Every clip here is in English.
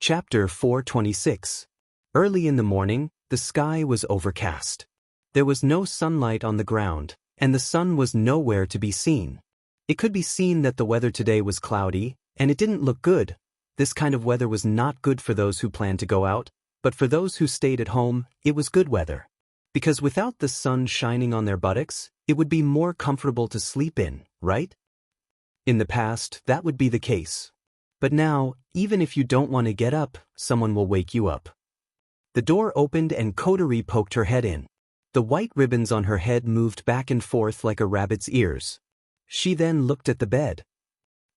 Chapter 426. Early in the morning, the sky was overcast. There was no sunlight on the ground, and the sun was nowhere to be seen. It could be seen that the weather today was cloudy, and it didn't look good. This kind of weather was not good for those who planned to go out, but for those who stayed at home, it was good weather. Because without the sun shining on their buttocks, it would be more comfortable to sleep in, right? In the past, that would be the case. But now, even if you don't want to get up, someone will wake you up. The door opened and Kotori poked her head in. The white ribbons on her head moved back and forth like a rabbit's ears. She then looked at the bed.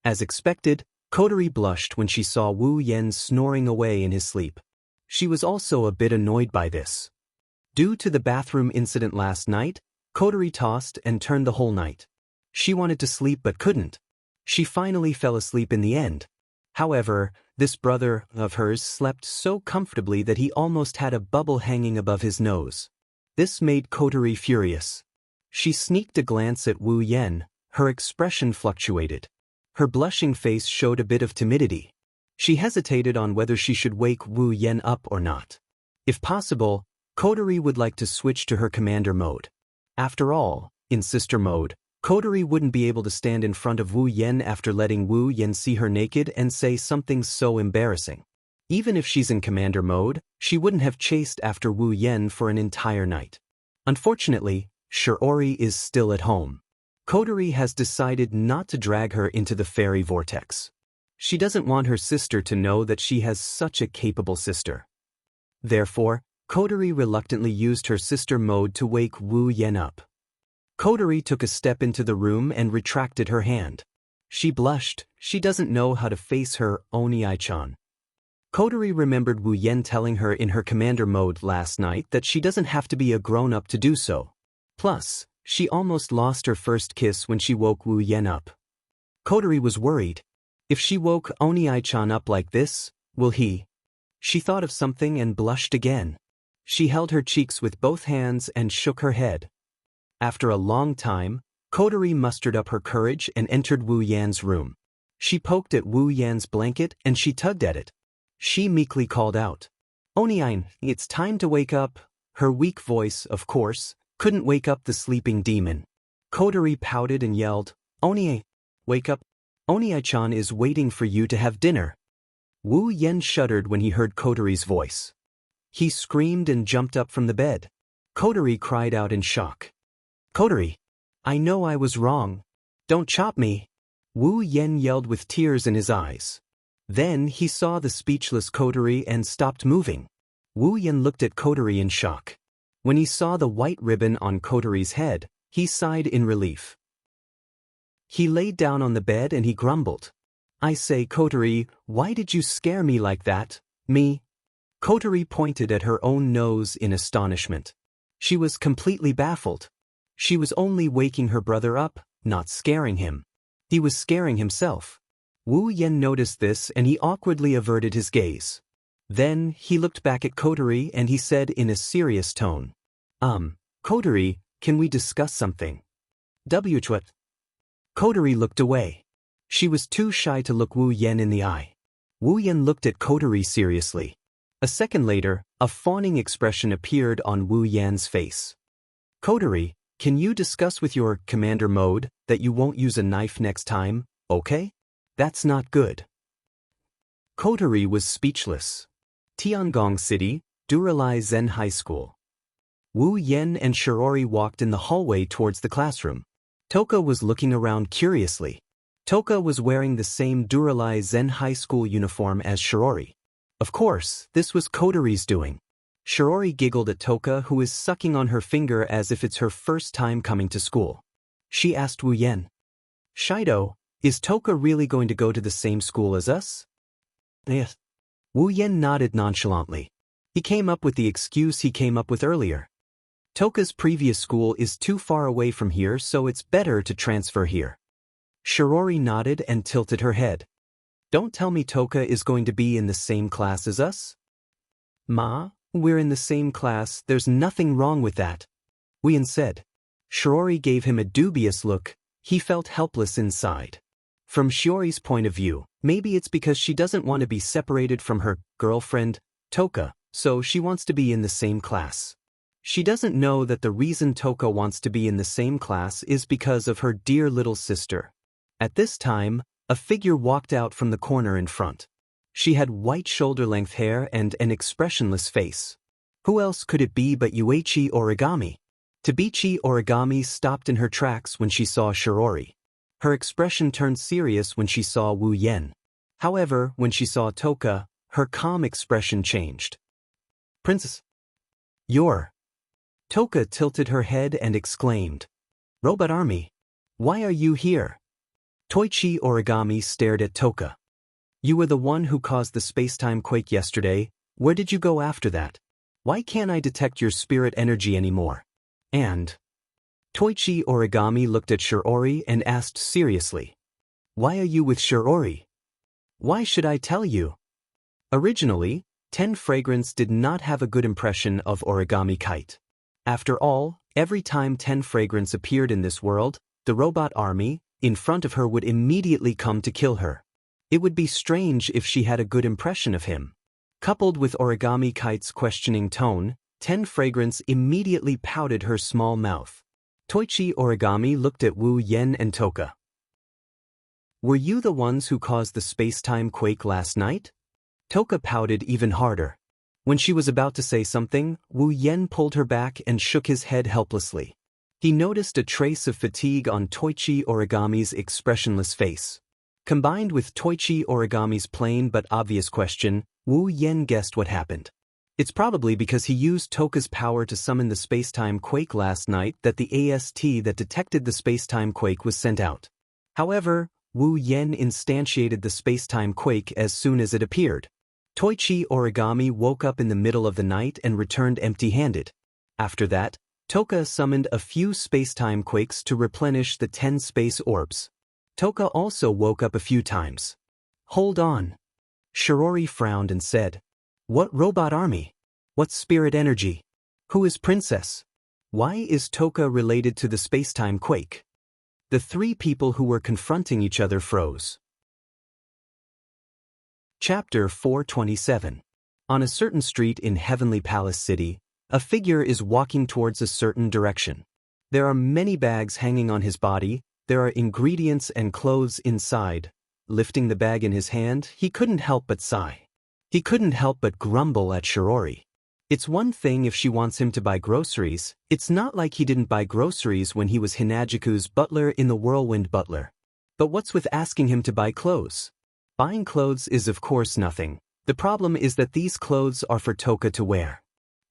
As expected, Kotori blushed when she saw Wu Yan snoring away in his sleep. She was also a bit annoyed by this. Due to the bathroom incident last night, Kotori tossed and turned the whole night. She wanted to sleep but couldn't. She finally fell asleep in the end. However, this brother of hers slept so comfortably that he almost had a bubble hanging above his nose. This made Kotori furious. She sneaked a glance at Wu Yan. Her expression fluctuated. Her blushing face showed a bit of timidity. She hesitated on whether she should wake Wu Yan up or not. If possible, Kotori would like to switch to her commander mode. After all, in sister mode, Kotori wouldn't be able to stand in front of Wu Yan after letting Wu Yan see her naked and say something so embarrassing. Even if she's in commander mode, she wouldn't have chased after Wu Yan for an entire night. Unfortunately, Shiori is still at home. Kotori has decided not to drag her into the fairy vortex. She doesn't want her sister to know that she has such a capable sister. Therefore, Kotori reluctantly used her sister mode to wake Wu Yan up. Kotori took a step into the room and retracted her hand. She blushed. She doesn't know how to face her Oni-chan. Kotori remembered Wu Yan telling her in her commander mode last night that she doesn't have to be a grown-up to do so. Plus, she almost lost her first kiss when she woke Wu Yan up. Kotori was worried. If she woke Oni-chan up like this, will he? She thought of something and blushed again. She held her cheeks with both hands and shook her head. After a long time, Kotori mustered up her courage and entered Wu Yan's room. She poked at Wu Yan's blanket and she tugged at it. She meekly called out, "Oni-ein, it's time to wake up." Her weak voice, of course, couldn't wake up the sleeping demon. Kotori pouted and yelled, "Oni-ei, wake up. Oni-chan is waiting for you to have dinner." Wu Yan shuddered when he heard Kotori's voice. He screamed and jumped up from the bed. Kotori cried out in shock. "Kotori, I know I was wrong. Don't chop me." Wu Yan yelled with tears in his eyes. Then he saw the speechless Kotori and stopped moving. Wu Yan looked at Kotori in shock. When he saw the white ribbon on Kotori's head, he sighed in relief. He laid down on the bed and he grumbled. "I say, Kotori, why did you scare me like that, me?" Kotori pointed at her own nose in astonishment. She was completely baffled. She was only waking her brother up, not scaring him. He was scaring himself. Wu Yan noticed this and he awkwardly averted his gaze. Then he looked back at Kotori and he said in a serious tone, Kotori, can we discuss something?" "What?" Kotori looked away. She was too shy to look Wu Yan in the eye. Wu Yan looked at Kotori seriously. A second later, a fawning expression appeared on Wu Yan's face. "Kotori, can you discuss with your commander mode that you won't use a knife next time, okay? That's not good." Kotori was speechless. Tiangong City, Duralai Zen High School. Wu Yan and Shiori walked in the hallway towards the classroom. Toka was looking around curiously. Toka was wearing the same Duralai Zen High School uniform as Shiori. Of course, this was Kotori's doing. Shiori giggled at Toka, who is sucking on her finger as if it's her first time coming to school. She asked Wu Yan, "Shido, is Toka really going to go to the same school as us?" "Yes." Wu Yan nodded nonchalantly. He came up with the excuse he came up with earlier. Toka's previous school is too far away from here, so it's better to transfer here. Shiori nodded and tilted her head. "Don't tell me Toka is going to be in the same class as us?" "Ma, we're in the same class, there's nothing wrong with that," Wu Yan said. Shiori gave him a dubious look. He felt helpless inside. From Shiori's point of view, maybe it's because she doesn't want to be separated from her girlfriend, Toka, so she wants to be in the same class. She doesn't know that the reason Toka wants to be in the same class is because of her dear little sister. At this time, a figure walked out from the corner in front. She had white shoulder-length hair and an expressionless face. Who else could it be but Yuichi Origami? Tabichi Origami stopped in her tracks when she saw Shiori. Her expression turned serious when she saw Wu Yen. However, when she saw Toka, her calm expression changed. Princess? You're... Toka tilted her head and exclaimed. Robot Army. Why are you here? Toichi Origami stared at Toka. You were the one who caused the space-time quake yesterday. Where did you go after that? Why can't I detect your spirit energy anymore? And... Toichi Origami looked at Shiori and asked seriously. Why are you with Shiori? Why should I tell you? Originally, 10 Fragrance did not have a good impression of Origami Kite. After all, every time 10 Fragrance appeared in this world, the robot army, in front of her would immediately come to kill her. It would be strange if she had a good impression of him. Coupled with Origami Kite's questioning tone, 10 Fragrance immediately pouted her small mouth. Toichi Origami looked at Wu Yen and Toka. Were you the ones who caused the space-time quake last night? Toka pouted even harder. When she was about to say something, Wu Yen pulled her back and shook his head helplessly. He noticed a trace of fatigue on Toichi Origami's expressionless face. Combined with Toichi Origami's plain but obvious question, Wu Yen guessed what happened. It's probably because he used Toka's power to summon the space-time quake last night that the AST that detected the space-time quake was sent out. However, Wu Yen instantiated the space-time quake as soon as it appeared. Toichi Origami woke up in the middle of the night and returned empty-handed. After that, Toka summoned a few space-time quakes to replenish the 10 space orbs. Toka also woke up a few times. Hold on. Shiori frowned and said, What robot army? What spirit energy? Who is Princess? Why is Toka related to the space-time quake? The three people who were confronting each other froze. Chapter 427. On a certain street in Heavenly Palace City, a figure is walking towards a certain direction. There are many bags hanging on his body, there are ingredients and clothes inside. Lifting the bag in his hand, he couldn't help but sigh. He couldn't help but grumble at Shiori. It's one thing if she wants him to buy groceries, it's not like he didn't buy groceries when he was Hinajiku's butler in the Whirlwind Butler. But what's with asking him to buy clothes? Buying clothes is of course nothing. The problem is that these clothes are for Toka to wear.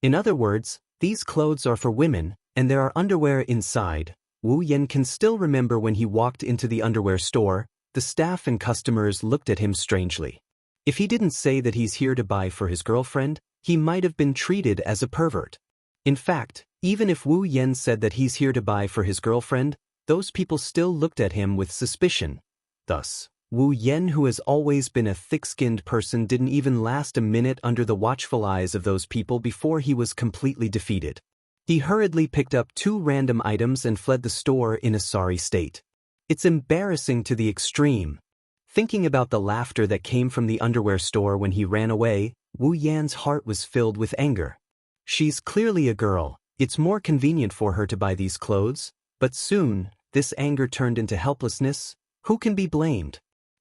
In other words, these clothes are for women, and there are underwear inside. Wu Yen can still remember when he walked into the underwear store, the staff and customers looked at him strangely. If he didn't say that he's here to buy for his girlfriend, he might have been treated as a pervert. In fact, even if Wu Yen said that he's here to buy for his girlfriend, those people still looked at him with suspicion. Thus, Wu Yen, who has always been a thick-skinned person, didn't even last a minute under the watchful eyes of those people before he was completely defeated. He hurriedly picked up 2 random items and fled the store in a sorry state. It's embarrassing to the extreme. Thinking about the laughter that came from the underwear store when he ran away, Wu Yan's heart was filled with anger. She's clearly a girl, it's more convenient for her to buy these clothes, but soon, this anger turned into helplessness. Who can be blamed?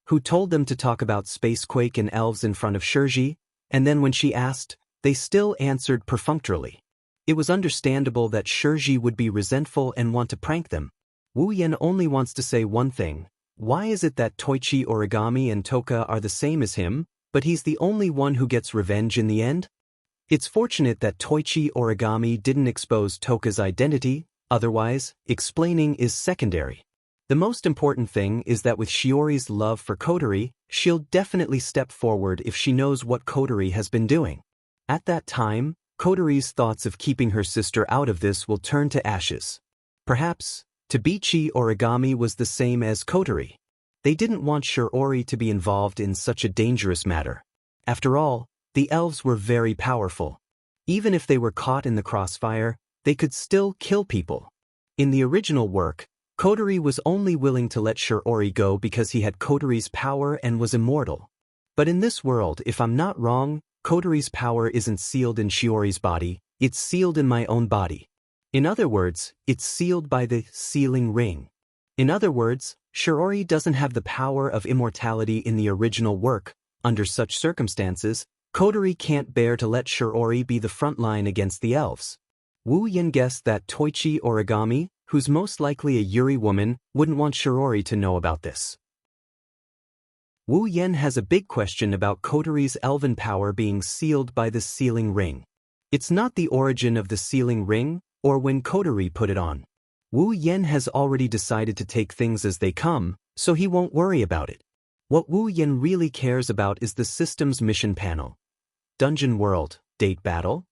Who told them to talk about Spacequake and elves in front of Shirji, and then when she asked, they still answered perfunctorily. It was understandable that Shirji would be resentful and want to prank them. Wu Yan only wants to say one thing. Why is it that Toichi Origami and Toka are the same as him, but he's the only one who gets revenge in the end? It's fortunate that Toichi Origami didn't expose Toka's identity, otherwise, explaining is secondary. The most important thing is that with Shiori's love for Kotori, she'll definitely step forward if she knows what Kotori has been doing. At that time, Kotori's thoughts of keeping her sister out of this will turn to ashes. Perhaps, Tabichi Origami was the same as Kotori. They didn't want Shiori to be involved in such a dangerous matter. After all, the elves were very powerful. Even if they were caught in the crossfire, they could still kill people. In the original work, Kotori was only willing to let Shiori go because he had Kotori's power and was immortal. But in this world, if I'm not wrong, Kotori's power isn't sealed in Shiori's body, it's sealed in my own body. In other words, it's sealed by the sealing ring. In other words, Shiori doesn't have the power of immortality in the original work. Under such circumstances, Kotori can't bear to let Shiori be the front line against the elves. Wu Yen guessed that Toichi Origami, who's most likely a Yuri woman, wouldn't want Shiori to know about this. Wu Yen has a big question about Kotori's elven power being sealed by the sealing ring. It's not the origin of the sealing ring, or when Kotori put it on. Wu Yen has already decided to take things as they come, so he won't worry about it. What Wu Yen really cares about is the system's mission panel. Dungeon World, Date Battle.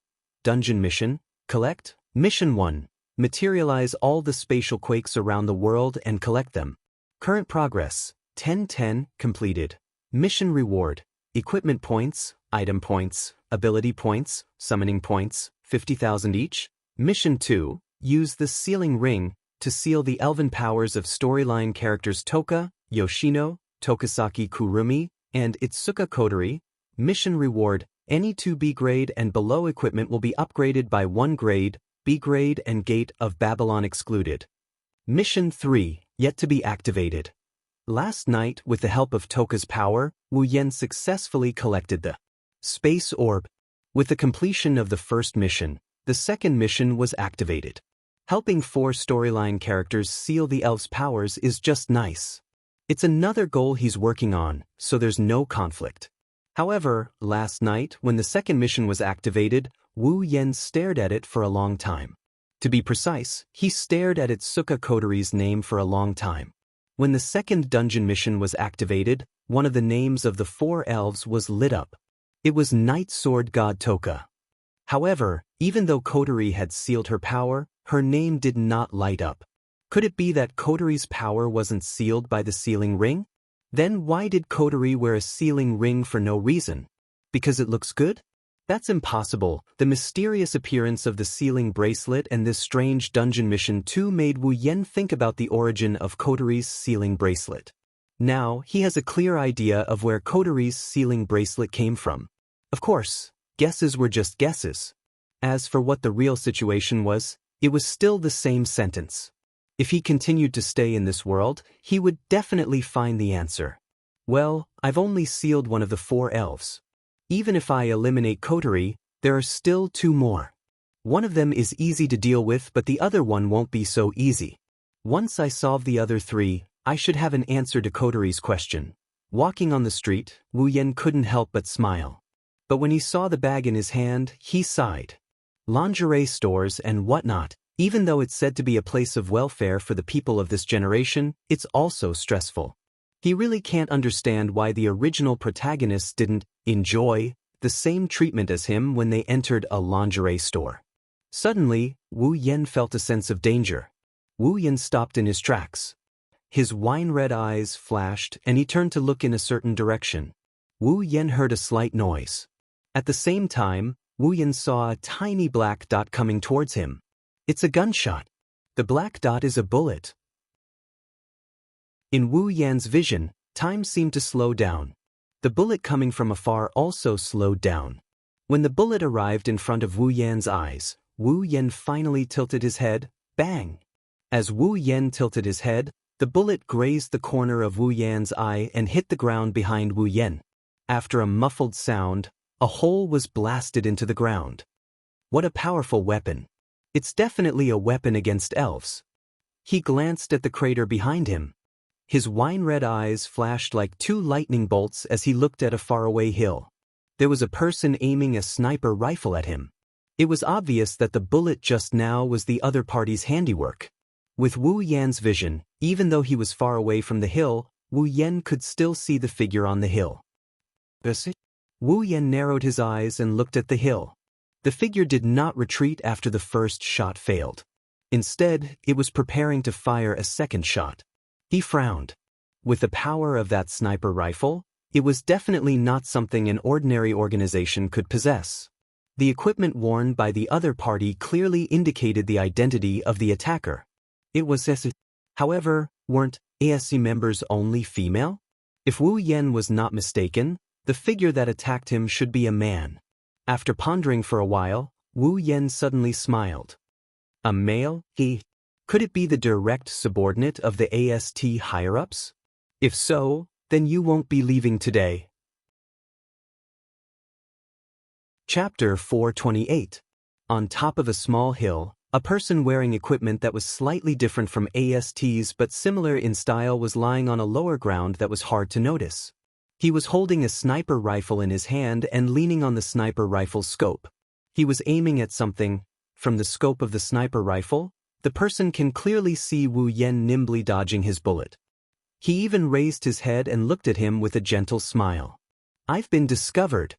Dungeon Mission, Collect. Mission 1. Materialize all the spatial quakes around the world and collect them. Current progress, 1010, completed. Mission reward, equipment points, item points, ability points, summoning points, 50,000 each. Mission 2, use the sealing ring to seal the elven powers of storyline characters Toka, Yoshino, Tokasaki Kurumi, and Itsuka Kotori. Mission reward, any 2B grade and below equipment will be upgraded by 1 grade, B grade and Gate of Babylon excluded. Mission 3, yet to be activated. Last night, with the help of Toka's power, Wu Yen successfully collected the Space Orb. With the completion of the first mission, the second mission was activated. Helping 4 storyline characters seal the elves' powers is just nice. It's another goal he's working on, so there's no conflict. However, last night, when the second mission was activated, Wu Yen stared at it for a long time. To be precise, he stared at Itsuka Kotori's name for a long time. When the second dungeon mission was activated, one of the names of the 4 elves was lit up. It was Night Sword God Toka. However, even though Kotori had sealed her power, her name did not light up. Could it be that Kotori's power wasn't sealed by the sealing ring? Then why did Kotori wear a sealing ring for no reason? Because it looks good? That's impossible. The mysterious appearance of the sealing bracelet and this strange dungeon mission too made Wu Yen think about the origin of Kotori's sealing bracelet. Now, he has a clear idea of where Kotori's sealing bracelet came from. Of course, guesses were just guesses. As for what the real situation was, it was still the same sentence. If he continued to stay in this world, he would definitely find the answer. Well, I've only sealed one of the 4 elves. Even if I eliminate Kotori, there are still 2 more. One of them is easy to deal with, but the other one won't be so easy. Once I solve the other 3, I should have an answer to Kotori's question. Walking on the street, Wu Yen couldn't help but smile. But when he saw the bag in his hand, he sighed. Lingerie stores and whatnot, even though it's said to be a place of welfare for the people of this generation, it's also stressful. He really can't understand why the original protagonists didn't enjoy the same treatment as him when they entered a lingerie store. Suddenly, Wu Yen felt a sense of danger. Wu Yen stopped in his tracks. His wine-red eyes flashed and he turned to look in a certain direction. Wu Yen heard a slight noise. At the same time, Wu Yen saw a tiny black dot coming towards him. It's a gunshot. The black dot is a bullet. In Wu Yan's vision, time seemed to slow down. The bullet coming from afar also slowed down. When the bullet arrived in front of Wu Yan's eyes, Wu Yan finally tilted his head. Bang! As Wu Yan tilted his head, the bullet grazed the corner of Wu Yan's eye and hit the ground behind Wu Yan. After a muffled sound, a hole was blasted into the ground. What a powerful weapon. It's definitely a weapon against elves. He glanced at the crater behind him. His wine-red eyes flashed like 2 lightning bolts as he looked at a faraway hill. There was a person aiming a sniper rifle at him. It was obvious that the bullet just now was the other party's handiwork. With Wu Yan's vision, even though he was far away from the hill, Wu Yan could still see the figure on the hill. Wu Yan narrowed his eyes and looked at the hill. The figure did not retreat after the first shot failed. Instead, it was preparing to fire a second shot. He frowned. With the power of that sniper rifle, it was definitely not something an ordinary organization could possess. The equipment worn by the other party clearly indicated the identity of the attacker. It was However, weren't ASC members only female? If Wu Yan was not mistaken, the figure that attacked him should be a man. After pondering for a while, Wu Yan suddenly smiled. A male? Could it be the direct subordinate of the AST higher-ups? If so, then you won't be leaving today. Chapter 428. On top of a small hill, a person wearing equipment that was slightly different from AST's but similar in style was lying on a lower ground that was hard to notice. He was holding a sniper rifle in his hand and leaning on the sniper rifle's scope. He was aiming at something. From the scope of the sniper rifle, the person can clearly see Wu Yan nimbly dodging his bullet. He even raised his head and looked at him with a gentle smile. I've been discovered.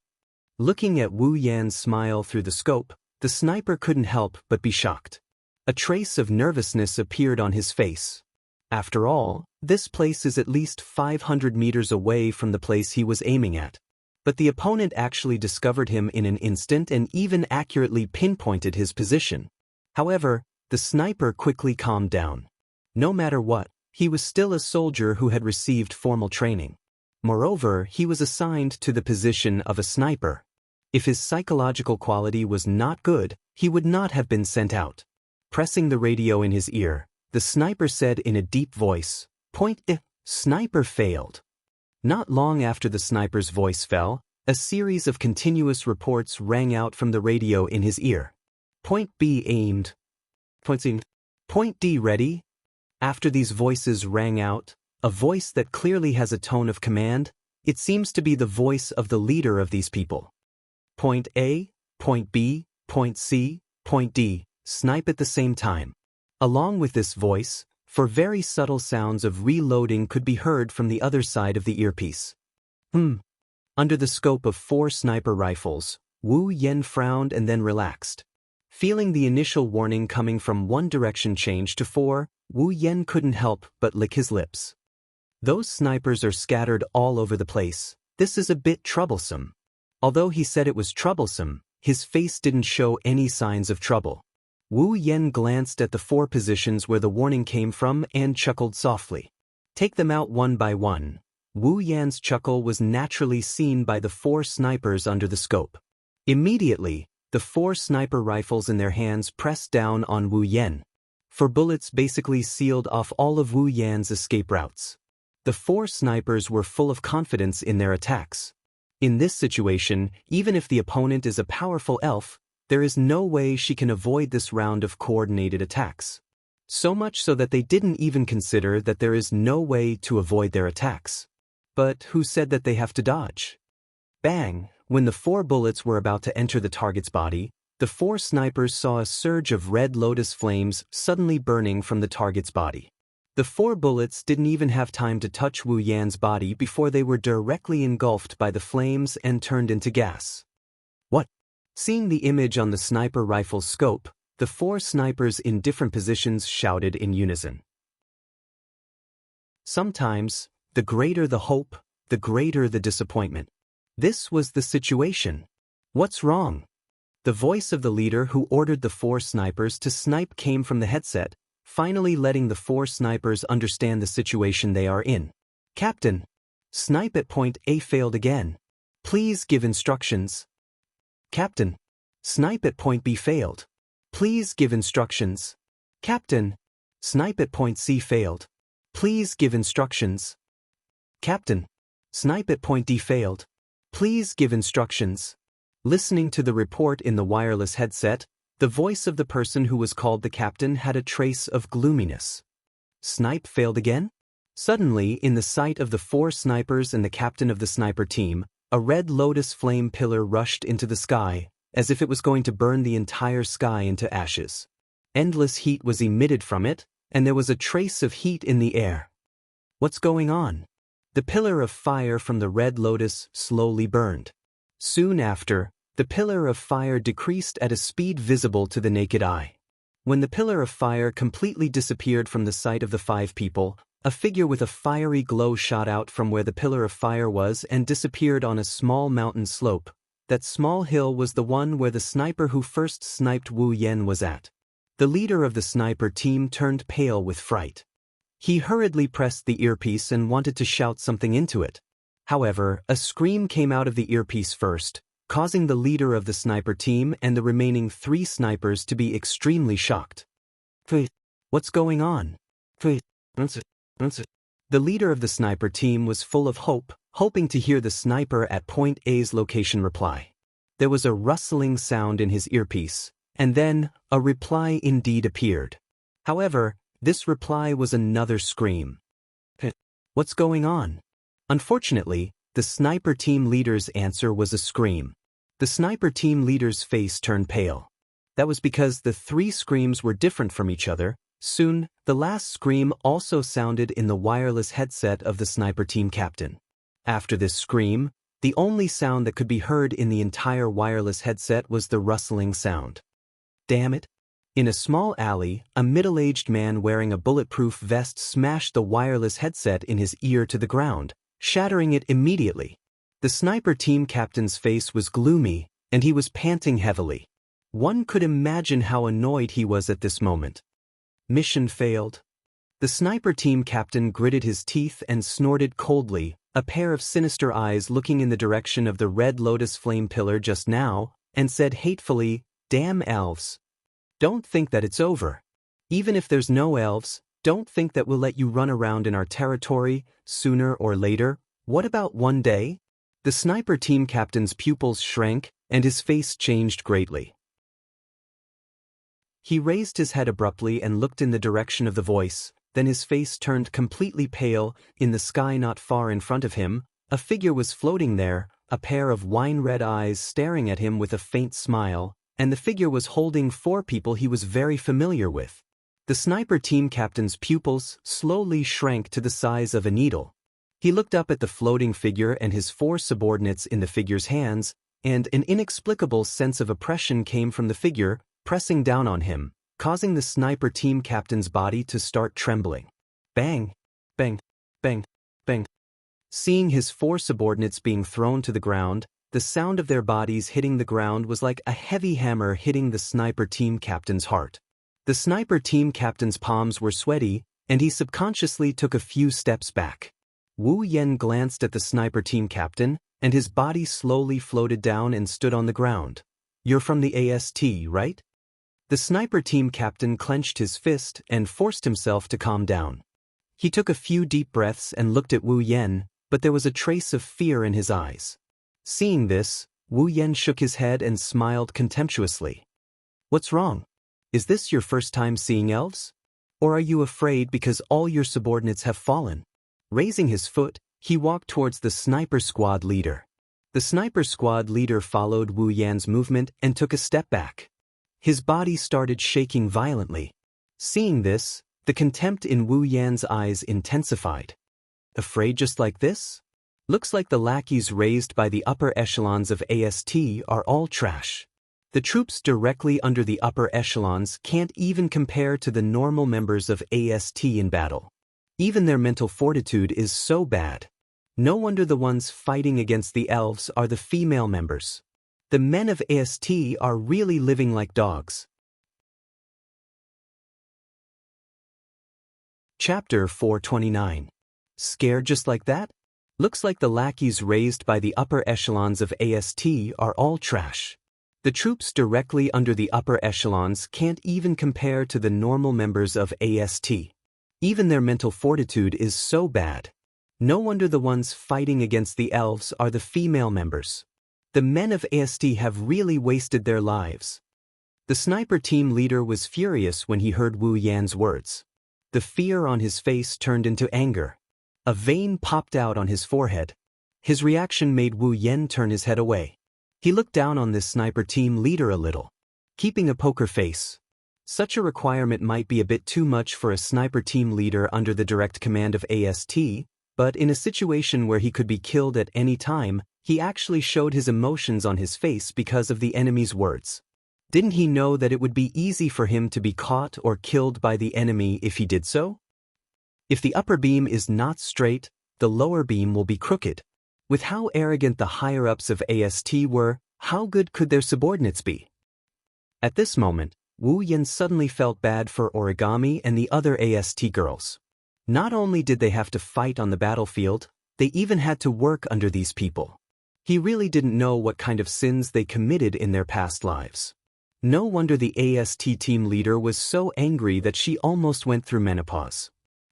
Looking at Wu Yan's smile through the scope, the sniper couldn't help but be shocked. A trace of nervousness appeared on his face. After all, this place is at least 500 meters away from the place he was aiming at. But the opponent actually discovered him in an instant and even accurately pinpointed his position. However, the sniper quickly calmed down. No matter what, he was still a soldier who had received formal training. Moreover, he was assigned to the position of a sniper. If his psychological quality was not good, he would not have been sent out. Pressing the radio in his ear, the sniper said in a deep voice, "Point A." Sniper failed. Not long after the sniper's voice fell, a series of continuous reports rang out from the radio in his ear. Point B aimed. Point D ready. After these voices rang out, a voice that clearly has a tone of command, it seems to be the voice of the leader of these people. Point A, point B, point C, point D, snipe at the same time. Along with this voice, for very subtle sounds of reloading could be heard from the other side of the earpiece. Under the scope of 4 sniper rifles, Wu Yan frowned and then relaxed. Feeling the initial warning coming from one direction change to 4, Wu Yan couldn't help but lick his lips. Those snipers are scattered all over the place. This is a bit troublesome. Although he said it was troublesome, his face didn't show any signs of trouble. Wu Yan glanced at the 4 positions where the warning came from and chuckled softly. Take them out one by one. Wu Yan's chuckle was naturally seen by the 4 snipers under the scope. Immediately, the 4 sniper rifles in their hands pressed down on Wu Yan. 4 bullets basically sealed off all of Wu Yan's escape routes. The 4 snipers were full of confidence in their attacks. In this situation, even if the opponent is a powerful elf, there is no way she can avoid this round of coordinated attacks. So much so that they didn't even consider that there is no way to avoid their attacks. But who said that they have to dodge? Bang! When the 4 bullets were about to enter the target's body, the 4 snipers saw a surge of red lotus flames suddenly burning from the target's body. The 4 bullets didn't even have time to touch Wu Yan's body before they were directly engulfed by the flames and turned into gas. What? Seeing the image on the sniper rifle's scope, the 4 snipers in different positions shouted in unison. Sometimes, the greater the hope, the greater the disappointment. This was the situation. What's wrong? The voice of the leader who ordered the 4 snipers to snipe came from the headset, finally letting the 4 snipers understand the situation they are in. Captain, snipe at point A failed again. Please give instructions. Captain, snipe at point B failed. Please give instructions. Captain, snipe at point C failed. Please give instructions. Captain, snipe at point D failed. Please give instructions. Listening to the report in the wireless headset, the voice of the person who was called the captain had a trace of gloominess. Snipe failed again? Suddenly, in the sight of the 4 snipers and the captain of the sniper team, a red lotus flame pillar rushed into the sky, as if it was going to burn the entire sky into ashes. Endless heat was emitted from it, and there was a trace of heat in the air. What's going on? The pillar of fire from the red lotus slowly burned. Soon after, the pillar of fire decreased at a speed visible to the naked eye. When the pillar of fire completely disappeared from the sight of the 5 people, a figure with a fiery glow shot out from where the pillar of fire was and disappeared on a small mountain slope. That small hill was the one where the sniper who first sniped Wu Yan was at. The leader of the sniper team turned pale with fright. He hurriedly pressed the earpiece and wanted to shout something into it. However, a scream came out of the earpiece first, causing the leader of the sniper team and the remaining 3 snipers to be extremely shocked. What's going on? The leader of the sniper team was full of hope, hoping to hear the sniper at point A's location reply. There was a rustling sound in his earpiece, and then a reply indeed appeared. However, this reply was another scream. What's going on? Unfortunately, the sniper team leader's answer was a scream. The sniper team leader's face turned pale. That was because the 3 screams were different from each other. Soon, the last scream also sounded in the wireless headset of the sniper team captain. After this scream, the only sound that could be heard in the entire wireless headset was the rustling sound. Damn it! In a small alley, a middle-aged man wearing a bulletproof vest smashed the wireless headset in his ear to the ground, shattering it immediately. The sniper team captain's face was gloomy, and he was panting heavily. One could imagine how annoyed he was at this moment. Mission failed. The sniper team captain gritted his teeth and snorted coldly, a pair of sinister eyes looking in the direction of the red lotus flame pillar just now, and said hatefully, "Damn elves. Don't think that it's over. Even if there's no elves, don't think that we'll let you run around in our territory, sooner or later. What about one day?" The sniper team captain's pupils shrank, and his face changed greatly. He raised his head abruptly and looked in the direction of the voice, then his face turned completely pale. In the sky not far in front of him, a figure was floating there, a pair of wine-red eyes staring at him with a faint smile, and the figure was holding 4 people he was very familiar with. The sniper team captain's pupils slowly shrank to the size of a needle. He looked up at the floating figure and his 4 subordinates in the figure's hands, and an inexplicable sense of oppression came from the figure, pressing down on him, causing the sniper team captain's body to start trembling. Bang! Bang! Bang! Bang! Seeing his 4 subordinates being thrown to the ground, the sound of their bodies hitting the ground was like a heavy hammer hitting the sniper team captain's heart. The sniper team captain's palms were sweaty, and he subconsciously took a few steps back. Wu Yan glanced at the sniper team captain, and his body slowly floated down and stood on the ground. "You're from the AST, right?" The sniper team captain clenched his fist and forced himself to calm down. He took a few deep breaths and looked at Wu Yan, but there was a trace of fear in his eyes. Seeing this, Wu Yan shook his head and smiled contemptuously. "What's wrong? Is this your first time seeing elves? Or are you afraid because all your subordinates have fallen?" Raising his foot, he walked towards the sniper squad leader. The sniper squad leader followed Wu Yan's movement and took a step back. His body started shaking violently. Seeing this, the contempt in Wu Yan's eyes intensified. "Afraid just like this? Looks like the lackeys raised by the upper echelons of AST are all trash. The troops directly under the upper echelons can't even compare to the normal members of AST in battle. Even their mental fortitude is so bad. No wonder the ones fighting against the elves are the female members. The men of AST are really living like dogs." Chapter 429. Scared just like that? Looks like the lackeys raised by the upper echelons of AST are all trash. The troops directly under the upper echelons can't even compare to the normal members of AST. Even their mental fortitude is so bad. No wonder the ones fighting against the elves are the female members. The men of AST have really wasted their lives. The sniper team leader was furious when he heard Wu Yan's words. The fear on his face turned into anger. A vein popped out on his forehead. His reaction made Wu Yan turn his head away. He looked down on this sniper team leader a little, keeping a poker face. Such a requirement might be a bit too much for a sniper team leader under the direct command of AST, but in a situation where he could be killed at any time, he actually showed his emotions on his face because of the enemy's words. Didn't he know that it would be easy for him to be caught or killed by the enemy if he did so? If the upper beam is not straight, the lower beam will be crooked. With how arrogant the higher-ups of AST were, how good could their subordinates be? At this moment, Wu Yan suddenly felt bad for Origami and the other AST girls. Not only did they have to fight on the battlefield, they even had to work under these people. He really didn't know what kind of sins they committed in their past lives. No wonder the AST team leader was so angry that she almost went through menopause.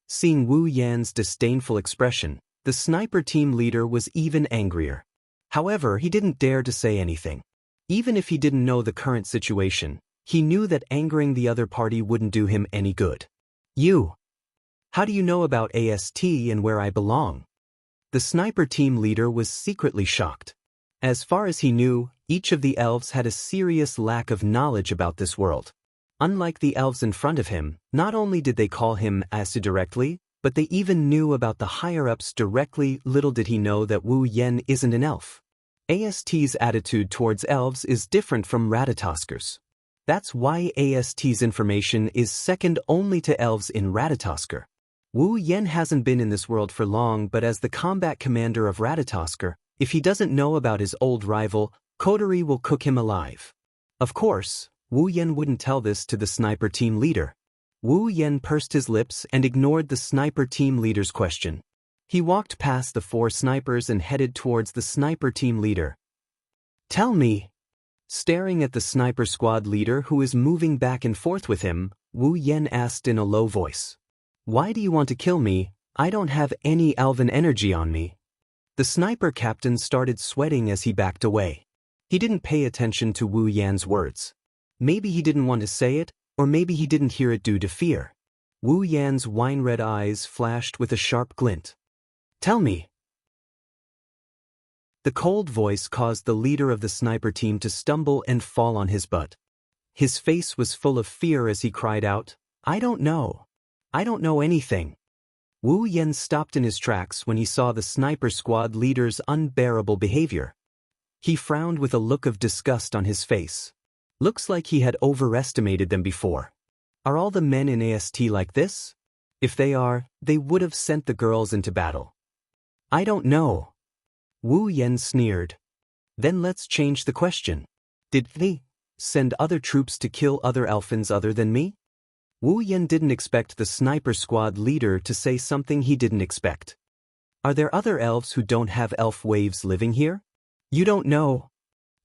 Seeing Wu Yan's disdainful expression, the sniper team leader was even angrier. However, he didn't dare to say anything. Even if he didn't know the current situation, he knew that angering the other party wouldn't do him any good. You. How do you know about AST and where I belong? The sniper team leader was secretly shocked. As far as he knew, each of the elves had a serious lack of knowledge about this world. Unlike the elves in front of him, not only did they call him AST directly, but they even knew about the higher-ups directly. Little did he know that Wu Yan isn't an elf. AST's attitude towards elves is different from Ratatoskers. That's why AST's information is second only to elves in Ratatosker. Wu Yan hasn't been in this world for long, but as the combat commander of Ratatosker, if he doesn't know about his old rival, Kotori will cook him alive. Of course, Wu Yan wouldn't tell this to the sniper team leader. Wu Yan pursed his lips and ignored the sniper team leader's question. He walked past the 4 snipers and headed towards the sniper team leader. Tell me. Staring at the sniper squad leader who is moving back and forth with him, Wu Yan asked in a low voice. Why do you want to kill me? I don't have any elven energy on me. The sniper captain started sweating as he backed away. He didn't pay attention to Wu Yan's words. Maybe he didn't want to say it, or maybe he didn't hear it due to fear. Wu Yan's wine-red eyes flashed with a sharp glint. Tell me. The cold voice caused the leader of the sniper team to stumble and fall on his butt. His face was full of fear as he cried out, I don't know. I don't know anything. Wu Yan stopped in his tracks when he saw the sniper squad leader's unbearable behavior. He frowned with a look of disgust on his face. Looks like he had overestimated them before. Are all the men in AST like this? If they are, they would have sent the girls into battle. I don't know. Wu Yan sneered. Then let's change the question. Did they send other troops to kill other elfins other than me? Wu Yan didn't expect the sniper squad leader to say something he didn't expect. Are there other elves who don't have elf waves living here? You don't know.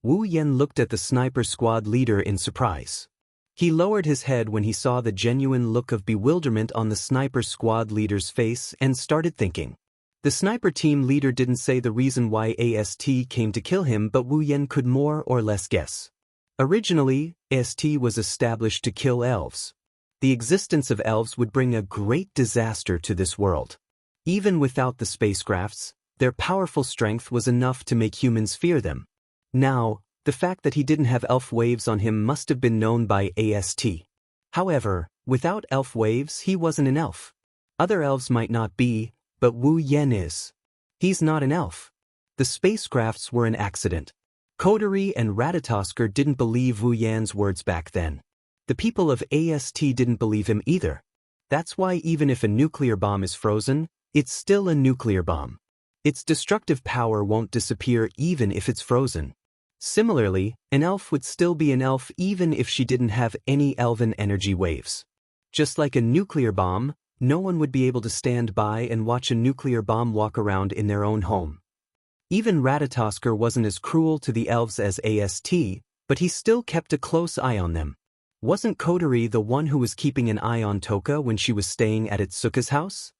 Wu Yan looked at the sniper squad leader in surprise. He lowered his head when he saw the genuine look of bewilderment on the sniper squad leader's face and started thinking. The sniper team leader didn't say the reason why AST came to kill him, but Wu Yan could more or less guess. Originally, AST was established to kill elves. The existence of elves would bring a great disaster to this world. Even without the spacecrafts, their powerful strength was enough to make humans fear them. Now, the fact that he didn't have elf waves on him must have been known by AST. However, without elf waves, he wasn't an elf. Other elves might not be, but Wu Yan is. He's not an elf. The spacecrafts were an accident. Kotori and Ratatosker didn't believe Wu Yan's words back then. The people of AST didn't believe him either. That's why even if a nuclear bomb is frozen, it's still a nuclear bomb. Its destructive power won't disappear even if it's frozen. Similarly, an elf would still be an elf even if she didn't have any elven energy waves. Just like a nuclear bomb, no one would be able to stand by and watch a nuclear bomb walk around in their own home. Even Ratatosker wasn't as cruel to the elves as AST, but he still kept a close eye on them. Wasn't Kotori the one who was keeping an eye on Toka when she was staying at Itsuka's house?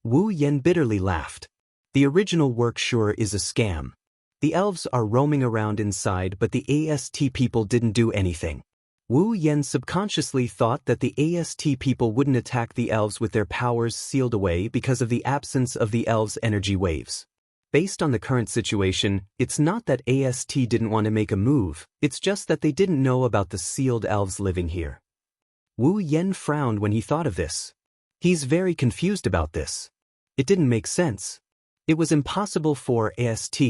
Wu Yan bitterly laughed. The original work sure is a scam. The elves are roaming around inside, but the AST people didn't do anything. Wu Yan subconsciously thought that the AST people wouldn't attack the elves with their powers sealed away because of the absence of the elves' energy waves. Based on the current situation, it's not that AST didn't want to make a move, it's just that they didn't know about the sealed elves living here. Wu Yan frowned when he thought of this. He's very confused about this. It didn't make sense. It was impossible for AST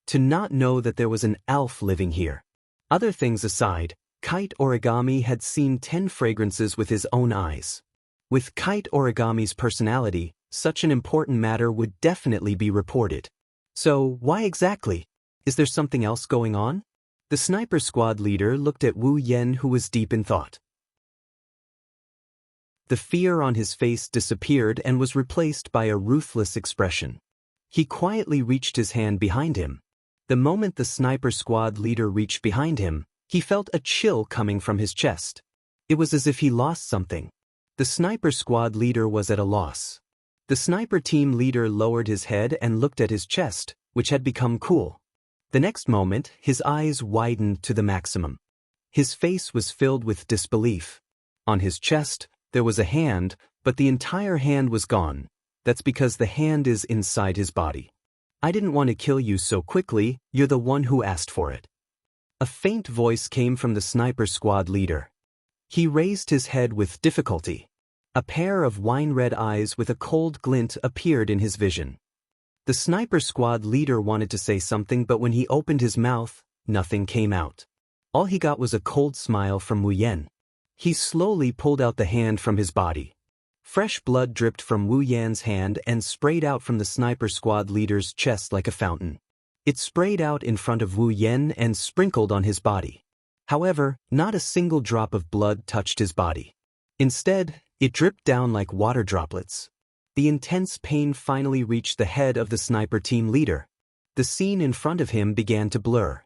to not know that there was an elf living here. Other things aside, Kite Origami had seen 10 fragrances with his own eyes. With Kite Origami's personality, such an important matter would definitely be reported. So, why exactly? Is there something else going on? The sniper squad leader looked at Wu Yan, who was deep in thought. The fear on his face disappeared and was replaced by a ruthless expression. He quietly reached his hand behind him. The moment the sniper squad leader reached behind him, he felt a chill coming from his chest. It was as if he lost something. The sniper squad leader was at a loss. The sniper team leader lowered his head and looked at his chest, which had become cool. The next moment, his eyes widened to the maximum. His face was filled with disbelief. On his chest, there was a hand, but the entire hand was gone. That's because the hand is inside his body. I didn't want to kill you so quickly, you're the one who asked for it. A faint voice came from the sniper squad leader. He raised his head with difficulty. A pair of wine-red eyes with a cold glint appeared in his vision. The sniper squad leader wanted to say something, but when he opened his mouth, nothing came out. All he got was a cold smile from Wu Yan. He slowly pulled out the hand from his body. Fresh blood dripped from Wu Yan's hand and sprayed out from the sniper squad leader's chest like a fountain. It sprayed out in front of Wu Yan and sprinkled on his body. However, not a single drop of blood touched his body. Instead, it dripped down like water droplets. The intense pain finally reached the head of the sniper team leader. The scene in front of him began to blur.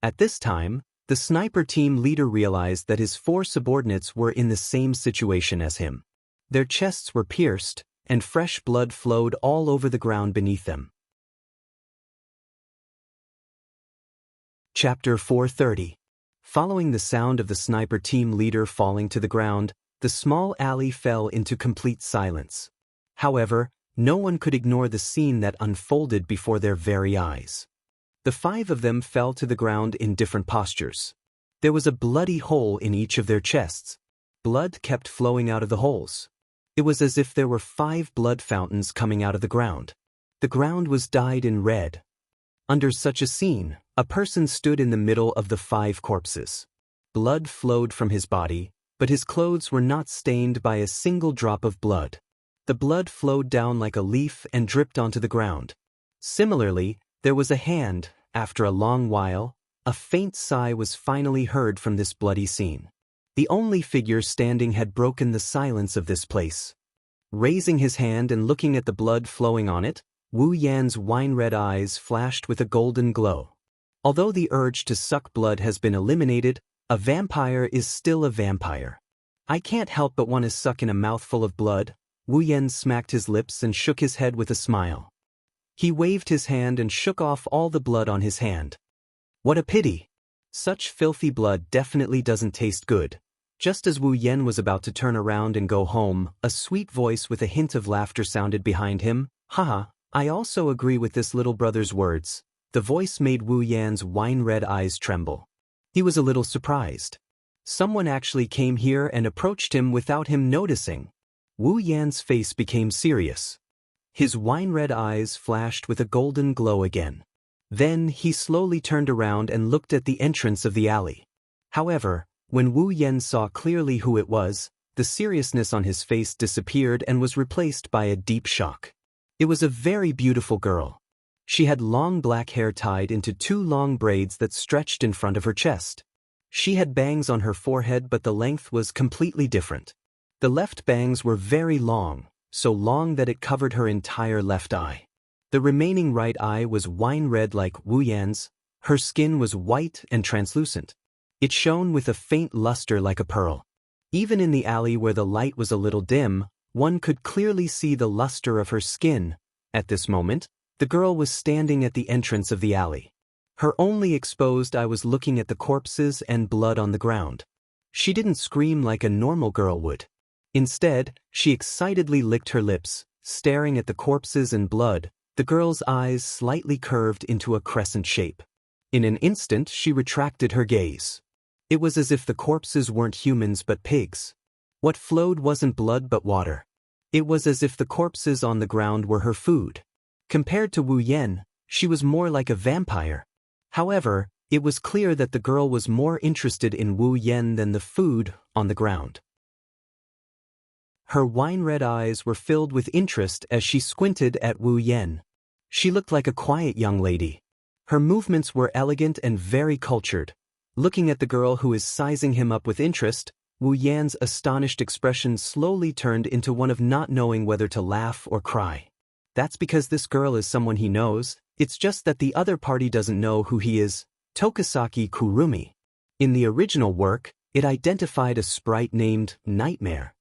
At this time, the sniper team leader realized that his 4 subordinates were in the same situation as him. Their chests were pierced, and fresh blood flowed all over the ground beneath them. Chapter 430. Following the sound of the sniper team leader falling to the ground, the small alley fell into complete silence. However, no one could ignore the scene that unfolded before their very eyes. The 5 of them fell to the ground in different postures. There was a bloody hole in each of their chests. Blood kept flowing out of the holes. It was as if there were 5 blood fountains coming out of the ground. The ground was dyed in red. Under such a scene, a person stood in the middle of the 5 corpses. Blood flowed from his body, but his clothes were not stained by a single drop of blood. The blood flowed down like a leaf and dripped onto the ground. Similarly, there was a hand. After a long while, a faint sigh was finally heard from this bloody scene. The only figure standing had broken the silence of this place. Raising his hand and looking at the blood flowing on it, Wu Yan's wine-red eyes flashed with a golden glow. Although the urge to suck blood has been eliminated, a vampire is still a vampire. I can't help but want to suck in a mouthful of blood. Wu Yan smacked his lips and shook his head with a smile. He waved his hand and shook off all the blood on his hand. What a pity! Such filthy blood definitely doesn't taste good. Just as Wu Yan was about to turn around and go home, a sweet voice with a hint of laughter sounded behind him. Haha, I also agree with this little brother's words. The voice made Wu Yan's wine-red eyes tremble. He was a little surprised. Someone actually came here and approached him without him noticing. Wu Yan's face became serious. His wine-red eyes flashed with a golden glow again. Then he slowly turned around and looked at the entrance of the alley. However, when Wu Yan saw clearly who it was, the seriousness on his face disappeared and was replaced by a deep shock. It was a very beautiful girl. She had long black hair tied into 2 long braids that stretched in front of her chest. She had bangs on her forehead, but the length was completely different. The left bangs were very long, so long that it covered her entire left eye. The remaining right eye was wine-red like Wu Yan's. Her skin was white and translucent. It shone with a faint luster like a pearl. Even in the alley where the light was a little dim, one could clearly see the luster of her skin. At this moment, the girl was standing at the entrance of the alley. Her only exposed eye was looking at the corpses and blood on the ground. She didn't scream like a normal girl would. Instead, she excitedly licked her lips, staring at the corpses and blood. The girl's eyes slightly curved into a crescent shape. In an instant, she retracted her gaze. It was as if the corpses weren't humans but pigs. What flowed wasn't blood but water. It was as if the corpses on the ground were her food. Compared to Wu Yan, she was more like a vampire. However, it was clear that the girl was more interested in Wu Yan than the food on the ground. Her wine-red eyes were filled with interest as she squinted at Wu Yan. She looked like a quiet young lady. Her movements were elegant and very cultured. Looking at the girl who is sizing him up with interest, Wu Yan's astonished expression slowly turned into one of not knowing whether to laugh or cry. That's because this girl is someone he knows, it's just that the other party doesn't know who he is. Tokisaki Kurumi. In the original work, it identified a sprite named Nightmare.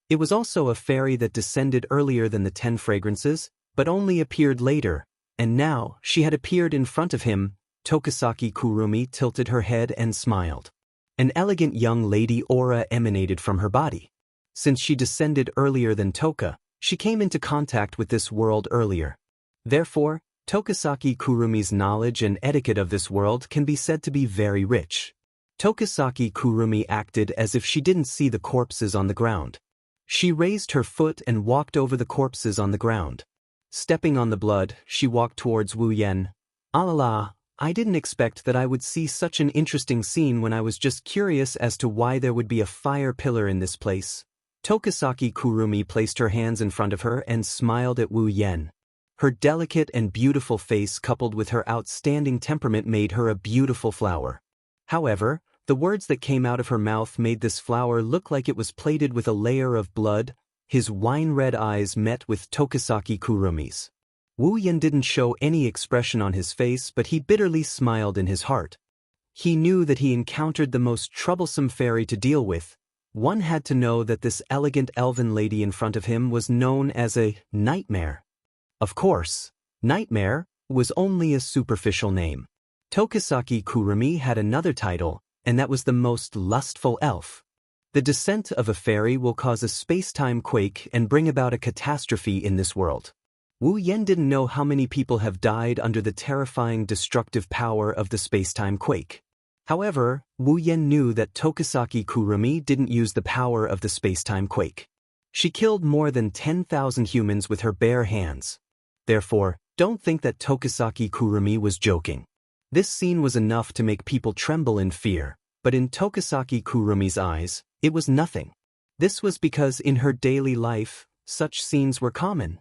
It was also a fairy that descended earlier than the 10 fragrances, but only appeared later, and now she had appeared in front of him. Tokisaki Kurumi tilted her head and smiled. An elegant young lady aura emanated from her body. Since she descended earlier than Toka, she came into contact with this world earlier. Therefore, Tokisaki Kurumi's knowledge and etiquette of this world can be said to be very rich. Tokisaki Kurumi acted as if she didn't see the corpses on the ground. She raised her foot and walked over the corpses on the ground. Stepping on the blood, she walked towards Wu Yan. "Alala, I didn't expect that I would see such an interesting scene when I was just curious as to why there would be a fire pillar in this place." Tokisaki Kurumi placed her hands in front of her and smiled at Wu Yan. Her delicate and beautiful face coupled with her outstanding temperament made her a beautiful flower. However, the words that came out of her mouth made this flower look like it was plated with a layer of blood. His wine-red eyes met with Tokisaki Kurumi's. Wu Yan didn't show any expression on his face, but he bitterly smiled in his heart. He knew that he encountered the most troublesome fairy to deal with. One had to know that this elegant elven lady in front of him was known as a nightmare. Of course, Nightmare was only a superficial name. Tokisaki Kurumi had another title, and that was the most lustful elf. The descent of a fairy will cause a space-time quake and bring about a catastrophe in this world. Wu Yan didn't know how many people have died under the terrifying destructive power of the space-time quake. However, Wu Yan knew that Tokisaki Kurumi didn't use the power of the space-time quake. She killed more than 10,000 humans with her bare hands. Therefore, don't think that Tokisaki Kurumi was joking. This scene was enough to make people tremble in fear, but in Tokisaki Kurumi's eyes, it was nothing. This was because in her daily life, such scenes were common.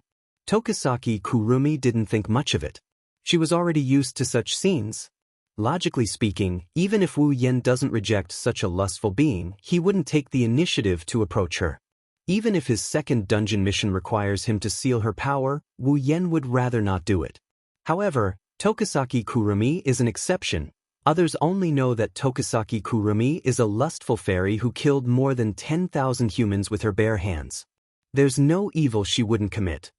Tokisaki Kurumi didn't think much of it. She was already used to such scenes. Logically speaking, even if Wu Yan doesn't reject such a lustful being, he wouldn't take the initiative to approach her. Even if his second dungeon mission requires him to seal her power, Wu Yan would rather not do it. However, Tokisaki Kurumi is an exception. Others only know that Tokisaki Kurumi is a lustful fairy who killed more than 10,000 humans with her bare hands. There's no evil she wouldn't commit.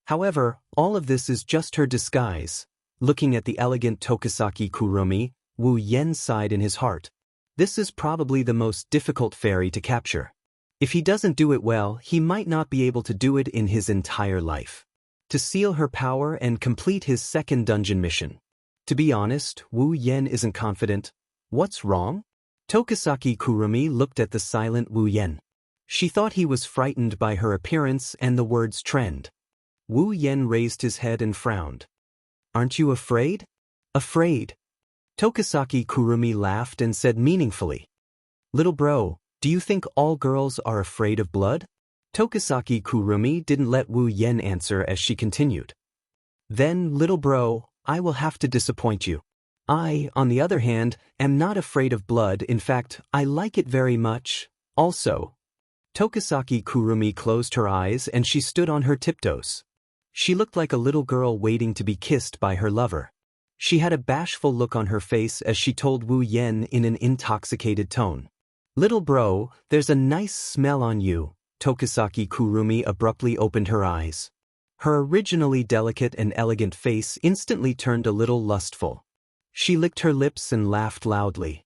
However, all of this is just her disguise. Looking at the elegant Tokisaki Kurumi, Wu Yan sighed in his heart. This is probably the most difficult fairy to capture. If he doesn't do it well, he might not be able to do it in his entire life. To seal her power and complete his second dungeon mission. To be honest, Wu Yan isn't confident. What's wrong? Tokisaki Kurumi looked at the silent Wu Yan. She thought he was frightened by her appearance and the words trend. Wu Yan raised his head and frowned. "Aren't you afraid?" "Afraid?" Tokisaki Kurumi laughed and said meaningfully. "Little bro, do you think all girls are afraid of blood?" Tokisaki Kurumi didn't let Wu Yan answer as she continued. "Then, little bro, I will have to disappoint you. I, on the other hand, am not afraid of blood. In fact, I like it very much. Also." Tokisaki Kurumi closed her eyes and she stood on her tiptoes. She looked like a little girl waiting to be kissed by her lover. She had a bashful look on her face as she told Wu Yan in an intoxicated tone. "Little bro, there's a nice smell on you." Tokisaki Kurumi abruptly opened her eyes. Her originally delicate and elegant face instantly turned a little lustful. She licked her lips and laughed loudly.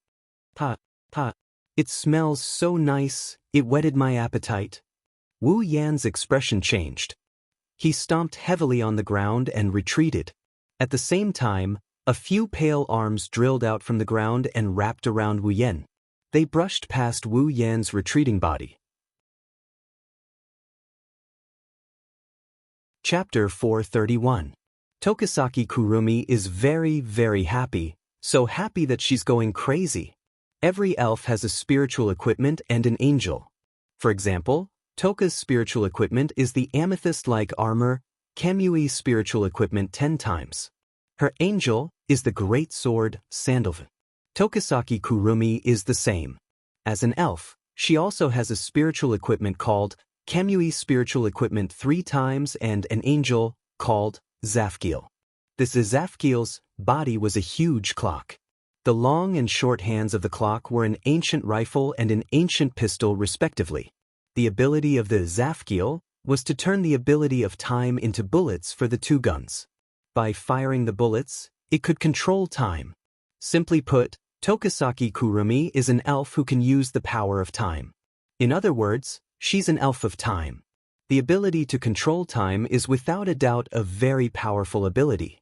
"Pa, pa, it smells so nice, it whetted my appetite." Wu Yan's expression changed. He stomped heavily on the ground and retreated. At the same time, a few pale arms drilled out from the ground and wrapped around Wu Yan. They brushed past Wu Yan's retreating body. Chapter 431. Tokisaki Kurumi is very, very happy, so happy that she's going crazy. Every elf has a spiritual equipment and an angel. For example, Toka's spiritual equipment is the amethyst-like armor, Kamui's spiritual equipment 10 times. Her angel is the great sword, Sandalvan. Tokisaki Kurumi is the same. As an elf, she also has a spiritual equipment called Kamui spiritual equipment 3 times and an angel called Zafkiel. This Zafkiel's body was a huge clock. The long and short hands of the clock were an ancient rifle and an ancient pistol respectively. The ability of the Zafkiel was to turn the ability of time into bullets for the 2 guns. By firing the bullets, it could control time. Simply put, Tokisaki Kurumi is an elf who can use the power of time. In other words, she's an elf of time. The ability to control time is without a doubt a very powerful ability.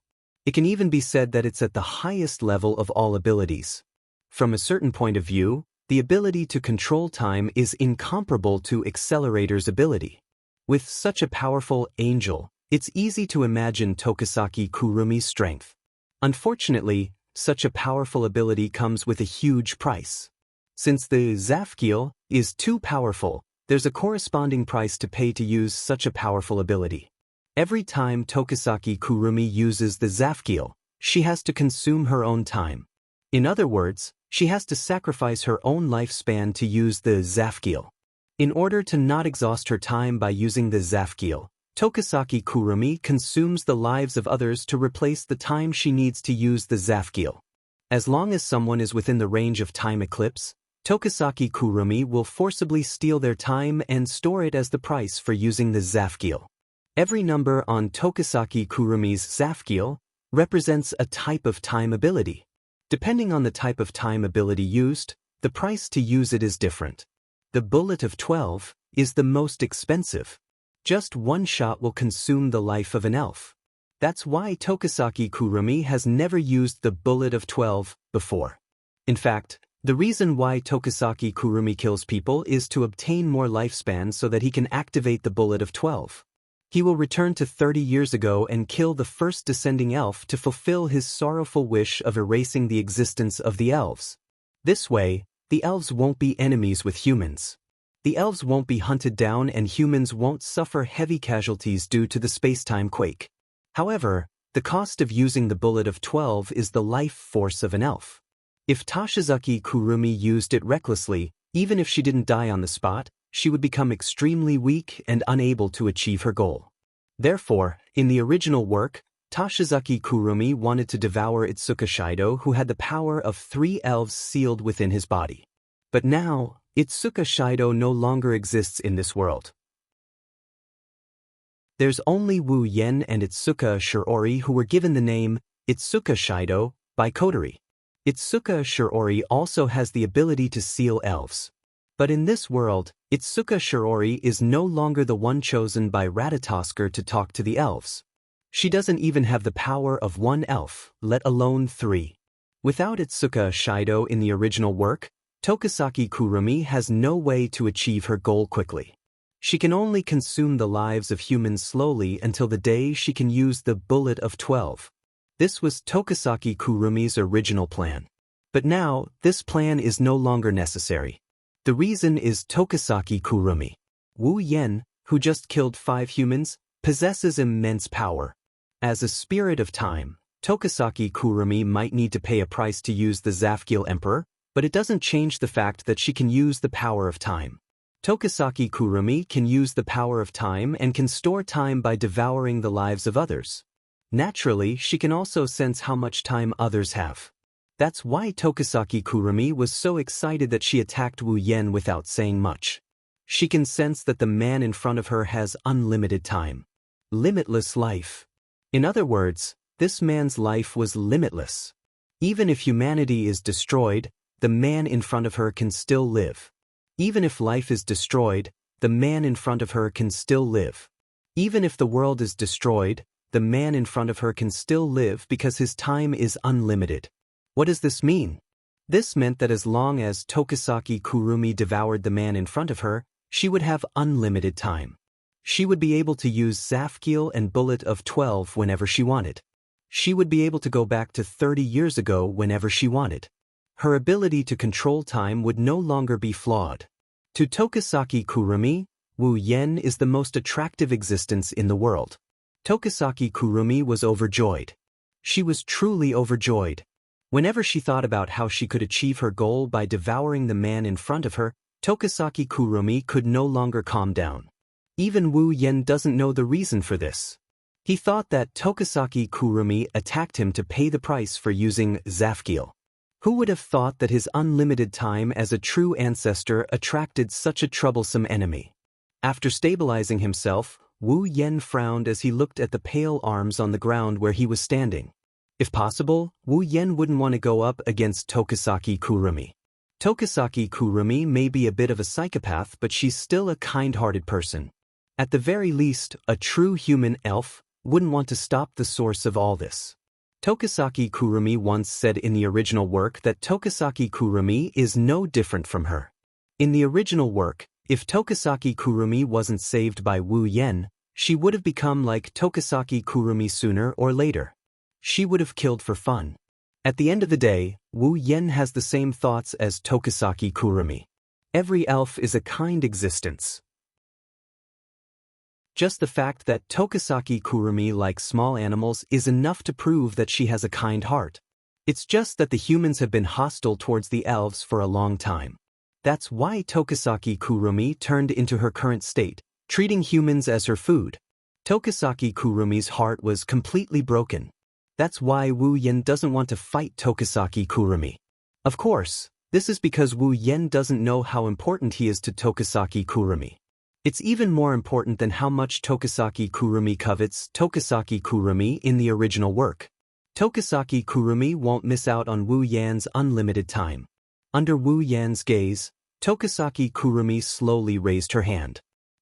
It can even be said that it's at the highest level of all abilities. From a certain point of view, the ability to control time is incomparable to Accelerator's ability. With such a powerful angel, it's easy to imagine Tokisaki Kurumi's strength. Unfortunately, such a powerful ability comes with a huge price. Since the Zafkiel is too powerful, there's a corresponding price to pay to use such a powerful ability. Every time Tokisaki Kurumi uses the Zafkiel, she has to consume her own time. In other words, she has to sacrifice her own lifespan to use the Zafkiel. In order to not exhaust her time by using the Zafkiel, Tokisaki Kurumi consumes the lives of others to replace the time she needs to use the Zafkiel. As long as someone is within the range of time eclipse, Tokisaki Kurumi will forcibly steal their time and store it as the price for using the Zafkiel. Every number on Tokisaki Kurumi's Zafkiel represents a type of time ability. Depending on the type of time ability used, the price to use it is different. The bullet of 12 is the most expensive. Just one shot will consume the life of an elf. That's why Tokisaki Kurumi has never used the bullet of 12 before. In fact, the reason why Tokisaki Kurumi kills people is to obtain more lifespan so that he can activate the bullet of 12. He will return to 30 years ago and kill the first descending elf to fulfill his sorrowful wish of erasing the existence of the elves. This way, the elves won't be enemies with humans. The elves won't be hunted down and humans won't suffer heavy casualties due to the space-time quake. However, the cost of using the bullet of 12 is the life force of an elf. If Tashizaki Kurumi used it recklessly, even if she didn't die on the spot, she would become extremely weak and unable to achieve her goal. Therefore, in the original work, Tashizaki Kurumi wanted to devour Itsuka Shido, who had the power of 3 elves sealed within his body. But now, Itsuka Shido no longer exists in this world. There's only Wu Yen and Itsuka Shiori who were given the name Itsuka Shido by Kotori. Itsuka Shiori also has the ability to seal elves. But in this world, Itsuka Shiori is no longer the one chosen by Ratatosker to talk to the elves. She doesn't even have the power of 1 elf, let alone 3. Without Itsuka Shido in the original work, Tokisaki Kurumi has no way to achieve her goal quickly. She can only consume the lives of humans slowly until the day she can use the bullet of 12. This was Tokisaki Kurumi's original plan. But now, this plan is no longer necessary. The reason is Tokisaki Kurumi. Wu Yen, who just killed 5 humans, possesses immense power. As a spirit of time, Tokisaki Kurumi might need to pay a price to use the Zafkiel Emperor, but it doesn't change the fact that she can use the power of time. Tokisaki Kurumi can use the power of time and can store time by devouring the lives of others. Naturally, she can also sense how much time others have. That's why Tokisaki Kurumi was so excited that she attacked Wu Yen without saying much. She can sense that the man in front of her has unlimited time. Limitless life. In other words, this man's life was limitless. Even if humanity is destroyed, the man in front of her can still live. Even if life is destroyed, the man in front of her can still live. Even if the world is destroyed, the man in front of her can still live because his time is unlimited. What does this mean? This meant that as long as Tokisaki Kurumi devoured the man in front of her, she would have unlimited time. She would be able to use Zafkiel and Bullet of 12 whenever she wanted. She would be able to go back to 30 years ago whenever she wanted. Her ability to control time would no longer be flawed. To Tokisaki Kurumi, Wu Yen is the most attractive existence in the world. Tokisaki Kurumi was overjoyed. She was truly overjoyed. Whenever she thought about how she could achieve her goal by devouring the man in front of her, Tokisaki Kurumi could no longer calm down. Even Wu Yen doesn't know the reason for this. He thought that Tokisaki Kurumi attacked him to pay the price for using Zafkiel. Who would have thought that his unlimited time as a true ancestor attracted such a troublesome enemy? After stabilizing himself, Wu Yen frowned as he looked at the pale arms on the ground where he was standing. If possible, Wu Yen wouldn't want to go up against Tokisaki Kurumi. Tokisaki Kurumi may be a bit of a psychopath, but she's still a kind-hearted person. At the very least, a true human elf wouldn't want to stop the source of all this. Tokisaki Kurumi once said in the original work that Tokisaki Kurumi is no different from her. In the original work, if Tokisaki Kurumi wasn't saved by Wu Yen, she would have become like Tokisaki Kurumi sooner or later. She would have killed for fun. At the end of the day, Wu Yen has the same thoughts as Tokisaki Kurumi. Every elf is a kind existence. Just the fact that Tokisaki Kurumi likes small animals is enough to prove that she has a kind heart. It's just that the humans have been hostile towards the elves for a long time. That's why Tokisaki Kurumi turned into her current state, treating humans as her food. Tokisaki Kurumi's heart was completely broken. That's why Wu Yen doesn't want to fight Tokisaki Kurumi. Of course, this is because Wu Yen doesn't know how important he is to Tokisaki Kurumi. It's even more important than how much Tokisaki Kurumi covets Tokisaki Kurumi in the original work. Tokisaki Kurumi won't miss out on Wu Yan's unlimited time. Under Wu Yan's gaze, Tokisaki Kurumi slowly raised her hand.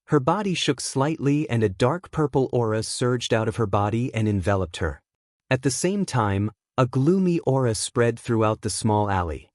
Her body shook slightly and a dark purple aura surged out of her body and enveloped her. At the same time, a gloomy aura spread throughout the small alley.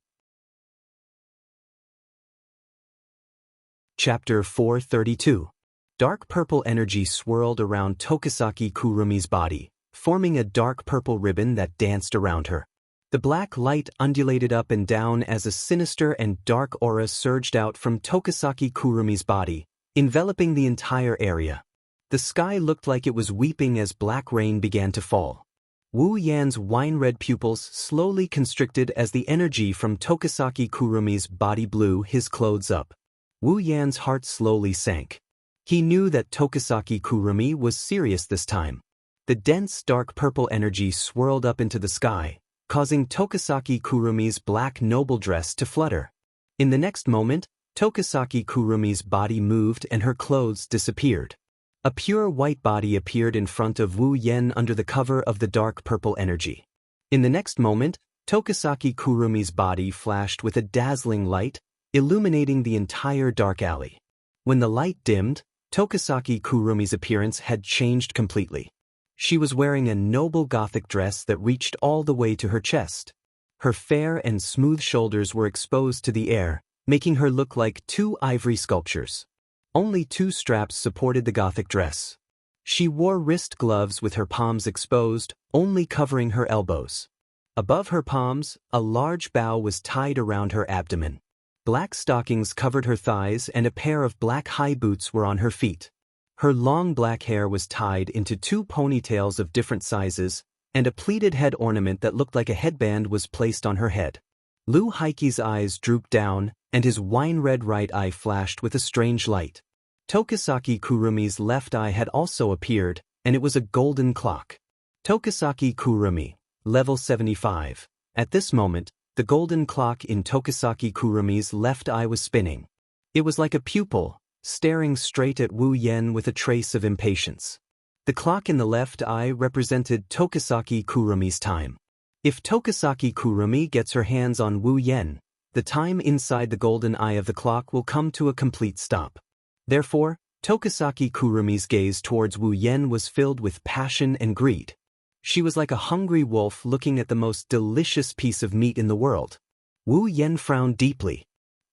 Chapter 432. Dark purple energy swirled around Tokisaki Kurumi's body, forming a dark purple ribbon that danced around her. The black light undulated up and down as a sinister and dark aura surged out from Tokisaki Kurumi's body, enveloping the entire area. The sky looked like it was weeping as black rain began to fall. Wu Yan's wine-red pupils slowly constricted as the energy from Tokisaki Kurumi's body blew his clothes up. Wu Yan's heart slowly sank. He knew that Tokisaki Kurumi was serious this time. The dense dark purple energy swirled up into the sky, causing Tokisaki Kurumi's black noble dress to flutter. In the next moment, Tokisaki Kurumi's body moved and her clothes disappeared. A pure white body appeared in front of Wu Yen under the cover of the dark purple energy. In the next moment, Tokisaki Kurumi's body flashed with a dazzling light, illuminating the entire dark alley. When the light dimmed, Tokisaki Kurumi's appearance had changed completely. She was wearing a noble Gothic dress that reached all the way to her chest. Her fair and smooth shoulders were exposed to the air, making her look like two ivory sculptures. Only two straps supported the Gothic dress. She wore wrist gloves with her palms exposed, only covering her elbows. Above her palms, a large bow was tied around her abdomen. Black stockings covered her thighs and a pair of black high boots were on her feet. Her long black hair was tied into two ponytails of different sizes, and a pleated head ornament that looked like a headband was placed on her head. Lu Haiki's eyes drooped down, and his wine-red right eye flashed with a strange light. Tokisaki Kurumi's left eye had also appeared, and it was a golden clock. Tokisaki Kurumi, level 75. At this moment, the golden clock in Tokisaki Kurumi's left eye was spinning. It was like a pupil, staring straight at Wu Yen with a trace of impatience. The clock in the left eye represented Tokisaki Kurumi's time. If Tokisaki Kurumi gets her hands on Wu Yen, the time inside the golden eye of the clock will come to a complete stop. Therefore, Tokisaki Kurumi's gaze towards Wu Yen was filled with passion and greed. She was like a hungry wolf looking at the most delicious piece of meat in the world. Wu Yen frowned deeply.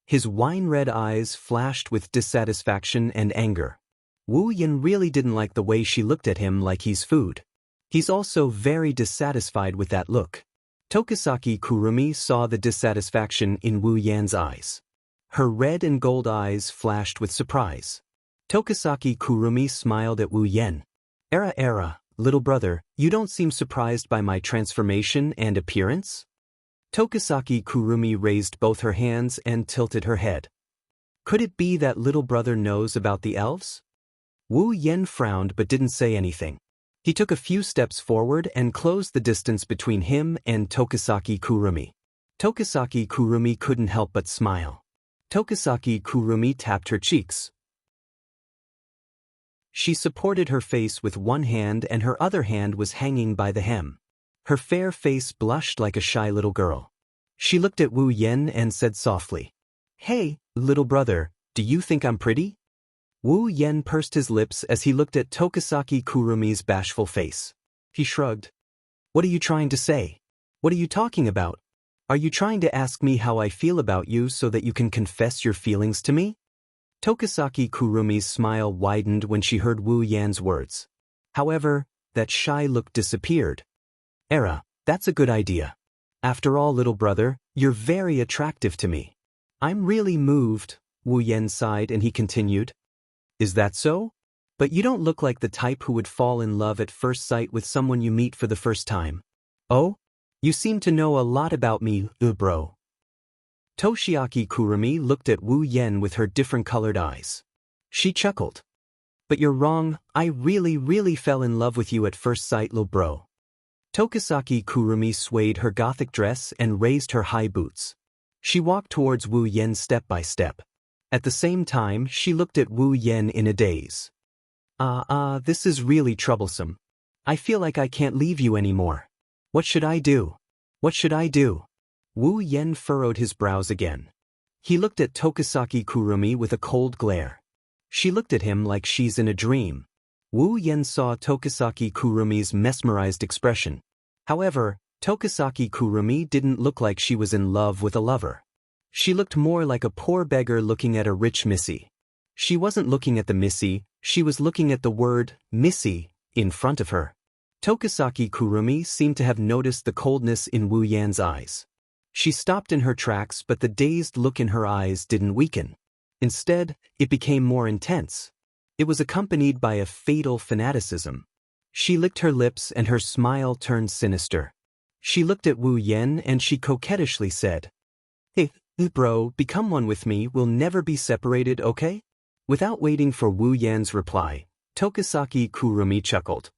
His wine-red eyes flashed with dissatisfaction and anger. Wu Yen really didn't like the way she looked at him like he's food. He's also very dissatisfied with that look. Tokisaki Kurumi saw the dissatisfaction in Wu Yan's eyes. Her red and gold eyes flashed with surprise. Tokisaki Kurumi smiled at Wu Yen. Era, little brother, you don't seem surprised by my transformation and appearance? Tokisaki Kurumi raised both her hands and tilted her head. Could it be that little brother knows about the elves? Wu Yen frowned but didn't say anything. He took a few steps forward and closed the distance between him and Tokisaki Kurumi. Tokisaki Kurumi couldn't help but smile. Tokisaki Kurumi tapped her cheeks. She supported her face with one hand and her other hand was hanging by the hem. Her fair face blushed like a shy little girl. She looked at Wu Yen and said softly, "Hey, little brother, do you think I'm pretty?" Wu Yen pursed his lips as he looked at Tokisaki Kurumi's bashful face. He shrugged. "What are you trying to say? What are you talking about? Are you trying to ask me how I feel about you so that you can confess your feelings to me?" Tokisaki Kurumi's smile widened when she heard Wu Yan's words. However, that shy look disappeared. That's a good idea. After all, little brother, you're very attractive to me. I'm really moved, Wu Yan sighed and he continued. Is that so? But you don't look like the type who would fall in love at first sight with someone you meet for the first time. Oh? You seem to know a lot about me, bro. Toshiaki Kurumi looked at Wu Yen with her different-colored eyes. She chuckled. But you're wrong, I really fell in love with you at first sight, little bro. Tokisaki Kurumi swayed her gothic dress and raised her high boots. She walked towards Wu Yen step by step. At the same time, she looked at Wu Yen in a daze. This is really troublesome. I feel like I can't leave you anymore. What should I do? What should I do? Wu Yen furrowed his brows again. He looked at Tokisaki Kurumi with a cold glare. She looked at him like she's in a dream. Wu Yen saw Tokisaki Kurumi's mesmerized expression. However, Tokisaki Kurumi didn't look like she was in love with a lover. She looked more like a poor beggar looking at a rich missy. She wasn't looking at the missy, she was looking at the word, missy, in front of her. Tokisaki Kurumi seemed to have noticed the coldness in Wu Yan's eyes. She stopped in her tracks, but the dazed look in her eyes didn't weaken. Instead, it became more intense. It was accompanied by a fatal fanaticism. She licked her lips and her smile turned sinister. She looked at Wu Yen and she coquettishly said, "Hey, bro, become one with me, we'll never be separated, okay?" Without waiting for Wu Yan's reply, Tokisaki Kurumi chuckled.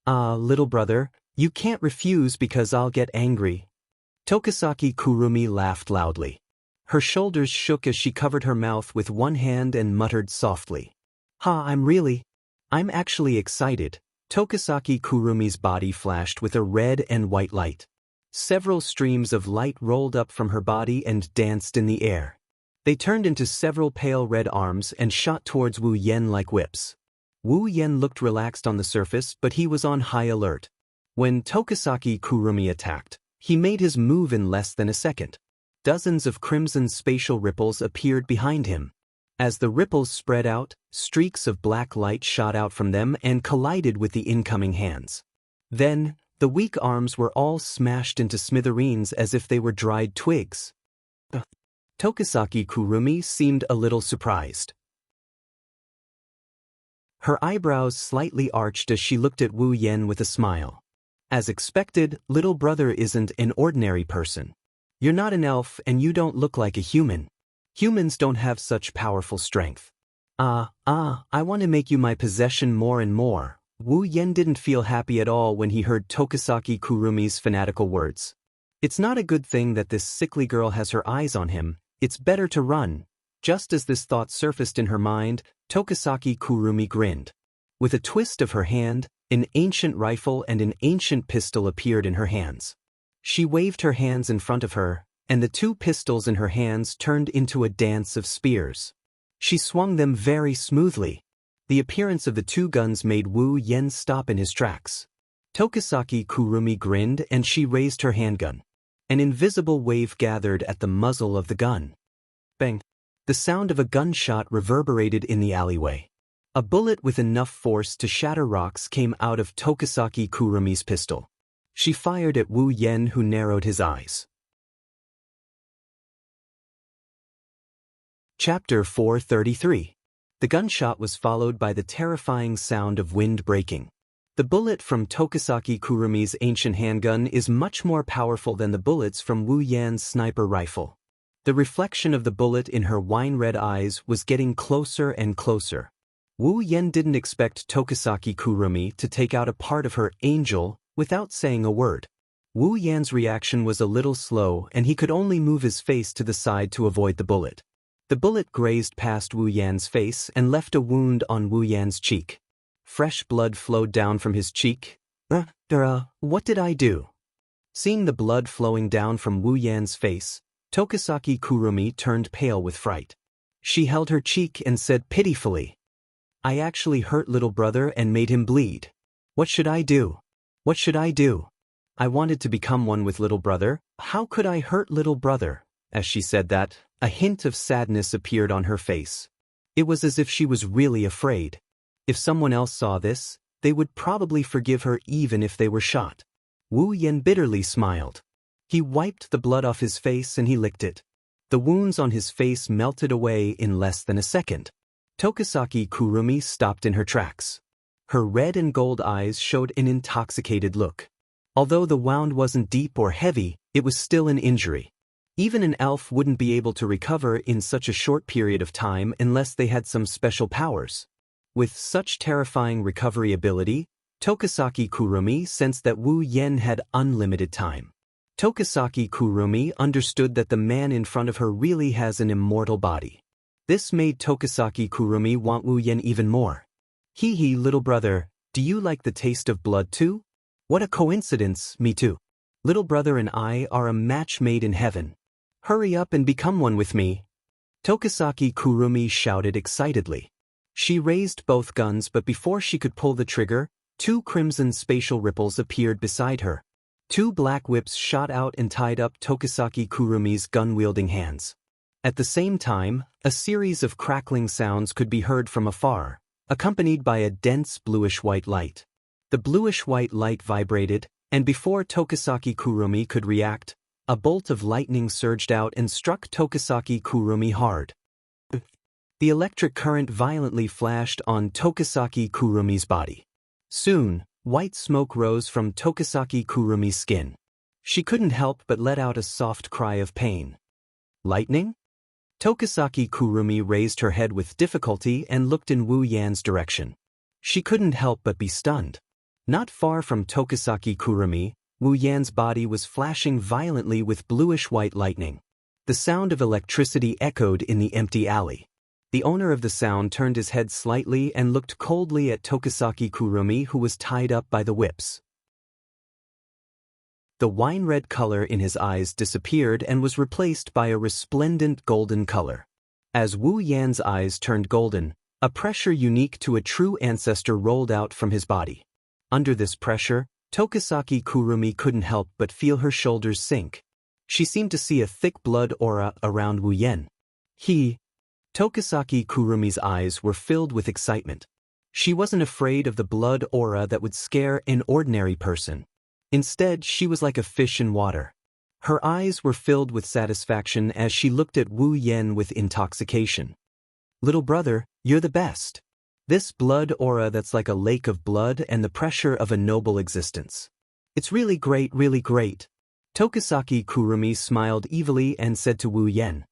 Little brother, you can't refuse because I'll get angry." Tokisaki Kurumi laughed loudly. Her shoulders shook as she covered her mouth with one hand and muttered softly. I'm actually excited." Tokisaki Kurumi's body flashed with a red and white light. Several streams of light rolled up from her body and danced in the air. They turned into several pale red arms and shot towards Wu Yen like whips. Wu Yen looked relaxed on the surface, but he was on high alert. When Tokisaki Kurumi attacked, he made his move in less than a second. Dozens of crimson spatial ripples appeared behind him. As the ripples spread out, streaks of black light shot out from them and collided with the incoming hands. Then, the weak arms were all smashed into smithereens as if they were dried twigs. Tokisaki Kurumi seemed a little surprised. Her eyebrows slightly arched as she looked at Wu Yen with a smile. As expected, little brother isn't an ordinary person. You're not an elf and you don't look like a human. Humans don't have such powerful strength. I want to make you my possession more and more. Wu Yen didn't feel happy at all when he heard Tokisaki Kurumi's fanatical words. It's not a good thing that this sickly girl has her eyes on him, it's better to run. Just as this thought surfaced in her mind, Tokisaki Kurumi grinned. With a twist of her hand, an ancient rifle and an ancient pistol appeared in her hands. She waved her hands in front of her, and the two pistols in her hands turned into a dance of spears. She swung them very smoothly. The appearance of the two guns made Wu Yen stop in his tracks. Tokisaki Kurumi grinned and she raised her handgun. An invisible wave gathered at the muzzle of the gun. Bang! The sound of a gunshot reverberated in the alleyway. A bullet with enough force to shatter rocks came out of Tokisaki Kurumi's pistol. She fired at Wu Yen, who narrowed his eyes. Chapter 433. The gunshot was followed by the terrifying sound of wind breaking. The bullet from Tokisaki Kurumi's ancient handgun is much more powerful than the bullets from Wu Yan's sniper rifle. The reflection of the bullet in her wine-red eyes was getting closer and closer. Wu Yan didn't expect Tokisaki Kurumi to take out a part of her angel without saying a word. Wu Yan's reaction was a little slow and he could only move his face to the side to avoid the bullet. The bullet grazed past Wu Yan's face and left a wound on Wu Yan's cheek. Fresh blood flowed down from his cheek. What did I do? Seeing the blood flowing down from Wu Yan's face, Tokisaki Kurumi turned pale with fright. She held her cheek and said pitifully, I actually hurt little brother and made him bleed. What should I do? What should I do? I wanted to become one with little brother. How could I hurt little brother? As she said that, a hint of sadness appeared on her face. It was as if she was really afraid. If someone else saw this, they would probably forgive her even if they were shot. Wu Yan bitterly smiled. He wiped the blood off his face and he licked it. The wounds on his face melted away in less than a second. Tokisaki Kurumi stopped in her tracks. Her red and gold eyes showed an intoxicated look. Although the wound wasn't deep or heavy, it was still an injury. Even an elf wouldn't be able to recover in such a short period of time unless they had some special powers. With such terrifying recovery ability, Tokisaki Kurumi sensed that Wu Yan had unlimited time. Tokisaki Kurumi understood that the man in front of her really has an immortal body. This made Tokisaki Kurumi want Wu Yan even more. Hee hee, little brother, do you like the taste of blood too? What a coincidence, me too. Little brother and I are a match made in heaven. Hurry up and become one with me. Tokisaki Kurumi shouted excitedly. She raised both guns, but before she could pull the trigger, 2 crimson spatial ripples appeared beside her. 2 black whips shot out and tied up Tokisaki Kurumi's gun-wielding hands. At the same time, a series of crackling sounds could be heard from afar, accompanied by a dense bluish-white light. The bluish-white light vibrated, and before Tokisaki Kurumi could react, a bolt of lightning surged out and struck Tokisaki Kurumi hard. The electric current violently flashed on Tokisaki Kurumi's body. Soon, white smoke rose from Tokisaki Kurumi's skin. She couldn't help but let out a soft cry of pain. Lightning? Tokisaki Kurumi raised her head with difficulty and looked in Wu Yan's direction. She couldn't help but be stunned. Not far from Tokisaki Kurumi, Wu Yan's body was flashing violently with bluish-white lightning. The sound of electricity echoed in the empty alley. The owner of the sound turned his head slightly and looked coldly at Tokisaki Kurumi, who was tied up by the whips. The wine-red color in his eyes disappeared and was replaced by a resplendent golden color. As Wu Yan's eyes turned golden, a pressure unique to a true ancestor rolled out from his body. Under this pressure, Tokisaki Kurumi couldn't help but feel her shoulders sink. She seemed to see a thick blood aura around Wu Yan. Tokisaki Kurumi's eyes were filled with excitement. She wasn't afraid of the blood aura that would scare an ordinary person. Instead, she was like a fish in water. Her eyes were filled with satisfaction as she looked at Wu Yan with intoxication. Little brother, you're the best. This blood aura that's like a lake of blood and the pressure of a noble existence. It's really great, really great. Tokisaki Kurumi smiled evilly and said to Wu Yan,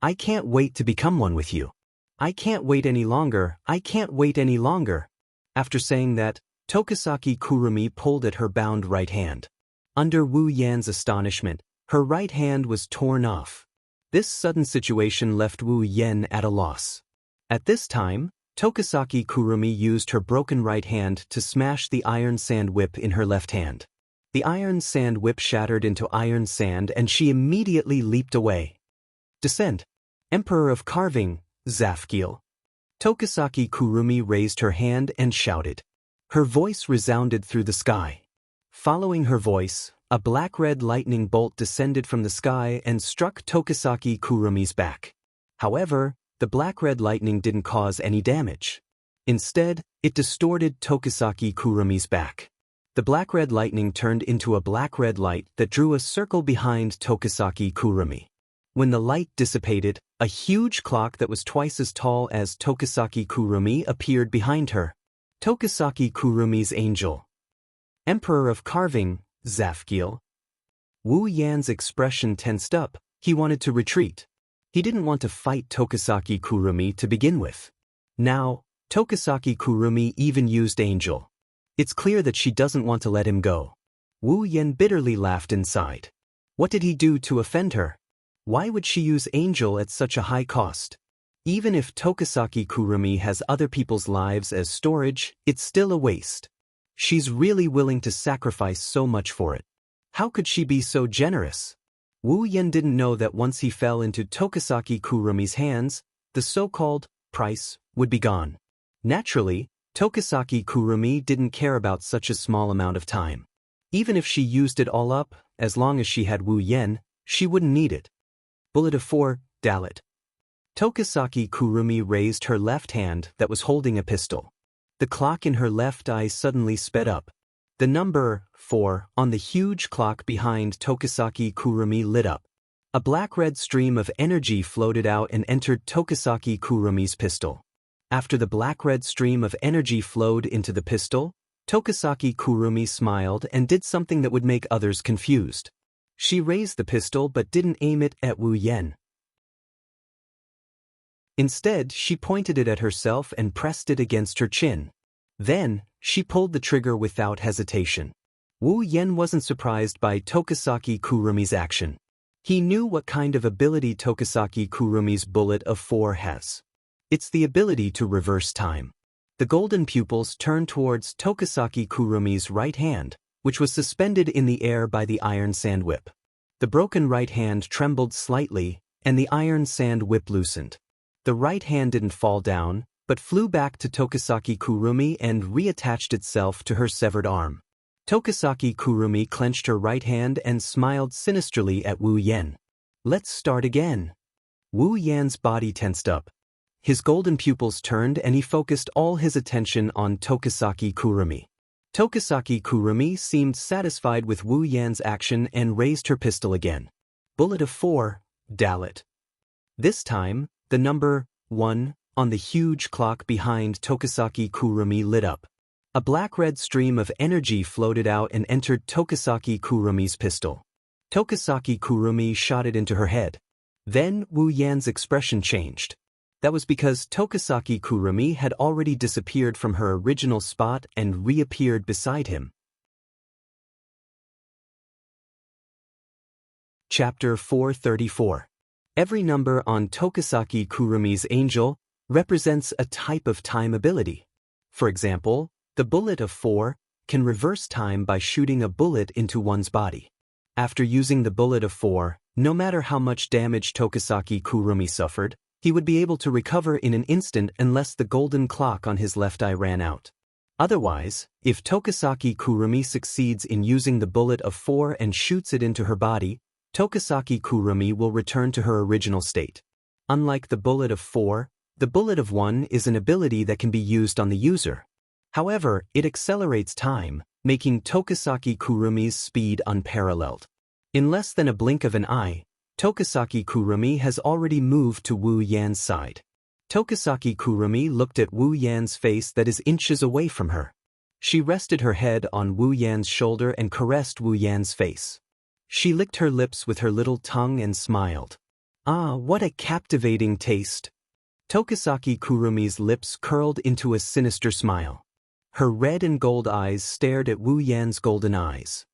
I can't wait to become one with you. I can't wait any longer, I can't wait any longer. After saying that, Tokisaki Kurumi pulled at her bound right hand. Under Wu Yan's astonishment, her right hand was torn off. This sudden situation left Wu Yan at a loss. At this time, Tokisaki Kurumi used her broken right hand to smash the iron sand whip in her left hand. The iron sand whip shattered into iron sand and she immediately leaped away. Descent. Emperor of Carving, Zafkiel. Tokisaki Kurumi raised her hand and shouted. Her voice resounded through the sky. Following her voice, a black-red lightning bolt descended from the sky and struck Tokisaki Kurumi's back. However, the black-red lightning didn't cause any damage. Instead, it distorted Tokisaki Kurumi's back. The black-red lightning turned into a black-red light that drew a circle behind Tokisaki Kurumi. When the light dissipated, a huge clock that was twice as tall as Tokisaki Kurumi appeared behind her. Tokisaki Kurumi's angel. Emperor of Carving, Zafkiel. Wu Yan's expression tensed up. He wanted to retreat. He didn't want to fight Tokisaki Kurumi to begin with. Now, Tokisaki Kurumi even used angel. It's clear that she doesn't want to let him go. Wu Yan bitterly laughed inside. What did he do to offend her? Why would she use angel at such a high cost? Even if Tokisaki Kurumi has other people's lives as storage, it's still a waste. She's really willing to sacrifice so much for it. How could she be so generous? Wu Yan didn't know that once he fell into Tokisaki Kurumi's hands, the so-called price would be gone. Naturally, Tokisaki Kurumi didn't care about such a small amount of time. Even if she used it all up, as long as she had Wu Yan, she wouldn't need it. Bullet of 4, Dalit. Tokisaki Kurumi raised her left hand that was holding a pistol. The clock in her left eye suddenly sped up. The number 4 on the huge clock behind Tokisaki Kurumi lit up. A black-red stream of energy floated out and entered Tokisaki Kurumi's pistol. After the black-red stream of energy flowed into the pistol, Tokisaki Kurumi smiled and did something that would make others confused. She raised the pistol but didn't aim it at Wu Yan. Instead, she pointed it at herself and pressed it against her chin. Then, she pulled the trigger without hesitation. Wu Yan wasn't surprised by Tokisaki Kurumi's action. He knew what kind of ability Tokisaki Kurumi's bullet of 4 has. It's the ability to reverse time. The golden pupils turned towards Tokisaki Kurumi's right hand, which was suspended in the air by the iron sand whip. The broken right hand trembled slightly, and the iron sand whip loosened. The right hand didn't fall down, but flew back to Tokisaki Kurumi and reattached itself to her severed arm. Tokisaki Kurumi clenched her right hand and smiled sinisterly at Wu Yan. Let's start again. Wu Yan's body tensed up. His golden pupils turned and he focused all his attention on Tokisaki Kurumi. Tokisaki Kurumi seemed satisfied with Wu Yan's action and raised her pistol again. Bullet of 4, Dalit. This time, the number 1 on the huge clock behind Tokisaki Kurumi lit up. A black-red stream of energy floated out and entered Tokisaki Kurumi's pistol. Tokisaki Kurumi shot it into her head. Then Wu Yan's expression changed. That was because Tokisaki Kurumi had already disappeared from her original spot and reappeared beside him. Chapter 434. Every number on Tokisaki Kurumi's angel represents a type of time ability. For example, the bullet of 4 can reverse time by shooting a bullet into one's body. After using the bullet of 4, no matter how much damage Tokisaki Kurumi suffered, he would be able to recover in an instant unless the golden clock on his left eye ran out. Otherwise, if Tokisaki Kurumi succeeds in using the bullet of 4 and shoots it into her body, Tokisaki Kurumi will return to her original state. Unlike the bullet of 4, the bullet of 1 is an ability that can be used on the user. However, it accelerates time, making Tokisaki Kurumi's speed unparalleled. In less than a blink of an eye, Tokisaki Kurumi has already moved to Wu Yan's side. Tokisaki Kurumi looked at Wu Yan's face that is inches away from her. She rested her head on Wu Yan's shoulder and caressed Wu Yan's face. She licked her lips with her little tongue and smiled. Ah, what a captivating taste! Tokisaki Kurumi's lips curled into a sinister smile. Her red and gold eyes stared at Wu Yan's golden eyes.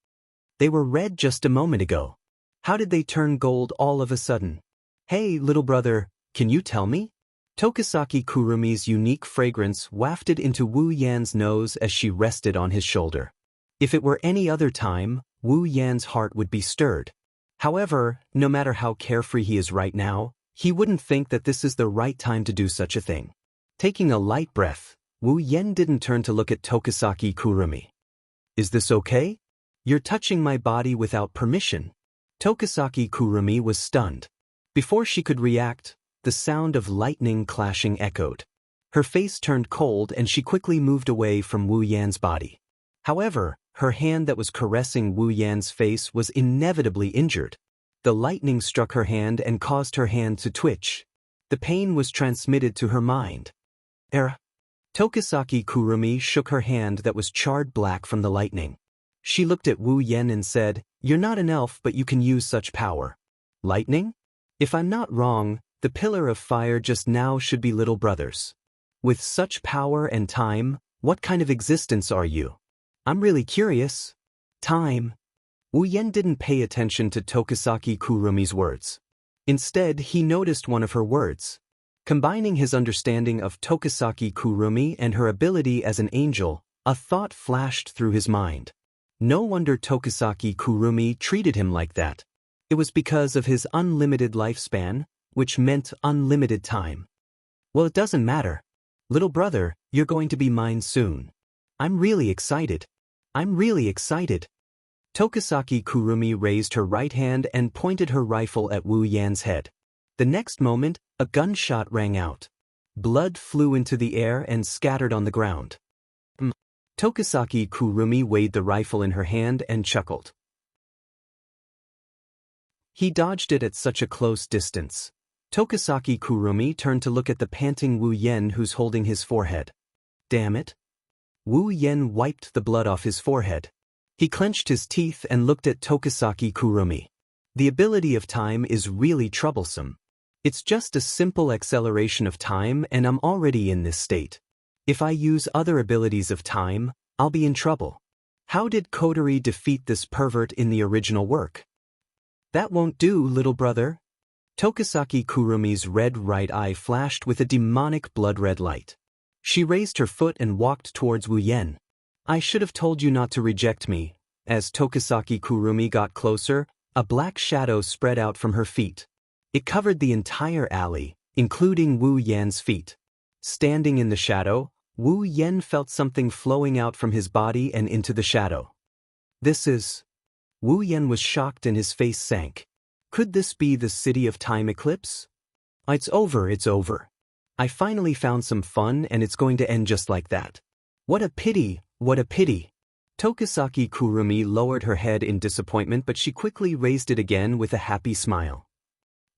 They were red just a moment ago. How did they turn gold all of a sudden? Hey, little brother, can you tell me? Tokisaki Kurumi's unique fragrance wafted into Wu Yan's nose as she rested on his shoulder. If it were any other time, Wu Yan's heart would be stirred. However, no matter how carefree he is right now, he wouldn't think that this is the right time to do such a thing. Taking a light breath, Wu Yan didn't turn to look at Tokisaki Kurumi. Is this okay? You're touching my body without permission. Tokisaki Kurumi was stunned. Before she could react, the sound of lightning clashing echoed. Her face turned cold and she quickly moved away from Wu Yan's body. However, her hand that was caressing Wu Yan's face was inevitably injured. The lightning struck her hand and caused her hand to twitch. The pain was transmitted to her mind. Tokisaki Kurumi shook her hand that was charred black from the lightning. She looked at Wu Yen and said, "You're not an elf, but you can use such power." Lightning? If I'm not wrong, the pillar of fire just now should be little brothers. With such power and time, what kind of existence are you? I'm really curious. Time. Wu Yen didn't pay attention to Tokisaki Kurumi's words. Instead, he noticed one of her words. Combining his understanding of Tokisaki Kurumi and her ability as an angel, a thought flashed through his mind. No wonder Tokisaki Kurumi treated him like that. It was because of his unlimited lifespan, which meant unlimited time. Well, it doesn't matter. Little brother, you're going to be mine soon. I'm really excited. I'm really excited. Tokisaki Kurumi raised her right hand and pointed her rifle at Wu Yan's head. The next moment, a gunshot rang out. Blood flew into the air and scattered on the ground. Tokisaki Kurumi weighed the rifle in her hand and chuckled. He dodged it at such a close distance. Tokisaki Kurumi turned to look at the panting Wu Yen who's holding his forehead. Damn it. Wu Yen wiped the blood off his forehead. He clenched his teeth and looked at Tokisaki Kurumi. The ability of time is really troublesome. It's just a simple acceleration of time and I'm already in this state. If I use other abilities of time, I'll be in trouble. How did Kotori defeat this pervert in the original work? That won't do, little brother. Tokisaki Kurumi's red right eye flashed with a demonic blood-red light. She raised her foot and walked towards Wu Yen. I should have told you not to reject me. As Tokisaki Kurumi got closer, a black shadow spread out from her feet. It covered the entire alley, including Wu Yan's feet. Standing in the shadow, Wu Yen felt something flowing out from his body and into the shadow. This is... Wu Yen was shocked and his face sank. Could this be the City of Time Eclipse? It's over, it's over. I finally found some fun and it's going to end just like that. What a pity, what a pity. Tokisaki Kurumi lowered her head in disappointment, but she quickly raised it again with a happy smile.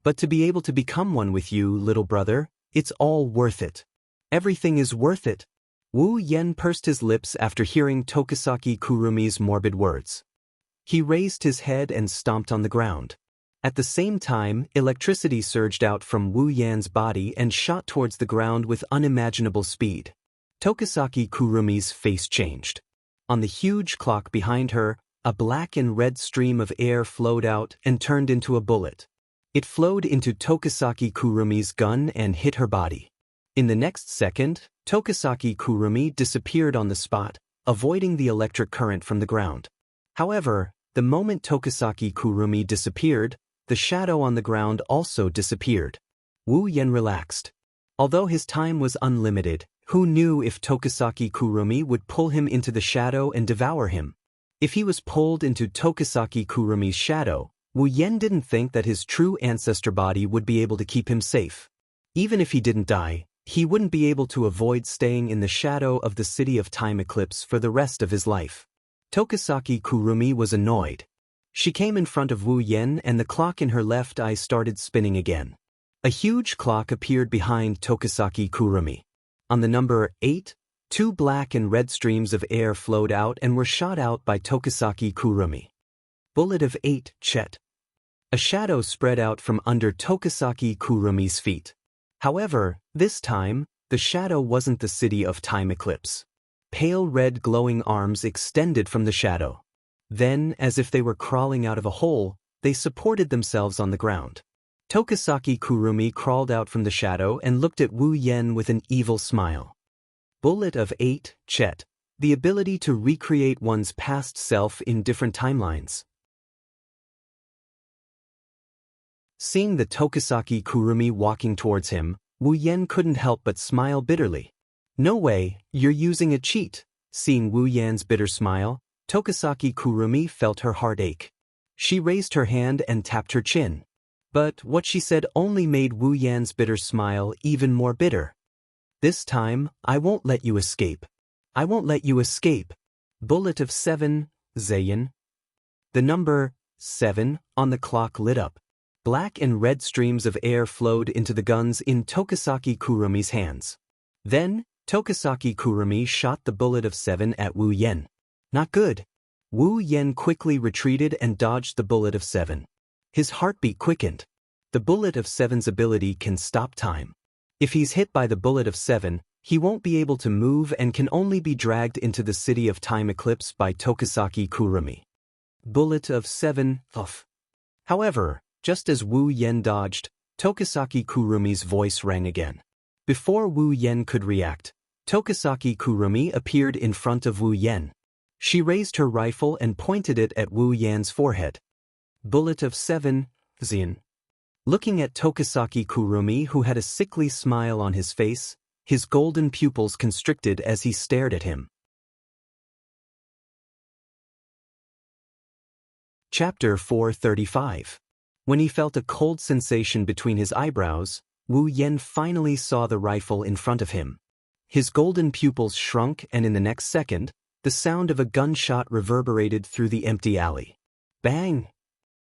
But to be able to become one with you, little brother, it's all worth it. Everything is worth it. Wu Yen pursed his lips after hearing Tokisaki Kurumi's morbid words. He raised his head and stomped on the ground. At the same time, electricity surged out from Wu Yan's body and shot towards the ground with unimaginable speed. Tokisaki Kurumi's face changed. On the huge clock behind her, a black and red stream of air flowed out and turned into a bullet. It flowed into Tokisaki Kurumi's gun and hit her body. In the next second, Tokisaki Kurumi disappeared on the spot, avoiding the electric current from the ground. However, the moment Tokisaki Kurumi disappeared, the shadow on the ground also disappeared. Wu Yen relaxed. Although his time was unlimited, who knew if Tokisaki Kurumi would pull him into the shadow and devour him? If he was pulled into Tokisaki Kurumi's shadow, Wu Yen didn't think that his true ancestor body would be able to keep him safe. Even if he didn't die, he wouldn't be able to avoid staying in the shadow of the City of Time Eclipse for the rest of his life. Tokisaki Kurumi was annoyed. She came in front of Wu Yen and the clock in her left eye started spinning again. A huge clock appeared behind Tokisaki Kurumi. On the number 8, 2 black and red streams of air flowed out and were shot out by Tokisaki Kurumi. Bullet of 8, Chet. A shadow spread out from under Tokisaki Kurumi's feet. However, this time, the shadow wasn't the City of Time Eclipse. Pale red glowing arms extended from the shadow. Then, as if they were crawling out of a hole, they supported themselves on the ground. Tokisaki Kurumi crawled out from the shadow and looked at Wu Yen with an evil smile. Bullet of 8, Chet. The ability to recreate one's past self in different timelines. Seeing the Tokisaki Kurumi walking towards him, Wu Yen couldn't help but smile bitterly. No way, you're using a cheat. Seeing Wu Yan's bitter smile, Tokisaki Kurumi felt her heart ache. She raised her hand and tapped her chin. But what she said only made Wu Yan's bitter smile even more bitter. This time, I won't let you escape. I won't let you escape. Bullet of 7, Zayin. The number 7 on the clock lit up. Black and red streams of air flowed into the guns in Tokisaki Kurumi's hands. Then, Tokisaki Kurumi shot the bullet of 7 at Wu Yen. Not good. Wu Yen quickly retreated and dodged the bullet of 7. His heartbeat quickened. The bullet of 7's ability can stop time. If he's hit by the bullet of 7, he won't be able to move and can only be dragged into the City of Time Eclipse by Tokisaki Kurumi. Bullet of 7, off. However, just as Wu Yen dodged, Tokisaki Kurumi's voice rang again. Before Wu Yen could react, Tokisaki Kurumi appeared in front of Wu Yen. She raised her rifle and pointed it at Wu Yan's forehead. Bullet of 7, Xian. Looking at Tokisaki Kurumi, who had a sickly smile on his face, his golden pupils constricted as he stared at him. Chapter 435. When he felt a cold sensation between his eyebrows, Wu Yen finally saw the rifle in front of him. His golden pupils shrunk, and in the next second, the sound of a gunshot reverberated through the empty alley. Bang!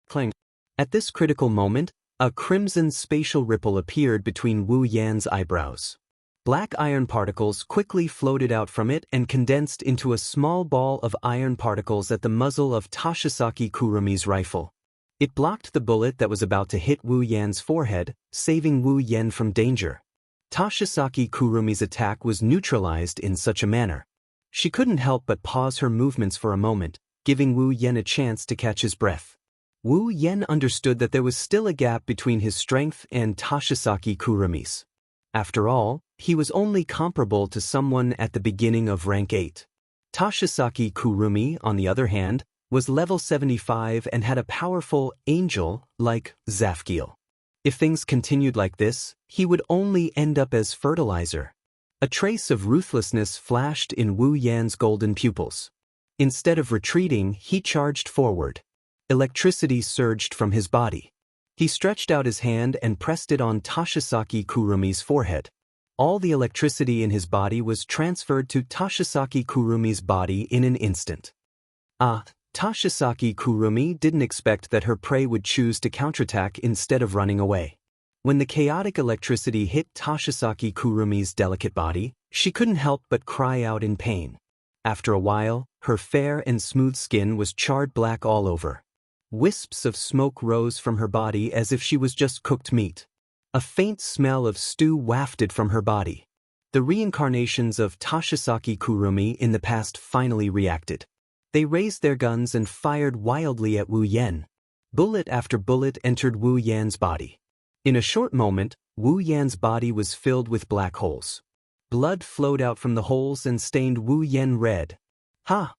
Clang! At this critical moment, a crimson spatial ripple appeared between Wu Yan's eyebrows. Black iron particles quickly floated out from it and condensed into a small ball of iron particles at the muzzle of Tokisaki Kurumi's rifle. It blocked the bullet that was about to hit Wu Yan's forehead, saving Wu Yen from danger. Tokisaki Kurumi's attack was neutralized in such a manner. She couldn't help but pause her movements for a moment, giving Wu Yen a chance to catch his breath. Wu Yen understood that there was still a gap between his strength and Tokisaki Kurumi's. After all, he was only comparable to someone at the beginning of rank 8. Tokisaki Kurumi, on the other hand, was level 75 and had a powerful angel-like Zafkiel. If things continued like this, he would only end up as fertilizer. A trace of ruthlessness flashed in Wu Yan's golden pupils. Instead of retreating, he charged forward. Electricity surged from his body. He stretched out his hand and pressed it on Tokisaki Kurumi's forehead. All the electricity in his body was transferred to Tokisaki Kurumi's body in an instant. Tokisaki Kurumi didn't expect that her prey would choose to counterattack instead of running away. When the chaotic electricity hit Tokisaki Kurumi's delicate body, she couldn't help but cry out in pain. After a while, her fair and smooth skin was charred black all over. Wisps of smoke rose from her body as if she was just cooked meat. A faint smell of stew wafted from her body. The reincarnations of Tokisaki Kurumi in the past finally reacted. They raised their guns and fired wildly at Wu Yen. Bullet after bullet entered Wu Yan's body. In a short moment, Wu Yan's body was filled with black holes. Blood flowed out from the holes and stained Wu Yen red. Ha!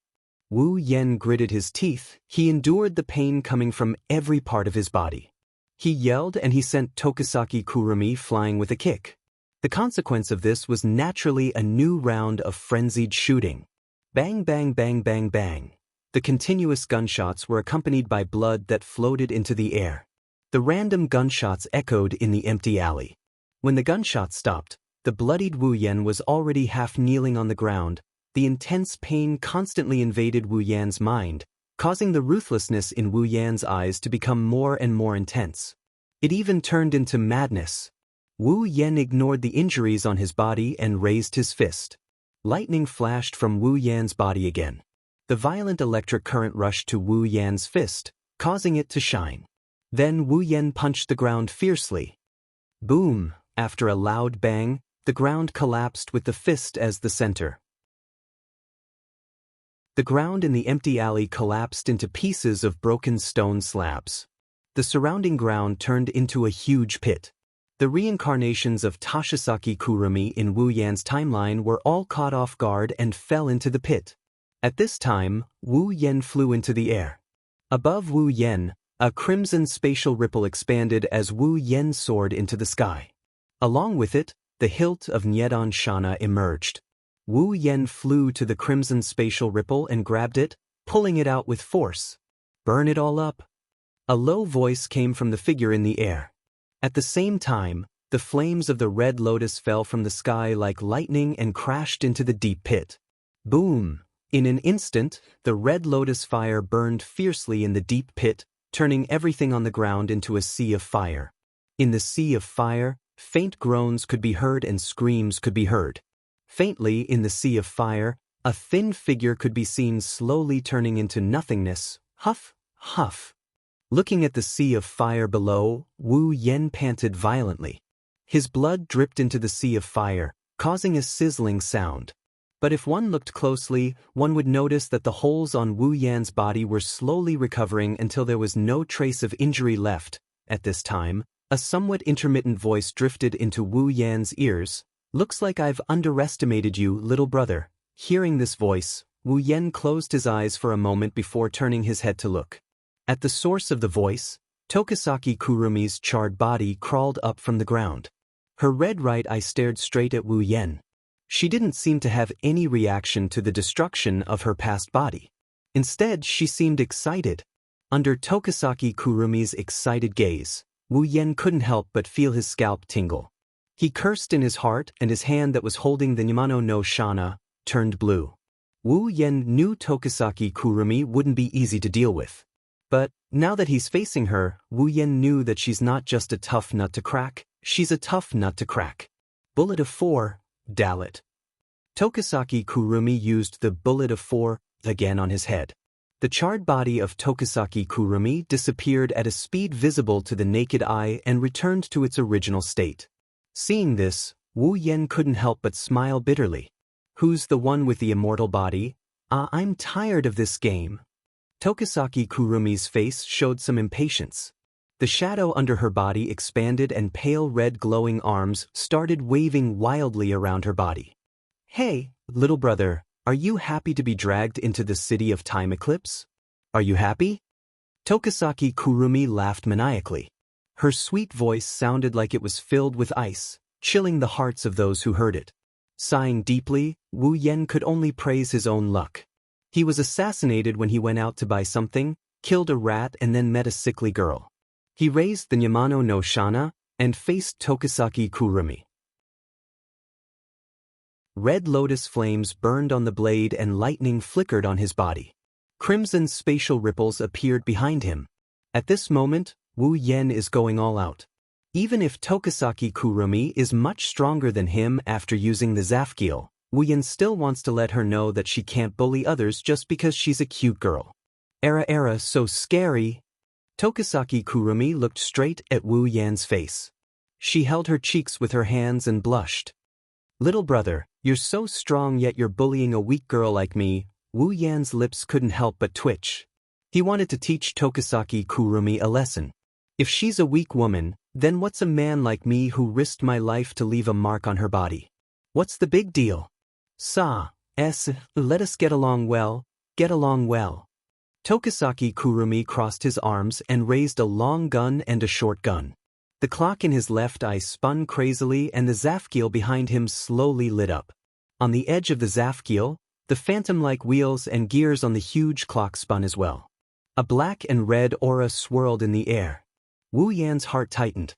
Wu Yen gritted his teeth. He endured the pain coming from every part of his body. He yelled and he sent Tokisaki Kurumi flying with a kick. The consequence of this was naturally a new round of frenzied shooting. Bang, bang, bang, bang, bang. The continuous gunshots were accompanied by blood that floated into the air. The random gunshots echoed in the empty alley. When the gunshots stopped, the bloodied Wu Yen was already half kneeling on the ground. The intense pain constantly invaded Wu Yan's mind, causing the ruthlessness in Wu Yan's eyes to become more and more intense. It even turned into madness. Wu Yen ignored the injuries on his body and raised his fist. Lightning flashed from Wu Yan's body again. The violent electric current rushed to Wu Yan's fist, causing it to shine. Then Wu Yen punched the ground fiercely. Boom! After a loud bang, the ground collapsed with the fist as the center. The ground in the empty alley collapsed into pieces of broken stone slabs. The surrounding ground turned into a huge pit. The reincarnations of Tokisaki Kurumi in Wu Yan's timeline were all caught off guard and fell into the pit. At this time, Wu Yen flew into the air. Above Wu Yen, a crimson spatial ripple expanded as Wu Yen soared into the sky. Along with it, the hilt of Nyedan Shana emerged. Wu Yen flew to the crimson spatial ripple and grabbed it, pulling it out with force. Burn it all up. A low voice came from the figure in the air. At the same time, the flames of the red lotus fell from the sky like lightning and crashed into the deep pit. Boom! In an instant, the red lotus fire burned fiercely in the deep pit, turning everything on the ground into a sea of fire. In the sea of fire, faint groans could be heard and screams could be heard. Faintly in the sea of fire, a thin figure could be seen slowly turning into nothingness. Huff, huff. Looking at the sea of fire below, Wu Yen panted violently. His blood dripped into the sea of fire, causing a sizzling sound. But if one looked closely, one would notice that the holes on Wu Yan's body were slowly recovering until there was no trace of injury left. At this time, a somewhat intermittent voice drifted into Wu Yan's ears. "Looks like I've underestimated you, little brother." Hearing this voice, Wu Yan closed his eyes for a moment before turning his head to look. At the source of the voice, Tokisaki Kurumi's charred body crawled up from the ground. Her red right eye stared straight at Wu Yan. She didn't seem to have any reaction to the destruction of her past body. Instead, she seemed excited. Under Tokisaki Kurumi's excited gaze, Wu Yan couldn't help but feel his scalp tingle. He cursed in his heart, and his hand that was holding the Yamano no Shana turned blue. Wu Yan knew Tokisaki Kurumi wouldn't be easy to deal with. But, now that he's facing her, Wu Yan knew that she's not just a tough nut to crack, she's a tough nut to crack. Bullet of 4, Dalit. Tokisaki Kurumi used the bullet of 4 again on his head. The charred body of Tokisaki Kurumi disappeared at a speed visible to the naked eye and returned to its original state. Seeing this, Wu Yan couldn't help but smile bitterly. "Who's the one with the immortal body? I'm tired of this game." Tokisaki Kurumi's face showed some impatience. The shadow under her body expanded and pale red glowing arms started waving wildly around her body. "Hey, little brother, are you happy to be dragged into the city of time eclipse? Are you happy?" Tokisaki Kurumi laughed maniacally. Her sweet voice sounded like it was filled with ice, chilling the hearts of those who heard it. Sighing deeply, Wu Yan could only praise his own luck. He was assassinated when he went out to buy something, killed a rat and then met a sickly girl. He raised the Yamano no Shana and faced Tokisaki Kurumi. Red lotus flames burned on the blade and lightning flickered on his body. Crimson spatial ripples appeared behind him. At this moment, Wu Yan is going all out. Even if Tokisaki Kurumi is much stronger than him after using the Zafkiel, Wu Yan still wants to let her know that she can't bully others just because she's a cute girl. Era, so scary. Tokisaki Kurumi looked straight at Wu Yan's face. She held her cheeks with her hands and blushed. "Little brother, you're so strong yet you're bullying a weak girl like me." Wu Yan's lips couldn't help but twitch. He wanted to teach Tokisaki Kurumi a lesson. If she's a weak woman, then what's a man like me who risked my life to leave a mark on her body? What's the big deal? Let us get along well, get along well. Tokisaki Kurumi crossed his arms and raised a long gun and a short gun. The clock in his left eye spun crazily and the Zafkiel behind him slowly lit up. On the edge of the Zafkiel, the phantom-like wheels and gears on the huge clock spun as well. A black and red aura swirled in the air. Wu Yan's heart tightened.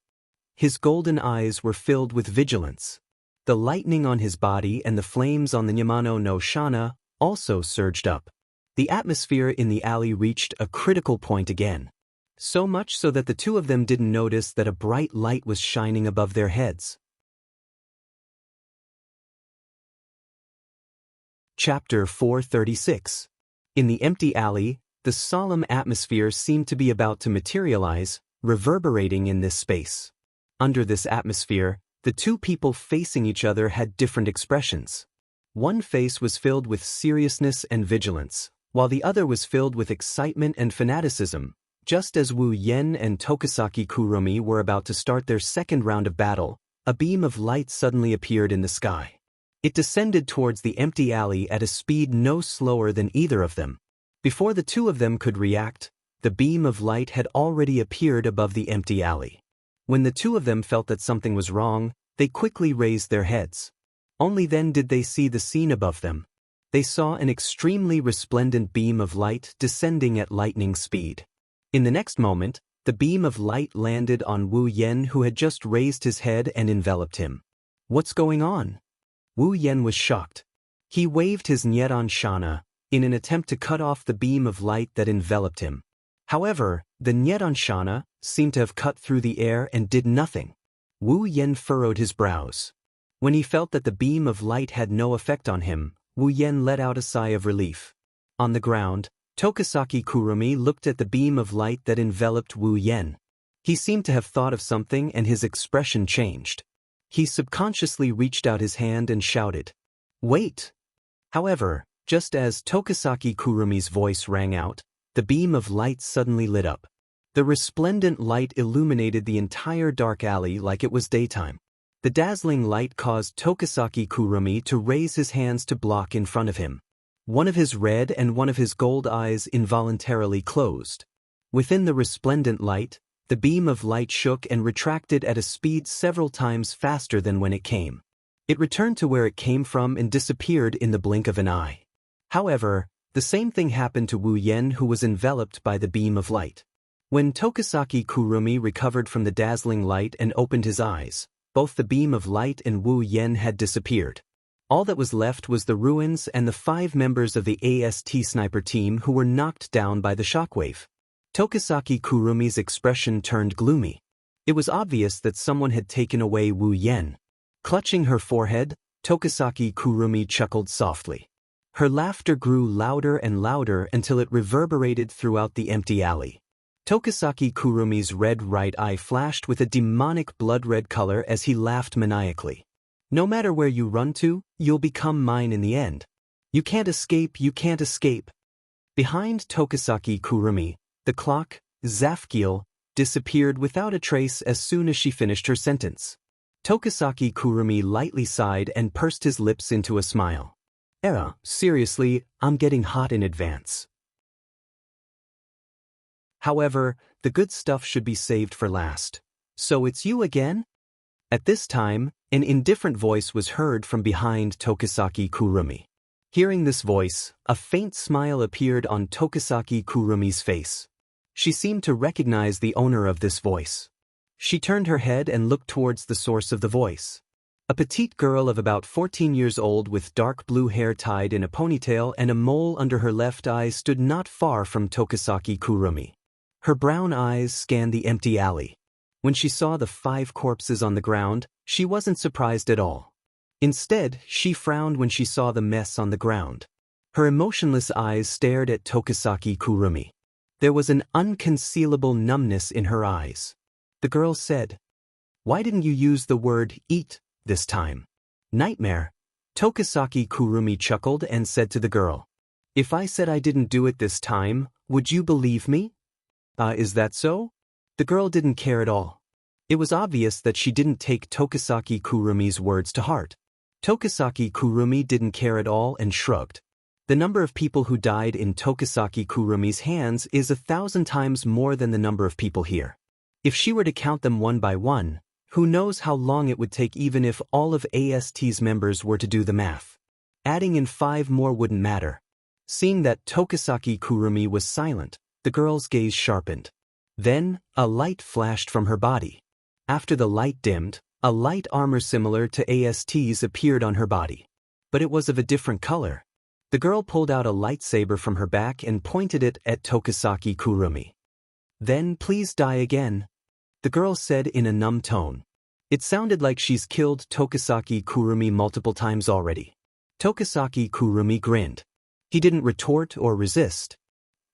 His golden eyes were filled with vigilance. The lightning on his body and the flames on the Yamano no Shana also surged up. The atmosphere in the alley reached a critical point again. So much so that the two of them didn't notice that a bright light was shining above their heads. Chapter 436. In the empty alley, the solemn atmosphere seemed to be about to materialize, reverberating in this space. Under this atmosphere, the two people facing each other had different expressions. One face was filled with seriousness and vigilance, while the other was filled with excitement and fanaticism. Just as Wu Yan and Tokisaki Kurumi were about to start their second round of battle, a beam of light suddenly appeared in the sky. It descended towards the empty alley at a speed no slower than either of them. Before the two of them could react, the beam of light had already appeared above the empty alley. When the two of them felt that something was wrong, they quickly raised their heads. Only then did they see the scene above them. They saw an extremely resplendent beam of light descending at lightning speed. In the next moment, the beam of light landed on Wu Yan, who had just raised his head and enveloped him. "What's going on?" Wu Yan was shocked. He waved his Nyedan Shana in an attempt to cut off the beam of light that enveloped him. However, the Nyedan Shana seemed to have cut through the air and did nothing. Wu Yan furrowed his brows. When he felt that the beam of light had no effect on him, Wu Yen let out a sigh of relief. On the ground, Tokisaki Kurumi looked at the beam of light that enveloped Wu Yen. He seemed to have thought of something and his expression changed. He subconsciously reached out his hand and shouted, "Wait!" However, just as Tokisaki Kurumi's voice rang out, the beam of light suddenly lit up. The resplendent light illuminated the entire dark alley like it was daytime. The dazzling light caused Tokisaki Kurumi to raise his hands to block in front of him. One of his red and one of his gold eyes involuntarily closed. Within the resplendent light, the beam of light shook and retracted at a speed several times faster than when it came. It returned to where it came from and disappeared in the blink of an eye. However, the same thing happened to Wu Yen, who was enveloped by the beam of light. When Tokisaki Kurumi recovered from the dazzling light and opened his eyes, both the beam of light and Wu Yen had disappeared. All that was left was the ruins and the 5 members of the AST sniper team who were knocked down by the shockwave. Tokisaki Kurumi's expression turned gloomy. It was obvious that someone had taken away Wu Yen. Clutching her forehead, Tokisaki Kurumi chuckled softly. Her laughter grew louder and louder until it reverberated throughout the empty alley. Tokisaki Kurumi's red right eye flashed with a demonic blood-red color as he laughed maniacally. "No matter where you run to, you'll become mine in the end. You can't escape, you can't escape." Behind Tokisaki Kurumi, the clock, Zafkiel, disappeared without a trace as soon as she finished her sentence. Tokisaki Kurumi lightly sighed and pursed his lips into a smile. Seriously, I'm getting hot in advance." However, the good stuff should be saved for last. "So it's you again?" At this time, an indifferent voice was heard from behind Tokisaki Kurumi. Hearing this voice, a faint smile appeared on Tokisaki Kurumi's face. She seemed to recognize the owner of this voice. She turned her head and looked towards the source of the voice. A petite girl of about 14 years old with dark blue hair tied in a ponytail and a mole under her left eye stood not far from Tokisaki Kurumi. Her brown eyes scanned the empty alley. When she saw the 5 corpses on the ground, she wasn't surprised at all. Instead, she frowned when she saw the mess on the ground. Her emotionless eyes stared at Tokisaki Kurumi. There was an unconcealable numbness in her eyes. The girl said, "Why didn't you use the word eat this time?" "Nightmare." Tokisaki Kurumi chuckled and said to the girl, "If I said I didn't do it this time, would you believe me?" Is that so?" The girl didn't care at all. It was obvious that she didn't take Tokisaki Kurumi's words to heart. Tokisaki Kurumi didn't care at all and shrugged. The number of people who died in Tokisaki Kurumi's hands is 1,000 times more than the number of people here. If she were to count them one by one, who knows how long it would take even if all of AST's members were to do the math. Adding in 5 more wouldn't matter. Seeing that Tokisaki Kurumi was silent, the girl's gaze sharpened. Then, a light flashed from her body. After the light dimmed, a light armor similar to AST's appeared on her body. But it was of a different color. The girl pulled out a lightsaber from her back and pointed it at Tokisaki Kurumi. "Then please die again," the girl said in a numb tone. It sounded like she's killed Tokisaki Kurumi multiple times already. Tokisaki Kurumi grinned. He didn't retort or resist.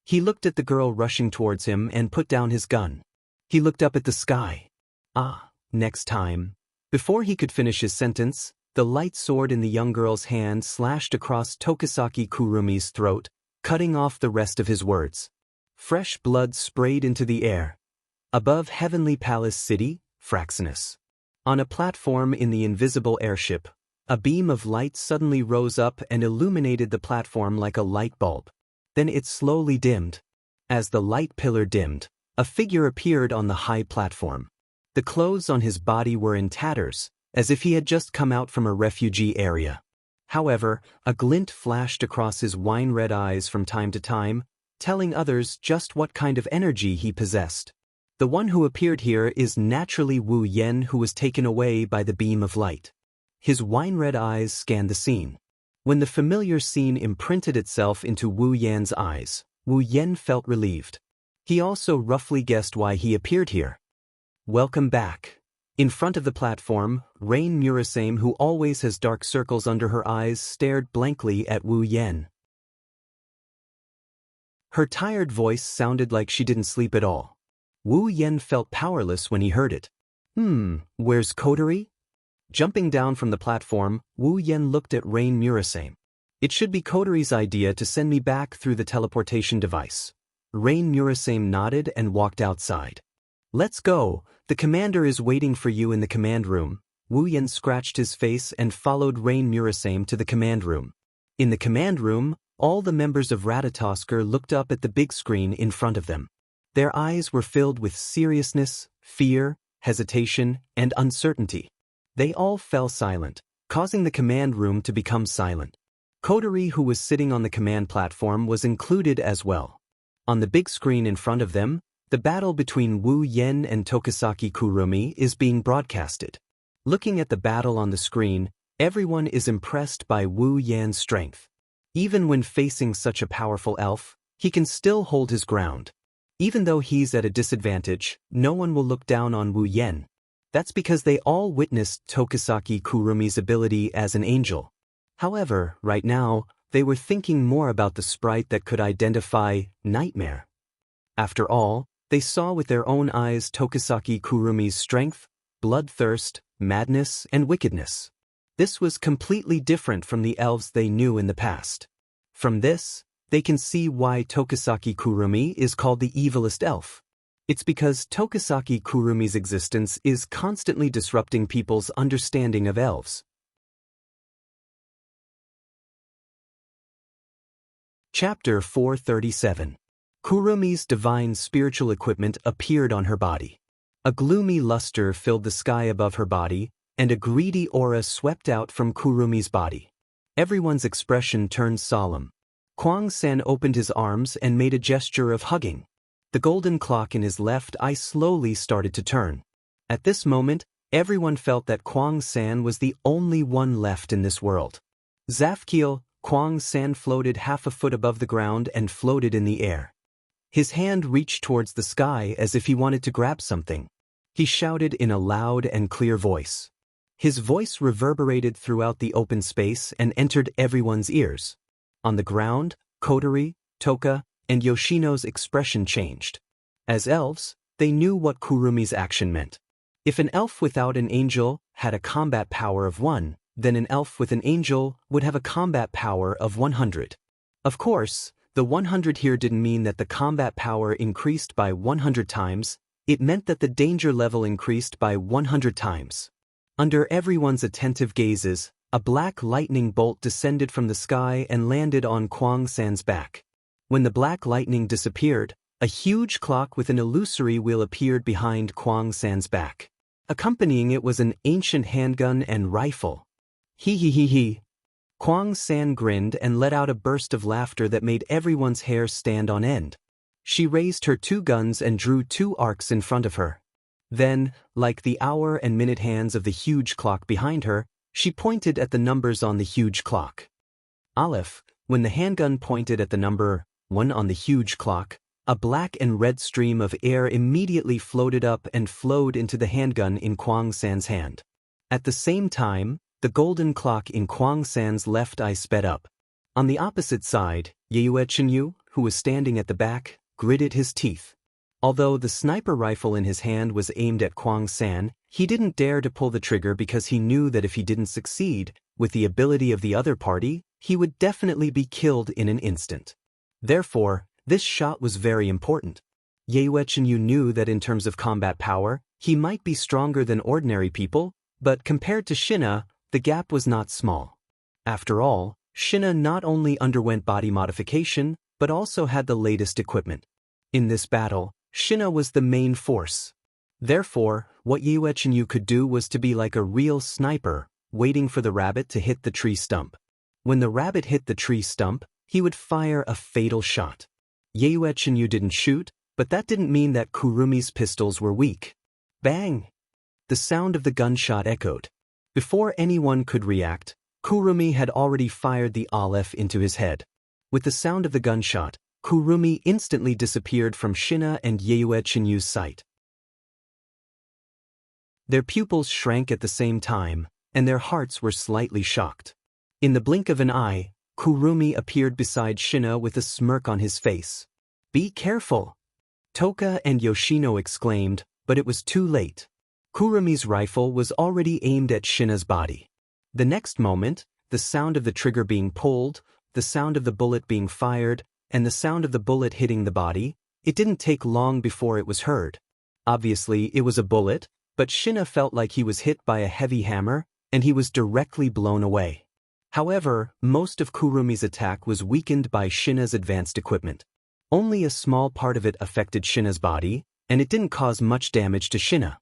He looked at the girl rushing towards him and put down his gun. He looked up at the sky. Next time. Before he could finish his sentence, the light sword in the young girl's hand slashed across Tokisaki Kurumi's throat, cutting off the rest of his words. Fresh blood sprayed into the air. Above Heavenly Palace City, Fraxinus. On a platform in the invisible airship, a beam of light suddenly rose up and illuminated the platform like a light bulb. Then it slowly dimmed. As the light pillar dimmed, a figure appeared on the high platform. The clothes on his body were in tatters, as if he had just come out from a refugee area. However, a glint flashed across his wine-red eyes from time to time, telling others just what kind of energy he possessed. The one who appeared here is naturally Wu Yen, who was taken away by the beam of light. His wine-red eyes scanned the scene. When the familiar scene imprinted itself into Wu Yan's eyes, Wu Yen felt relieved. He also roughly guessed why he appeared here. "Welcome back." In front of the platform, Rain Murasame, who always has dark circles under her eyes, stared blankly at Wu Yen. Her tired voice sounded like she didn't sleep at all. Wu Yen felt powerless when he heard it. Where's Coterie? Jumping down from the platform, Wu Yen looked at Rain Murasame. It should be Coterie's idea to send me back through the teleportation device. Rain Murasame nodded and walked outside. Let's go, the commander is waiting for you in the command room. Wu Yen scratched his face and followed Rain Murasame to the command room. In the command room, all the members of Ratatosker looked up at the big screen in front of them. Their eyes were filled with seriousness, fear, hesitation, and uncertainty. They all fell silent, causing the command room to become silent. Coterie, who was sitting on the command platform, was included as well. On the big screen in front of them, the battle between Wu Yen and Tokisaki Kurumi is being broadcasted. Looking at the battle on the screen, everyone is impressed by Wu Yen's strength. Even when facing such a powerful elf, he can still hold his ground. Even though he's at a disadvantage, no one will look down on Wu Yen. That's because they all witnessed Tokisaki Kurumi's ability as an angel. However, right now, they were thinking more about the sprite that could identify nightmare. After all, they saw with their own eyes Tokisaki Kurumi's strength, bloodthirst, madness, and wickedness. This was completely different from the elves they knew in the past. From this, they can see why Tokisaki Kurumi is called the evilest elf. It's because Tokisaki Kurumi's existence is constantly disrupting people's understanding of elves. Chapter 437. Kurumi's divine spiritual equipment appeared on her body. A gloomy luster filled the sky above her body, and a greedy aura swept out from Kurumi's body. Everyone's expression turned solemn. Kwang-san opened his arms and made a gesture of hugging. The golden clock in his left eye slowly started to turn. At this moment, everyone felt that Kwang-san was the only one left in this world. Zafkiel, Kwang-san floated half a foot above the ground and floated in the air. His hand reached towards the sky as if he wanted to grab something. He shouted in a loud and clear voice. His voice reverberated throughout the open space and entered everyone's ears. On the ground, Kotori, Toka, and Yoshino's expression changed. As elves, they knew what Kurumi's action meant. If an elf without an angel had a combat power of 1, then an elf with an angel would have a combat power of 100. Of course, the 100 here didn't mean that the combat power increased by 100 times, it meant that the danger level increased by 100 times. Under everyone's attentive gazes, a black lightning bolt descended from the sky and landed on Kwang-san's back. When the black lightning disappeared, a huge clock with an illusory wheel appeared behind Kwang-san's back. Accompanying it was an ancient handgun and rifle. He. Kwang-san grinned and let out a burst of laughter that made everyone's hair stand on end. She raised her 2 guns and drew 2 arcs in front of her. Then, like the hour and minute hands of the huge clock behind her, she pointed at the numbers on the huge clock. Aleph, when the handgun pointed at the number 1 on the huge clock, a black and red stream of air immediately floated up and flowed into the handgun in Kwang-san's hand. At the same time, the golden clock in Kwang-san's left eye sped up. On the opposite side, Yeyuechenyu, who was standing at the back, gritted his teeth. Although the sniper rifle in his hand was aimed at Kwang-san, he didn't dare to pull the trigger because he knew that if he didn't succeed, with the ability of the other party, he would definitely be killed in an instant. Therefore, this shot was very important. Yeyuechenyu knew that in terms of combat power, he might be stronger than ordinary people, but compared to Shina, the gap was not small. After all, Shina not only underwent body modification, but also had the latest equipment. In this battle, Shina was the main force. Therefore, what Yeyuechenyu could do was to be like a real sniper, waiting for the rabbit to hit the tree stump. When the rabbit hit the tree stump, he would fire a fatal shot. Yeyuechenyu didn't shoot, but that didn't mean that Kurumi's pistols were weak. Bang! The sound of the gunshot echoed. Before anyone could react, Kurumi had already fired the Aleph into his head. With the sound of the gunshot, Kurumi instantly disappeared from Shina and Yeyuechenyu's sight. Their pupils shrank at the same time, and their hearts were slightly shocked. In the blink of an eye, Kurumi appeared beside Shina with a smirk on his face. "Be careful!" Toka and Yoshino exclaimed, but it was too late. Kurumi's rifle was already aimed at Shina's body. The next moment, the sound of the trigger being pulled, the sound of the bullet being fired, and the sound of the bullet hitting the body, it didn't take long before it was heard. Obviously, it was a bullet, but Shina felt like he was hit by a heavy hammer, and he was directly blown away. However, most of Kurumi's attack was weakened by Shina's advanced equipment. Only a small part of it affected Shina's body, and it didn't cause much damage to Shina.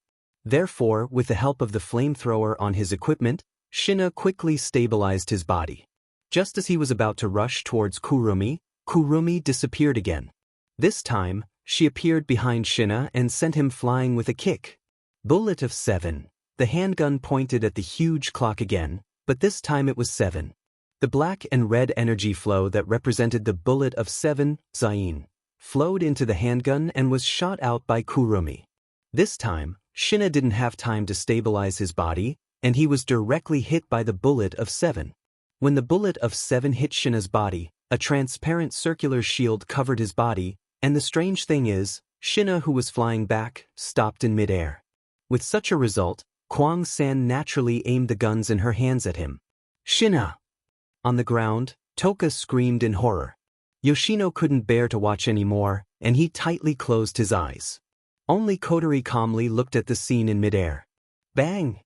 Therefore, with the help of the flamethrower on his equipment, Shina quickly stabilized his body. Just as he was about to rush towards Kurumi, Kurumi disappeared again. This time, she appeared behind Shina and sent him flying with a kick. Bullet of 7. The handgun pointed at the huge clock again, but this time it was 7. The black and red energy flow that represented the bullet of 7, Zain, flowed into the handgun and was shot out by Kurumi. This time, Shina didn't have time to stabilize his body, and he was directly hit by the bullet of 7. When the bullet of 7 hit Shina's body, a transparent circular shield covered his body, and the strange thing is, Shina, who was flying back, stopped in midair. With such a result, Kwang-san naturally aimed the guns in her hands at him. "Shina!" On the ground, Toka screamed in horror. Yoshino couldn't bear to watch anymore, and he tightly closed his eyes. Only Kotori calmly looked at the scene in midair. Bang!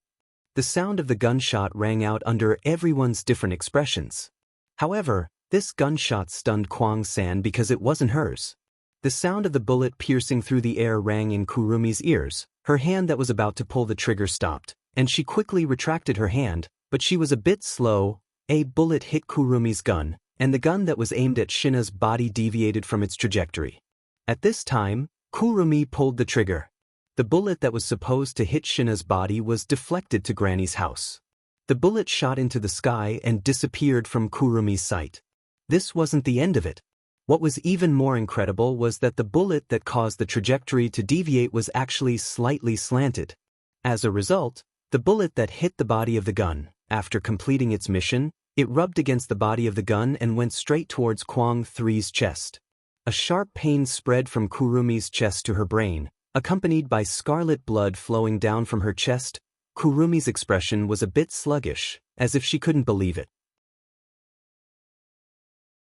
The sound of the gunshot rang out under everyone's different expressions. However, this gunshot stunned Kwang-san because it wasn't hers. The sound of the bullet piercing through the air rang in Kurumi's ears. Her hand that was about to pull the trigger stopped, and she quickly retracted her hand, but she was a bit slow. A bullet hit Kurumi's gun, and the gun that was aimed at Shina's body deviated from its trajectory. At this time, Kurumi pulled the trigger. The bullet that was supposed to hit Shina's body was deflected to Granny's house. The bullet shot into the sky and disappeared from Kurumi's sight. This wasn't the end of it. What was even more incredible was that the bullet that caused the trajectory to deviate was actually slightly slanted. As a result, the bullet that hit the body of the gun, after completing its mission, it rubbed against the body of the gun and went straight towards Kwang 3's chest. A sharp pain spread from Kurumi's chest to her brain, accompanied by scarlet blood flowing down from her chest. Kurumi's expression was a bit sluggish, as if she couldn't believe it.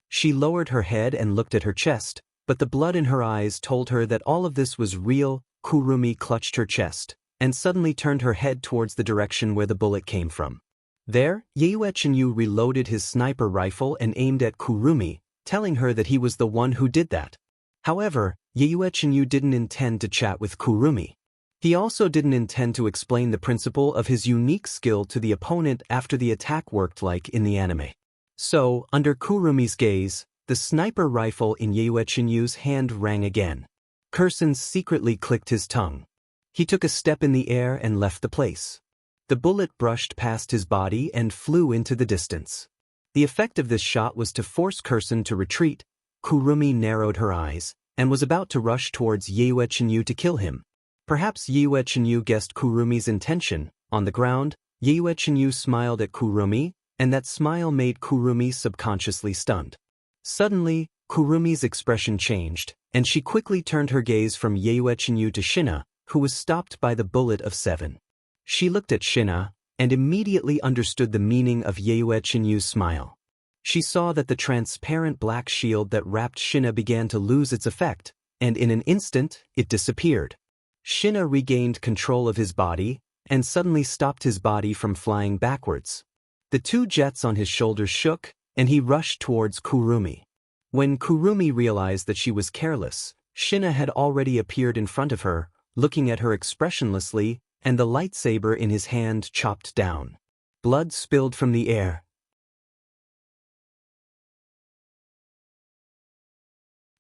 She lowered her head and looked at her chest, but the blood in her eyes told her that all of this was real. Kurumi clutched her chest, and suddenly turned her head towards the direction where the bullet came from. There, Yeuechenyu reloaded his sniper rifle and aimed at Kurumi, telling her that he was the one who did that. However, Yeuechenyu didn't intend to chat with Kurumi. He also didn't intend to explain the principle of his unique skill to the opponent after the attack worked like in the anime. So, under Kurumi's gaze, the sniper rifle in Yeuechenyu's hand rang again. Kursen secretly clicked his tongue. He took a step in the air and left the place. The bullet brushed past his body and flew into the distance. The effect of this shot was to force Kursen to retreat. Kurumi narrowed her eyes, and was about to rush towards Yeuechenyu to kill him. Perhaps Yeuechenyu guessed Kurumi's intention. On the ground, Yeuechenyu smiled at Kurumi, and that smile made Kurumi subconsciously stunned. Suddenly, Kurumi's expression changed, and she quickly turned her gaze from Yeuechenyu to Shina, who was stopped by the bullet of 7. She looked at Shina, and immediately understood the meaning of Yeuechenyu's smile. She saw that the transparent black shield that wrapped Shina began to lose its effect, and in an instant, it disappeared. Shina regained control of his body, and suddenly stopped his body from flying backwards. The 2 jets on his shoulders shook, and he rushed towards Kurumi. When Kurumi realized that she was careless, Shina had already appeared in front of her, looking at her expressionlessly, and the lightsaber in his hand chopped down. Blood spilled from the air.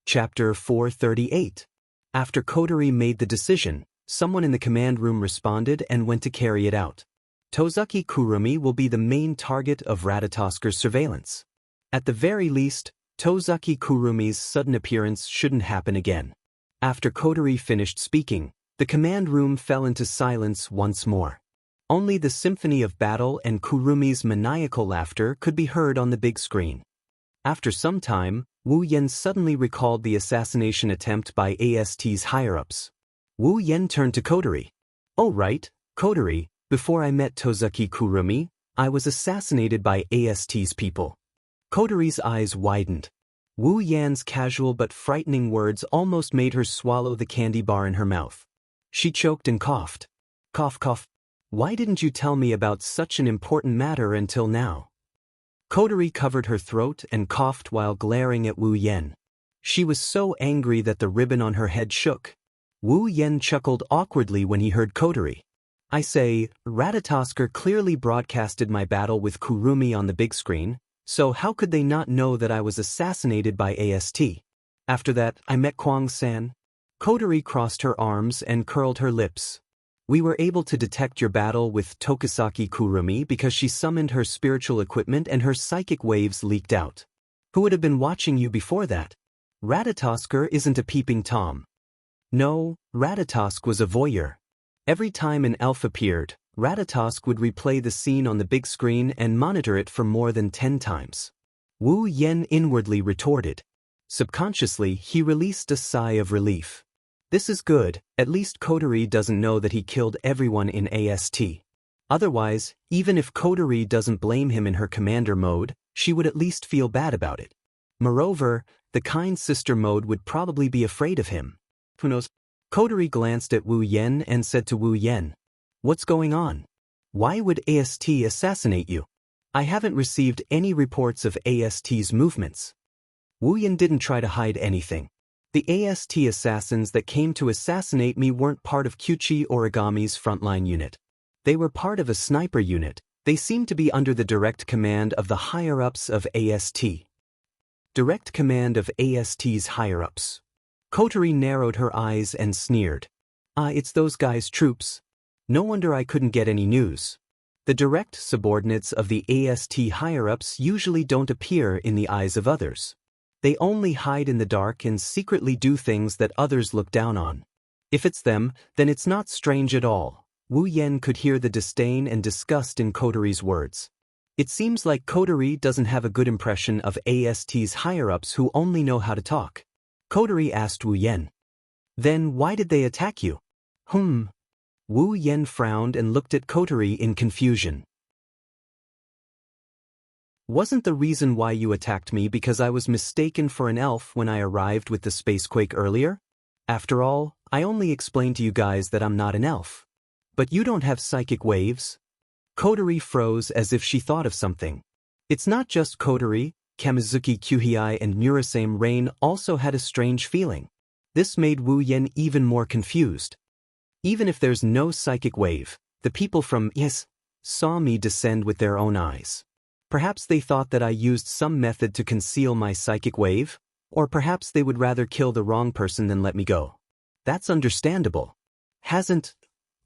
Chapter 438. After Kotori made the decision, someone in the command room responded and went to carry it out. Tozuki Kurumi will be the main target of Ratatosker's surveillance. At the very least, Tozuki Kurumi's sudden appearance shouldn't happen again. After Kotori finished speaking, The command room fell into silence once more. Only the symphony of battle and Kurumi's maniacal laughter could be heard on the big screen. After some time, Wu Yen suddenly recalled the assassination attempt by AST's higher-ups. Wu Yen turned to Kotori. "Oh right, Kotori, before I met Tozuki Kurumi, I was assassinated by AST's people." Kotori's eyes widened. Wu Yan's casual but frightening words almost made her swallow the candy bar in her mouth. She choked and coughed. Cough, cough. "Why didn't you tell me about such an important matter until now?" Kotori covered her throat and coughed while glaring at Wu Yen. She was so angry that the ribbon on her head shook. Wu Yen chuckled awkwardly when he heard Kotori. "I say, Ratatosker clearly broadcasted my battle with Kurumi on the big screen, so how could they not know that I was assassinated by AST? After that, I met Kwang-san." Kotori crossed her arms and curled her lips. "We were able to detect your battle with Tokusaki Kurumi because she summoned her spiritual equipment and her psychic waves leaked out. Who would have been watching you before that? Ratatosker isn't a peeping Tom." No, Ratatosk was a voyeur. Every time an elf appeared, Ratatosk would replay the scene on the big screen and monitor it for more than 10 times. Wu Yen inwardly retorted. Subconsciously, he released a sigh of relief. This is good, at least Kotori doesn't know that he killed everyone in AST. Otherwise, even if Kotori doesn't blame him in her commander mode, she would at least feel bad about it. Moreover, the kind sister mode would probably be afraid of him. Who knows? Kotori glanced at Wu Yen and said to Wu Yen, "What's going on? Why would AST assassinate you? I haven't received any reports of AST's movements." Wu Yen didn't try to hide anything. "The AST assassins that came to assassinate me weren't part of Kyuchi Origami's frontline unit. They were part of a sniper unit. They seemed to be under the direct command of the higher-ups of AST." Direct command of AST's higher-ups. Kotori narrowed her eyes and sneered. "Ah, it's those guys' troops. No wonder I couldn't get any news. The direct subordinates of the AST higher-ups usually don't appear in the eyes of others. They only hide in the dark and secretly do things that others look down on. If it's them, then it's not strange at all." Wu Yen could hear the disdain and disgust in Kotori's words. It seems like Kotori doesn't have a good impression of AST's higher-ups who only know how to talk. Kotori asked Wu Yen. "Then why did they attack you?" Wu Yen frowned and looked at Kotori in confusion. "Wasn't the reason why you attacked me because I was mistaken for an elf when I arrived with the spacequake earlier? After all, I only explained to you guys that I'm not an elf. But you don't have psychic waves?" Kotori froze as if she thought of something. It's not just Kotori, Kamizuki Kyuhei and Murasame Rain also had a strange feeling. This made Wu Yen even more confused. "Even if there's no psychic wave, the people from Yes saw me descend with their own eyes. Perhaps they thought that I used some method to conceal my psychic wave, or perhaps they would rather kill the wrong person than let me go. That's understandable. Hasn't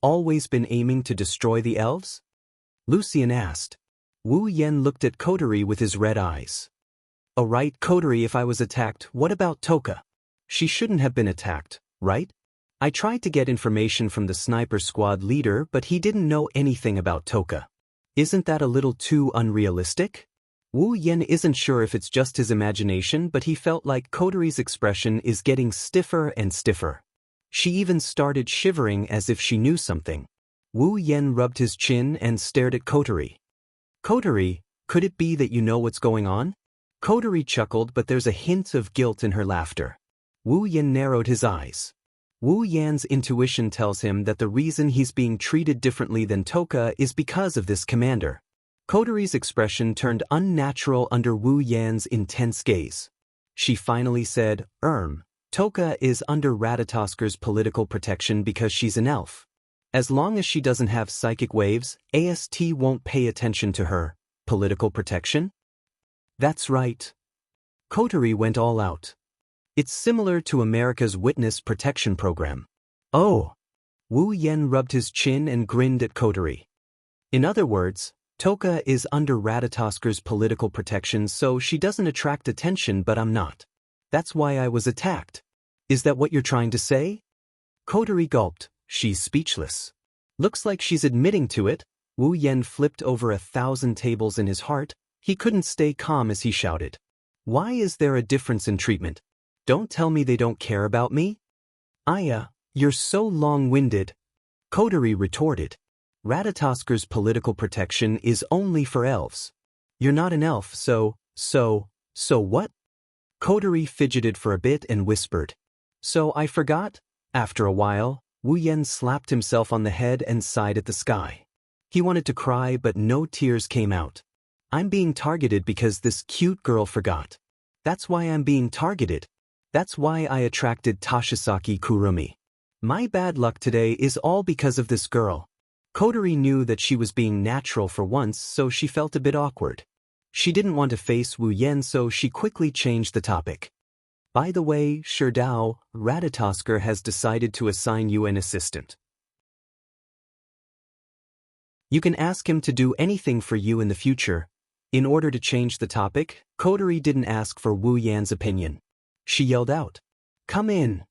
always been aiming to destroy the elves?" Lucian asked. Wu Yen looked at Kotori with his red eyes. "Oh right, Kotori, if I was attacked, what about Toka? She shouldn't have been attacked, right? I tried to get information from the sniper squad leader, but he didn't know anything about Toka. Isn't that a little too unrealistic?" Wu Yen isn't sure if it's just his imagination, but he felt like Kotori's expression is getting stiffer and stiffer. She even started shivering as if she knew something. Wu Yen rubbed his chin and stared at Kotori. "Kotori, could it be that you know what's going on?" Kotori chuckled, but there's a hint of guilt in her laughter. Wu Yen narrowed his eyes. Wu Yan's intuition tells him that the reason he's being treated differently than Toka is because of this commander. Kotori's expression turned unnatural under Wu Yan's intense gaze. She finally said, Toka is under Ratatosker's political protection because she's an elf. As long as she doesn't have psychic waves, AST won't pay attention to her. Political protection? That's right. Kotori went all out. It's similar to America's Witness Protection Program. Oh! Wu Yen rubbed his chin and grinned at Kotori. In other words, Toka is under Ratatosker's political protection, so she doesn't attract attention, but I'm not. That's why I was attacked. Is that what you're trying to say? Kotori gulped. She's speechless. Looks like she's admitting to it. Wu Yan flipped over 1,000 tables in his heart. He couldn't stay calm as he shouted. Why is there a difference in treatment? Don't tell me they don't care about me? You're so long-winded. Coterie retorted. Ratatasker's political protection is only for elves. You're not an elf, so what? Coterie fidgeted for a bit and whispered. So I forgot? After a while, Wu Yan slapped himself on the head and sighed at the sky. He wanted to cry, but no tears came out. I'm being targeted because this cute girl forgot. That's why I'm being targeted. That's why I attracted Toshisaki Kurumi. My bad luck today is all because of this girl. Coterie knew that she was being natural for once, so she felt a bit awkward. She didn't want to face Wu Yan, so she quickly changed the topic. By the way, Sherdao, Ratatosker has decided to assign you an assistant. You can ask him to do anything for you in the future. In order to change the topic, Coterie didn't ask for Wu Yan's opinion. She yelled out, "Come in."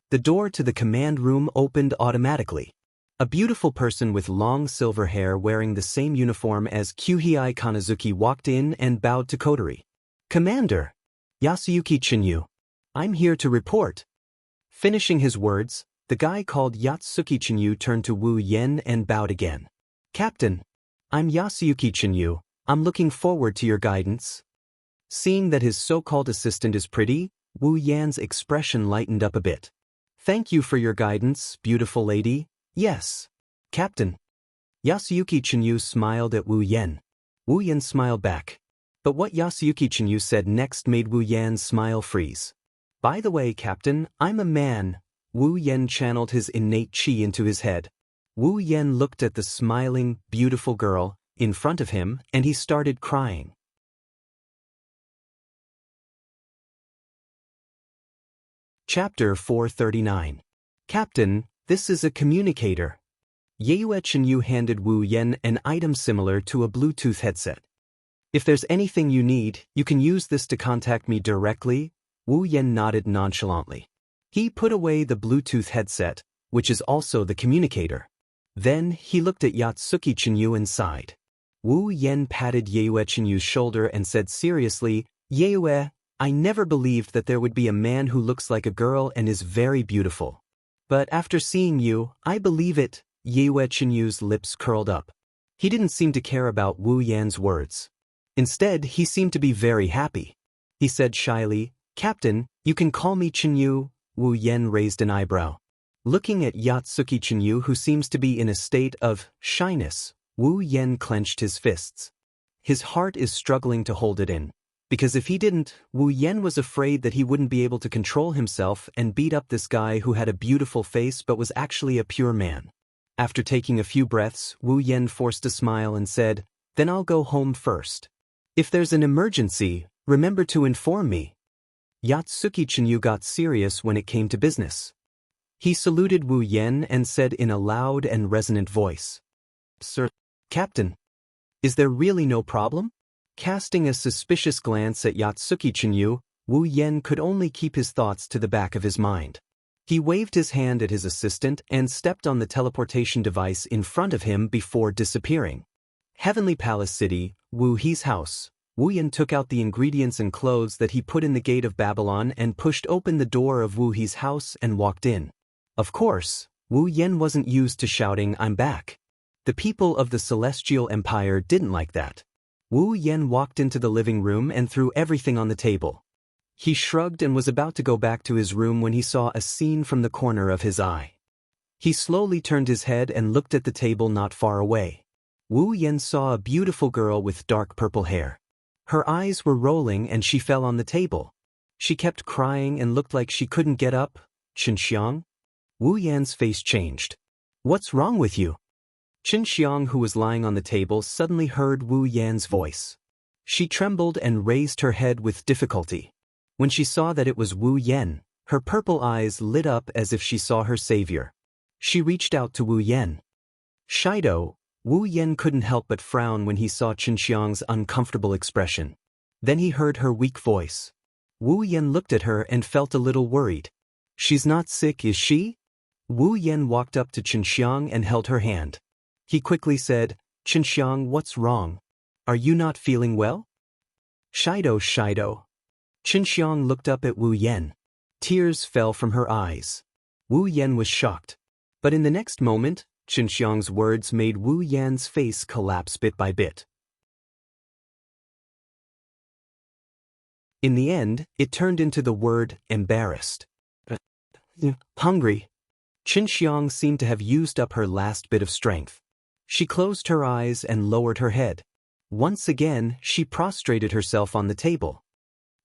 The door to the command room opened automatically. A beautiful person with long silver hair wearing the same uniform as Kyuhei Kanazuki walked in and bowed to Coterie. "Commander, Yasuyuki Chinyu. I'm here to report." Finishing his words, the guy called Yatsuki Chinyu turned to Wu Yan and bowed again. "Captain, I'm Yasuyuki Chinyu. I'm looking forward to your guidance." Seeing that his so-called assistant is pretty, Wu Yan's expression lightened up a bit. "Thank you for your guidance, beautiful lady." "Yes, Captain." Yasuyuki Chinyu smiled at Wu Yan. Wu Yan smiled back. But what Yasuyuki Chinyu said next made Wu Yan's smile freeze. "By the way, Captain, I'm a man." Wu Yan channeled his innate chi into his head. Wu Yan looked at the smiling, beautiful girl in front of him, and he started crying. Chapter 439. Captain, this is a communicator. Yeyue Chinyu handed Wu Yan an item similar to a Bluetooth headset. "If there's anything you need, you can use this to contact me directly." Wu Yan nodded nonchalantly. He put away the Bluetooth headset, which is also the communicator. Then he looked at Yatsuki Chinyu and sighed. Wu Yan patted Yeyue Chinyu's shoulder and said seriously, "Yeyue, I never believed that there would be a man who looks like a girl and is very beautiful. But after seeing you, I believe it." Yeyue Chinyu's lips curled up. He didn't seem to care about Wu Yan's words. Instead, he seemed to be very happy. He said shyly, "Captain, you can call me Chinyu." Wu Yan raised an eyebrow. Looking at Yatsuki Chinyu, who seems to be in a state of shyness, Wu Yan clenched his fists. His heart is struggling to hold it in. Because if he didn't, Wu Yan was afraid that he wouldn't be able to control himself and beat up this guy who had a beautiful face but was actually a pure man. After taking a few breaths, Wu Yan forced a smile and said, "Then I'll go home first. If there's an emergency, remember to inform me." Yatsuki Chinyu got serious when it came to business. He saluted Wu Yan and said in a loud and resonant voice, "Sir, Captain, is there really no problem?" Casting a suspicious glance at Yatsuki Chinyu, Wu Yan could only keep his thoughts to the back of his mind. He waved his hand at his assistant and stepped on the teleportation device in front of him before disappearing. Heavenly Palace City, Wu He's house. Wu Yan took out the ingredients and clothes that he put in the gate of Babylon and pushed open the door of Wu He's house and walked in. Of course, Wu Yan wasn't used to shouting, "I'm back." The people of the Celestial Empire didn't like that. Wu Yan walked into the living room and threw everything on the table. He shrugged and was about to go back to his room when he saw a scene from the corner of his eye. He slowly turned his head and looked at the table not far away. Wu Yan saw a beautiful girl with dark purple hair. Her eyes were rolling and she fell on the table. She kept crying and looked like she couldn't get up. "Xianxia?" Wu Yan's face changed. "What's wrong with you?" Xianxia, who was lying on the table, suddenly heard Wu Yan's voice. She trembled and raised her head with difficulty. When she saw that it was Wu Yan, her purple eyes lit up as if she saw her savior. She reached out to Wu Yan. "Shido." Wu Yan couldn't help but frown when he saw Xianxia's uncomfortable expression. Then he heard her weak voice. Wu Yan looked at her and felt a little worried. "She's not sick, is she?" Wu Yan walked up to Xianxia and held her hand. He quickly said, "Xianxia, what's wrong? Are you not feeling well?" "Shido, Shido." Xianxia looked up at Wu Yan. Tears fell from her eyes. Wu Yan was shocked. But in the next moment, Xianxia's words made Wu Yan's face collapse bit by bit. In the end, it turned into the word embarrassed. Hungry. Xianxia seemed to have used up her last bit of strength. She closed her eyes and lowered her head. Once again, she prostrated herself on the table.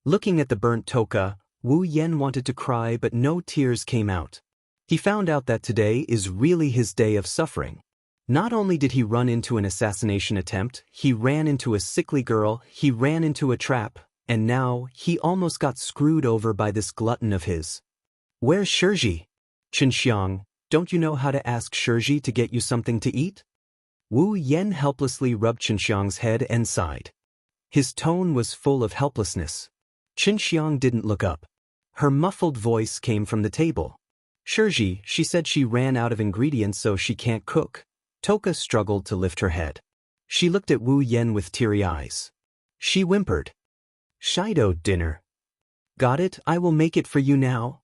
Looking at the burnt toka, Wu Yan wanted to cry, but no tears came out. He found out that today is really his day of suffering. Not only did he run into an assassination attempt, he ran into a sickly girl, he ran into a trap, and now he almost got screwed over by this glutton of his. "Where's Shiji?" "Xianxia, don't you know how to ask Shiji to get you something to eat?" Wu Yan helplessly rubbed Xianxia's head and sighed. His tone was full of helplessness. Xianxia didn't look up. Her muffled voice came from the table. "Shiji, she said she ran out of ingredients so she can't cook." Toka struggled to lift her head. She looked at Wu Yan with teary eyes. She whimpered. "Shido dinner." "Got it, I will make it for you now."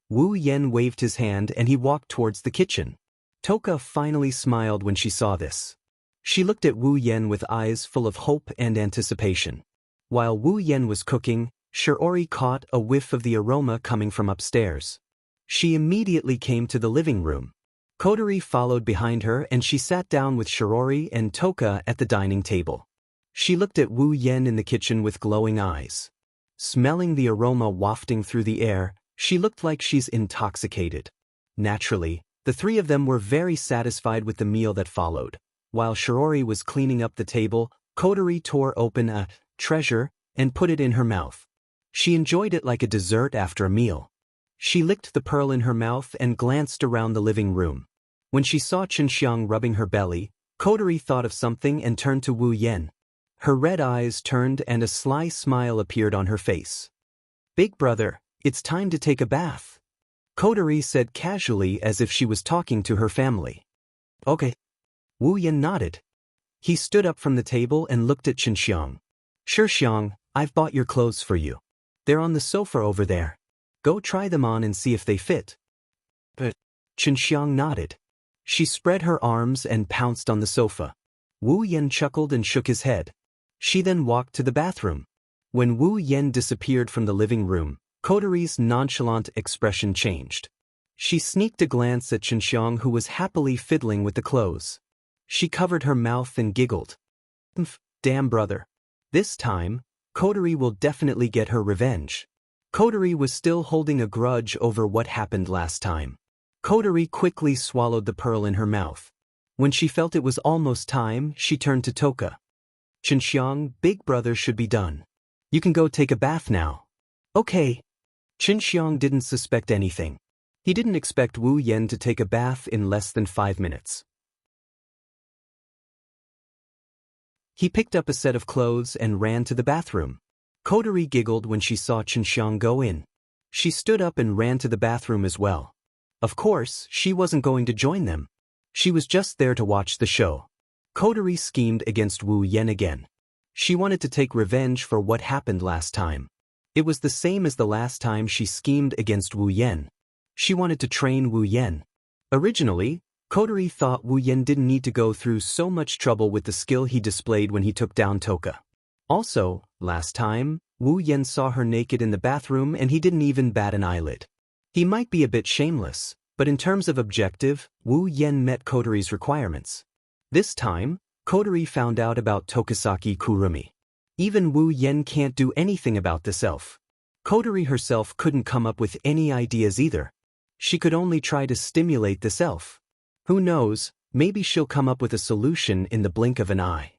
Wu Yan waved his hand and he walked towards the kitchen. Toka finally smiled when she saw this. She looked at Wu Yan with eyes full of hope and anticipation. While Wu Yan was cooking, Shiori caught a whiff of the aroma coming from upstairs. She immediately came to the living room. Kotori followed behind her and she sat down with Shiori and Toka at the dining table. She looked at Wu Yan in the kitchen with glowing eyes. Smelling the aroma wafting through the air, she looked like she's intoxicated. Naturally, the three of them were very satisfied with the meal that followed. While Shiori was cleaning up the table, Kotori tore open a treasure and put it in her mouth. She enjoyed it like a dessert after a meal. She licked the pearl in her mouth and glanced around the living room. When she saw Xianxia rubbing her belly, Kotori thought of something and turned to Wu Yan. Her red eyes turned and a sly smile appeared on her face. "Big brother, it's time to take a bath," Kotori said casually as if she was talking to her family. "Okay." Wu Yan nodded. He stood up from the table and looked at Xianxia. "Sure, Xiang, I've bought your clothes for you. They're on the sofa over there. Go try them on and see if they fit." But Xianxia nodded. She spread her arms and pounced on the sofa. Wu Yan chuckled and shook his head. She then walked to the bathroom. When Wu Yan disappeared from the living room, Kotori's nonchalant expression changed. She sneaked a glance at Xianxia, who was happily fiddling with the clothes. She covered her mouth and giggled. "Damn brother. This time, Kotori will definitely get her revenge." Kotori was still holding a grudge over what happened last time. Kotori quickly swallowed the pearl in her mouth. When she felt it was almost time, she turned to Toka. "Xianxia, big brother should be done. You can go take a bath now." "Okay." Xianxia didn't suspect anything. He didn't expect Wu Yan to take a bath in less than 5 minutes. He picked up a set of clothes and ran to the bathroom. Kotori giggled when she saw Xianxia go in. She stood up and ran to the bathroom as well. Of course, she wasn't going to join them. She was just there to watch the show. Kotori schemed against Wu Yan again. She wanted to take revenge for what happened last time. It was the same as the last time she schemed against Wu Yan. She wanted to train Wu Yan. Originally, Kotori thought Wu Yan didn't need to go through so much trouble with the skill he displayed when he took down Toka. Also, last time, Wu Yan saw her naked in the bathroom and he didn't even bat an eyelid. He might be a bit shameless, but in terms of objective, Wu Yan met Kotori's requirements. This time, Kotori found out about Tokisaki Kurumi. Even Wu Yan can't do anything about this elf. Kotori herself couldn't come up with any ideas either. She could only try to stimulate this elf. Who knows, maybe she'll come up with a solution in the blink of an eye.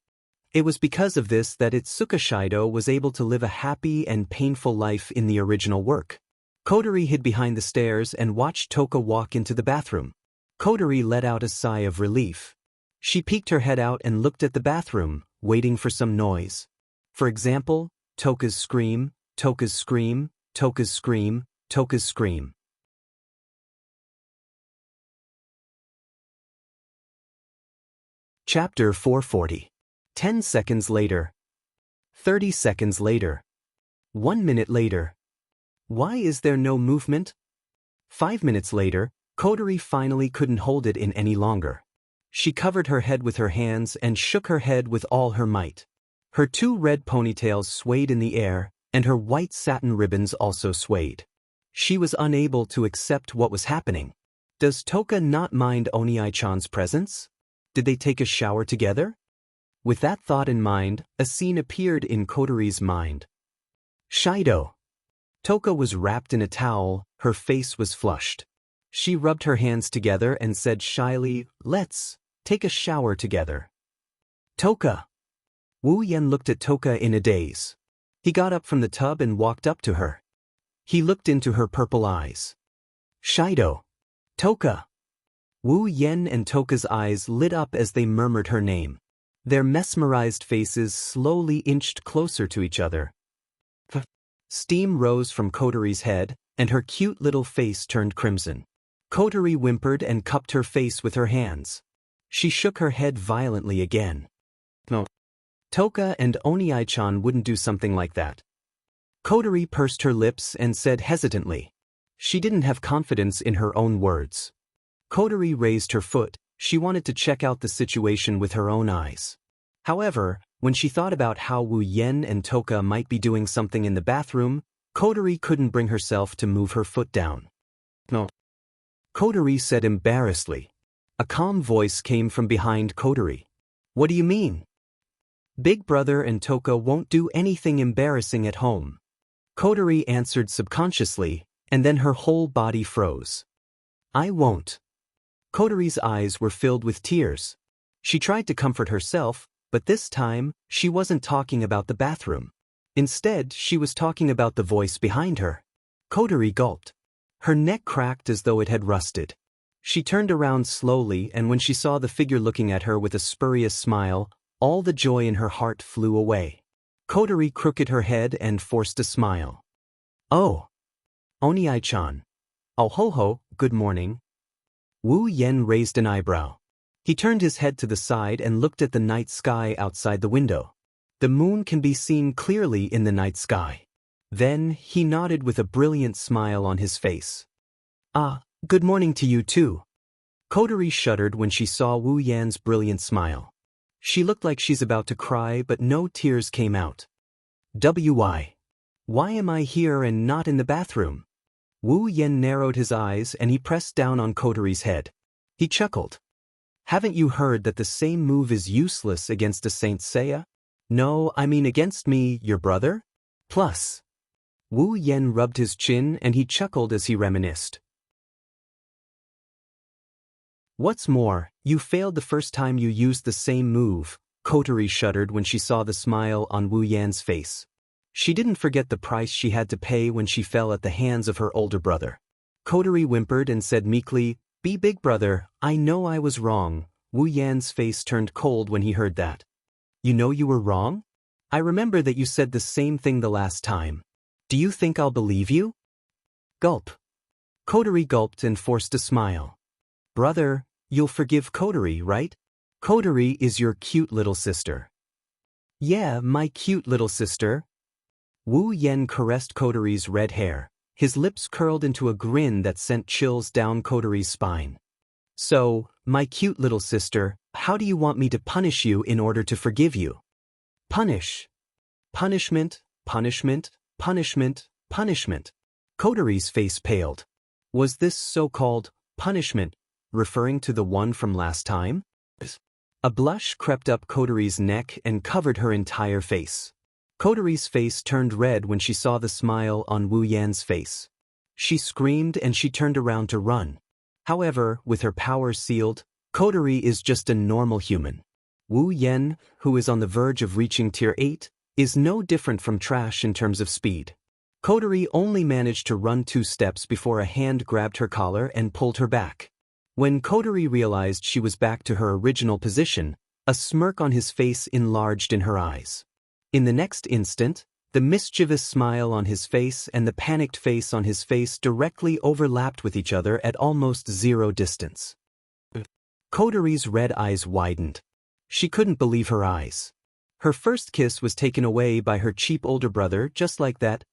It was because of this that Itsuka Shido was able to live a happy and painful life in the original work. Kotori hid behind the stairs and watched Toka walk into the bathroom. Kotori let out a sigh of relief. She peeked her head out and looked at the bathroom, waiting for some noise. For example, Toka's scream, Toka's scream, Toka's scream, Toka's scream. Chapter 440. 10 seconds later. 30 seconds later. 1 minute later. Why is there no movement? 5 minutes later, Kotori finally couldn't hold it in any longer. She covered her head with her hands and shook her head with all her might. Her 2 red ponytails swayed in the air, and her white satin ribbons also swayed. She was unable to accept what was happening. Does Toka not mind Oniai-chan's presence? Did they take a shower together? With that thought in mind, a scene appeared in Kotori's mind. Shido. Toka was wrapped in a towel, her face was flushed. She rubbed her hands together and said shyly, "Let's take a shower together." Toka. Wu Yan looked at Toka in a daze. He got up from the tub and walked up to her. He looked into her purple eyes. Shido. Toka. Wu Yan and Toka's eyes lit up as they murmured her name. Their mesmerized faces slowly inched closer to each other. Steam rose from Kotori's head, and her cute little face turned crimson. Kotori whimpered and cupped her face with her hands. She shook her head violently again. No. Toka and Oniai-chan wouldn't do something like that. Kotori pursed her lips and said hesitantly. She didn't have confidence in her own words. Kotori raised her foot. She wanted to check out the situation with her own eyes. However, when she thought about how Wu Yan and Toka might be doing something in the bathroom, Kotori couldn't bring herself to move her foot down. No. Kotori said embarrassedly. A calm voice came from behind Kotori. What do you mean? Big Brother and Toka won't do anything embarrassing at home. Kotori answered subconsciously, and then her whole body froze. I won't. Kotori's eyes were filled with tears. She tried to comfort herself, but this time, she wasn't talking about the bathroom. Instead, she was talking about the voice behind her. Kotori gulped. Her neck cracked as though it had rusted. She turned around slowly, and when she saw the figure looking at her with a spurious smile, all the joy in her heart flew away. Kotori crooked her head and forced a smile. Oh. Oniai-chan. Oh ho ho, good morning. Wu Yan raised an eyebrow. He turned his head to the side and looked at the night sky outside the window. The moon can be seen clearly in the night sky. Then he nodded with a brilliant smile on his face. Ah, good morning to you too. Kotori shuddered when she saw Wu Yan's brilliant smile. She looked like she's about to cry, but no tears came out. Why? Why am I here and not in the bathroom? Wu Yan narrowed his eyes and he pressed down on Kotori's head. He chuckled. Haven't you heard that the same move is useless against a Saint Seiya? No, I mean against me, your brother? Plus. Wu Yan rubbed his chin and he chuckled as he reminisced. What's more, you failed the first time you used the same move. Kotori shuddered when she saw the smile on Wu Yan's face. She didn't forget the price she had to pay when she fell at the hands of her older brother. Kotori whimpered and said meekly, Be big brother, I know I was wrong. Wu Yan's face turned cold when he heard that. You know you were wrong? I remember that you said the same thing the last time. Do you think I'll believe you? Gulp. Kotori gulped and forced a smile. Brother, you'll forgive Kotori, right? Kotori is your cute little sister. Yeah, my cute little sister. Wu Yan caressed Kotori's red hair. His lips curled into a grin that sent chills down Kotori's spine. So, my cute little sister, how do you want me to punish you in order to forgive you? Punish. Punishment, punishment, punishment, punishment. Kotori's face paled. Was this so-called punishment referring to the one from last time? A blush crept up Kotori's neck and covered her entire face. Kotori's face turned red when she saw the smile on Wu Yan's face. She screamed and she turned around to run. However, with her powers sealed, Kotori is just a normal human. Wu Yan, who is on the verge of reaching Tier 8, is no different from trash in terms of speed. Kotori only managed to run 2 steps before a hand grabbed her collar and pulled her back. When Kotori realized she was back to her original position, a smirk on his face enlarged in her eyes. In the next instant, the mischievous smile on his face and the panicked face on his face directly overlapped with each other at almost 0 distance. Kotori's red eyes widened. She couldn't believe her eyes. Her first kiss was taken away by her cheap older brother just like that.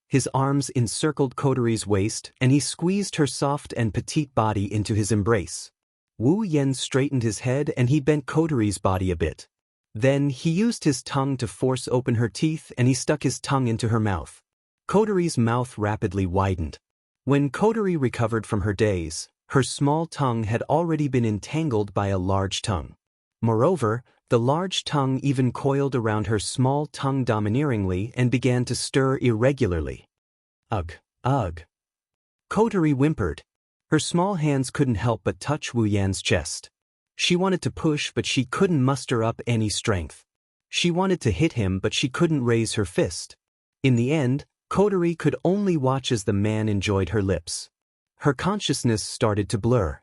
His arms encircled Kotori's waist and he squeezed her soft and petite body into his embrace. Wu Yan straightened his head and he bent Kotori's body a bit. Then he used his tongue to force open her teeth and he stuck his tongue into her mouth. Kotori's mouth rapidly widened. When Kotori recovered from her daze, her small tongue had already been entangled by a large tongue. Moreover, the large tongue even coiled around her small tongue domineeringly and began to stir irregularly. Ugh, ugh. Kotori whimpered. Her small hands couldn't help but touch Wu Yan's chest. She wanted to push but she couldn't muster up any strength. She wanted to hit him but she couldn't raise her fist. In the end, Kotori could only watch as the man enjoyed her lips. Her consciousness started to blur.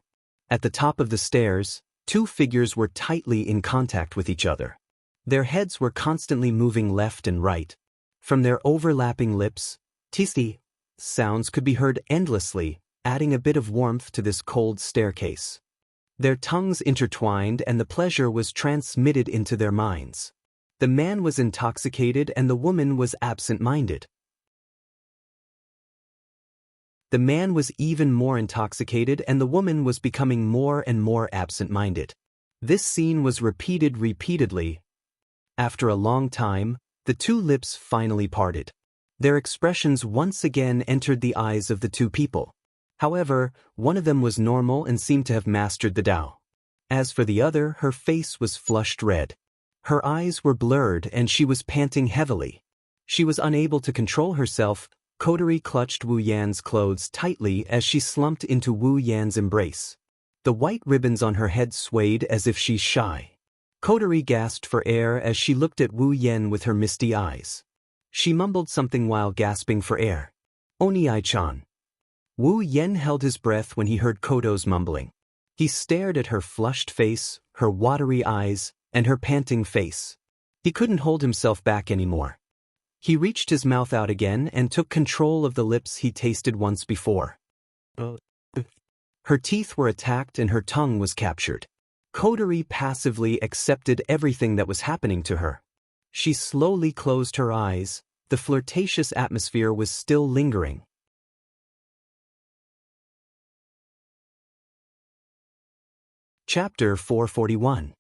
At the top of the stairs, two figures were tightly in contact with each other. Their heads were constantly moving left and right. From their overlapping lips, tisti sounds could be heard endlessly, adding a bit of warmth to this cold staircase. Their tongues intertwined and the pleasure was transmitted into their minds. The man was intoxicated and the woman was absent-minded. The man was even more intoxicated and the woman was becoming more and more absent-minded. This scene was repeated repeatedly. After a long time, the two lips finally parted. Their expressions once again entered the eyes of the two people. However, one of them was normal and seemed to have mastered the Tao. As for the other, her face was flushed red. Her eyes were blurred and she was panting heavily. She was unable to control herself. Kotori clutched Wu Yan's clothes tightly as she slumped into Wu Yan's embrace. The white ribbons on her head swayed as if she's shy. Kotori gasped for air as she looked at Wu Yan with her misty eyes. She mumbled something while gasping for air. Oni-chan. Wu Yan held his breath when he heard Koto's mumbling. He stared at her flushed face, her watery eyes, and her panting face. He couldn't hold himself back anymore. He reached his mouth out again and took control of the lips he tasted once before. Her teeth were attacked and her tongue was captured. Kotori passively accepted everything that was happening to her. She slowly closed her eyes. The flirtatious atmosphere was still lingering. Chapter 441.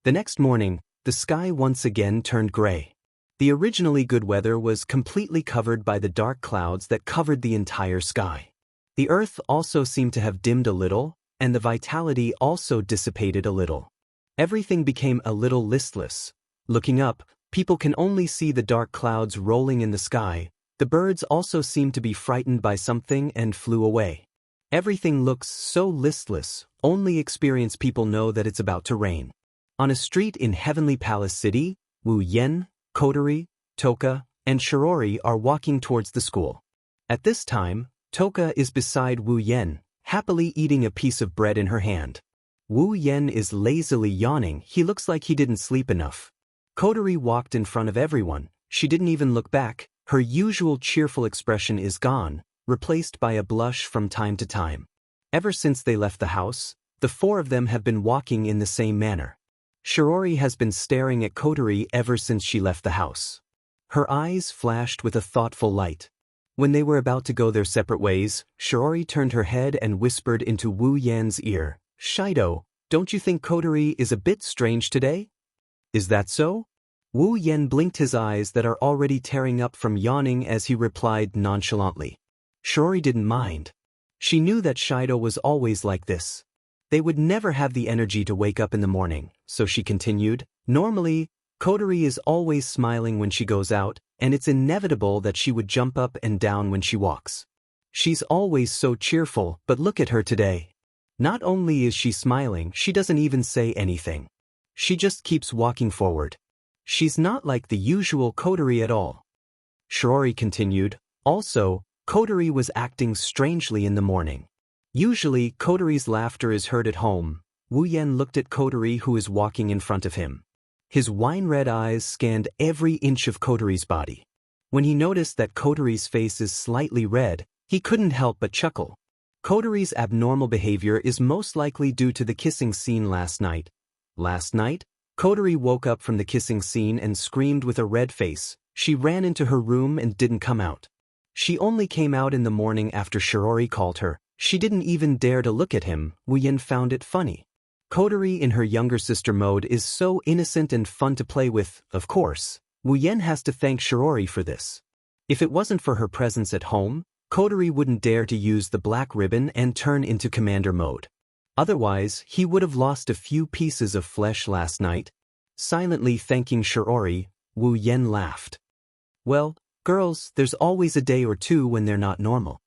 The next morning, the sky once again turned gray. The originally good weather was completely covered by the dark clouds that covered the entire sky. The earth also seemed to have dimmed a little, and the vitality also dissipated a little. Everything became a little listless. Looking up, people can only see the dark clouds rolling in the sky. The birds also seemed to be frightened by something and flew away. Everything looks so listless, only experienced people know that it's about to rain. On a street in Heavenly Palace City, Wu Yan, Kotori, Toka, and Shirori are walking towards the school. At this time, Toka is beside Wu Yan, happily eating a piece of bread in her hand. Wu Yan is lazily yawning. He looks like he didn't sleep enough. Kotori walked in front of everyone. She didn't even look back. Her usual cheerful expression is gone, replaced by a blush from time to time. Ever since they left the house, the four of them have been walking in the same manner. Shirori has been staring at Kotori ever since she left the house. Her eyes flashed with a thoughtful light. When they were about to go their separate ways, Shirori turned her head and whispered into Wu Yan's ear, "Shido, don't you think Kotori is a bit strange today?" "Is that so?" Wu Yan blinked his eyes that are already tearing up from yawning as he replied nonchalantly. Shirori didn't mind. She knew that Shido was always like this. They would never have the energy to wake up in the morning, so she continued, "Normally, Kotori is always smiling when she goes out, and it's inevitable that she would jump up and down when she walks. She's always so cheerful, but look at her today. Not only is she smiling, she doesn't even say anything. She just keeps walking forward. She's not like the usual Kotori at all." Shirori continued, "Also, Kotori was acting strangely in the morning. Usually, Kotori's laughter is heard at home." Wu Yan looked at Kotori who is walking in front of him. His wine-red eyes scanned every inch of Kotori's body. When he noticed that Kotori's face is slightly red, he couldn't help but chuckle. Kotori's abnormal behavior is most likely due to the kissing scene last night. Last night, Kotori woke up from the kissing scene and screamed with a red face. She ran into her room and didn't come out. She only came out in the morning after Shiori called her. She didn't even dare to look at him. Wuyen found it funny. Kotori in her younger sister mode is so innocent and fun to play with, of course. Wuyen has to thank Shiori for this. If it wasn't for her presence at home, Kotori wouldn't dare to use the black ribbon and turn into commander mode. Otherwise, he would have lost a few pieces of flesh last night. Silently thanking Shiori, Wuyen laughed. Well, girls, there's always a day or two when they're not normal.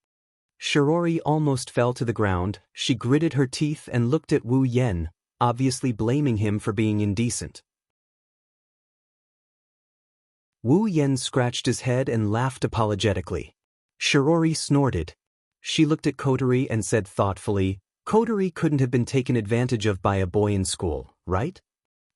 Shiori almost fell to the ground. She gritted her teeth and looked at Wuyen, obviously blaming him for being indecent. Wuyen scratched his head and laughed apologetically. Shiori snorted. She looked at Kotori and said thoughtfully, Kotori couldn't have been taken advantage of by a boy in school, right?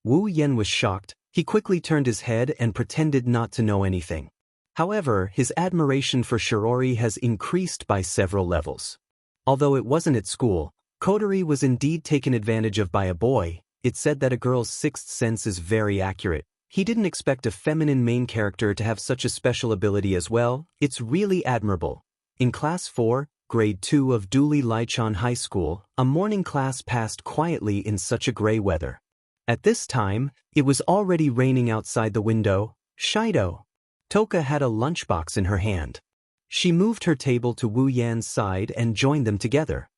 Wuyen was shocked. He quickly turned his head and pretended not to know anything. However, his admiration for Shiori has increased by several levels. Although it wasn't at school, Kotori was indeed taken advantage of by a boy. It said that a girl's sixth sense is very accurate. He didn't expect a feminine main character to have such a special ability as well. It's really admirable. In Class 4, Grade 2 of Duli Lichon High School, a morning class passed quietly in such a gray weather. At this time, it was already raining outside the window. Shido. Toka had a lunchbox in her hand. She moved her table to Wu Yan's side and joined them together.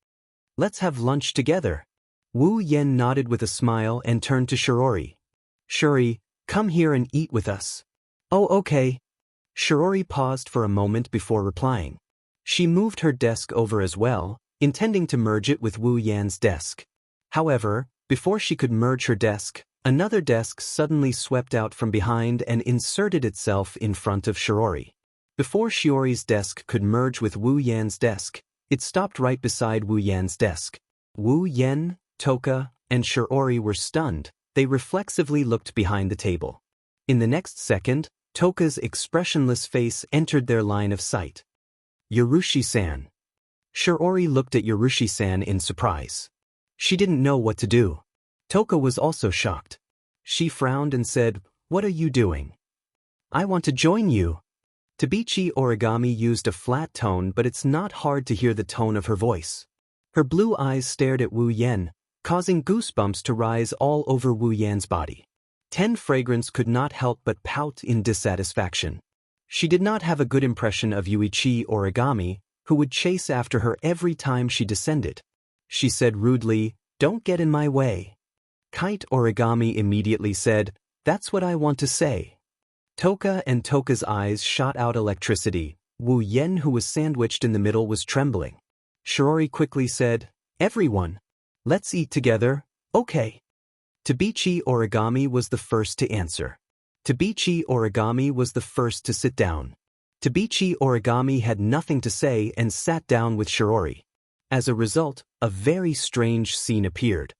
Let's have lunch together. Wu Yan nodded with a smile and turned to Shiori. Shuri, come here and eat with us. Oh, okay. Shiori paused for a moment before replying. She moved her desk over as well, intending to merge it with Wu Yan's desk. However, before she could merge her desk, another desk suddenly swept out from behind and inserted itself in front of Shiori. Before Shiori's desk could merge with Wu Yan's desk, it stopped right beside Wu Yan's desk. Wu Yan, Toka, and Shiori were stunned. They reflexively looked behind the table. In the next second, Toka's expressionless face entered their line of sight. Yorushi-san. Shiori looked at Yorushi-san in surprise. She didn't know what to do. Toka was also shocked. She frowned and said, "What are you doing?" "I want to join you." Tabichi Origami used a flat tone, but it's not hard to hear the tone of her voice. Her blue eyes stared at Wu Yan, causing goosebumps to rise all over Wu Yan's body. 10 Fragrance could not help but pout in dissatisfaction. She did not have a good impression of Yuichi Origami, who would chase after her every time she descended. She said rudely, "Don't get in my way." Kite Origami immediately said, "That's what I want to say." Toka and Toka's eyes shot out electricity. Wu Yan, who was sandwiched in the middle, was trembling. Shiori quickly said, "Everyone, let's eat together, okay?" Tabichi Origami was the first to answer. Tabichi Origami was the first to sit down. Tabichi Origami had nothing to say and sat down with Shiori. As a result, a very strange scene appeared.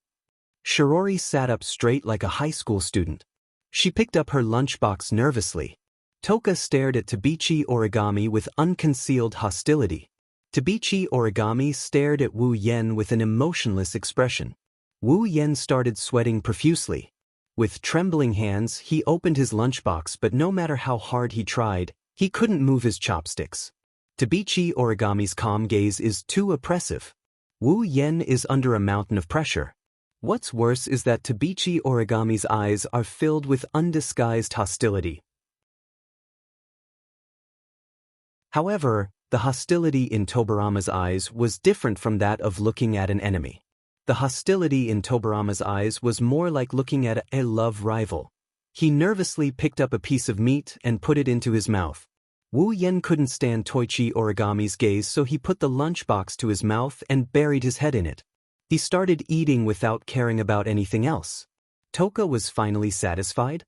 Shiori sat up straight like a high school student. She picked up her lunchbox nervously. Toka stared at Tabichi Origami with unconcealed hostility. Tabichi Origami stared at Wu Yan with an emotionless expression. Wu Yan started sweating profusely. With trembling hands, he opened his lunchbox, but no matter how hard he tried, he couldn't move his chopsticks. Tabichi Origami's calm gaze is too oppressive. Wu Yan is under a mountain of pressure. What's worse is that Tabichi Origami's eyes are filled with undisguised hostility. However, the hostility in Tobarama's eyes was different from that of looking at an enemy. The hostility in Tobarama's eyes was more like looking at a love rival. He nervously picked up a piece of meat and put it into his mouth. Wu Yan couldn't stand Toichi Origami's gaze, so he put the lunchbox to his mouth and buried his head in it. He started eating without caring about anything else. Toka was finally satisfied.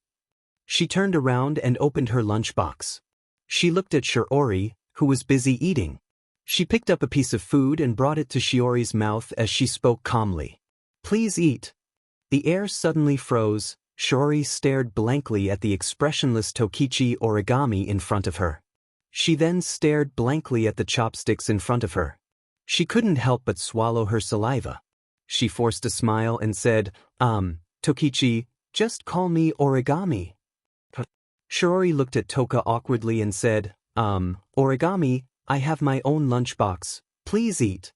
She turned around and opened her lunchbox. She looked at Shiori, who was busy eating. She picked up a piece of food and brought it to Shiori's mouth as she spoke calmly. "Please eat." The air suddenly froze. Shiori stared blankly at the expressionless Tokichi Origami in front of her. She then stared blankly at the chopsticks in front of her. She couldn't help but swallow her saliva. She forced a smile and said, Tokichi, Just call me Origami. Shiori looked at Toka awkwardly and said, Origami, I have my own lunchbox. Please eat.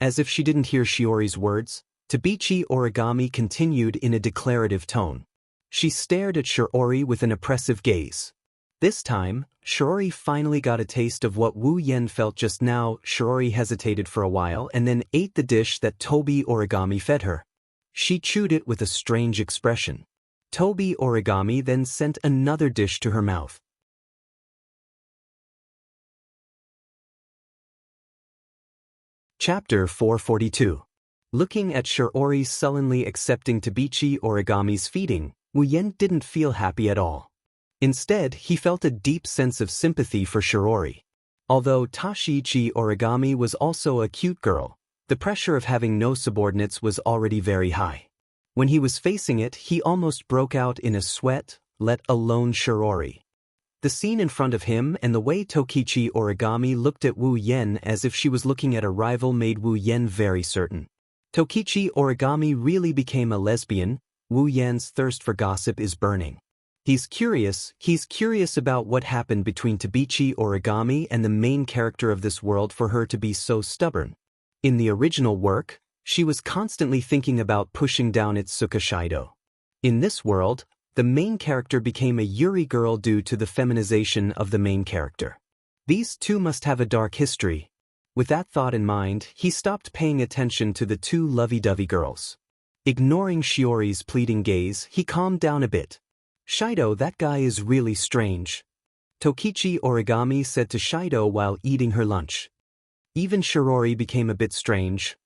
As if she didn't hear Shiori's words, Tabichi Origami continued in a declarative tone. She stared at Shiori with an oppressive gaze. This time, Shiori finally got a taste of what Wu Yen felt just now. Shiori hesitated for a while and then ate the dish that Tobi Origami fed her. She chewed it with a strange expression. Tobi Origami then sent another dish to her mouth. Chapter 442. Looking at Shiori sullenly accepting Tabichi Origami's feeding, Wu Yen didn't feel happy at all. Instead, he felt a deep sense of sympathy for Shiori. Although Tashichi Origami was also a cute girl, the pressure of having no subordinates was already very high. When he was facing it, he almost broke out in a sweat, let alone Shiori. The scene in front of him and the way Tokichi Origami looked at Wu Yen as if she was looking at a rival made Wu Yen very certain. Tokichi Origami really became a lesbian. Wu Yen's thirst for gossip is burning. He's curious about what happened between Tabichi Origami and the main character of this world for her to be so stubborn. In the original work, she was constantly thinking about pushing down Itsuka Shido. In this world, the main character became a Yuri girl due to the feminization of the main character. These two must have a dark history. With that thought in mind, he stopped paying attention to the two lovey-dovey girls. Ignoring Shiori's pleading gaze, he calmed down a bit. Shido, that guy is really strange. Tokichi Origami said to Shido while eating her lunch. Even Shiori became a bit strange.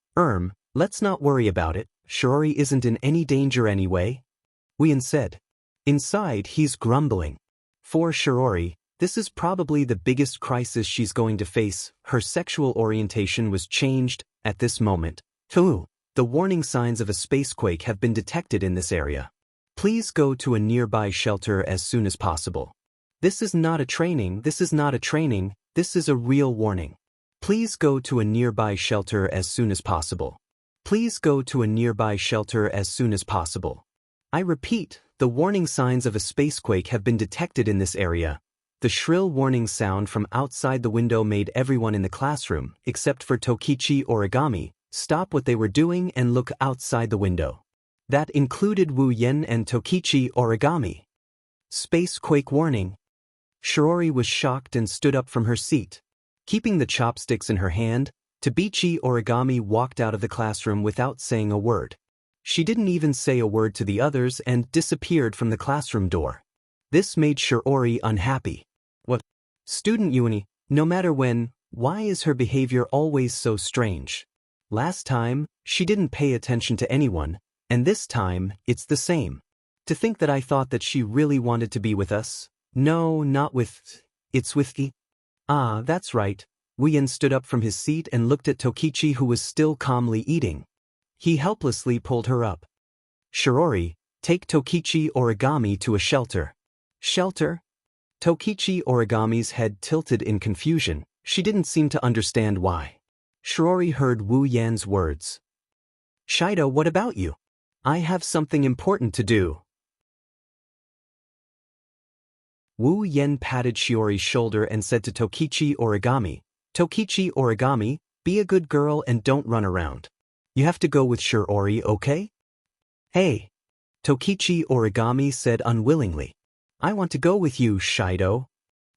Let's not worry about it. Shiori isn't in any danger anyway. Wien said. Inside, he's grumbling. For Shiori, this is probably the biggest crisis she's going to face. Her sexual orientation was changed at this moment. The warning signs of a spacequake have been detected in this area. Please go to a nearby shelter as soon as possible. This is not a training, this is a real warning. Please go to a nearby shelter as soon as possible. Please go to a nearby shelter as soon as possible. I repeat, the warning signs of a spacequake have been detected in this area. The shrill warning sound from outside the window made everyone in the classroom, except for Tokichi Origami, stop what they were doing and look outside the window. That included Wu Yen and Tokichi Origami. Spacequake warning. Shiori was shocked and stood up from her seat. Keeping the chopsticks in her hand, Tabichi Origami walked out of the classroom without saying a word. She didn't even say a word to the others and disappeared from the classroom door. This made Shiori unhappy. What? Student Uni, no matter when, why is her behavior always so strange? Last time, she didn't pay attention to anyone, and this time, it's the same. To think that I thought that she really wanted to be with us? No, not with... It's with the... Ah, that's right. Wien stood up from his seat and looked at Tokichi, who was still calmly eating. He helplessly pulled her up. Shiori, take Tokichi Origami to a shelter. Shelter? Tokichi Origami's head tilted in confusion. She didn't seem to understand why. Shiori heard Wu Yan's words. Shido, what about you? I have something important to do. Wu Yen patted Shiori's shoulder and said to Tokichi Origami, Tokichi Origami, be a good girl and don't run around. You have to go with Shiori, okay? Hey. Tokichi Origami said unwillingly. I want to go with you, Shido.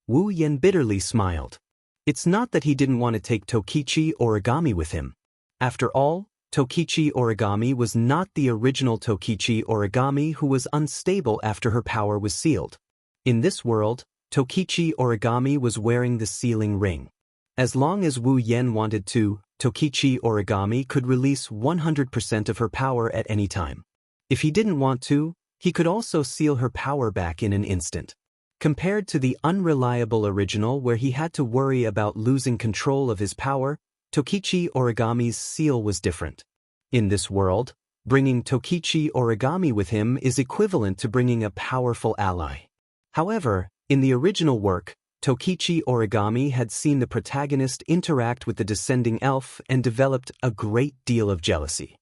Wu Yen bitterly smiled. It's not that he didn't want to take Tokichi Origami with him. After all, Tokichi Origami was not the original Tokichi Origami who was unstable after her power was sealed. In this world, Tokichi Origami was wearing the sealing ring. As long as Wu Yen wanted to, Tokichi Origami could release 100% of her power at any time. If he didn't want to, he could also seal her power back in an instant. Compared to the unreliable original where he had to worry about losing control of his power, Tokichi Origami's seal was different. In this world, bringing Tokichi Origami with him is equivalent to bringing a powerful ally. However, in the original work, Tokichi Origami had seen the protagonist interact with the descending elf and developed a great deal of jealousy.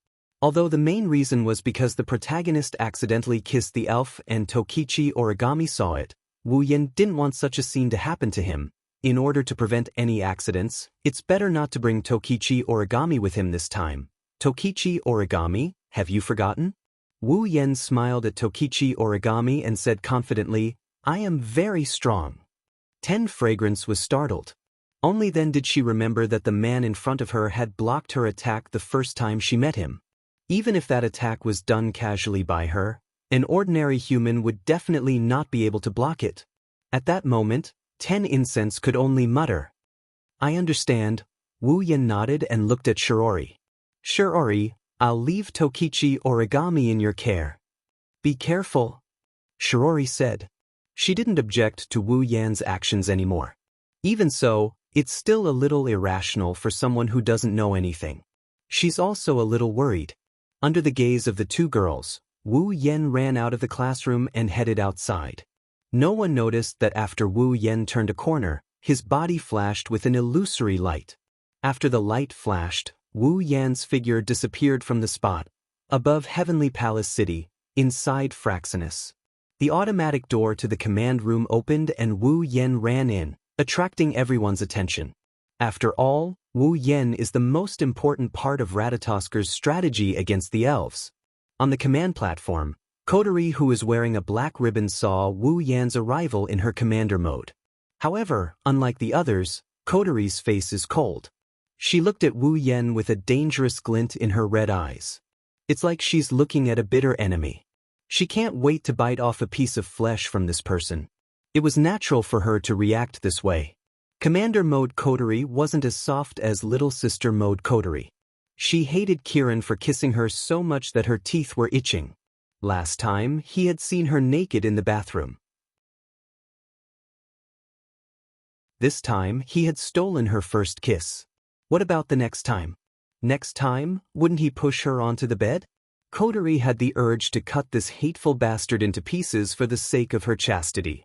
Although the main reason was because the protagonist accidentally kissed the elf and Tokichi Origami saw it, Wu Yen didn't want such a scene to happen to him. In order to prevent any accidents, it's better not to bring Tokichi Origami with him this time. Tokichi Origami, have you forgotten? Wu Yen smiled at Tokichi Origami and said confidently, I am very strong. 10 Fragrance was startled. Only then did she remember that the man in front of her had blocked her attack the first time she met him. Even if that attack was done casually by her, an ordinary human would definitely not be able to block it. At that moment, 10 Incense could only mutter. I understand. Wu Yen nodded and looked at Shiori. Shiori, I'll leave Tokichi Origami in your care. Be careful, Shiori said. She didn't object to Wu Yan's actions anymore. Even so, it's still a little irrational for someone who doesn't know anything. She's also a little worried. Under the gaze of the two girls, Wu Yen ran out of the classroom and headed outside. No one noticed that after Wu Yen turned a corner, his body flashed with an illusory light. After the light flashed, Wu Yan's figure disappeared from the spot, above Heavenly Palace City, inside Fraxinus. The automatic door to the command room opened and Wu Yen ran in, attracting everyone's attention. After all, Wu Yen is the most important part of Ratatasker's strategy against the elves. On the command platform, Kotori, who is wearing a black ribbon, saw Wu Yan's arrival in her commander mode. However, unlike the others, Kotori's face is cold. She looked at Wu Yen with a dangerous glint in her red eyes. It's like she's looking at a bitter enemy. She can't wait to bite off a piece of flesh from this person. It was natural for her to react this way. Commander mode Kotori wasn't as soft as little sister mode Kotori. She hated Kirin for kissing her so much that her teeth were itching. Last time, he had seen her naked in the bathroom. This time, he had stolen her first kiss. What about the next time? Next time, wouldn't he push her onto the bed? Kotori had the urge to cut this hateful bastard into pieces for the sake of her chastity.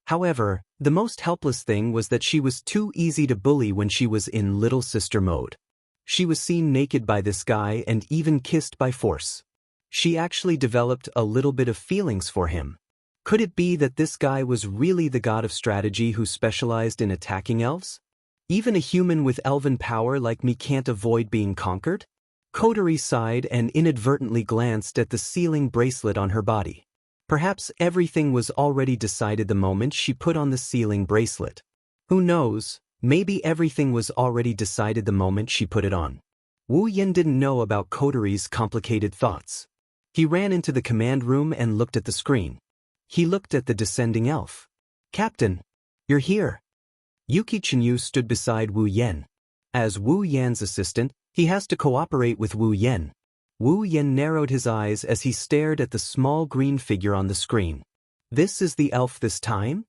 However, the most helpless thing was that she was too easy to bully when she was in little sister mode. She was seen naked by this guy and even kissed by force. She actually developed a little bit of feelings for him. Could it be that this guy was really the god of strategy who specialized in attacking elves? Even a human with elven power like me can't avoid being conquered? Kotori sighed and inadvertently glanced at the sealing bracelet on her body. Perhaps everything was already decided the moment she put on the sealing bracelet. Who knows, maybe everything was already decided the moment she put it on. Wu Yen didn't know about Kotori's complicated thoughts. He ran into the command room and looked at the screen. He looked at the descending elf. Captain, you're here. Yuki Chinyu stood beside Wu Yen. As Wu Yan's assistant, he has to cooperate with Wu Yen. Wu Yen narrowed his eyes as he stared at the small green figure on the screen. This is the elf this time?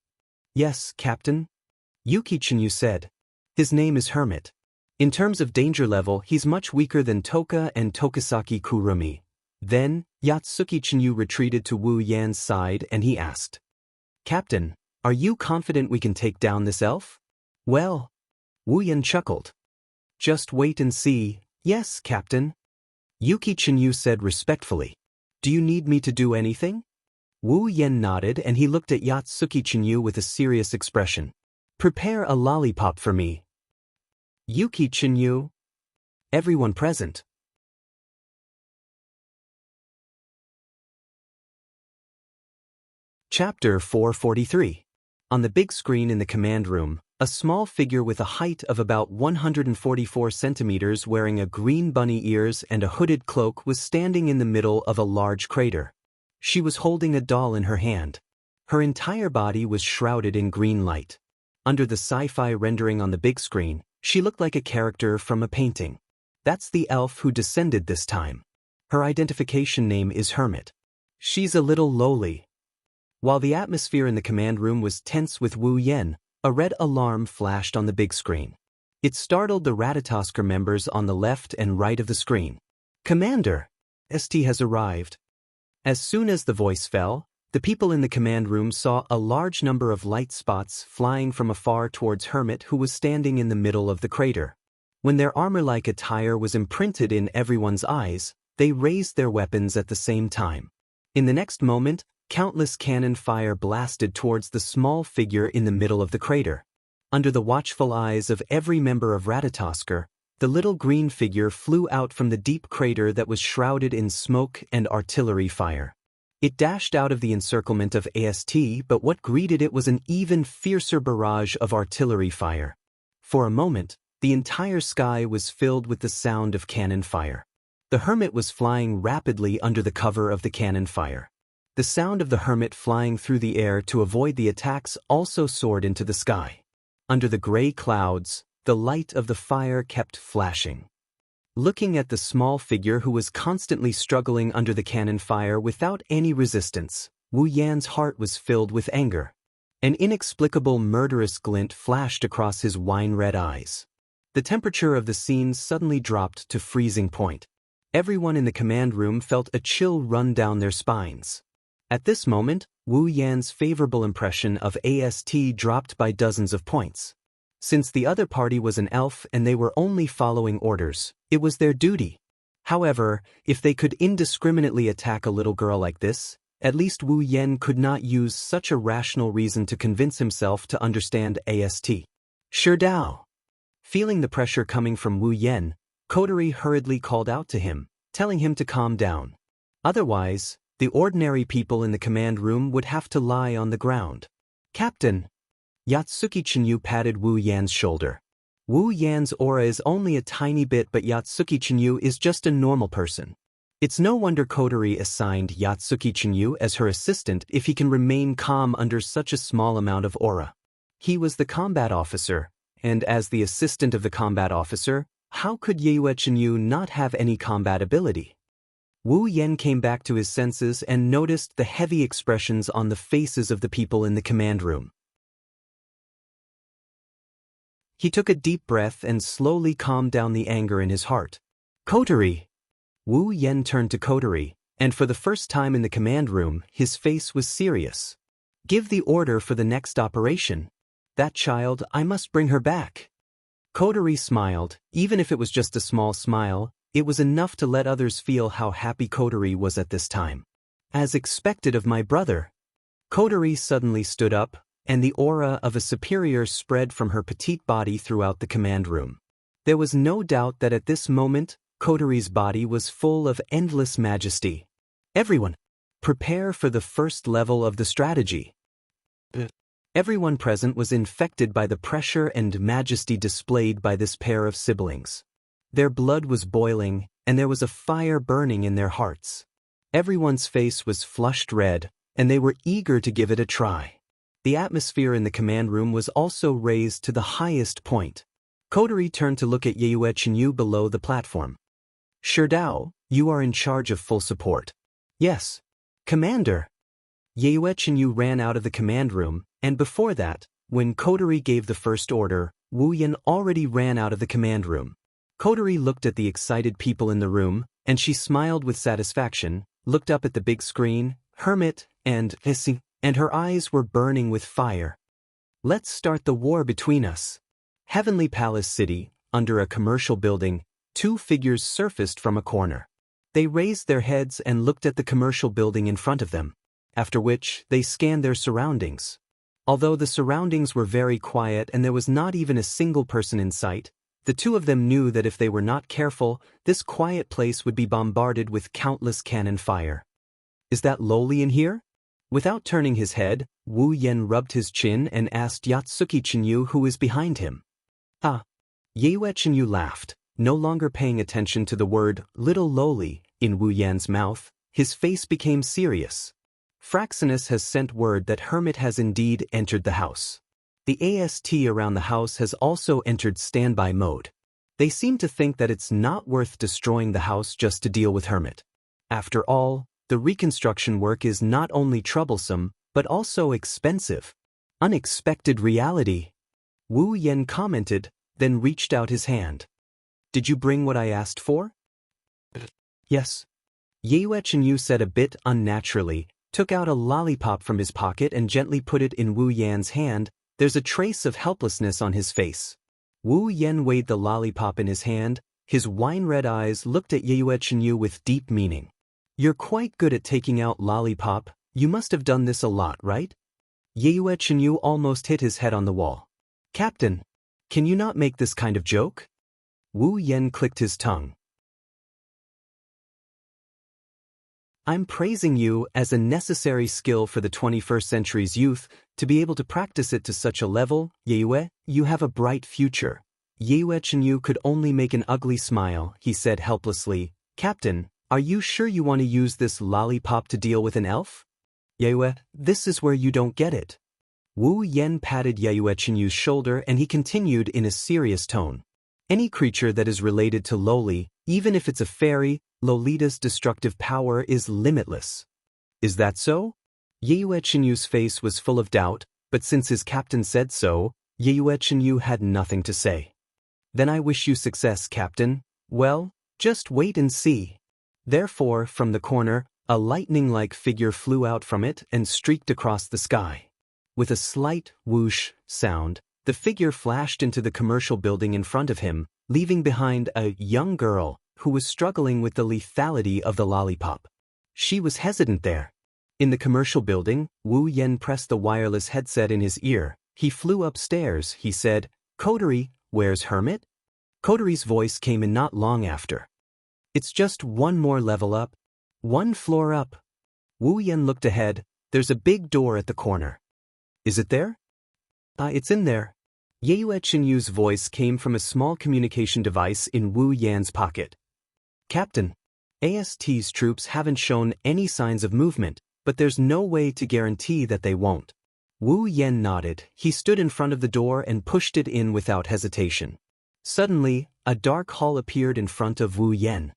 Yes, Captain. Yuki Chinyu said. His name is Hermit. In terms of danger level, he's much weaker than Toka and Tokisaki Kurumi. Then, Yatsuki Chinyu retreated to Wu Yan's side and he asked. Captain, are you confident we can take down this elf? Well, Wu Yen chuckled. Just wait and see. Yes, Captain. Yuki Chinyu said respectfully. Do you need me to do anything? Wu Yen nodded and he looked at Yatsuki Chinyu with a serious expression. Prepare a lollipop for me. Yuki Chinyu. Everyone present. Chapter 443. On the big screen in the command room, a small figure with a height of about 144 centimeters wearing a green bunny ears and a hooded cloak was standing in the middle of a large crater. She was holding a doll in her hand. Her entire body was shrouded in green light. Under the sci-fi rendering on the big screen, she looked like a character from a painting. That's the elf who descended this time. Her identification name is Hermit. She's a little lowly. While the atmosphere in the command room was tense with Wu Yen, a red alarm flashed on the big screen. It startled the Ratatosker members on the left and right of the screen. Commander! ST has arrived. As soon as the voice fell, the people in the command room saw a large number of light spots flying from afar towards Hermit, who was standing in the middle of the crater. When their armor-like attire was imprinted in everyone's eyes, They raised their weapons at the same time. In the next moment, countless cannon fire blasted towards the small figure in the middle of the crater. Under the watchful eyes of every member of Ratatoskr, the little green figure flew out from the deep crater that was shrouded in smoke and artillery fire. It dashed out of the encirclement of AST, but what greeted it was an even fiercer barrage of artillery fire. For a moment, the entire sky was filled with the sound of cannon fire. The hermit was flying rapidly under the cover of the cannon fire. The sound of the hermit flying through the air to avoid the attacks also soared into the sky. Under the gray clouds, the light of the fire kept flashing. Looking at the small figure who was constantly struggling under the cannon fire without any resistance, Wu Yan's heart was filled with anger. An inexplicable murderous glint flashed across his wine-red eyes. The temperature of the scene suddenly dropped to freezing point. Everyone in the command room felt a chill run down their spines. At this moment, Wu Yan's favorable impression of AST dropped by dozens of points. Since the other party was an elf and they were only following orders, it was their duty. However, if they could indiscriminately attack a little girl like this, at least Wu Yan could not use such a rational reason to convince himself to understand AST. Sure Dao. Feeling the pressure coming from Wu Yan, Coterie hurriedly called out to him, telling him to calm down. Otherwise, the ordinary people in the command room would have to lie on the ground. Captain! Yatsuki Chinyu patted Wu Yan's shoulder. Wu Yan's aura is only a tiny bit, but Yatsuki Chinyu is just a normal person. It's no wonder Coterie assigned Yatsuki Chinyu as her assistant if he can remain calm under such a small amount of aura. He was the combat officer, and as the assistant of the combat officer, how could Yue Chinyu not have any combat ability? Wu Yan came back to his senses and noticed the heavy expressions on the faces of the people in the command room. He took a deep breath and slowly calmed down the anger in his heart. Coterie! Wu Yan turned to Coterie, and for the first time in the command room, his face was serious. Give the order for the next operation. That child, I must bring her back. Coterie smiled. Even if it was just a small smile, it was enough to let others feel how happy Coterie was at this time. As expected of my brother. Coterie suddenly stood up, and the aura of a superior spread from her petite body throughout the command room. There was no doubt that at this moment, Coterie's body was full of endless majesty. Everyone, prepare for the first level of the strategy. Everyone present was infected by the pressure and majesty displayed by this pair of siblings. Their blood was boiling, and there was a fire burning in their hearts. Everyone's face was flushed red, and they were eager to give it a try. The atmosphere in the command room was also raised to the highest point. Coterie turned to look at Yue Chinyu below the platform. Sure Dao, you are in charge of full support. Yes. Commander. Yue Chinyu ran out of the command room, and before that, when Coterie gave the first order, Wu Yan already ran out of the command room. Coterie looked at the excited people in the room, and she smiled with satisfaction, looked up at the big screen, hermit, and her eyes were burning with fire. Let's start the war between us. Heavenly Palace City, under a commercial building, two figures surfaced from a corner. They raised their heads and looked at the commercial building in front of them, after which they scanned their surroundings. Although the surroundings were very quiet and there was not even a single person in sight, the two of them knew that if they were not careful, this quiet place would be bombarded with countless cannon fire. Is that Loli in here? Without turning his head, Wu Yan rubbed his chin and asked Yatsuki Chinyu who is behind him. Ah. Yue Chinyu laughed, no longer paying attention to the word little Loli in Wu Yan's mouth. His face became serious. Fraxinus has sent word that Hermit has indeed entered the house. The AST around the house has also entered standby mode. They seem to think that it's not worth destroying the house just to deal with Hermit. After all, the reconstruction work is not only troublesome, but also expensive. Unexpected reality. Wu Yan commented, then reached out his hand. Did you bring what I asked for? Yes. Yue Chinyu said a bit unnaturally, took out a lollipop from his pocket and gently put it in Wu Yan's hand. There's a trace of helplessness on his face. Wu Yan weighed the lollipop in his hand, His wine-red eyes looked at Yue Chenyu with deep meaning. You're quite good at taking out lollipop. You must have done this a lot, right? Yue Chenyu almost hit his head on the wall. Captain, can you not make this kind of joke? Wu Yen clicked his tongue. I'm praising you as a necessary skill for the 21st century's youth. To be able to practice it to such a level, Yue, you have a bright future. Yue Chenyu could only make an ugly smile. He said helplessly, Captain, are you sure you want to use this lollipop to deal with an elf? Yue, this is where you don't get it. Wu Yen patted Yue Chenyu's shoulder and he continued in a serious tone. Any creature that is related to Loli, even if it's a fairy, Lolita's destructive power is limitless. Is that so? Yue Chenyu's face was full of doubt, but since his captain said so, Yue Chenyu had nothing to say. Then I wish you success, Captain. Well, just wait and see. Therefore, from the corner, a lightning-like figure flew out from it and streaked across the sky. With a slight whoosh sound, the figure flashed into the commercial building in front of him, leaving behind a young girl who was struggling with the lethality of the lollipop. She was hesitant there. In the commercial building, Wu Yen pressed the wireless headset in his ear. He flew upstairs. He said, Coterie, where's Hermit? Coterie's voice came in not long after. It's just one more level up. One floor up. Wu Yen looked ahead. There's a big door at the corner. Is it there? It's in there. Yue Chenyu's voice came from a small communication device in Wu Yan's pocket. Captain, AST's troops haven't shown any signs of movement, but there's no way to guarantee that they won't. Wu Yen nodded. He stood in front of the door and pushed it in without hesitation. Suddenly, a dark hall appeared in front of Wu Yen.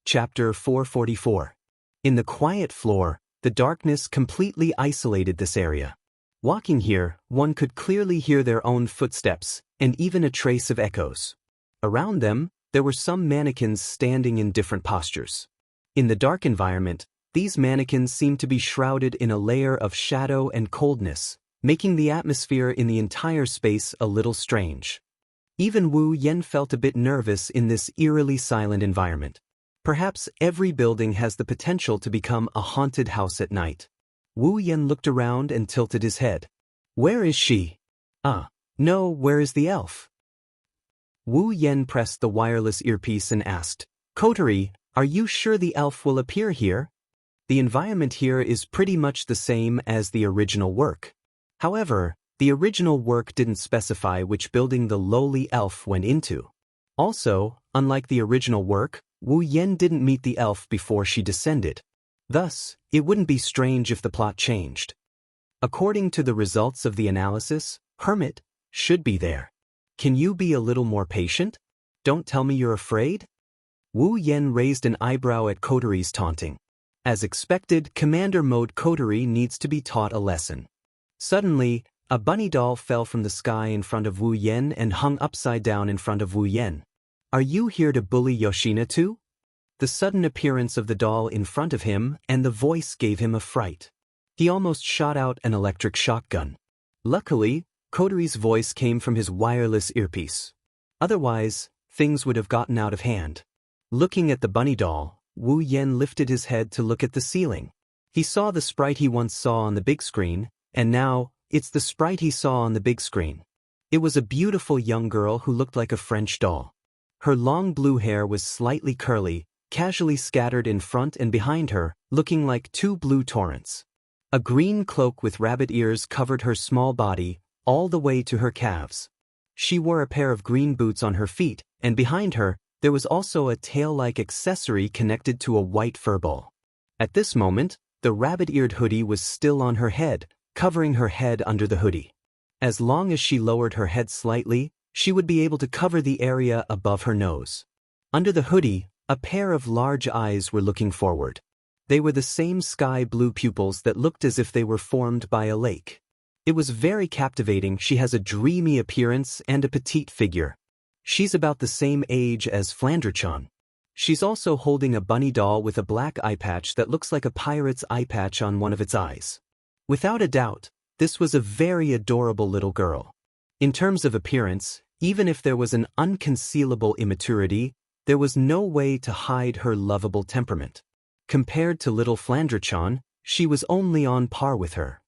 Chapter 444. In the quiet floor, the darkness completely isolated this area. Walking here, one could clearly hear their own footsteps, and even a trace of echoes. Around them, there were some mannequins standing in different postures. In the dark environment, these mannequins seemed to be shrouded in a layer of shadow and coldness, making the atmosphere in the entire space a little strange. Even Wu Yen felt a bit nervous in this eerily silent environment. Perhaps every building has the potential to become a haunted house at night. Wu Yen looked around and tilted his head. Where is she? No, where is the elf? Wu Yen pressed the wireless earpiece and asked, Coterie, are you sure the elf will appear here? The environment here is pretty much the same as the original work. However, the original work didn't specify which building the lowly elf went into. Also, unlike the original work, Wu Yen didn't meet the elf before she descended. Thus, it wouldn't be strange if the plot changed. According to the results of the analysis, Hermit should be there. Can you be a little more patient? Don't tell me you're afraid? Wu Yen raised an eyebrow at Coterie's taunting. As expected, Commander Mode Coterie needs to be taught a lesson. Suddenly, a bunny doll fell from the sky in front of Wu Yen and hung upside down in front of Wu Yen. Are you here to bully Yoshina too? The sudden appearance of the doll in front of him and the voice gave him a fright. He almost shot out an electric shotgun. Luckily, Coterie's voice came from his wireless earpiece. Otherwise, things would have gotten out of hand. Looking at the bunny doll, Wu Yen lifted his head to look at the ceiling. He saw the sprite he once saw on the big screen, and now, it's the sprite he saw on the big screen. It was a beautiful young girl who looked like a French doll. Her long blue hair was slightly curly, casually scattered in front and behind her, looking like two blue torrents. A green cloak with rabbit ears covered her small body, all the way to her calves. She wore a pair of green boots on her feet, and behind her, there was also a tail-like accessory connected to a white fur ball. At this moment, the rabbit-eared hoodie was still on her head, covering her head under the hoodie. As long as she lowered her head slightly, she would be able to cover the area above her nose. Under the hoodie, a pair of large eyes were looking forward. They were the same sky blue pupils that looked as if they were formed by a lake. It was very captivating. She has a dreamy appearance and a petite figure. She's about the same age as Flanderchan. She's also holding a bunny doll with a black eye patch that looks like a pirate's eye patch on one of its eyes. Without a doubt, This was a very adorable little girl. In terms of appearance, even if there was an unconcealable immaturity, there was no way to hide her lovable temperament. Compared to little Flandre-chan, she was only on par with her.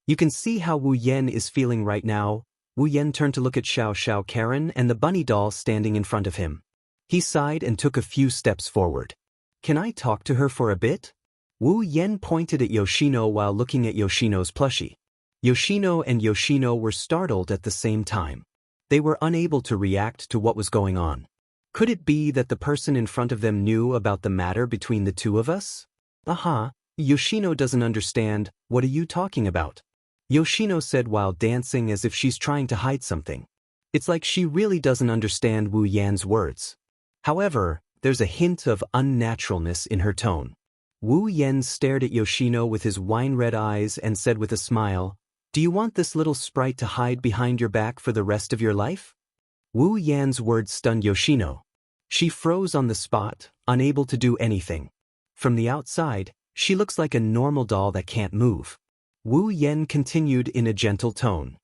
You can see how Wu Yan is feeling right now. Wu Yan turned to look at Xiao Karen and the bunny doll standing in front of him. He sighed and took a few steps forward. Can I talk to her for a bit? Wu Yan pointed at Yoshino while looking at Yoshino's plushie. Yoshino and Yoshino were startled at the same time. They were unable to react to what was going on. Could it be that the person in front of them knew about the matter between the two of us? Aha, Yoshino doesn't understand. What are you talking about? Yoshino said while dancing as if she's trying to hide something. It's like she really doesn't understand Wu Yan's words. However, there's a hint of unnaturalness in her tone. Wu Yan stared at Yoshino with his wine-red eyes and said with a smile, "Do you want this little sprite to hide behind your back for the rest of your life?" Wu Yan's words stunned Yoshino. She froze on the spot, unable to do anything. From the outside, she looks like a normal doll that can't move. Wu Yan continued in a gentle tone.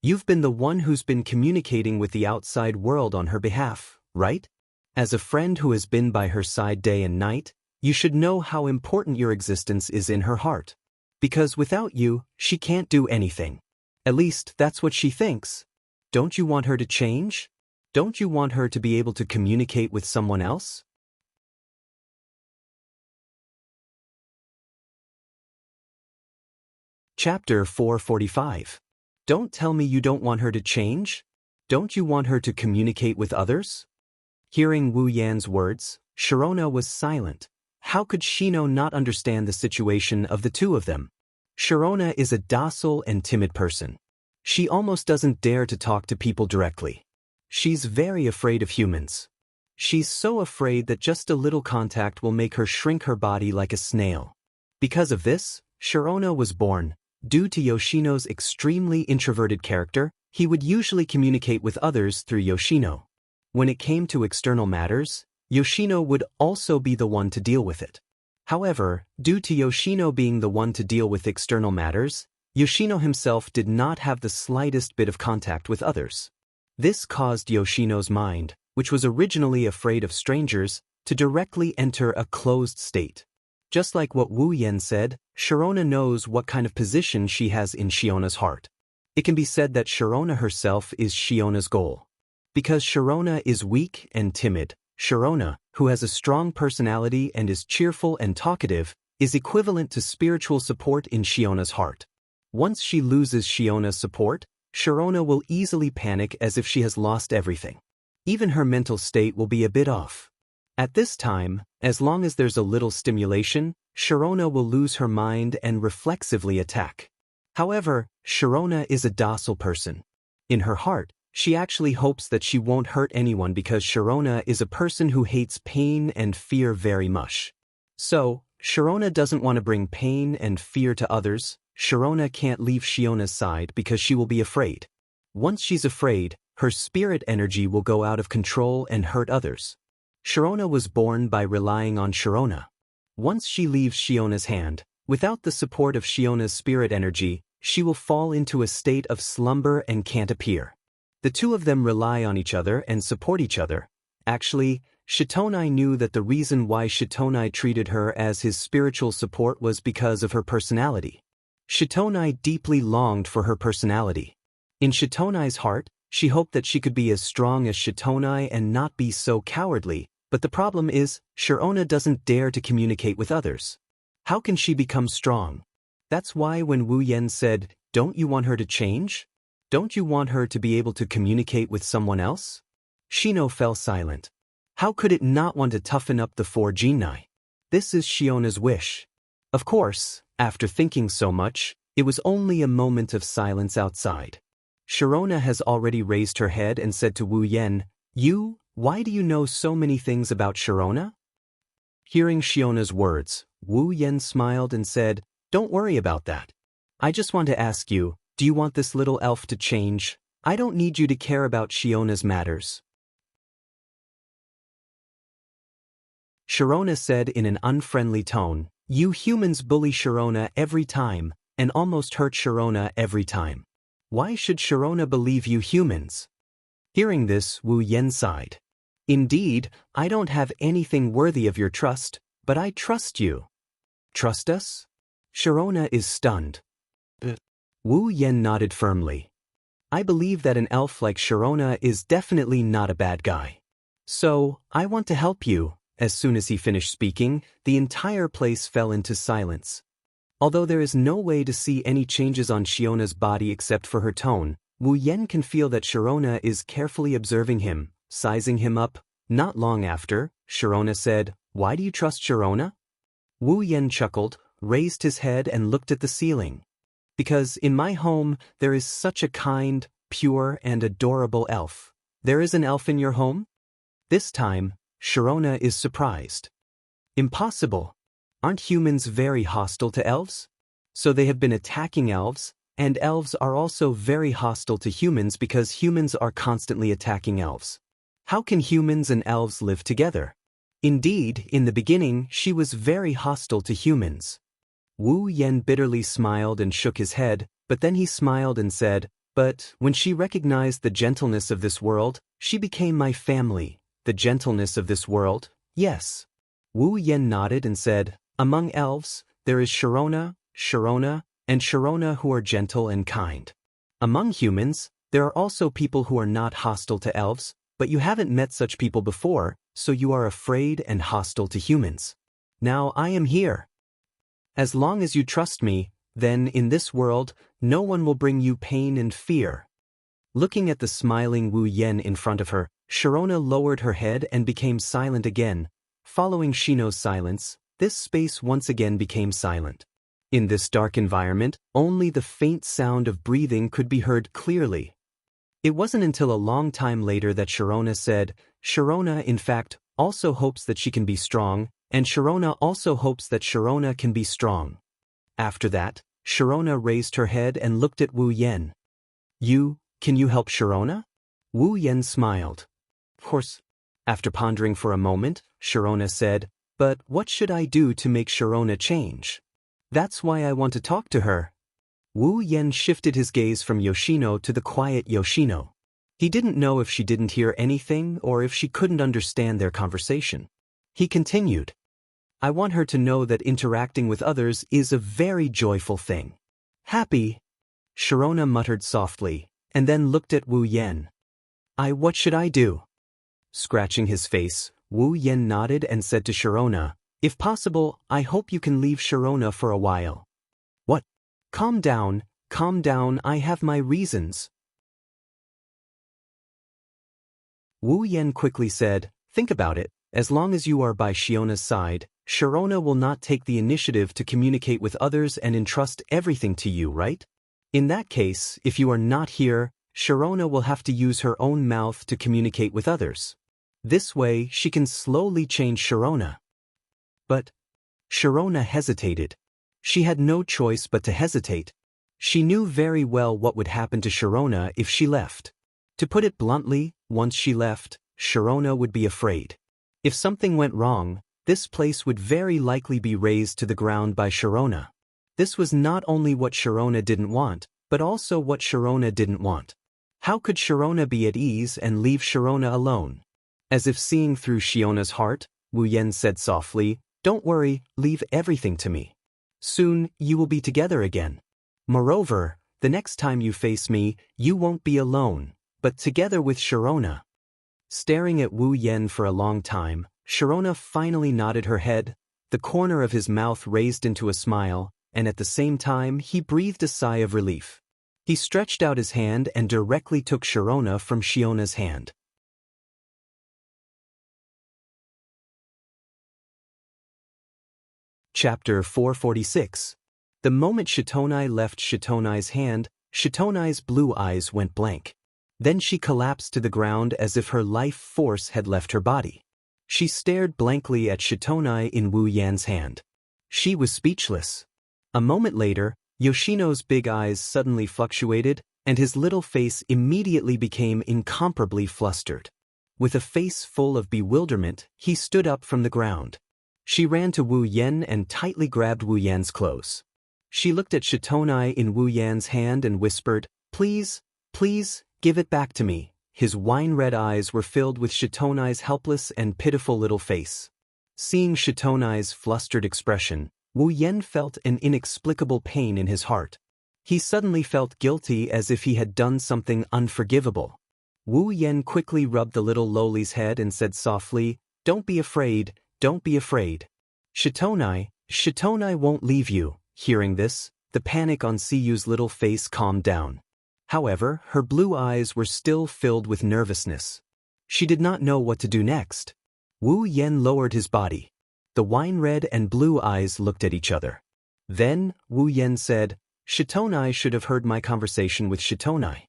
You've been the one who's been communicating with the outside world on her behalf, right? As a friend who has been by her side day and night, you should know how important your existence is in her heart. Because without you, she can't do anything. At least, that's what she thinks. Don't you want her to change? Don't you want her to be able to communicate with someone else? Chapter 445. Don't tell me you don't want her to change? Don't you want her to communicate with others? Hearing Wu Yan's words, Sharona was silent. How could Shino not understand the situation of the two of them? Sharona is a docile and timid person. She almost doesn't dare to talk to people directly. She's very afraid of humans. She's so afraid that just a little contact will make her shrink her body like a snail. Because of this, Sharona was born. Due to Yoshino's extremely introverted character, he would usually communicate with others through Yoshino. When it came to external matters, Yoshino would also be the one to deal with it. However, due to Yoshino being the one to deal with external matters, Yoshino himself did not have the slightest bit of contact with others. This caused Yoshino's mind, which was originally afraid of strangers, to directly enter a closed state. Just like what Wu Yan said, Sharona knows what kind of position she has in Shiona's heart. It can be said that Sharona herself is Shiona's goal. Because Sharona is weak and timid, Sharona, who has a strong personality and is cheerful and talkative, is equivalent to spiritual support in Shiona's heart. Once she loses Shiona's support, Sharona will easily panic as if she has lost everything. Even her mental state will be a bit off. At this time, as long as there's a little stimulation, Sharona will lose her mind and reflexively attack. However, Sharona is a docile person. In her heart, she actually hopes that she won't hurt anyone because Sharona is a person who hates pain and fear very much. So, Sharona doesn't want to bring pain and fear to others. Sharona can't leave Shiona's side because she will be afraid. Once she's afraid, her spirit energy will go out of control and hurt others. Sharona was born by relying on Sharona. Once she leaves Shiona's hand, without the support of Shiona's spirit energy, she will fall into a state of slumber and can't appear. The two of them rely on each other and support each other. Actually, Shitonai knew that the reason why Shitonai treated her as his spiritual support was because of her personality. Shitonai deeply longed for her personality. In Shitonai's heart, she hoped that she could be as strong as Shitonai and not be so cowardly, but the problem is, Sharona doesn't dare to communicate with others. How can she become strong? That's why when Wu Yan said, "Don't you want her to change? Don't you want her to be able to communicate with someone else?" Shino fell silent. How could it not want to toughen up the four genii? This is Shiona's wish. Of course, after thinking so much, it was only a moment of silence outside. Sharona has already raised her head and said to Wu Yan, Why do you know so many things about Sharona?" Hearing Shiona's words, Wu Yan smiled and said, "Don't worry about that. I just want to ask you, do you want this little elf to change? I don't need you to care about Shiona's matters." Sharona said in an unfriendly tone. You humans bully Sharona every time, and almost hurt Sharona every time. Why should Sharona believe you humans? Hearing this, Wu Yen sighed. Indeed, I don't have anything worthy of your trust, but I trust you. Trust us? Sharona is stunned. Wu Yen nodded firmly. I believe that an elf like Sharona is definitely not a bad guy. So, I want to help you. As soon as he finished speaking, the entire place fell into silence. Although there is no way to see any changes on Shiona's body except for her tone, Wu Yen can feel that Sharona is carefully observing him, sizing him up. Not long after, Sharona said, Why do you trust Sharona? Wu Yen chuckled, raised his head and looked at the ceiling. Because in my home, there is such a kind, pure, and adorable elf. There is an elf in your home? This time, Sharona is surprised. Impossible. Aren't humans very hostile to elves? So they have been attacking elves, and elves are also very hostile to humans because humans are constantly attacking elves. How can humans and elves live together? Indeed, in the beginning, she was very hostile to humans. Wu Yen bitterly smiled and shook his head, but then he smiled and said, But when she recognized the gentleness of this world, she became my family. The gentleness of this world? Yes. Wu Yen nodded and said, Among elves, there is Sharona, and Sharona who are gentle and kind. Among humans, there are also people who are not hostile to elves, but you haven't met such people before, so you are afraid and hostile to humans. Now I am here. As long as you trust me, then in this world, no one will bring you pain and fear. Looking at the smiling Wu Yen in front of her, Sharona lowered her head and became silent again. Following Shino's silence, this space once again became silent. In this dark environment, only the faint sound of breathing could be heard clearly. It wasn't until a long time later that Sharona said, Sharona in fact also hopes that she can be strong, and Sharona also hopes that Sharona can be strong. After that, Sharona raised her head and looked at Wu Yen. Can you help Sharona? Wu Yen smiled. Of course. After pondering for a moment, Sharona said, But what should I do to make Sharona change? That's why I want to talk to her. Wu Yen shifted his gaze from Yoshino to the quiet Yoshino. He didn't know if she didn't hear anything or if she couldn't understand their conversation. He continued, I want her to know that interacting with others is a very joyful thing. Happy? Sharona muttered softly, and then looked at Wu Yen. What should I do? Scratching his face, Wu Yen nodded and said to Sharona, If possible, I hope you can leave Sharona for a while. What? Calm down, I have my reasons. Wu Yen quickly said, Think about it, as long as you are by Shiona's side, Sharona will not take the initiative to communicate with others and entrust everything to you, right? In that case, if you are not here, Sharona will have to use her own mouth to communicate with others. This way, she can slowly change Sharona. But Sharona hesitated. She had no choice but to hesitate. She knew very well what would happen to Sharona if she left. To put it bluntly, once she left, Sharona would be afraid. If something went wrong, this place would very likely be razed to the ground by Sharona. This was not only what Sharona didn't want, but also what Sharona didn't want. How could Sharona be at ease and leave Sharona alone? As if seeing through Shiona's heart, Wu Yen said softly, Don't worry, leave everything to me. Soon, you will be together again. Moreover, the next time you face me, you won't be alone, but together with Sharona. Staring at Wu Yen for a long time, Sharona finally nodded her head, the corner of his mouth raised into a smile, and at the same time he breathed a sigh of relief. He stretched out his hand and directly took Sharona from Shiona's hand. Chapter 446. The moment Shitonai left Shitonai's hand, Shitonai's blue eyes went blank. Then she collapsed to the ground as if her life force had left her body. She stared blankly at Shitonai in Wu Yan's hand. She was speechless. A moment later, Yoshino's big eyes suddenly fluctuated, and his little face immediately became incomparably flustered. With a face full of bewilderment, he stood up from the ground. She ran to Wu Yan and tightly grabbed Wu Yan's clothes. She looked at Shitonai in Wu Yan's hand and whispered, "Please, please, give it back to me." His wine-red eyes were filled with Shitonai's helpless and pitiful little face. Seeing Shitonai's flustered expression, Wu Yan felt an inexplicable pain in his heart. He suddenly felt guilty as if he had done something unforgivable. Wu Yan quickly rubbed the little lowly's head and said softly, "Don't be afraid, don't be afraid. Shitonai won't leave you." Hearing this, the panic on Siyu's little face calmed down. However, her blue eyes were still filled with nervousness. She did not know what to do next. Wu Yan lowered his body. The wine-red and blue eyes looked at each other. Then, Wu Yan said, "Shitonai should have heard my conversation with Shitonai."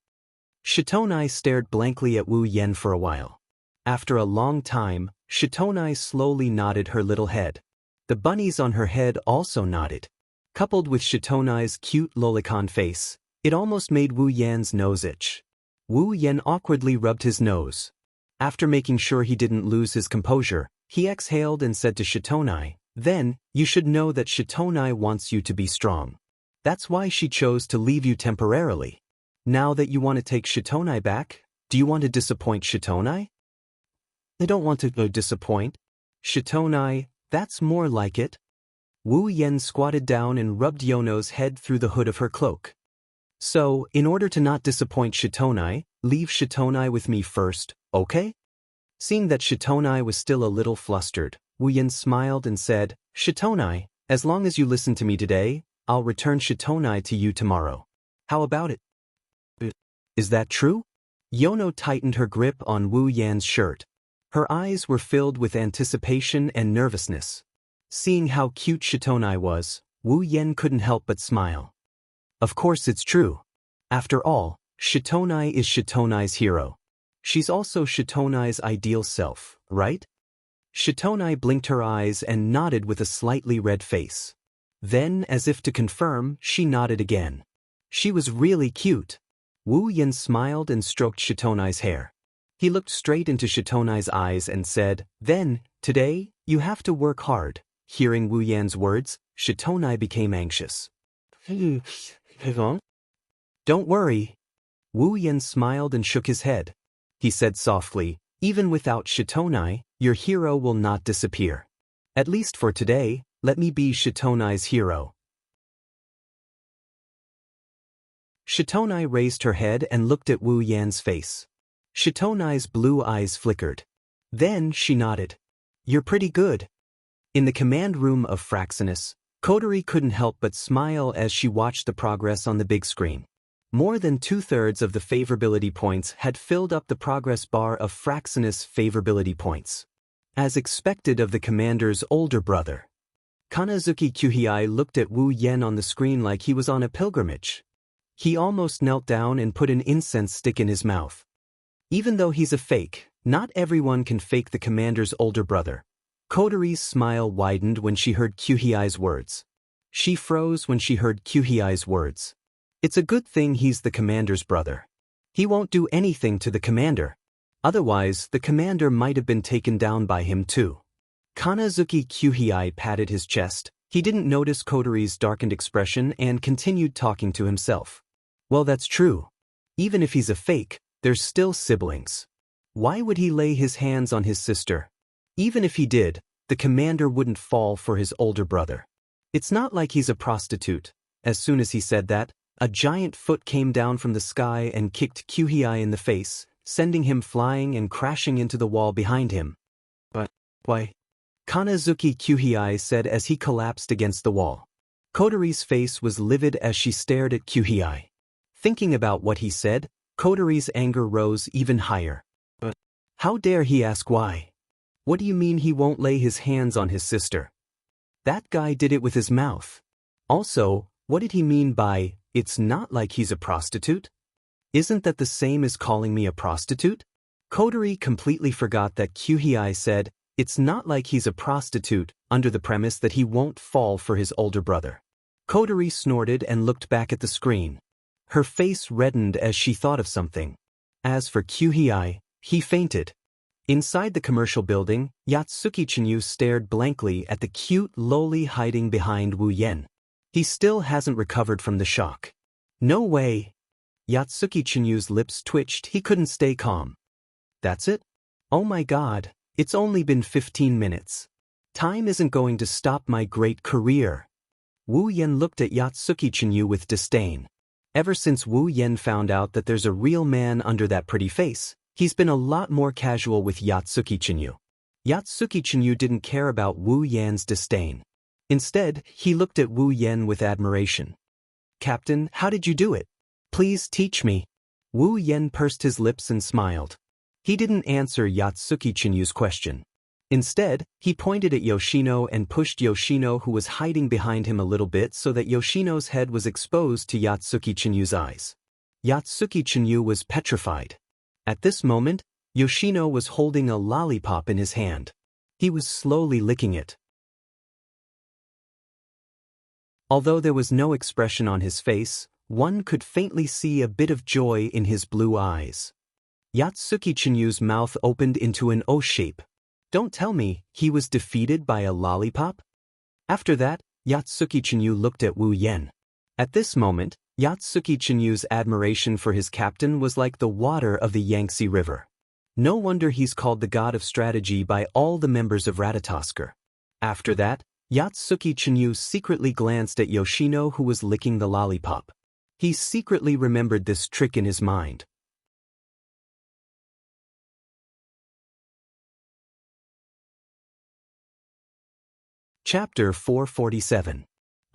Shitonai stared blankly at Wu Yan for a while. After a long time, Shitonai slowly nodded her little head. The bunnies on her head also nodded. Coupled with Shitonai's cute lolicon face, it almost made Wu Yan's nose itch. Wu Yan awkwardly rubbed his nose. After making sure he didn't lose his composure, he exhaled and said to Shitonai, "Then, you should know that Shitonai wants you to be strong. That's why she chose to leave you temporarily. Now that you want to take Shitonai back, do you want to disappoint Shitonai?" "I don't want to disappoint Shitonai, that's more like it." Wu Yan squatted down and rubbed Yono's head through the hood of her cloak. "So, in order to not disappoint Shitonai, leave Shitonai with me first, okay?" Seeing that Shitonai was still a little flustered, Wu Yan smiled and said, "Shitonai, as long as you listen to me today, I'll return Shitonai to you tomorrow. How about it?" "Is that true?" Yono tightened her grip on Wu Yan's shirt. Her eyes were filled with anticipation and nervousness. Seeing how cute Shitonai was, Wu Yan couldn't help but smile. Of course it's true. After all, Shitonai is Shitonai's hero. She's also Shitonai's ideal self, right? Shitonai blinked her eyes and nodded with a slightly red face. Then, as if to confirm, she nodded again. She was really cute. Wu Yan smiled and stroked Shitonai's hair. He looked straight into Shitonai's eyes and said, "Then, today, you have to work hard." Hearing Wu Yan's words, Shitonai became anxious. "Don't worry." Wu Yan smiled and shook his head. He said softly, "Even without Shitonai, your hero will not disappear. At least for today, let me be Shitonai's hero." Shitonai raised her head and looked at Wu Yan's face. Shitonai's blue eyes flickered. Then she nodded. "You're pretty good." In the command room of Fraxinus, Kotori couldn't help but smile as she watched the progress on the big screen. More than 2/3 of the favorability points had filled up the progress bar of Fraxinus' favorability points. As expected of the commander's older brother. Kanazuki Kyuhei looked at Wu Yan on the screen like he was on a pilgrimage. He almost knelt down and put an incense stick in his mouth. Even though he's a fake, not everyone can fake the commander's older brother. Kotori's smile widened when she heard Kyuhei's words. She froze when she heard Kyuhei's words. It's a good thing he's the commander's brother. He won't do anything to the commander. Otherwise, the commander might have been taken down by him too. Kanazuki Kyuhei patted his chest. He didn't notice Kotori's darkened expression and continued talking to himself. Well, that's true. Even if he's a fake, they're still siblings. Why would he lay his hands on his sister? Even if he did, the commander wouldn't fall for his older brother. It's not like he's a prostitute. As soon as he said that, a giant foot came down from the sky and kicked Kyuhei in the face, sending him flying and crashing into the wall behind him. "But, why?" Kanazuki Kyuhei said as he collapsed against the wall. Kotori's face was livid as she stared at Kyuhei. Thinking about what he said, Kotori's anger rose even higher. "But how dare he ask why? What do you mean he won't lay his hands on his sister? That guy did it with his mouth. Also, what did he mean by, 'It's not like he's a prostitute'? Isn't that the same as calling me a prostitute?" Kotori completely forgot that Kyuhei said, "It's not like he's a prostitute," under the premise that he won't fall for his older brother. Kotori snorted and looked back at the screen. Her face reddened as she thought of something. As for Kyuhei, he fainted. Inside the commercial building, Yatsuki Chinyu stared blankly at the cute loli hiding behind Wu Yen. He still hasn't recovered from the shock. No way. Yatsuki Chinyu's lips twitched. He couldn't stay calm. That's it? Oh my god, it's only been 15 minutes. Time isn't going to stop my great career. Wu Yen looked at Yatsuki Chinyu with disdain. Ever since Wu Yen found out that there's a real man under that pretty face, he's been a lot more casual with Yatsuki Chinyu. Yatsuki Chinyu didn't care about Wu Yan's disdain. Instead, he looked at Wu Yen with admiration. Captain, how did you do it? Please teach me. Wu Yen pursed his lips and smiled. He didn't answer Yatsuki Chinyu's question. Instead, he pointed at Yoshino and pushed Yoshino, who was hiding behind him, a little bit so that Yoshino's head was exposed to Yatsuki Chinyu's eyes. Yatsuki Chinyu was petrified. At this moment, Yoshino was holding a lollipop in his hand. He was slowly licking it. Although there was no expression on his face, one could faintly see a bit of joy in his blue eyes. Yatsuki Chinyu's mouth opened into an O shape. Don't tell me he was defeated by a lollipop? After that, Yatsuki Chinyu looked at Wu Yen. At this moment, Yatsuki Chinyu's admiration for his captain was like the water of the Yangtze River. No wonder he's called the god of strategy by all the members of Ratatosker. After that, Yatsuki Chinyu secretly glanced at Yoshino, who was licking the lollipop. He secretly remembered this trick in his mind. Chapter 447.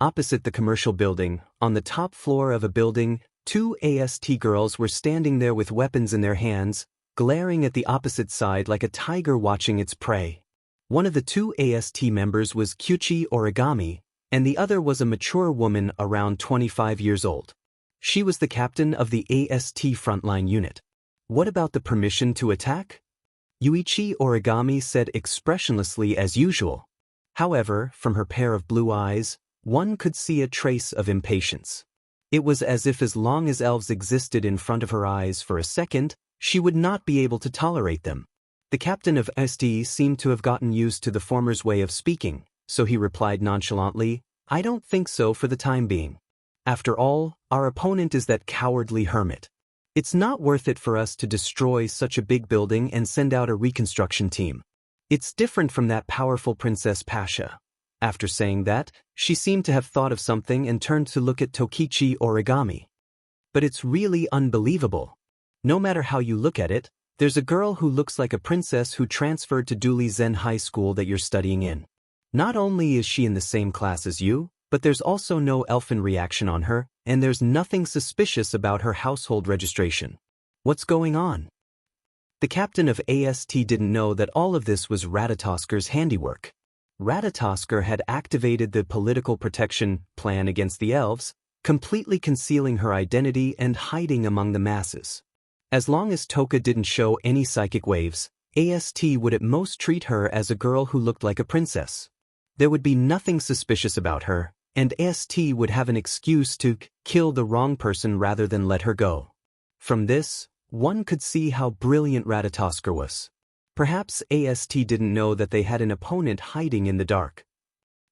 Opposite the commercial building, on the top floor of a building, two AST girls were standing there with weapons in their hands, glaring at the opposite side like a tiger watching its prey. One of the two AST members was Kyuchi Origami, and the other was a mature woman around 25 years old. She was the captain of the AST frontline unit. What about the permission to attack? Yuichi Origami said expressionlessly as usual. However, from her pair of blue eyes, one could see a trace of impatience. It was as if as long as elves existed in front of her eyes for a second, she would not be able to tolerate them. The captain of SD seemed to have gotten used to the former's way of speaking, so he replied nonchalantly, I don't think so for the time being. After all, our opponent is that cowardly hermit. It's not worth it for us to destroy such a big building and send out a reconstruction team. It's different from that powerful Princess Pasha. After saying that, she seemed to have thought of something and turned to look at Tokichi Origami. But it's really unbelievable. No matter how you look at it, there's a girl who looks like a princess who transferred to Duli Zen High School that you're studying in. Not only is she in the same class as you, but there's also no elfin reaction on her, and there's nothing suspicious about her household registration. What's going on? The captain of AST didn't know that all of this was Ratatosker's handiwork. Ratatosker had activated the political protection plan against the elves, completely concealing her identity and hiding among the masses. As long as Toka didn't show any psychic waves, AST would at most treat her as a girl who looked like a princess. There would be nothing suspicious about her, and AST would have an excuse to kill the wrong person rather than let her go. From this, one could see how brilliant Ratatosker was. Perhaps AST didn't know that they had an opponent hiding in the dark.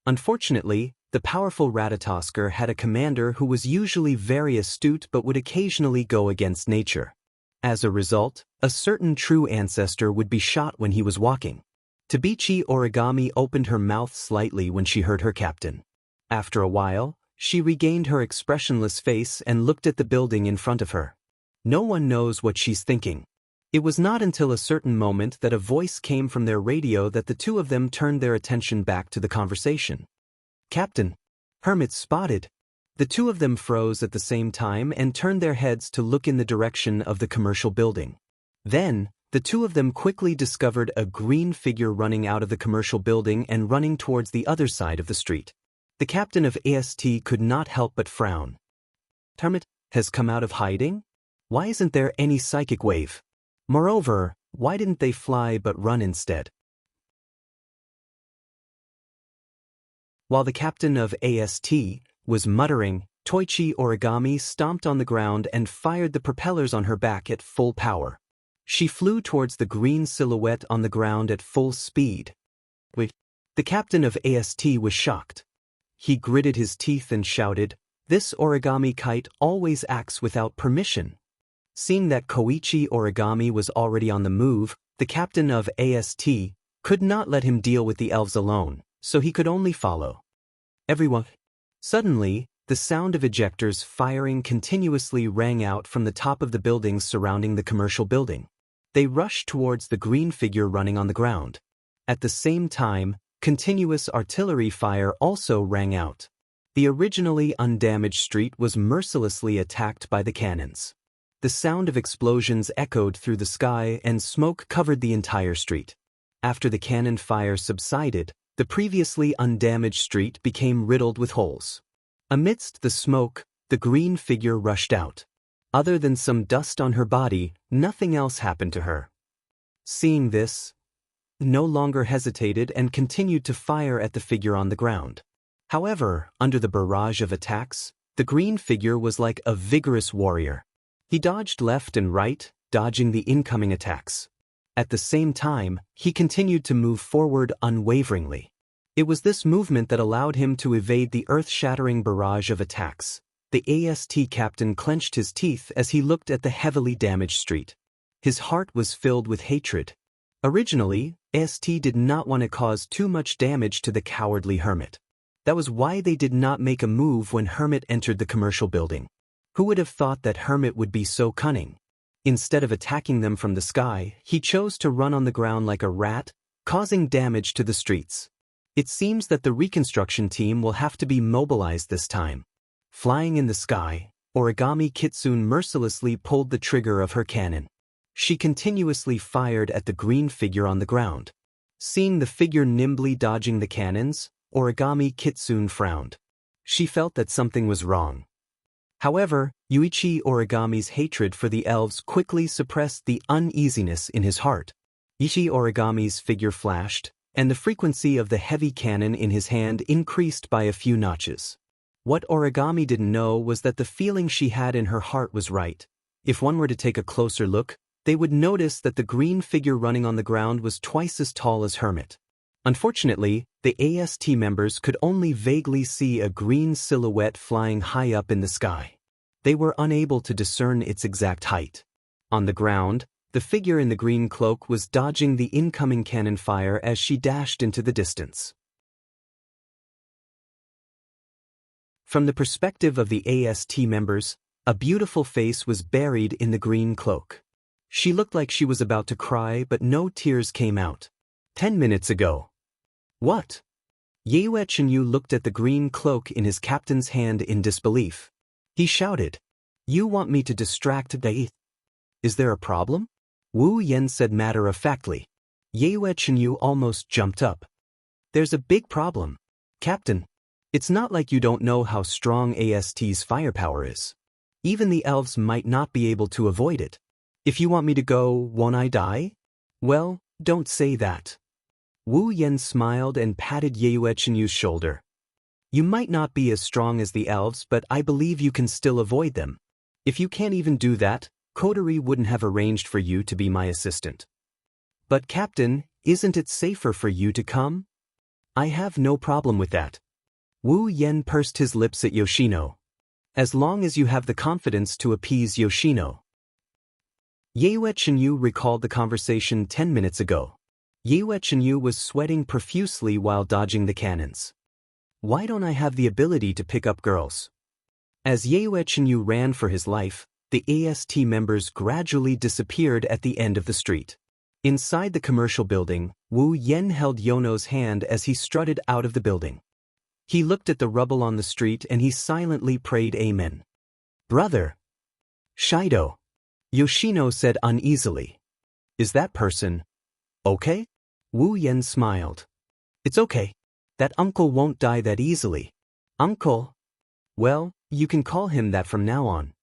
Unfortunately, the powerful Ratatosker had a commander who was usually very astute but would occasionally go against nature. As a result, a certain true ancestor would be shot when he was walking. Tabichi Origami opened her mouth slightly when she heard her captain. After a while, she regained her expressionless face and looked at the building in front of her. No one knows what she's thinking. It was not until a certain moment that a voice came from their radio that the two of them turned their attention back to the conversation. Captain! Hermit spotted! The two of them froze at the same time and turned their heads to look in the direction of the commercial building. Then, the two of them quickly discovered a green figure running out of the commercial building and running towards the other side of the street. The captain of AST could not help but frown. Hermit has come out of hiding? Why isn't there any psychic wave? Moreover, why didn't they fly but run instead? While the captain of AST was muttering, Toichi Origami stomped on the ground and fired the propellers on her back at full power. She flew towards the green silhouette on the ground at full speed. Wait. The captain of AST was shocked. He gritted his teeth and shouted, "This origami kite always acts without permission." Seeing that Koichi Origami was already on the move, the captain of AST could not let him deal with the elves alone, so he could only follow. Everyone. Suddenly, the sound of ejectors firing continuously rang out from the top of the buildings surrounding the commercial building. They rushed towards the green figure running on the ground. At the same time, continuous artillery fire also rang out. The originally undamaged street was mercilessly attacked by the cannons. The sound of explosions echoed through the sky and smoke covered the entire street. After the cannon fire subsided, the previously undamaged street became riddled with holes. Amidst the smoke, the green figure rushed out. Other than some dust on her body, nothing else happened to her. Seeing this, no longer hesitated and continued to fire at the figure on the ground. However, under the barrage of attacks, the green figure was like a vigorous warrior. He dodged left and right, dodging the incoming attacks. At the same time, he continued to move forward unwaveringly. It was this movement that allowed him to evade the earth-shattering barrage of attacks. The AST captain clenched his teeth as he looked at the heavily damaged street. His heart was filled with hatred. Originally, AST did not want to cause too much damage to the cowardly hermit. That was why they did not make a move when Hermit entered the commercial building. Who would have thought that Hermit would be so cunning? Instead of attacking them from the sky, he chose to run on the ground like a rat, causing damage to the streets. It seems that the reconstruction team will have to be mobilized this time. Flying in the sky, Origami Kitsune mercilessly pulled the trigger of her cannon. She continuously fired at the green figure on the ground. Seeing the figure nimbly dodging the cannons, Origami Kitsune frowned. She felt that something was wrong. However, Yuichi Origami's hatred for the elves quickly suppressed the uneasiness in his heart. Yuichi Origami's figure flashed, and the frequency of the heavy cannon in his hand increased by a few notches. What Origami didn't know was that the feeling she had in her heart was right. If one were to take a closer look, they would notice that the green figure running on the ground was twice as tall as Hermit. Unfortunately, the AST members could only vaguely see a green silhouette flying high up in the sky. They were unable to discern its exact height. On the ground, the figure in the green cloak was dodging the incoming cannon fire as she dashed into the distance. From the perspective of the AST members, a beautiful face was buried in the green cloak. She looked like she was about to cry, but no tears came out. 10 minutes ago. What? Yue Chenyu looked at the green cloak in his captain's hand in disbelief. He shouted, "You want me to distract Dai? Is there a problem?" Wu Yen said matter-of-factly. Yue Chenyu almost jumped up. "There's a big problem, Captain. It's not like you don't know how strong AST's firepower is. Even the elves might not be able to avoid it. If you want me to go, won't I die?" "Well, don't say that." Wu Yen smiled and patted Yue Chenyu's shoulder. "You might not be as strong as the elves, but I believe you can still avoid them. If you can't even do that, Kodori wouldn't have arranged for you to be my assistant." "But Captain, isn't it safer for you to come?" "I have no problem with that." Wu Yen pursed his lips at Yoshino. "As long as you have the confidence to appease Yoshino." Yue Chenyu recalled the conversation 10 minutes ago. Yue Chenyu was sweating profusely while dodging the cannons. "Why don't I have the ability to pick up girls?" As Yue Chenyu ran for his life, the AST members gradually disappeared at the end of the street. Inside the commercial building, Wu Yen held Yono's hand as he strutted out of the building. He looked at the rubble on the street and he silently prayed Amen. "Brother." "Shido," Yoshino said uneasily. "Is that person okay?" Wu Yen smiled. "It's okay. That uncle won't die that easily." "Uncle?" "Well, you can call him that from now on."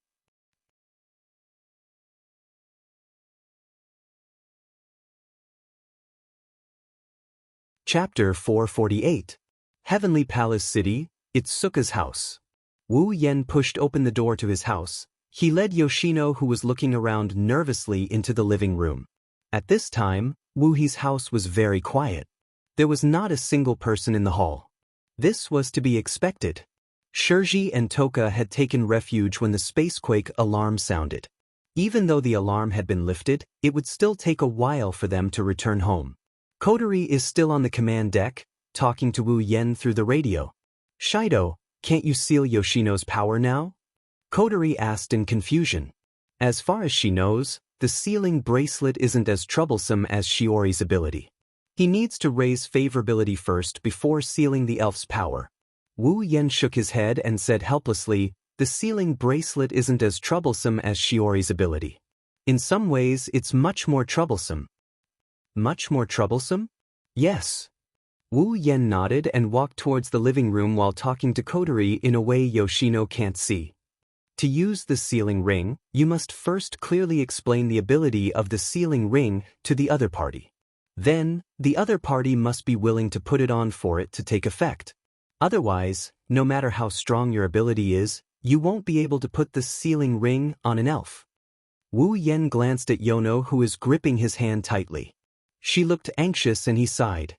Chapter 448. Heavenly Palace City, Itsuka's house. Wu Yen pushed open the door to his house, He led Yoshino, who was looking around nervously, into the living room. At this time, Wu He's house was very quiet. There was not a single person in the hall. This was to be expected. Shirji and Toka had taken refuge when the spacequake alarm sounded. Even though the alarm had been lifted, it would still take a while for them to return home. Kotori is still on the command deck, talking to Wu Yen through the radio. "Shido, can't you seal Yoshino's power now?" Kotori asked in confusion. As far as she knows, the sealing bracelet isn't as troublesome as Shiori's ability. He needs to raise favorability first before sealing the elf's power. Wu Yen shook his head and said helplessly, "The sealing bracelet isn't as troublesome as Shiori's ability. In some ways, it's much more troublesome." "Much more troublesome?" "Yes." Wu Yen nodded and walked towards the living room while talking to Kotori in a way Yoshino can't see. To use the sealing ring, you must first clearly explain the ability of the sealing ring to the other party. Then, the other party must be willing to put it on for it to take effect. Otherwise, no matter how strong your ability is, you won't be able to put the sealing ring on an elf. Wu Yen glanced at Yono, who was gripping his hand tightly. She looked anxious and he sighed.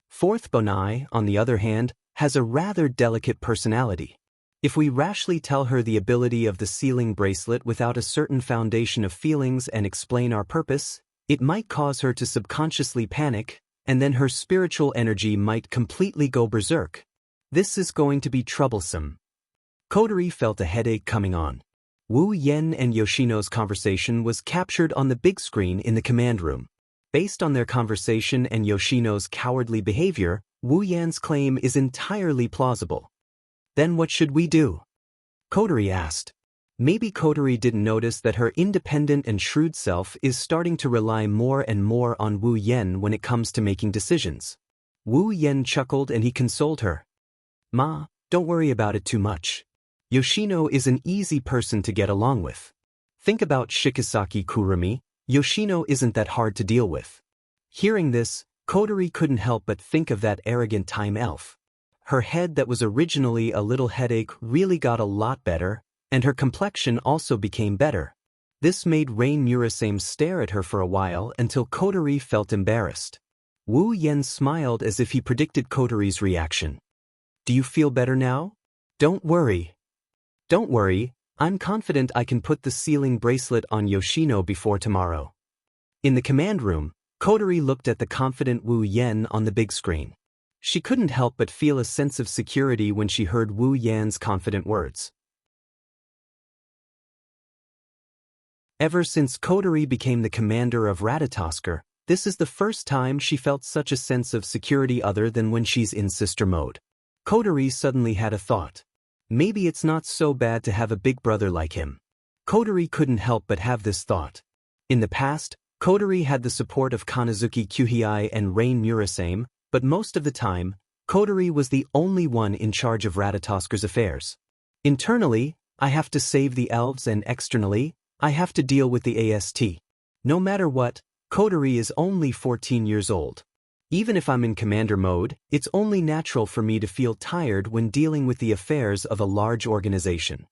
Fourth Bonai, on the other hand, has a rather delicate personality. If we rashly tell her the ability of the sealing bracelet without a certain foundation of feelings and explain our purpose, it might cause her to subconsciously panic, and then her spiritual energy might completely go berserk. This is going to be troublesome. Kotori felt a headache coming on. Wu Yen and Yoshino's conversation was captured on the big screen in the command room. Based on their conversation and Yoshino's cowardly behavior, Wu Yan's claim is entirely plausible. "Then what should we do?" Kotori asked. Maybe Kotori didn't notice that her independent and shrewd self is starting to rely more and more on Wu Yen when it comes to making decisions. Wu Yen chuckled and he consoled her. "Ma, don't worry about it too much. Yoshino is an easy person to get along with. Think about Shikisaki Kurumi. Yoshino isn't that hard to deal with." Hearing this, Kotori couldn't help but think of that arrogant time elf. Her head that was originally a little headache really got a lot better, and her complexion also became better. This made Rain Murasame stare at her for a while until Kotori felt embarrassed. Wu Yen smiled as if he predicted Kotori's reaction. "Do you feel better now? Don't worry. Don't worry, I'm confident I can put the sealing bracelet on Yoshino before tomorrow." In the command room, Kotori looked at the confident Wu Yen on the big screen. She couldn't help but feel a sense of security when she heard Wu Yan's confident words. Ever since Kotori became the commander of Ratatosker, this is the first time she felt such a sense of security other than when she's in sister mode. Kotori suddenly had a thought. Maybe it's not so bad to have a big brother like him. Kotori couldn't help but have this thought. In the past, Kotori had the support of Kanazuki Kuhei and Rain Murasame, but most of the time, Kotori was the only one in charge of Ratatosker's affairs. Internally, I have to save the elves, and externally, I have to deal with the AST. No matter what, Kotori is only 14 years old. Even if I'm in commander mode, it's only natural for me to feel tired when dealing with the affairs of a large organization.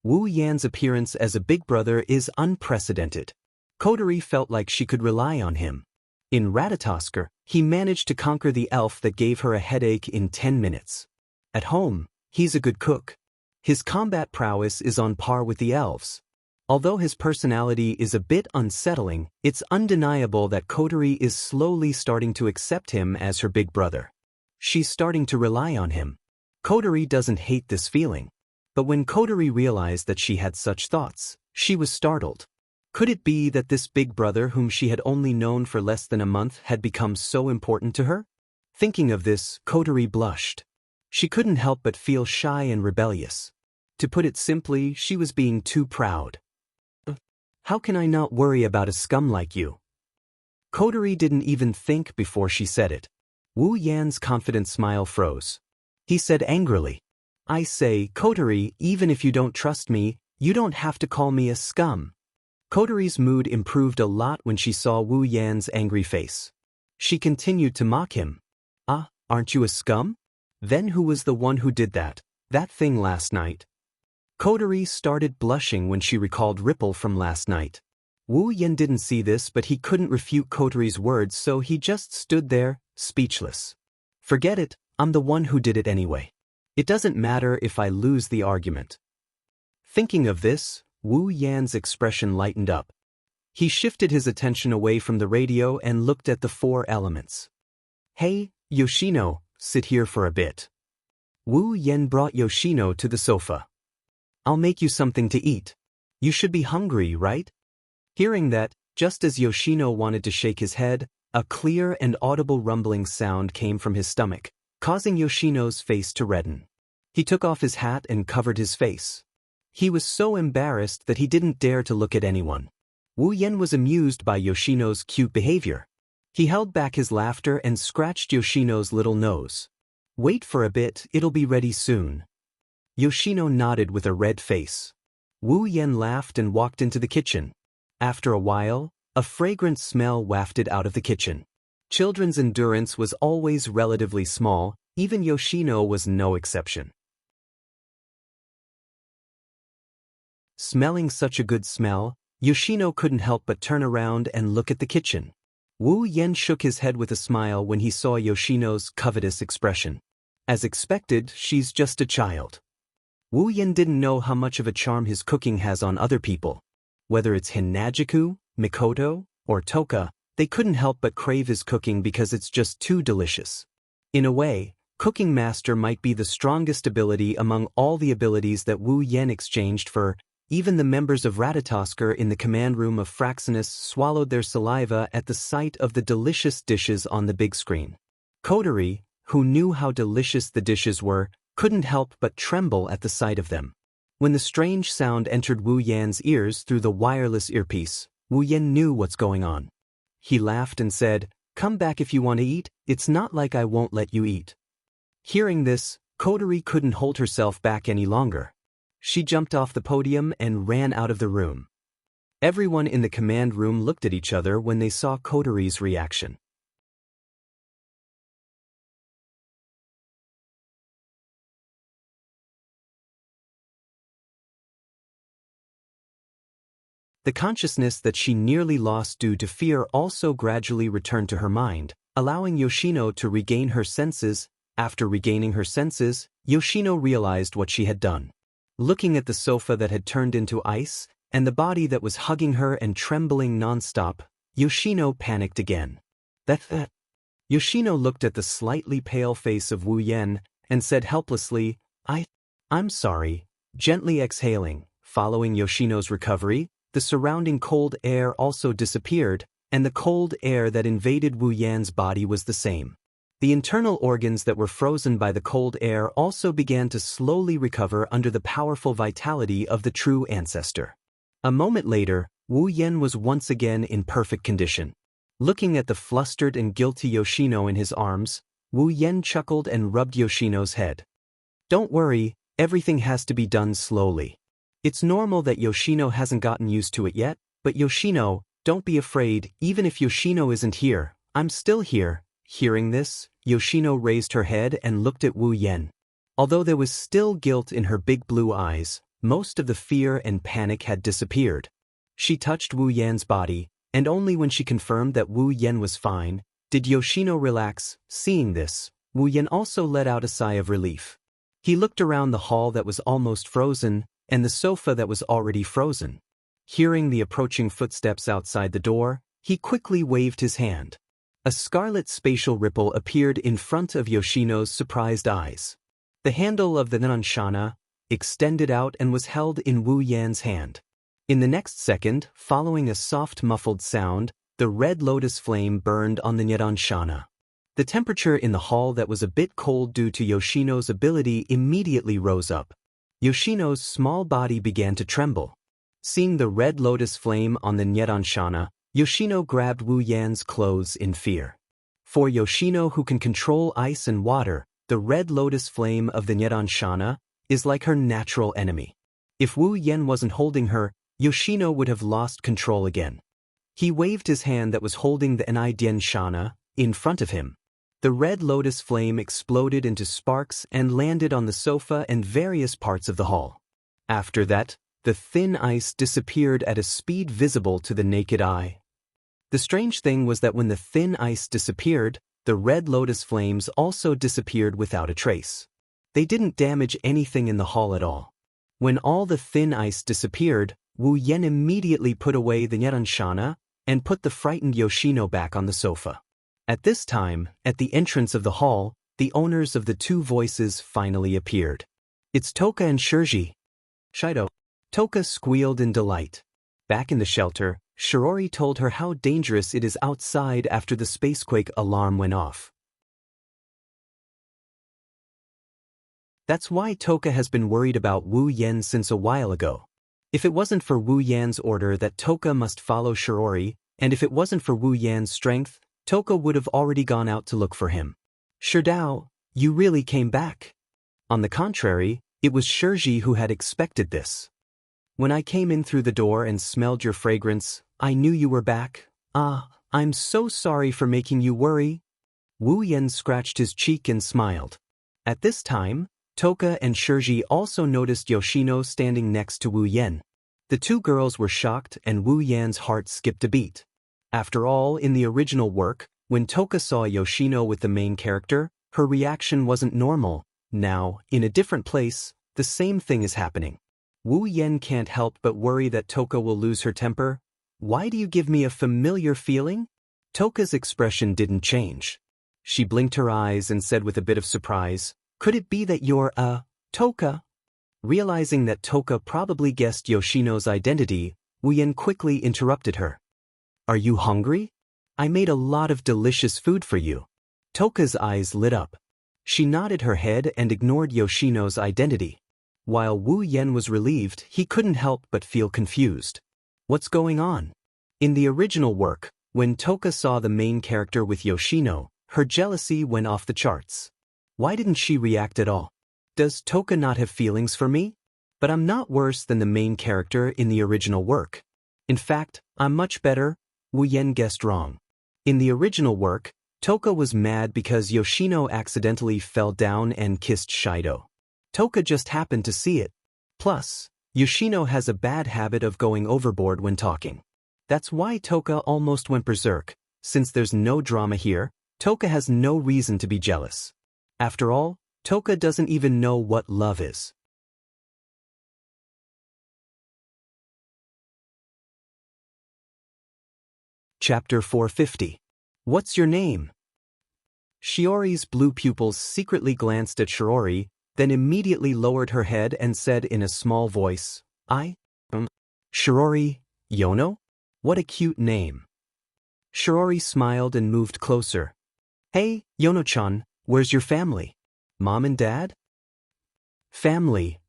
Wu Yan's appearance as a big brother is unprecedented. Kotori felt like she could rely on him. In Ratatosker, he managed to conquer the elf that gave her a headache in 10 minutes. At home, he's a good cook. His combat prowess is on par with the elves. Although his personality is a bit unsettling, it's undeniable that Kotori is slowly starting to accept him as her big brother. She's starting to rely on him. Kotori doesn't hate this feeling. But when Kotori realized that she had such thoughts, she was startled. Could it be that this big brother whom she had only known for less than a month had become so important to her? Thinking of this, Kotori blushed. She couldn't help but feel shy and rebellious. To put it simply, she was being too proud. "How can I not worry about a scum like you?" Kotori didn't even think before she said it. Wu Yan's confident smile froze. He said angrily, "I say, Kotori, even if you don't trust me, you don't have to call me a scum." Kotori's mood improved a lot when she saw Wu Yan's angry face. She continued to mock him. "Ah, aren't you a scum? Then who was the one who did that thing last night?" Coterie started blushing when she recalled Ripple from last night. Wu Yan didn't see this, but he couldn't refute Coterie's words, so he just stood there, speechless. Forget it, I'm the one who did it anyway. It doesn't matter if I lose the argument. Thinking of this, Wu Yan's expression lightened up. He shifted his attention away from the radio and looked at the four elements. Hey, Yoshino, sit here for a bit. Wu Yan brought Yoshino to the sofa. I'll make you something to eat. You should be hungry, right? Hearing that, just as Yoshino wanted to shake his head, a clear and audible rumbling sound came from his stomach, causing Yoshino's face to redden. He took off his hat and covered his face. He was so embarrassed that he didn't dare to look at anyone. Wu Yan was amused by Yoshino's cute behavior. He held back his laughter and scratched Yoshino's little nose. Wait for a bit, it'll be ready soon. Yoshino nodded with a red face. Wu Yan laughed and walked into the kitchen. After a while, a fragrant smell wafted out of the kitchen. Children's endurance was always relatively small, even Yoshino was no exception. Smelling such a good smell, Yoshino couldn't help but turn around and look at the kitchen. Wu Yan shook his head with a smile when he saw Yoshino's covetous expression. As expected, she's just a child. Wu Yan didn't know how much of a charm his cooking has on other people. Whether it's Hinnajiku, Mikoto, or Toka, they couldn't help but crave his cooking because it's just too delicious. In a way, Cooking Master might be the strongest ability among all the abilities that Wu Yan exchanged for. Even the members of Ratatosker in the command room of Fraxinus swallowed their saliva at the sight of the delicious dishes on the big screen. Coterie, who knew how delicious the dishes were, couldn't help but tremble at the sight of them. When the strange sound entered Wu Yan's ears through the wireless earpiece, Wu Yan knew what's going on. He laughed and said, "Come back if you want to eat, it's not like I won't let you eat." Hearing this, Coterie couldn't hold herself back any longer. She jumped off the podium and ran out of the room. Everyone in the command room looked at each other when they saw Coterie's reaction. The consciousness that she nearly lost due to fear also gradually returned to her mind, allowing Yoshino to regain her senses. After regaining her senses, Yoshino realized what she had done. Looking at the sofa that had turned into ice, and the body that was hugging her and trembling non-stop, Yoshino panicked again. That. Yoshino looked at the slightly pale face of Wu Yan and said helplessly, I'm sorry, gently exhaling. Following Yoshino's recovery, the surrounding cold air also disappeared, and the cold air that invaded Wu Yan's body was the same. The internal organs that were frozen by the cold air also began to slowly recover under the powerful vitality of the true ancestor. A moment later, Wu Yan was once again in perfect condition. Looking at the flustered and guilty Yoshino in his arms, Wu Yan chuckled and rubbed Yoshino's head. Don't worry, everything has to be done slowly. It's normal that Yoshino hasn't gotten used to it yet, but Yoshino, don't be afraid, even if Yoshino isn't here, I'm still here. Hearing this, Yoshino raised her head and looked at Wu Yan. Although there was still guilt in her big blue eyes, most of the fear and panic had disappeared. She touched Wu Yan's body, and only when she confirmed that Wu Yan was fine, did Yoshino relax. Seeing this, Wu Yan also let out a sigh of relief. He looked around the hall that was almost frozen, and the sofa that was already frozen. Hearing the approaching footsteps outside the door, he quickly waved his hand. A scarlet spatial ripple appeared in front of Yoshino's surprised eyes. The handle of the Nyanshana extended out and was held in Wu Yan's hand. In the next second, following a soft muffled sound, the red lotus flame burned on the Nyanshana. The temperature in the hall that was a bit cold due to Yoshino's ability immediately rose up. Yoshino's small body began to tremble. Seeing the red lotus flame on the Nyanshana, Yoshino grabbed Wu Yan's clothes in fear. For Yoshino, who can control ice and water, the red lotus flame of the Nyanshana is like her natural enemy. If Wu Yan wasn't holding her, Yoshino would have lost control again. He waved his hand that was holding the Nyanshana in front of him. The red lotus flame exploded into sparks and landed on the sofa and various parts of the hall. After that, the thin ice disappeared at a speed visible to the naked eye. The strange thing was that when the thin ice disappeared, the red lotus flames also disappeared without a trace. They didn't damage anything in the hall at all. When all the thin ice disappeared, Wu Yan immediately put away the Nyeranshana and put the frightened Yoshino back on the sofa. At this time, at the entrance of the hall, the owners of the two voices finally appeared. "It's Toka and Shirji." Shido. Toka squealed in delight. Back in the shelter, Shirori told her how dangerous it is outside after the spacequake alarm went off. That's why Toka has been worried about Wu Yan since a while ago. If it wasn't for Wu Yan's order that Toka must follow Shirori, and if it wasn't for Wu Yan's strength, Toka would have already gone out to look for him. "Shirdao, you really came back." On the contrary, it was Shirji who had expected this. "When I came in through the door and smelled your fragrance, I knew you were back. I'm so sorry for making you worry." Wu Yan scratched his cheek and smiled. At this time, Toka and Shirji also noticed Yoshino standing next to Wu Yan. The two girls were shocked and Wu Yan's heart skipped a beat. After all, in the original work, when Toka saw Yoshino with the main character, her reaction wasn't normal. Now, in a different place, the same thing is happening. Wu Yan can't help but worry that Toka will lose her temper. "Why do you give me a familiar feeling?" Toka's expression didn't change. She blinked her eyes and said with a bit of surprise, "Could it be that you're, Toka?" Realizing that Toka probably guessed Yoshino's identity, Wu Yan quickly interrupted her. "Are you hungry? I made a lot of delicious food for you." Toka's eyes lit up. She nodded her head and ignored Yoshino's identity. While Wu Yan was relieved, he couldn't help but feel confused. What's going on? In the original work, when Toka saw the main character with Yoshino, her jealousy went off the charts. Why didn't she react at all? Does Toka not have feelings for me? But I'm not worse than the main character in the original work. In fact, I'm much better. Wu Yan guessed wrong. In the original work, Toka was mad because Yoshino accidentally fell down and kissed Shido. Toka just happened to see it. Plus, Yoshino has a bad habit of going overboard when talking. That's why Toka almost went berserk. Since there's no drama here, Toka has no reason to be jealous. After all, Toka doesn't even know what love is. Chapter 450. What's your name? Shiori's blue pupils secretly glanced at Shirori, then immediately lowered her head and said in a small voice, Shirori, Yono? What a cute name. Shirori smiled and moved closer. "Hey, Yono-chan, where's your family? Mom and dad?" Family.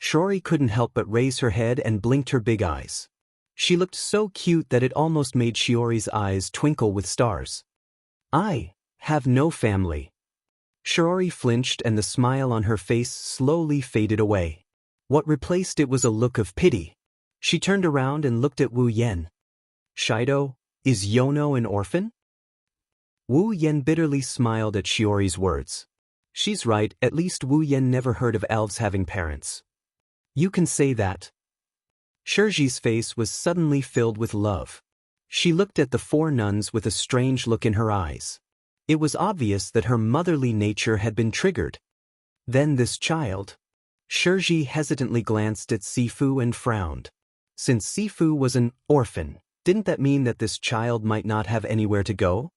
Shirori couldn't help but raise her head and blinked her big eyes. She looked so cute that it almost made Shiori's eyes twinkle with stars. "I have no family." Shirori flinched and the smile on her face slowly faded away. What replaced it was a look of pity. She turned around and looked at Wu Yan. "Shido, is Yono an orphan?" Wu Yan bitterly smiled at Shiori's words. She's right, at least Wu Yan never heard of elves having parents. "You can say that." Shirji's face was suddenly filled with love. She looked at the four nuns with a strange look in her eyes. It was obvious that her motherly nature had been triggered. Then this child. Shirji hesitantly glanced at Sifu and frowned. Since Sifu was an orphan, didn't that mean that this child might not have anywhere to go?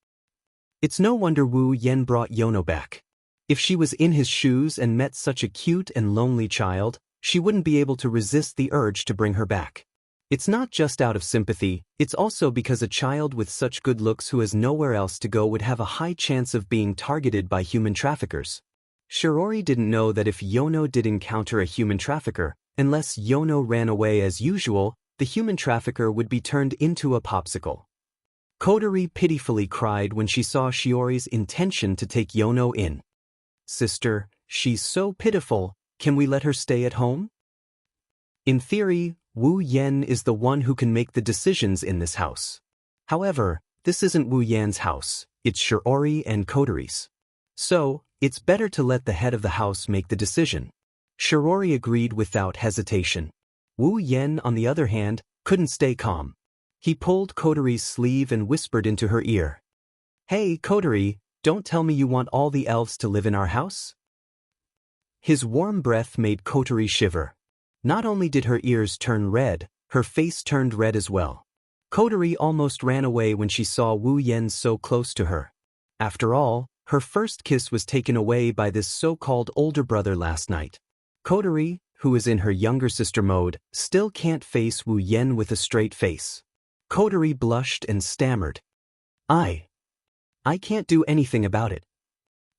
It's no wonder Wu Yan brought Yono back. If she was in his shoes and met such a cute and lonely child, she wouldn't be able to resist the urge to bring her back. It's not just out of sympathy, it's also because a child with such good looks who has nowhere else to go would have a high chance of being targeted by human traffickers. Shirori didn't know that if Yono did encounter a human trafficker, unless Yono ran away as usual, the human trafficker would be turned into a popsicle. Kotori pitifully cried when she saw Shiori's intention to take Yono in. "Sister, she's so pitiful, can we let her stay at home?" In theory, Wu Yan is the one who can make the decisions in this house. However, this isn't Wu Yan's house, it's Shirori and Kotori's. So, it's better to let the head of the house make the decision. Shirori agreed without hesitation. Wu Yen, on the other hand, couldn't stay calm. He pulled Kotori's sleeve and whispered into her ear. "Hey, Kotori, don't tell me you want all the elves to live in our house?" His warm breath made Kotori shiver. Not only did her ears turn red, her face turned red as well. Kotori almost ran away when she saw Wu Yen so close to her. After all, her first kiss was taken away by this so-called older brother last night. Kotori, who is in her younger sister mode, still can't face Wu Yen with a straight face. Kotori blushed and stammered. I can't do anything about it.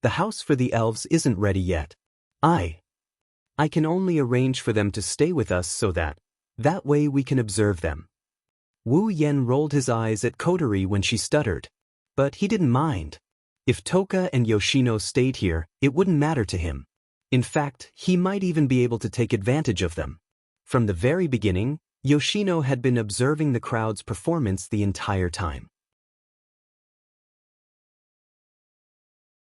The house for the elves isn't ready yet. I can only arrange for them to stay with us so that way we can observe them." Wu Yen rolled his eyes at Kotori when she stuttered. But he didn't mind. If Toka and Yoshino stayed here, it wouldn't matter to him. In fact, he might even be able to take advantage of them. From the very beginning, Yoshino had been observing the crowd's performance the entire time.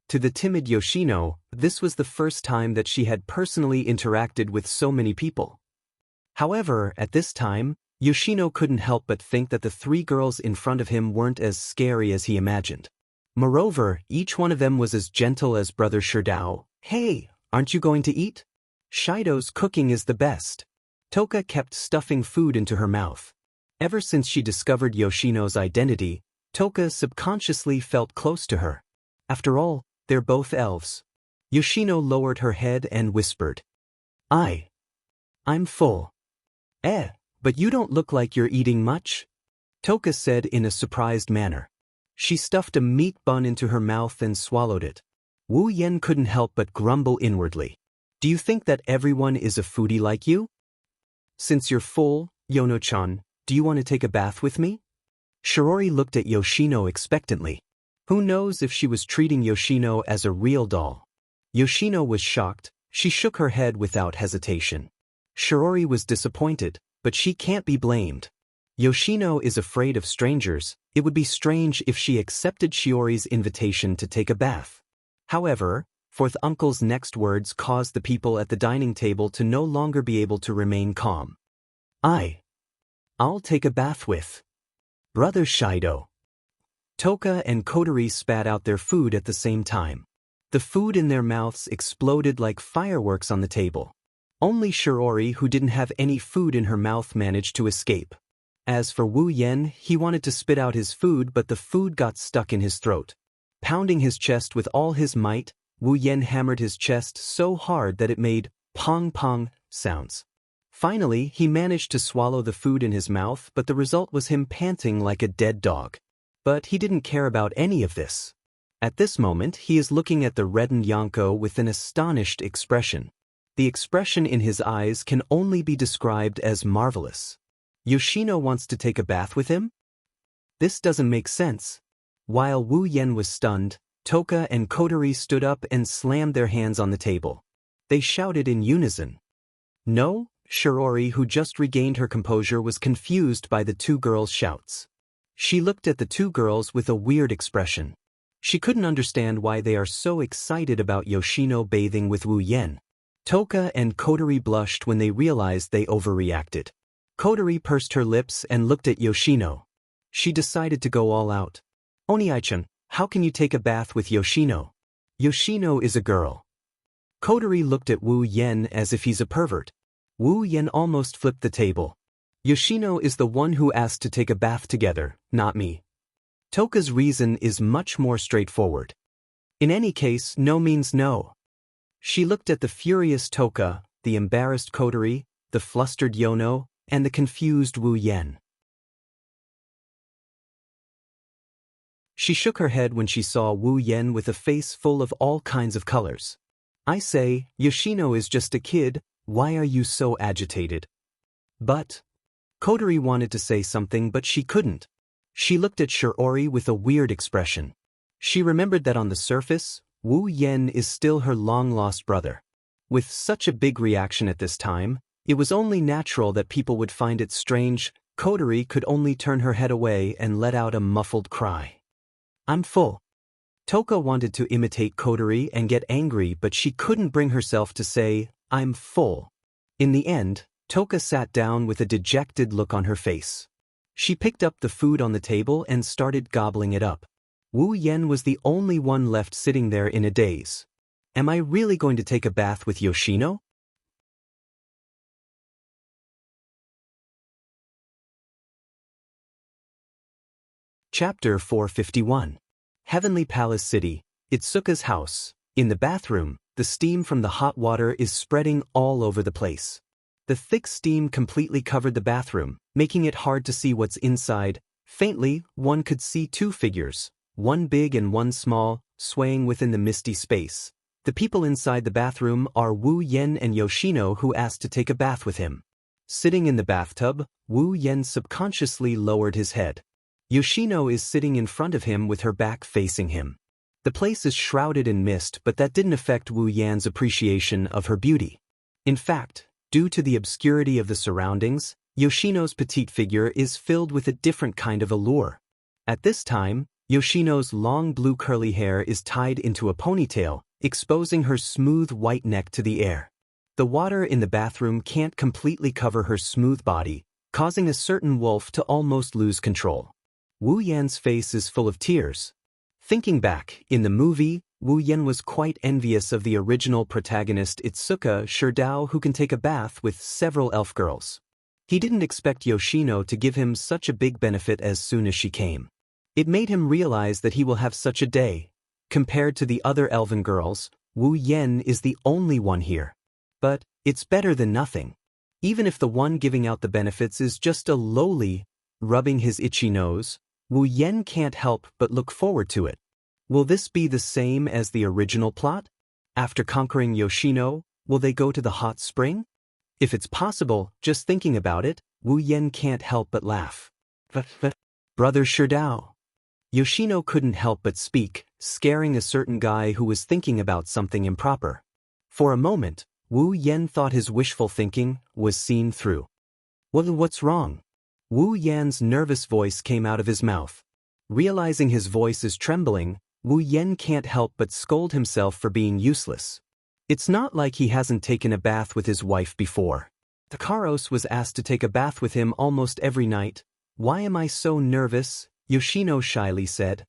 To the timid Yoshino, this was the first time that she had personally interacted with so many people. However, at this time, Yoshino couldn't help but think that the three girls in front of him weren't as scary as he imagined. Moreover, each one of them was as gentle as Brother Sherdao. "Hey, aren't you going to eat? Shido's cooking is the best." Toka kept stuffing food into her mouth. Ever since she discovered Yoshino's identity, Toka subconsciously felt close to her. After all, they're both elves. Yoshino lowered her head and whispered. I'm full." But you don't look like you're eating much," Toka said in a surprised manner. She stuffed a meat bun into her mouth and swallowed it. Wu Yen couldn't help but grumble inwardly. "Do you think that everyone is a foodie like you? Since you're full, Yono-chan, do you want to take a bath with me?" Shirori looked at Yoshino expectantly. Who knows if she was treating Yoshino as a real doll? Yoshino was shocked. She shook her head without hesitation. Shirori was disappointed, but she can't be blamed. Yoshino is afraid of strangers. It would be strange if she accepted Shiori's invitation to take a bath. However, Fourth Uncle's next words caused the people at the dining table to no longer be able to remain calm. I'll take a bath with Brother Shido." Toka and Kotori spat out their food at the same time. The food in their mouths exploded like fireworks on the table. Only Shirori, who didn't have any food in her mouth, managed to escape. As for Wu Yen, he wanted to spit out his food, but the food got stuck in his throat. Pounding his chest with all his might, Wu Yen hammered his chest so hard that it made pong-pong sounds. Finally, he managed to swallow the food in his mouth, but the result was him panting like a dead dog. But he didn't care about any of this. At this moment, he is looking at the reddened Yonko with an astonished expression. The expression in his eyes can only be described as marvelous. Yoshino wants to take a bath with him? This doesn't make sense. While Wu Yen was stunned, Toka and Kotori stood up and slammed their hands on the table. They shouted in unison. No, Shirori, who just regained her composure, was confused by the two girls' shouts. She looked at the two girls with a weird expression. She couldn't understand why they are so excited about Yoshino bathing with Wu Yen. Toka and Kotori blushed when they realized they overreacted. Kotori pursed her lips and looked at Yoshino. She decided to go all out. "Oni-chan, how can you take a bath with Yoshino? Yoshino is a girl." Kotori looked at Wu Yen as if he's a pervert. Wu Yen almost flipped the table. "Yoshino is the one who asked to take a bath together, not me." Toka's reason is much more straightforward. In any case, no means no. She looked at the furious Toka, the embarrassed Kotori, the flustered Yono, and the confused Wu Yen. She shook her head when she saw Wu Yen with a face full of all kinds of colors. "I say, Yoshino is just a kid, why are you so agitated?" But Kotori wanted to say something, but she couldn't. She looked at Shirori with a weird expression. She remembered that on the surface, Wu Yen is still her long-lost brother. With such a big reaction at this time, it was only natural that people would find it strange. Kotori could only turn her head away and let out a muffled cry. "I'm full." Toka wanted to imitate Kotori and get angry, but she couldn't bring herself to say, I'm full. In the end, Toka sat down with a dejected look on her face. She picked up the food on the table and started gobbling it up. Wu Yan was the only one left sitting there in a daze. Am I really going to take a bath with Yoshino? Chapter 451. Heavenly Palace City, Itsuka's house. In the bathroom, the steam from the hot water is spreading all over the place. The thick steam completely covered the bathroom, making it hard to see what's inside. Faintly, one could see two figures, one big and one small, swaying within the misty space. The people inside the bathroom are Wu Yan and Yoshino, who asked to take a bath with him. Sitting in the bathtub, Wu Yan subconsciously lowered his head. Yoshino is sitting in front of him with her back facing him. The place is shrouded in mist, but that didn't affect Wu Yan's appreciation of her beauty. In fact, due to the obscurity of the surroundings, Yoshino's petite figure is filled with a different kind of allure. At this time, Yoshino's long blue curly hair is tied into a ponytail, exposing her smooth white neck to the air. The water in the bathroom can't completely cover her smooth body, causing a certain wolf to almost lose control. Wu Yan's face is full of tears. Thinking back, in the movie, Wu Yan was quite envious of the original protagonist Itsuka Sherdao, who can take a bath with several elf girls. He didn't expect Yoshino to give him such a big benefit as soon as she came. It made him realize that he will have such a day. Compared to the other elven girls, Wu Yan is the only one here. But it's better than nothing. Even if the one giving out the benefits is just a lowly, rubbing his itchy nose, Wu Yan can't help but look forward to it. Will this be the same as the original plot? After conquering Yoshino, will they go to the hot spring? If it's possible, just thinking about it, Wu Yan can't help but laugh. Brother Sherdao. Yoshino couldn't help but speak, scaring a certain guy who was thinking about something improper. For a moment, Wu Yan thought his wishful thinking was seen through. Well, what's wrong? Wu Yan's nervous voice came out of his mouth. Realizing his voice is trembling, Wu Yan can't help but scold himself for being useless. It's not like he hasn't taken a bath with his wife before. Takaros was asked to take a bath with him almost every night. Why am I so nervous? Yoshino shyly said.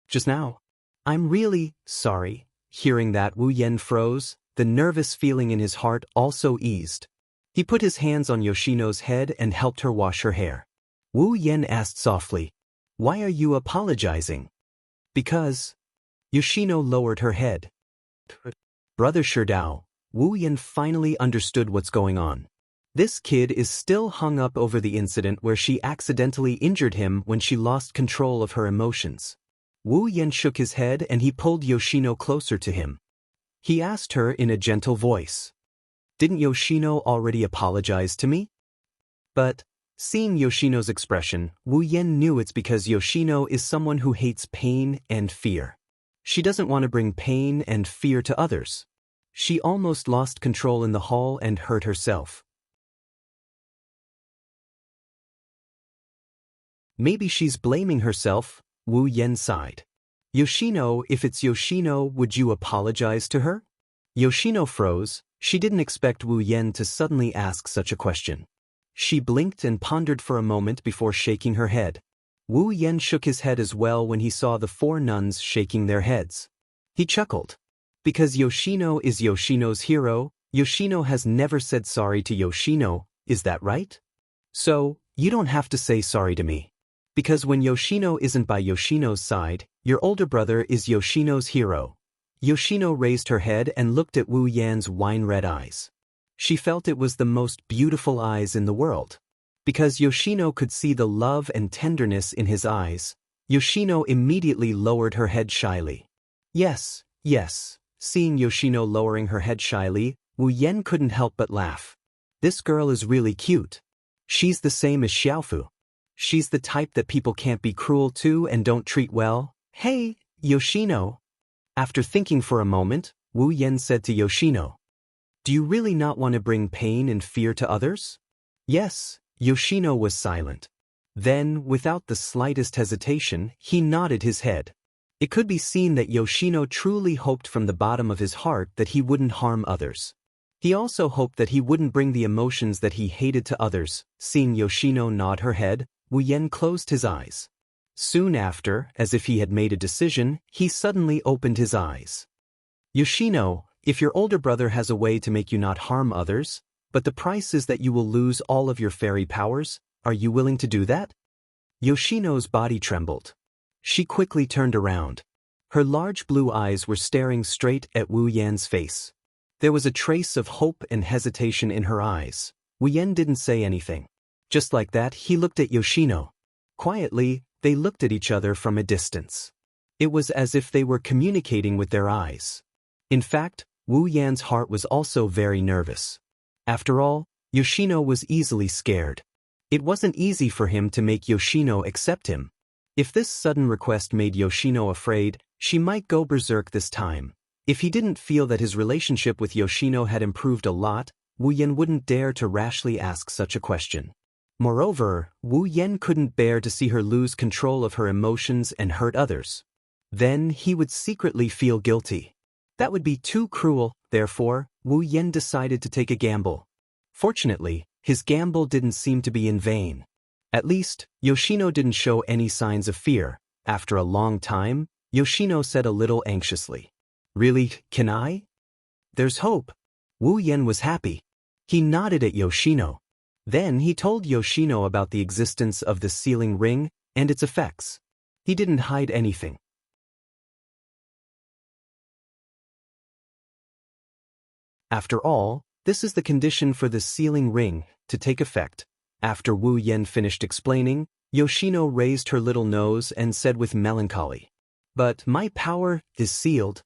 Just now. I'm really sorry. Hearing that, Wu Yan froze. The nervous feeling in his heart also eased. He put his hands on Yoshino's head and helped her wash her hair. Wu Yan asked softly, "Why are you apologizing?" "Because." Yoshino lowered her head. Brother Sherdao, Wu Yan finally understood what's going on. This kid is still hung up over the incident where she accidentally injured him when she lost control of her emotions. Wu Yan shook his head and he pulled Yoshino closer to him. He asked her in a gentle voice, "Didn't Yoshino already apologize to me?" But, seeing Yoshino's expression, Wu Yan knew it's because Yoshino is someone who hates pain and fear. She doesn't want to bring pain and fear to others. She almost lost control in the hall and hurt herself. Maybe she's blaming herself, Wu Yan sighed. Yoshino, if it's Yoshino, would you apologize to her? Yoshino froze. She didn't expect Wu Yan to suddenly ask such a question. She blinked and pondered for a moment before shaking her head. Wu Yan shook his head as well when he saw the four nuns shaking their heads. He chuckled. Because Yoshino is Yoshino's hero, Yoshino has never said sorry to Yoshino, is that right? So, you don't have to say sorry to me. Because when Yoshino isn't by Yoshino's side, your older brother is Yoshino's hero. Yoshino raised her head and looked at Wu Yan's wine-red eyes. She felt it was the most beautiful eyes in the world. Because Yoshino could see the love and tenderness in his eyes, Yoshino immediately lowered her head shyly. Yes, yes. Seeing Yoshino lowering her head shyly, Wu Yan couldn't help but laugh. This girl is really cute. She's the same as Xiaofu. She's the type that people can't be cruel to and don't treat well. Hey, Yoshino. After thinking for a moment, Wu Yan said to Yoshino, "Do you really not want to bring pain and fear to others?" Yes, Yoshino was silent. Then, without the slightest hesitation, he nodded his head. It could be seen that Yoshino truly hoped from the bottom of his heart that he wouldn't harm others. He also hoped that he wouldn't bring the emotions that he hated to others. Seeing Yoshino nod her head, Wu Yan closed his eyes. Soon after, as if he had made a decision, he suddenly opened his eyes. Yoshino, if your older brother has a way to make you not harm others, but the price is that you will lose all of your fairy powers, are you willing to do that? Yoshino's body trembled. She quickly turned around. Her large blue eyes were staring straight at Wu Yan's face. There was a trace of hope and hesitation in her eyes. Wu Yan didn't say anything. Just like that, he looked at Yoshino. Quietly, they looked at each other from a distance. It was as if they were communicating with their eyes. In fact, Wu Yan's heart was also very nervous. After all, Yoshino was easily scared. It wasn't easy for him to make Yoshino accept him. If this sudden request made Yoshino afraid, she might go berserk this time. If he didn't feel that his relationship with Yoshino had improved a lot, Wu Yan wouldn't dare to rashly ask such a question. Moreover, Wu Yan couldn't bear to see her lose control of her emotions and hurt others. Then he would secretly feel guilty. That would be too cruel, therefore, Wu Yan decided to take a gamble. Fortunately, his gamble didn't seem to be in vain. At least, Yoshino didn't show any signs of fear. After a long time, Yoshino said a little anxiously, "Really, can I?" "There's hope." Wu Yan was happy. He nodded at Yoshino. Then he told Yoshino about the existence of the sealing ring and its effects. He didn't hide anything. After all, this is the condition for the sealing ring to take effect. After Wu Yan finished explaining, Yoshino raised her little nose and said with melancholy, "But my power is sealed."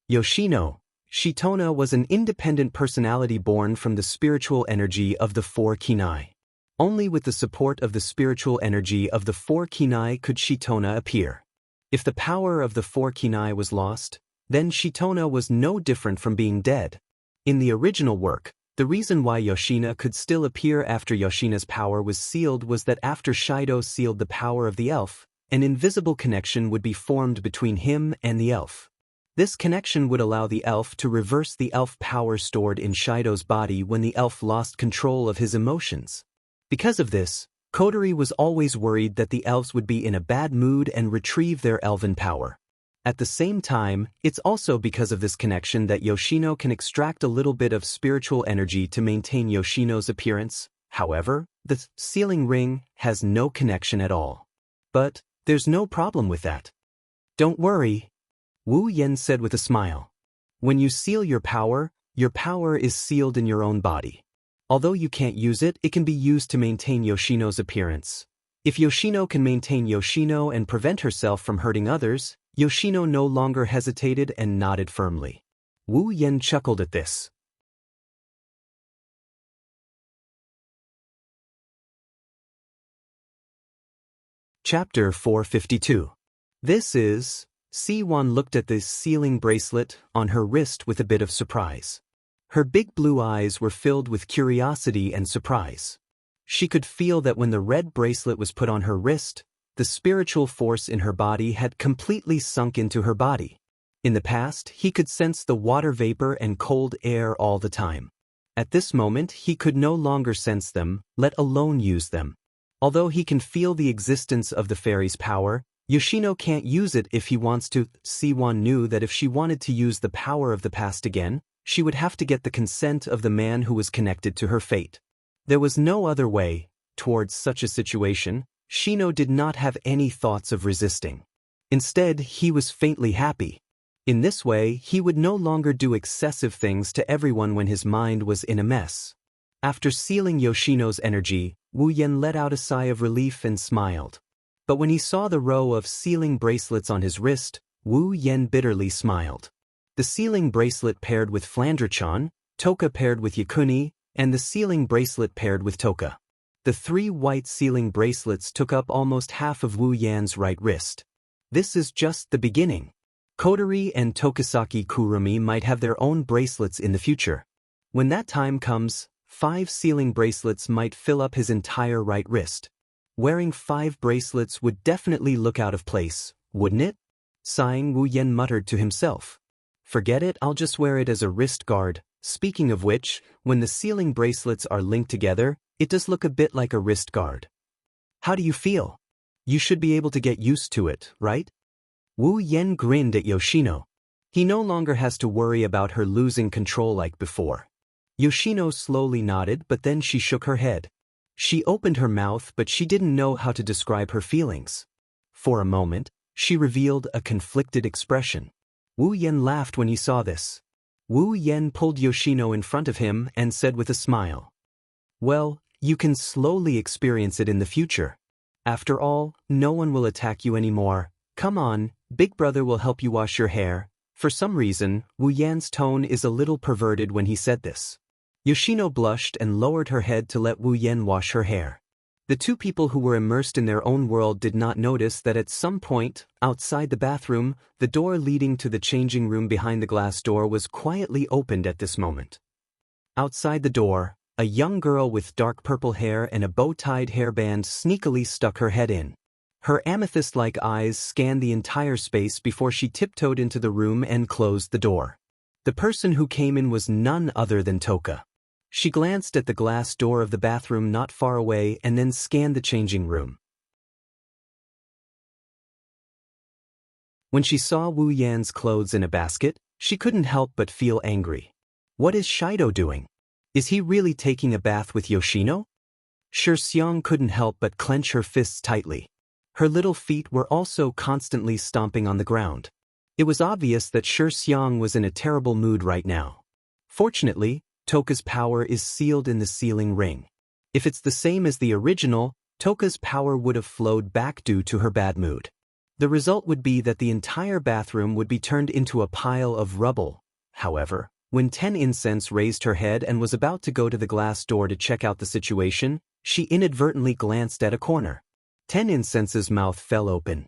Yoshino, Shitona was an independent personality born from the spiritual energy of the four kinai. Only with the support of the spiritual energy of the four kinai could Shitona appear. If the power of the four kinai was lost, then Shitona was no different from being dead. In the original work, the reason why Yoshina could still appear after Yoshina's power was sealed was that after Shido sealed the power of the elf, an invisible connection would be formed between him and the elf. This connection would allow the elf to reverse the elf power stored in Shido's body when the elf lost control of his emotions. Because of this, Kotori was always worried that the elves would be in a bad mood and retrieve their elven power. At the same time, it's also because of this connection that Yoshino can extract a little bit of spiritual energy to maintain Yoshino's appearance. However, the sealing ring has no connection at all. But there's no problem with that. "Don't worry," Wu Yan said with a smile. "When you seal your power is sealed in your own body. Although you can't use it, it can be used to maintain Yoshino's appearance. If Yoshino can maintain Yoshino and prevent herself from hurting others," Yoshino no longer hesitated and nodded firmly. Wu Yan chuckled at this. Chapter 452. This is... Siwon looked at the sealing bracelet on her wrist with a bit of surprise. Her big blue eyes were filled with curiosity and surprise. She could feel that when the red bracelet was put on her wrist, the spiritual force in her body had completely sunk into her body. In the past, he could sense the water vapor and cold air all the time. At this moment, he could no longer sense them, let alone use them. Although he can feel the existence of the fairy's power, Yoshino can't use it if he wants to. Siwon knew that if she wanted to use the power of the past again, she would have to get the consent of the man who was connected to her fate. There was no other way. Towards such a situation, Shino did not have any thoughts of resisting. Instead, he was faintly happy. In this way, he would no longer do excessive things to everyone when his mind was in a mess. After sealing Yoshino's energy, Wu Yan let out a sigh of relief and smiled. But when he saw the row of sealing bracelets on his wrist, Wu Yan bitterly smiled. The sealing bracelet paired with Flandre-chan, Toka paired with Yakuni, and the sealing bracelet paired with Toka. The 3 white sealing bracelets took up almost half of Wu Yan's right wrist. This is just the beginning. Kotori and Tokisaki Kurumi might have their own bracelets in the future. When that time comes, 5 sealing bracelets might fill up his entire right wrist. Wearing 5 bracelets would definitely look out of place, wouldn't it? Sighing, Wu Yan muttered to himself. Forget it, I'll just wear it as a wrist guard. Speaking of which, when the sealing bracelets are linked together, it does look a bit like a wrist guard. How do you feel? You should be able to get used to it, right? Wu Yan grinned at Yoshino. He no longer has to worry about her losing control like before. Yoshino slowly nodded, but then she shook her head. She opened her mouth, but she didn't know how to describe her feelings. For a moment, she revealed a conflicted expression. Wu Yan laughed when he saw this. Wu Yan pulled Yoshino in front of him and said with a smile, "Well, you can slowly experience it in the future. After all, no one will attack you anymore. Come on, Big Brother will help you wash your hair." For some reason, Wu Yan's tone is a little perverted when he said this. Yoshino blushed and lowered her head to let Wu Yan wash her hair. The two people who were immersed in their own world did not notice that at some point, outside the bathroom, the door leading to the changing room behind the glass door was quietly opened at this moment. Outside the door, a young girl with dark purple hair and a bow-tied hairband sneakily stuck her head in. Her amethyst-like eyes scanned the entire space before she tiptoed into the room and closed the door. The person who came in was none other than Toka. She glanced at the glass door of the bathroom not far away and then scanned the changing room. When she saw Wu Yan's clothes in a basket, she couldn't help but feel angry. What is Shido doing? Is he really taking a bath with Yoshino? Xianxia couldn't help but clench her fists tightly. Her little feet were also constantly stomping on the ground. It was obvious that Xianxia was in a terrible mood right now. Fortunately, Toka's power is sealed in the sealing ring. If it's the same as the original, Toka's power would have flowed back due to her bad mood. The result would be that the entire bathroom would be turned into a pile of rubble. However, when Ten Incense raised her head and was about to go to the glass door to check out the situation, she inadvertently glanced at a corner. Ten Incense's mouth fell open.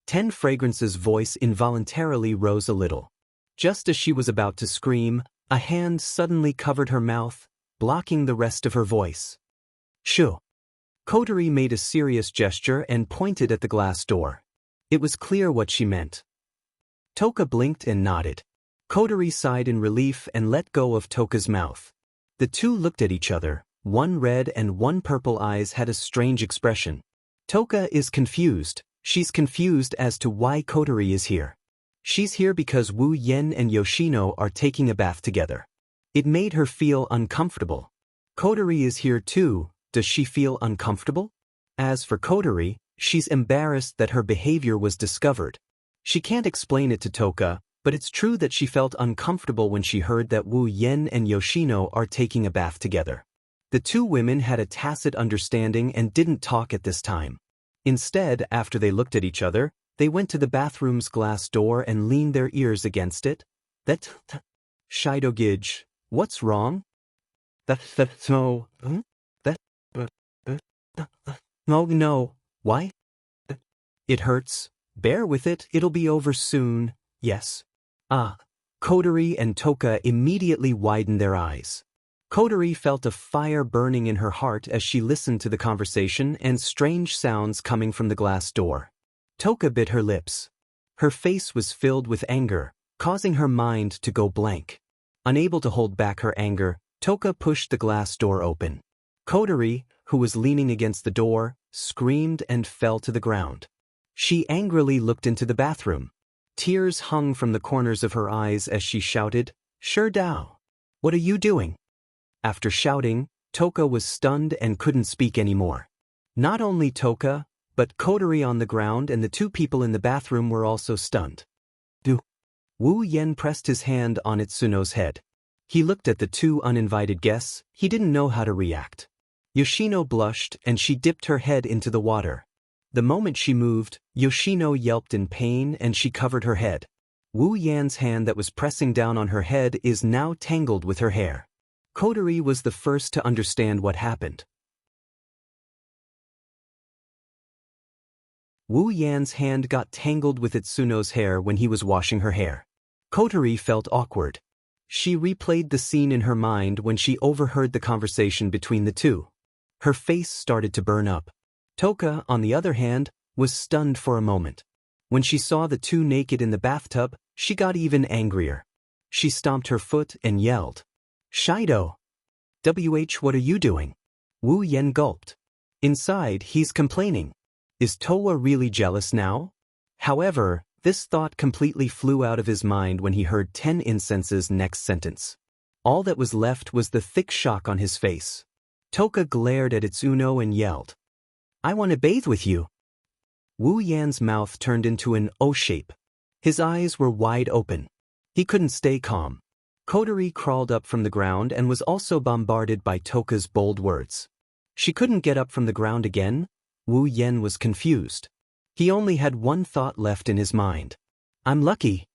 Ten Fragrance's voice involuntarily rose a little. Just as she was about to scream, a hand suddenly covered her mouth, blocking the rest of her voice. Shoo! Kotori made a serious gesture and pointed at the glass door. It was clear what she meant. Toka blinked and nodded. Kotori sighed in relief and let go of Toka's mouth. The two looked at each other. One red and one purple eyes had a strange expression. Toka is confused. She's confused as to why Kotori is here. She's here because Wu Yan and Yoshino are taking a bath together. It made her feel uncomfortable. Kotori is here too. Does she feel uncomfortable? As for Kotori, she's embarrassed that her behavior was discovered. She can't explain it to Toka, but it's true that she felt uncomfortable when she heard that Wu Yan and Yoshino are taking a bath together. The two women had a tacit understanding and didn't talk at this time. Instead, after they looked at each other, they went to the bathroom's glass door and leaned their ears against it. Shido Gij, what's wrong? No, why? It hurts. Bear with it, it'll be over soon, yes. Kotori and Toka immediately widened their eyes. Kotori felt a fire burning in her heart as she listened to the conversation and strange sounds coming from the glass door. Toka bit her lips. Her face was filled with anger, causing her mind to go blank. Unable to hold back her anger, Toka pushed the glass door open. Kotori, who was leaning against the door, screamed and fell to the ground. She angrily looked into the bathroom. Tears hung from the corners of her eyes as she shouted, "Sure Dao! What are you doing?" After shouting, Toka was stunned and couldn't speak anymore. Not only Toka, but Kotori on the ground and the two people in the bathroom were also stunned. Wu Yan pressed his hand on Itsuno's head. He looked at the two uninvited guests. He didn't know how to react. Yoshino blushed and she dipped her head into the water. The moment she moved, Yoshino yelped in pain and she covered her head. Wu Yan's hand that was pressing down on her head is now tangled with her hair. Kotori was the first to understand what happened. Wu Yan's hand got tangled with Itsuno's hair when he was washing her hair. Kotori felt awkward. She replayed the scene in her mind when she overheard the conversation between the two. Her face started to burn up. Toka, on the other hand, was stunned for a moment. When she saw the two naked in the bathtub, she got even angrier. She stomped her foot and yelled, "Shido! What are you doing?" Wu Yan gulped. Inside, he's complaining. Is Towa really jealous now? However, this thought completely flew out of his mind when he heard 10 Incense's next sentence. All that was left was the thick shock on his face. Toka glared at Itsuno and yelled, "I want to bathe with you." Wu Yan's mouth turned into an O shape. His eyes were wide open. He couldn't stay calm. Kotori crawled up from the ground and was also bombarded by Toka's bold words. She couldn't get up from the ground again. Wu Yan was confused. He only had one thought left in his mind. I'm lucky.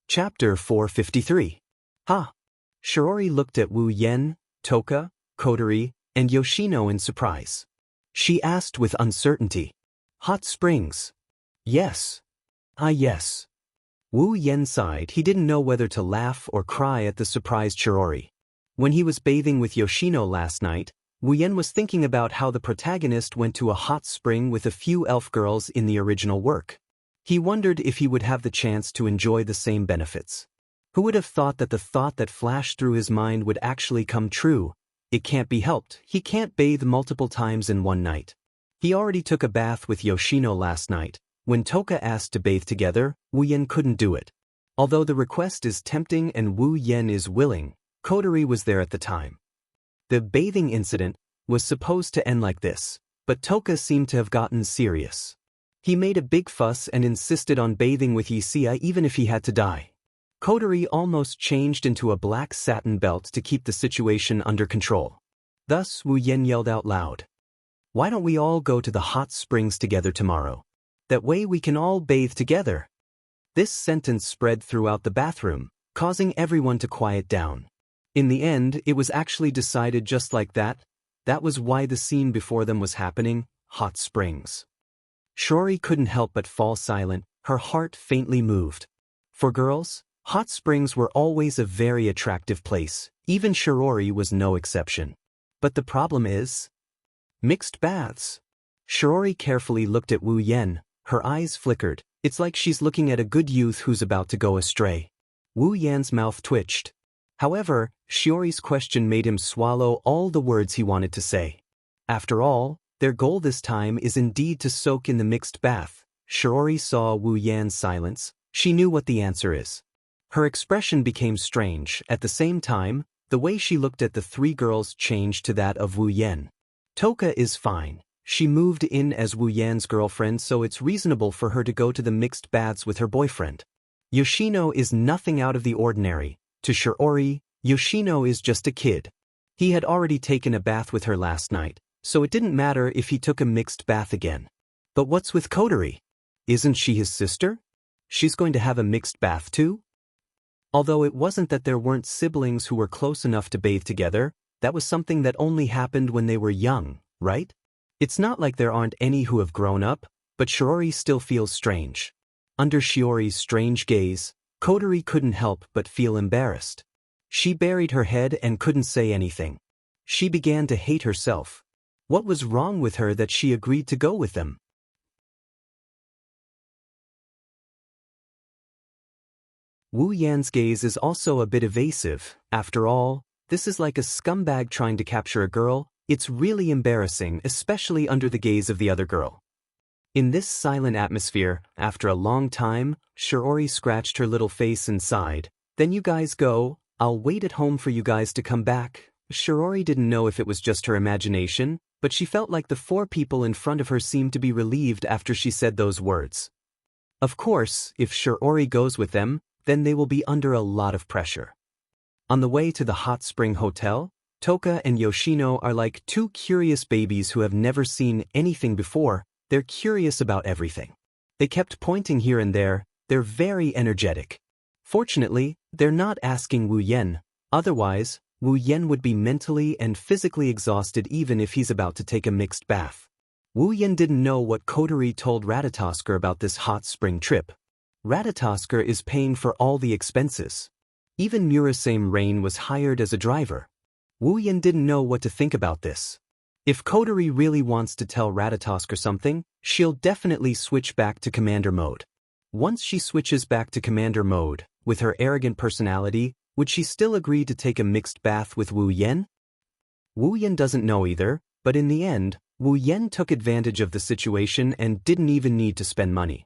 Chapter 453. Ha! Shiori looked at Wu Yan, Toka, Kotori, and Yoshino in surprise. She asked with uncertainty, "Hot springs?" "Yes." "Ah, yes." Wu Yan sighed. He didn't know whether to laugh or cry at the surprised Shiori. When he was bathing with Yoshino last night, Wu Yan was thinking about how the protagonist went to a hot spring with a few elf girls in the original work. He wondered if he would have the chance to enjoy the same benefits. Who would have thought that the thought that flashed through his mind would actually come true? It can't be helped. He can't bathe multiple times in one night. He already took a bath with Yoshino last night. When Toka asked to bathe together, Wu Yan couldn't do it. Although the request is tempting and Wu Yan is willing, Kotori was there at the time. The bathing incident was supposed to end like this, but Toka seemed to have gotten serious. He made a big fuss and insisted on bathing with Xianxia even if he had to die. Kotori almost changed into a black satin belt to keep the situation under control. Thus Wu Yan yelled out loud, "Why don't we all go to the hot springs together tomorrow? That way we can all bathe together." This sentence spread throughout the bathroom, causing everyone to quiet down. In the end, it was actually decided just like that. That was why the scene before them was happening, hot springs. Shiori couldn't help but fall silent, her heart faintly moved. For girls, hot springs were always a very attractive place, even Shiori was no exception. But the problem is mixed baths. Shiori carefully looked at Wu Yan, her eyes flickered. It's like she's looking at a good youth who's about to go astray. Wu Yan's mouth twitched. However, Shiori's question made him swallow all the words he wanted to say. After all, their goal this time is indeed to soak in the mixed bath. Shiori saw Wu Yan's silence. She knew what the answer is. Her expression became strange. At the same time, the way she looked at the three girls changed to that of Wu Yan. Toka is fine. She moved in as Wu Yan's girlfriend, so it's reasonable for her to go to the mixed baths with her boyfriend. Yoshino is nothing out of the ordinary. To Shiori, Yoshino is just a kid. He had already taken a bath with her last night, so it didn't matter if he took a mixed bath again. But what's with Kotori? Isn't she his sister? She's going to have a mixed bath too? Although it wasn't that there weren't siblings who were close enough to bathe together, that was something that only happened when they were young, right? It's not like there aren't any who have grown up, but Shiori still feels strange. Under Shiori's strange gaze, Kotori couldn't help but feel embarrassed. She buried her head and couldn't say anything. She began to hate herself. What was wrong with her that she agreed to go with them? Wu Yan's gaze is also a bit evasive. After all, this is like a scumbag trying to capture a girl. It's really embarrassing, especially under the gaze of the other girl. In this silent atmosphere, after a long time, Shiori scratched her little face and sighed. "Then you guys go, I'll wait at home for you guys to come back." Shiori didn't know if it was just her imagination, but she felt like the four people in front of her seemed to be relieved after she said those words. Of course, if Shiori goes with them, then they will be under a lot of pressure. On the way to the hot spring hotel, Toka and Yoshino are like two curious babies who have never seen anything before. They're curious about everything. They kept pointing here and there. They're very energetic. Fortunately, they're not asking Wu Yan. Otherwise, Wu Yan would be mentally and physically exhausted even if he's about to take a mixed bath. Wu Yan didn't know what Kotori told Ratatosker about this hot spring trip. Ratatosker is paying for all the expenses. Even Murasame Rain was hired as a driver. Wu Yan didn't know what to think about this. If Kotori really wants to tell Ratatosk something, she'll definitely switch back to commander mode. Once she switches back to commander mode, with her arrogant personality, would she still agree to take a mixed bath with Wu Yen? Wu Yen doesn't know either, but in the end, Wu Yen took advantage of the situation and didn't even need to spend money.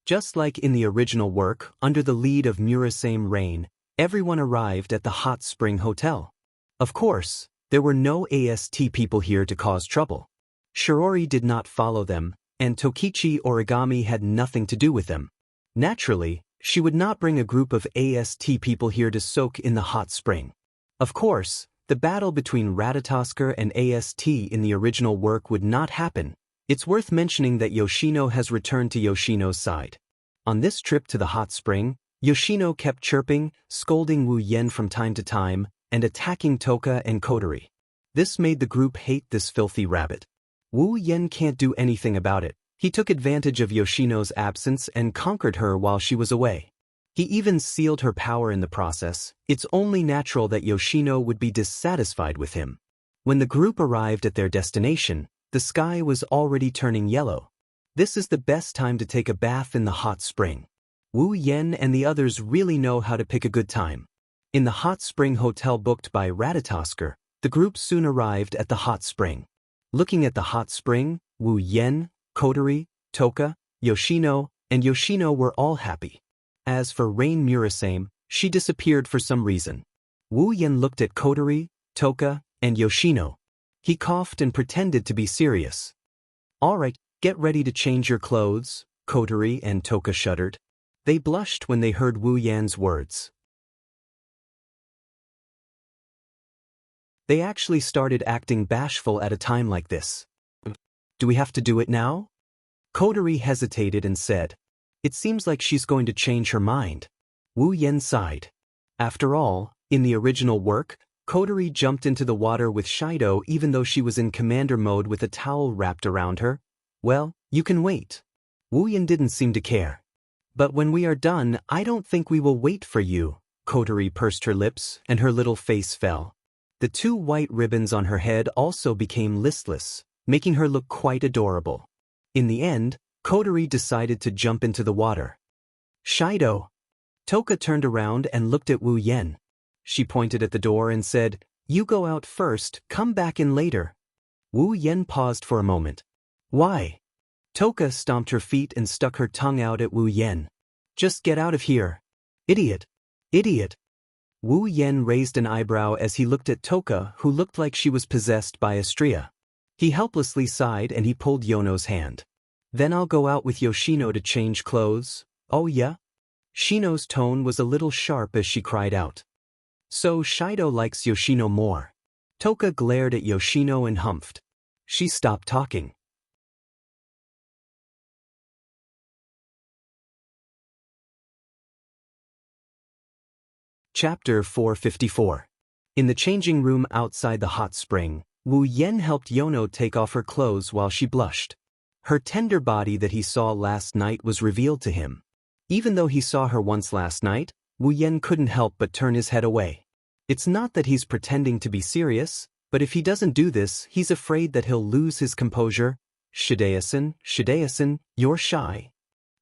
Just like in the original work, under the lead of Murasame Rain, everyone arrived at the hot spring hotel. Of course, there were no AST people here to cause trouble. Shirori did not follow them, and Tokichi Origami had nothing to do with them. Naturally, she would not bring a group of AST people here to soak in the hot spring. Of course, the battle between Ratatosk and AST in the original work would not happen. It's worth mentioning that Yoshino has returned to Yoshino's side. On this trip to the hot spring, Yoshino kept chirping, scolding Wu Yen from time to time, and attacking Toka and Kotori. This made the group hate this filthy rabbit. Wu Yen can't do anything about it. He took advantage of Yoshino's absence and conquered her while she was away. He even sealed her power in the process. It's only natural that Yoshino would be dissatisfied with him. When the group arrived at their destination, the sky was already turning yellow. This is the best time to take a bath in the hot spring. Wu Yen and the others really know how to pick a good time. In the hot spring hotel booked by Ratatosk, the group soon arrived at the hot spring. Looking at the hot spring, Wu Yen, Kotori, Toka, Yoshino, and Yoshino were all happy. As for Rain Murasame, she disappeared for some reason. Wu Yen looked at Kotori, Toka, and Yoshino. He coughed and pretended to be serious. "All right, get ready to change your clothes," Kotori and Toka shuddered. They blushed when they heard Wu Yan's words. They actually started acting bashful at a time like this. "Do we have to do it now?" Kotori hesitated and said, "It seems like she's going to change her mind." Wu Yen sighed. After all, in the original work, Kotori jumped into the water with Shido even though she was in commander mode with a towel wrapped around her. "Well, you can wait." Wu Yen didn't seem to care. "But when we are done, I don't think we will wait for you." Kotori pursed her lips, and her little face fell. The 2 white ribbons on her head also became listless, making her look quite adorable. In the end, Kotori decided to jump into the water. "Shido!" Toka turned around and looked at Wu Yen. She pointed at the door and said, "You go out first, come back in later." Wu Yen paused for a moment. "Why?" Toka stomped her feet and stuck her tongue out at Wu Yen. "Just get out of here. Idiot! Idiot!" Wu Yen raised an eyebrow as he looked at Toka, who looked like she was possessed by a stria. He helplessly sighed and he pulled Yono's hand. "Then I'll go out with Yoshino to change clothes." "Oh yeah?" Shino's tone was a little sharp as she cried out. "So Shido likes Yoshino more." Toka glared at Yoshino and humphed. She stopped talking. Chapter 454. In the changing room outside the hot spring, Wu Yen helped Yono take off her clothes while she blushed. Her tender body that he saw last night was revealed to him. Even though he saw her once last night, Wu Yen couldn't help but turn his head away. It's not that he's pretending to be serious, but if he doesn't do this, he's afraid that he'll lose his composure. Shideo-san, you're shy."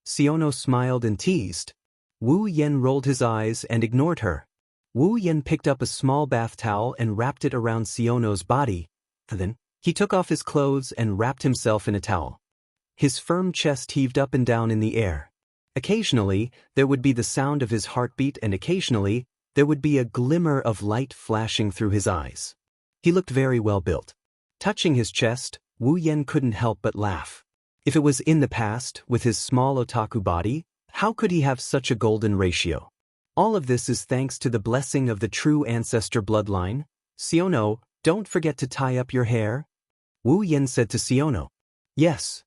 Siono smiled and teased. Wu Yen rolled his eyes and ignored her. Wu Yen picked up a small bath towel and wrapped it around Siono's body. Then, he took off his clothes and wrapped himself in a towel. His firm chest heaved up and down in the air. Occasionally, there would be the sound of his heartbeat and occasionally, there would be a glimmer of light flashing through his eyes. He looked very well built. Touching his chest, Wu Yen couldn't help but laugh. If it was in the past, with his small otaku body, how could he have such a golden ratio? All of this is thanks to the blessing of the true ancestor bloodline. "Siono, don't forget to tie up your hair." Wu Yen said to Siono. "Yes."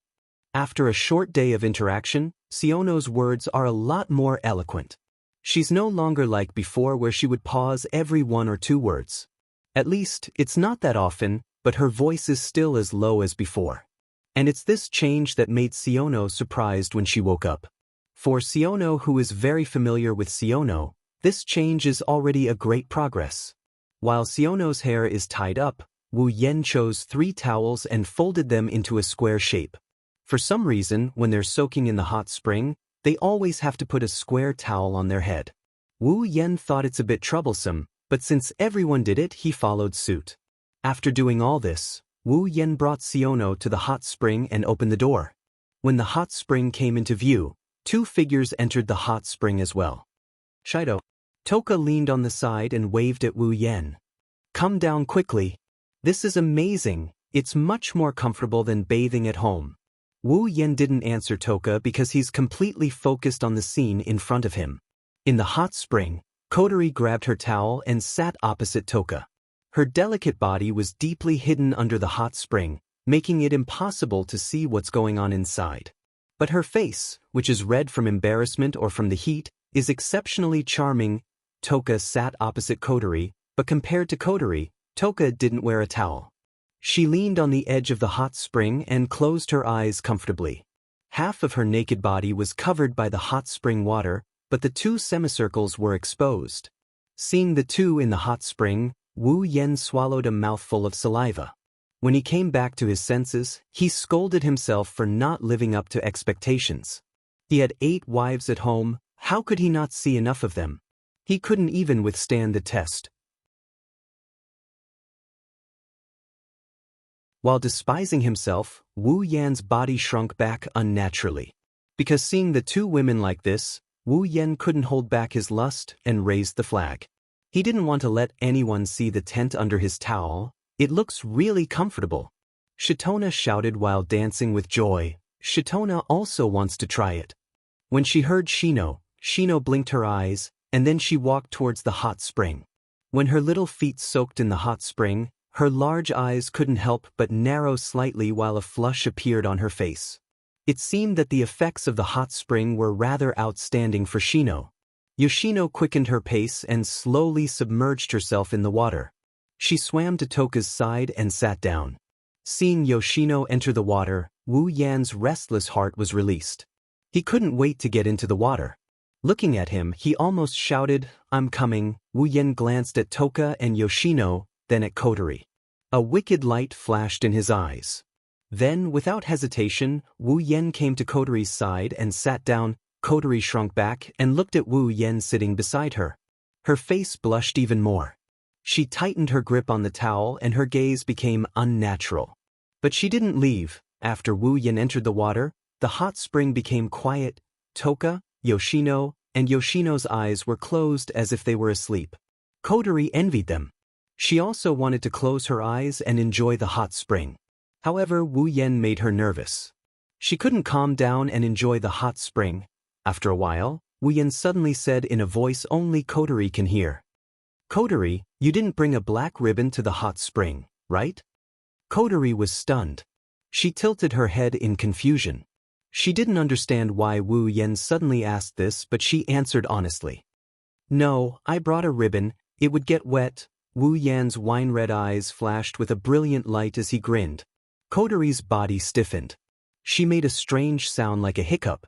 After a short day of interaction, Siono's words are a lot more eloquent. She's no longer like before where she would pause every 1 or 2 words. At least, it's not that often, but her voice is still as low as before. And it's this change that made Siono surprised when she woke up. For Siono, who is very familiar with Siono, this change is already a great progress. While Siono's hair is tied up, Wu Yan chose 3 towels and folded them into a square shape. For some reason, when they're soaking in the hot spring, they always have to put a square towel on their head. Wu Yan thought it's a bit troublesome, but since everyone did it, he followed suit. After doing all this, Wu Yan brought Xiano to the hot spring and opened the door. When the hot spring came into view, 2 figures entered the hot spring as well. Shido. Toka leaned on the side and waved at Wu Yan. Come down quickly. This is amazing. It's much more comfortable than bathing at home. Wu Yan didn't answer Toka because he's completely focused on the scene in front of him. In the hot spring, Kotori grabbed her towel and sat opposite Toka. Her delicate body was deeply hidden under the hot spring, making it impossible to see what's going on inside. But her face, which is red from embarrassment or from the heat, is exceptionally charming. Toka sat opposite Kotori, but compared to Kotori, Toka didn't wear a towel. She leaned on the edge of the hot spring and closed her eyes comfortably. Half of her naked body was covered by the hot spring water, but the 2 semicircles were exposed. Seeing the 2 in the hot spring, Wu Yan swallowed a mouthful of saliva. When he came back to his senses, he scolded himself for not living up to expectations. He had 8 wives at home. How could he not see enough of them? He couldn't even withstand the test. While despising himself, Wu Yan's body shrunk back unnaturally. Because seeing the 2 women like this, Wu Yan couldn't hold back his lust and raised the flag. He didn't want to let anyone see the tent under his towel. It looks really comfortable. Shitona shouted while dancing with joy. Shitona also wants to try it. When she heard Shino blinked her eyes, and then she walked towards the hot spring. When her little feet soaked in the hot spring, her large eyes couldn't help but narrow slightly while a flush appeared on her face. It seemed that the effects of the hot spring were rather outstanding for Shino. Yoshino quickened her pace and slowly submerged herself in the water. She swam to Toka's side and sat down. Seeing Yoshino enter the water, Wu Yan's restless heart was released. He couldn't wait to get into the water. Looking at him, he almost shouted, "I'm coming." Wu Yan glanced at Toka and Yoshino, then at Kotori. A wicked light flashed in his eyes. Then, without hesitation, Wu Yan came to Kotori's side and sat down. Kotori shrunk back and looked at Wu Yan sitting beside her. Her face blushed even more. She tightened her grip on the towel and her gaze became unnatural. But she didn't leave. After Wu Yan entered the water, the hot spring became quiet. Toka, Yoshino, and Yoshino's eyes were closed as if they were asleep. Kotori envied them. She also wanted to close her eyes and enjoy the hot spring. However, Wu Yan made her nervous. She couldn't calm down and enjoy the hot spring. After a while, Wu Yan suddenly said in a voice only Kotori can hear, "Kotori, you didn't bring a black ribbon to the hot spring, right?" Kotori was stunned. She tilted her head in confusion. She didn't understand why Wu Yan suddenly asked this, but she answered honestly. "No, I brought a ribbon. It would get wet." Wu Yan's wine-red eyes flashed with a brilliant light as he grinned. Kotori's body stiffened. She made a strange sound like a hiccup.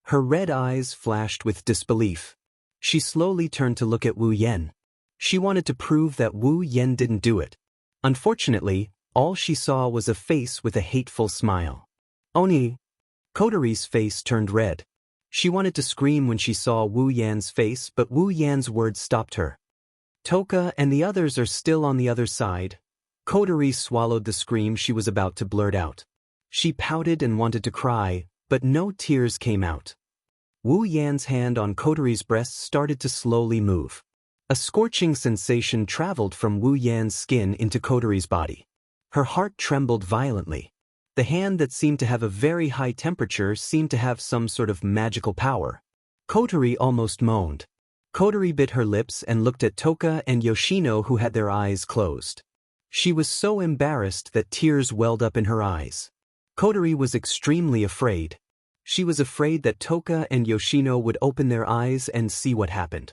Her red eyes flashed with disbelief. She slowly turned to look at Wu Yan. She wanted to prove that Wu Yan didn't do it. Unfortunately, all she saw was a face with a hateful smile. "Oni." Kotori's face turned red. She wanted to scream when she saw Wu Yan's face, but Wu Yan's words stopped her. "Toka and the others are still on the other side." Kotori swallowed the scream she was about to blurt out. She pouted and wanted to cry, but no tears came out. Wu Yan's hand on Kotori's breast started to slowly move. A scorching sensation traveled from Wu Yan's skin into Kotori's body. Her heart trembled violently. The hand that seemed to have a very high temperature seemed to have some sort of magical power. Kotori almost moaned. Kotori bit her lips and looked at Toka and Yoshino, who had their eyes closed. She was so embarrassed that tears welled up in her eyes. Kotori was extremely afraid. She was afraid that Toka and Yoshino would open their eyes and see what happened.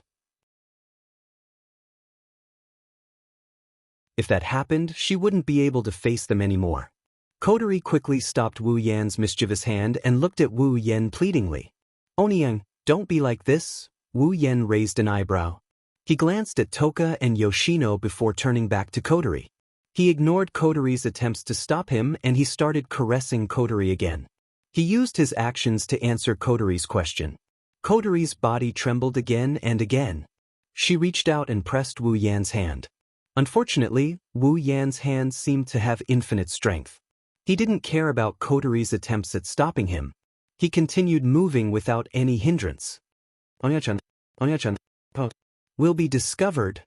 If that happened, she wouldn't be able to face them anymore. Kotori quickly stopped Wu Yan's mischievous hand and looked at Wu Yan pleadingly. "Oniang, don't be like this." Wu Yan raised an eyebrow. He glanced at Toka and Yoshino before turning back to Kotori. He ignored Kotori's attempts to stop him and he started caressing Kotori again. He used his actions to answer Kotori's question. Kotori's body trembled again and again. She reached out and pressed Wu Yan's hand. Unfortunately, Wu Yan's hand seemed to have infinite strength. He didn't care about Kotori's attempts at stopping him. He continued moving without any hindrance. Onya-chan, will be discovered,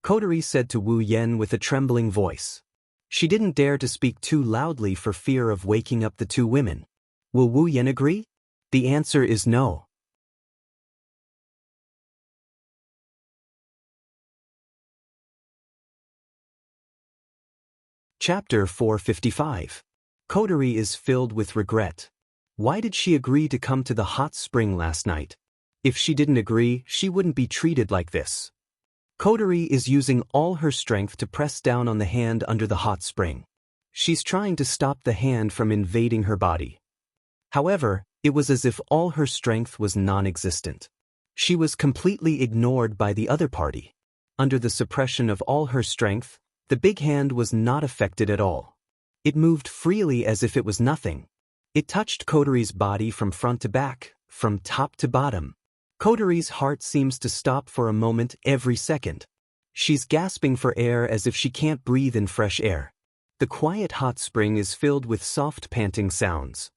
Kotori said to Wu Yan with a trembling voice. She didn't dare to speak too loudly for fear of waking up the two women. Will Wu Yan agree? The answer is no. Chapter 455. Kotori is filled with regret. Why did she agree to come to the hot spring last night? If she didn't agree, she wouldn't be treated like this. Kotori is using all her strength to press down on the hand under the hot spring. She's trying to stop the hand from invading her body. However, it was as if all her strength was non-existent. She was completely ignored by the other party. Under the suppression of all her strength, the big hand was not affected at all. It moved freely as if it was nothing. It touched Kotori's body from front to back, from top to bottom. Kotori's heart seems to stop for a moment every second. She's gasping for air as if she can't breathe in fresh air. The quiet hot spring is filled with soft panting sounds.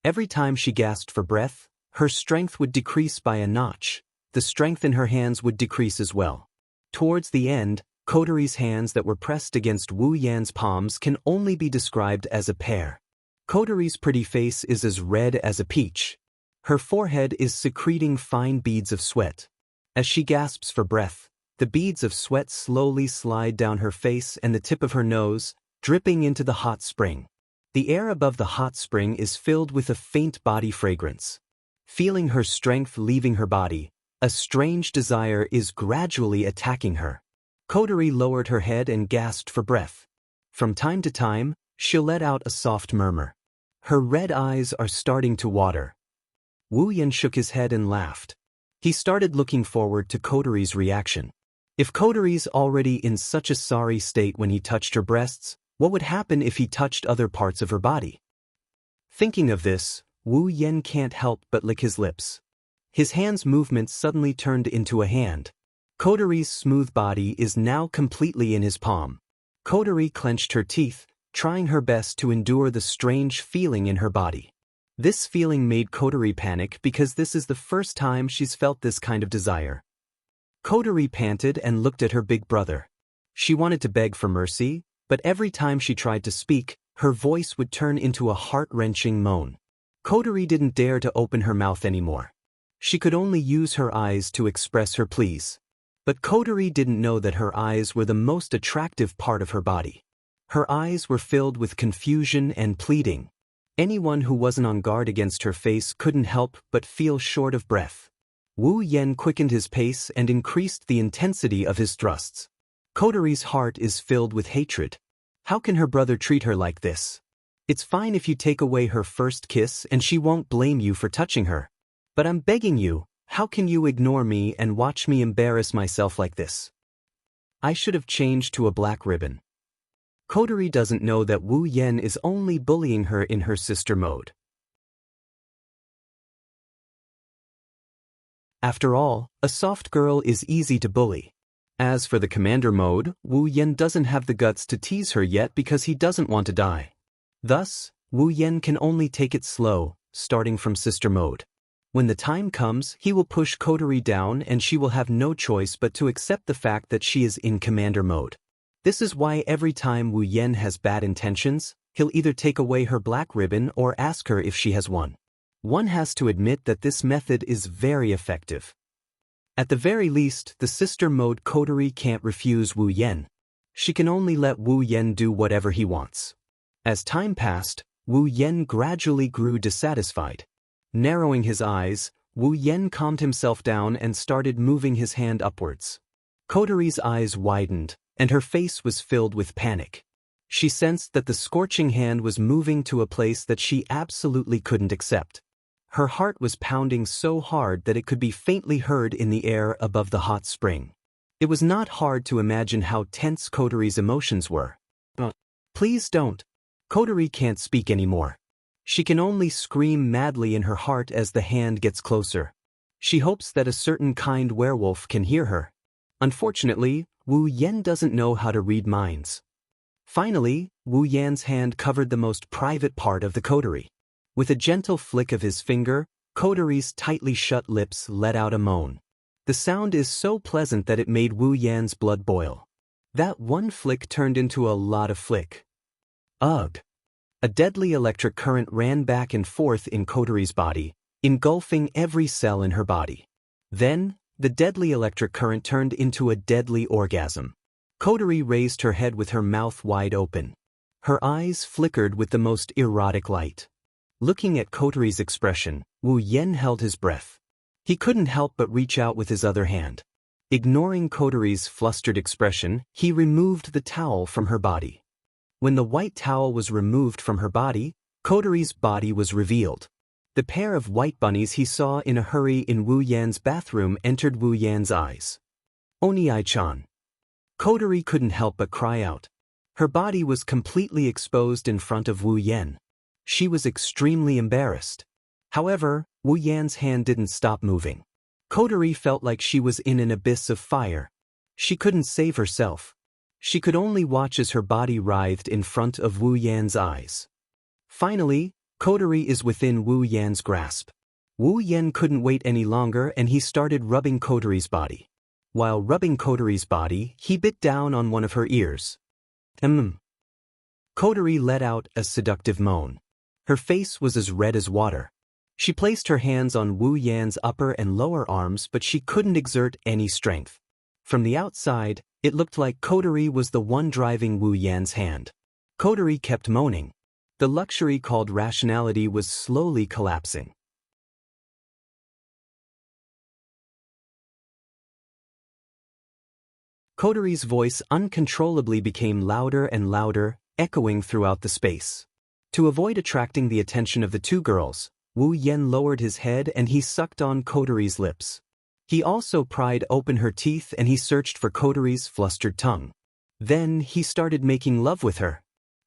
Every time she gasped for breath, her strength would decrease by a notch. The strength in her hands would decrease as well. Towards the end, Kotori's hands that were pressed against Wu Yan's palms can only be described as a pair. Kotori's pretty face is as red as a peach. Her forehead is secreting fine beads of sweat. As she gasps for breath, the beads of sweat slowly slide down her face and the tip of her nose, dripping into the hot spring. The air above the hot spring is filled with a faint body fragrance. Feeling her strength leaving her body, a strange desire is gradually attacking her. Kotori lowered her head and gasped for breath. From time to time, she'll let out a soft murmur. Her red eyes are starting to water. Wu Yan shook his head and laughed. He started looking forward to Kotori's reaction. If Kotori's already in such a sorry state when he touched her breasts, what would happen if he touched other parts of her body? Thinking of this, Wu Yan can't help but lick his lips. His hand's movement suddenly turned into a hand. Kotori's smooth body is now completely in his palm. Kotori clenched her teeth, trying her best to endure the strange feeling in her body. This feeling made Kotori panic because this is the first time she's felt this kind of desire. Kotori panted and looked at her big brother. She wanted to beg for mercy, but every time she tried to speak, her voice would turn into a heart-wrenching moan. Kotori didn't dare to open her mouth anymore. She could only use her eyes to express her pleas. But Kotori didn't know that her eyes were the most attractive part of her body. Her eyes were filled with confusion and pleading. Anyone who wasn't on guard against her face couldn't help but feel short of breath. Wu Yan quickened his pace and increased the intensity of his thrusts. Kotori's heart is filled with hatred. How can her brother treat her like this? It's fine if you take away her first kiss and she won't blame you for touching her. But I'm begging you, how can you ignore me and watch me embarrass myself like this? I should have changed to a black ribbon. Kotori doesn't know that Wu Yan is only bullying her in her sister mode. After all, a soft girl is easy to bully. As for the commander mode, Wu Yan doesn't have the guts to tease her yet because he doesn't want to die. Thus, Wu Yan can only take it slow, starting from sister mode. When the time comes, he will push Kotori down and she will have no choice but to accept the fact that she is in commander mode. This is why every time Wu Yan has bad intentions, he'll either take away her black ribbon or ask her if she has one. One has to admit that this method is very effective. At the very least, the sister mode Kotori can't refuse Wu Yan. She can only let Wu Yan do whatever he wants. As time passed, Wu Yan gradually grew dissatisfied. Narrowing his eyes, Wu Yan calmed himself down and started moving his hand upwards. Kotori's eyes widened, and her face was filled with panic. She sensed that the scorching hand was moving to a place that she absolutely couldn't accept. Her heart was pounding so hard that it could be faintly heard in the air above the hot spring. It was not hard to imagine how tense Kotori's emotions were. Please don't. Kotori can't speak anymore. She can only scream madly in her heart as the hand gets closer. She hopes that a certain kind werewolf can hear her. Unfortunately, Wu Yan doesn't know how to read minds. Finally, Wu Yan's hand covered the most private part of the Kotori. With a gentle flick of his finger, Kotori's tightly shut lips let out a moan. The sound is so pleasant that it made Wu Yan's blood boil. That one flick turned into a lot of flick. Ugh! A deadly electric current ran back and forth in Kotori's body, engulfing every cell in her body. Then, the deadly electric current turned into a deadly orgasm. Kotori raised her head with her mouth wide open. Her eyes flickered with the most erotic light. Looking at Kotori's expression, Wu Yan held his breath. He couldn't help but reach out with his other hand. Ignoring Kotori's flustered expression, he removed the towel from her body. When the white towel was removed from her body, Kotori's body was revealed. The pair of white bunnies he saw in a hurry in Wu Yan's bathroom entered Wu Yan's eyes. Oni-chan. Kotori couldn't help but cry out. Her body was completely exposed in front of Wu Yan. She was extremely embarrassed. However, Wu Yan's hand didn't stop moving. Kotori felt like she was in an abyss of fire. She couldn't save herself. She could only watch as her body writhed in front of Wu Yan's eyes. Finally, Kotori is within Wu Yan's grasp. Wu Yan couldn't wait any longer and he started rubbing Kotori's body. While rubbing Kotori's body, he bit down on one of her ears. Kotori let out a seductive moan. Her face was as red as water. She placed her hands on Wu Yan's upper and lower arms, but she couldn't exert any strength. From the outside, it looked like Kotori was the one driving Wu Yan's hand. Kotori kept moaning. The luxury called rationality was slowly collapsing. Kotori's voice uncontrollably became louder and louder, echoing throughout the space. To avoid attracting the attention of the two girls, Wu Yan lowered his head and he sucked on Kotori's lips. He also pried open her teeth and he searched for Kotori's flustered tongue. Then he started making love with her.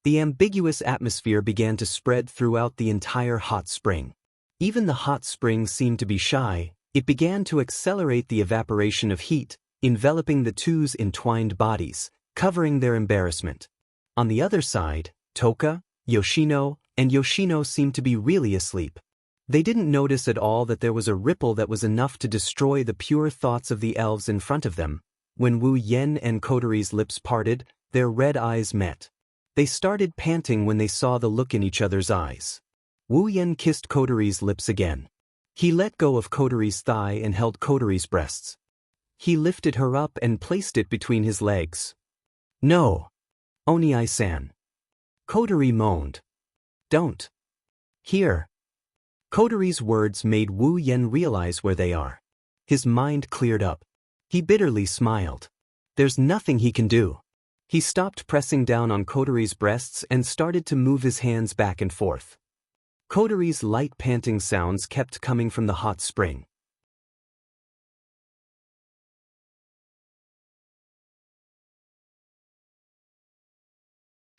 The ambiguous atmosphere began to spread throughout the entire hot spring. Even the hot spring seemed to be shy. It began to accelerate the evaporation of heat, enveloping the two's entwined bodies, covering their embarrassment. On the other side, Toka, Yoshino, and Yoshino seemed to be really asleep. They didn't notice at all that there was a ripple that was enough to destroy the pure thoughts of the elves in front of them. When Wu Yan and Kotori's lips parted, their red eyes met. They started panting when they saw the look in each other's eyes. Wu Yan kissed Kotori's lips again. He let go of Kotori's thigh and held Kotori's breasts. He lifted her up and placed it between his legs. No. Oni-san. Kotori moaned. Don't. Here. Kotori's words made Wu Yan realize where they are. His mind cleared up. He bitterly smiled. There's nothing he can do. He stopped pressing down on Kotori's breasts and started to move his hands back and forth. Kotori's light panting sounds kept coming from the hot spring.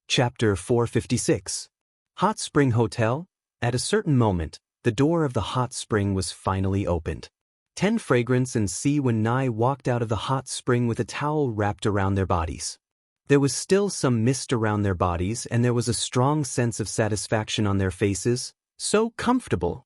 Chapter 456. Hot Spring Hotel. At a certain moment, the door of the hot spring was finally opened. 10 Fragrance and Si-Wen Nai walked out of the hot spring with a towel wrapped around their bodies. There was still some mist around their bodies and there was a strong sense of satisfaction on their faces. So comfortable.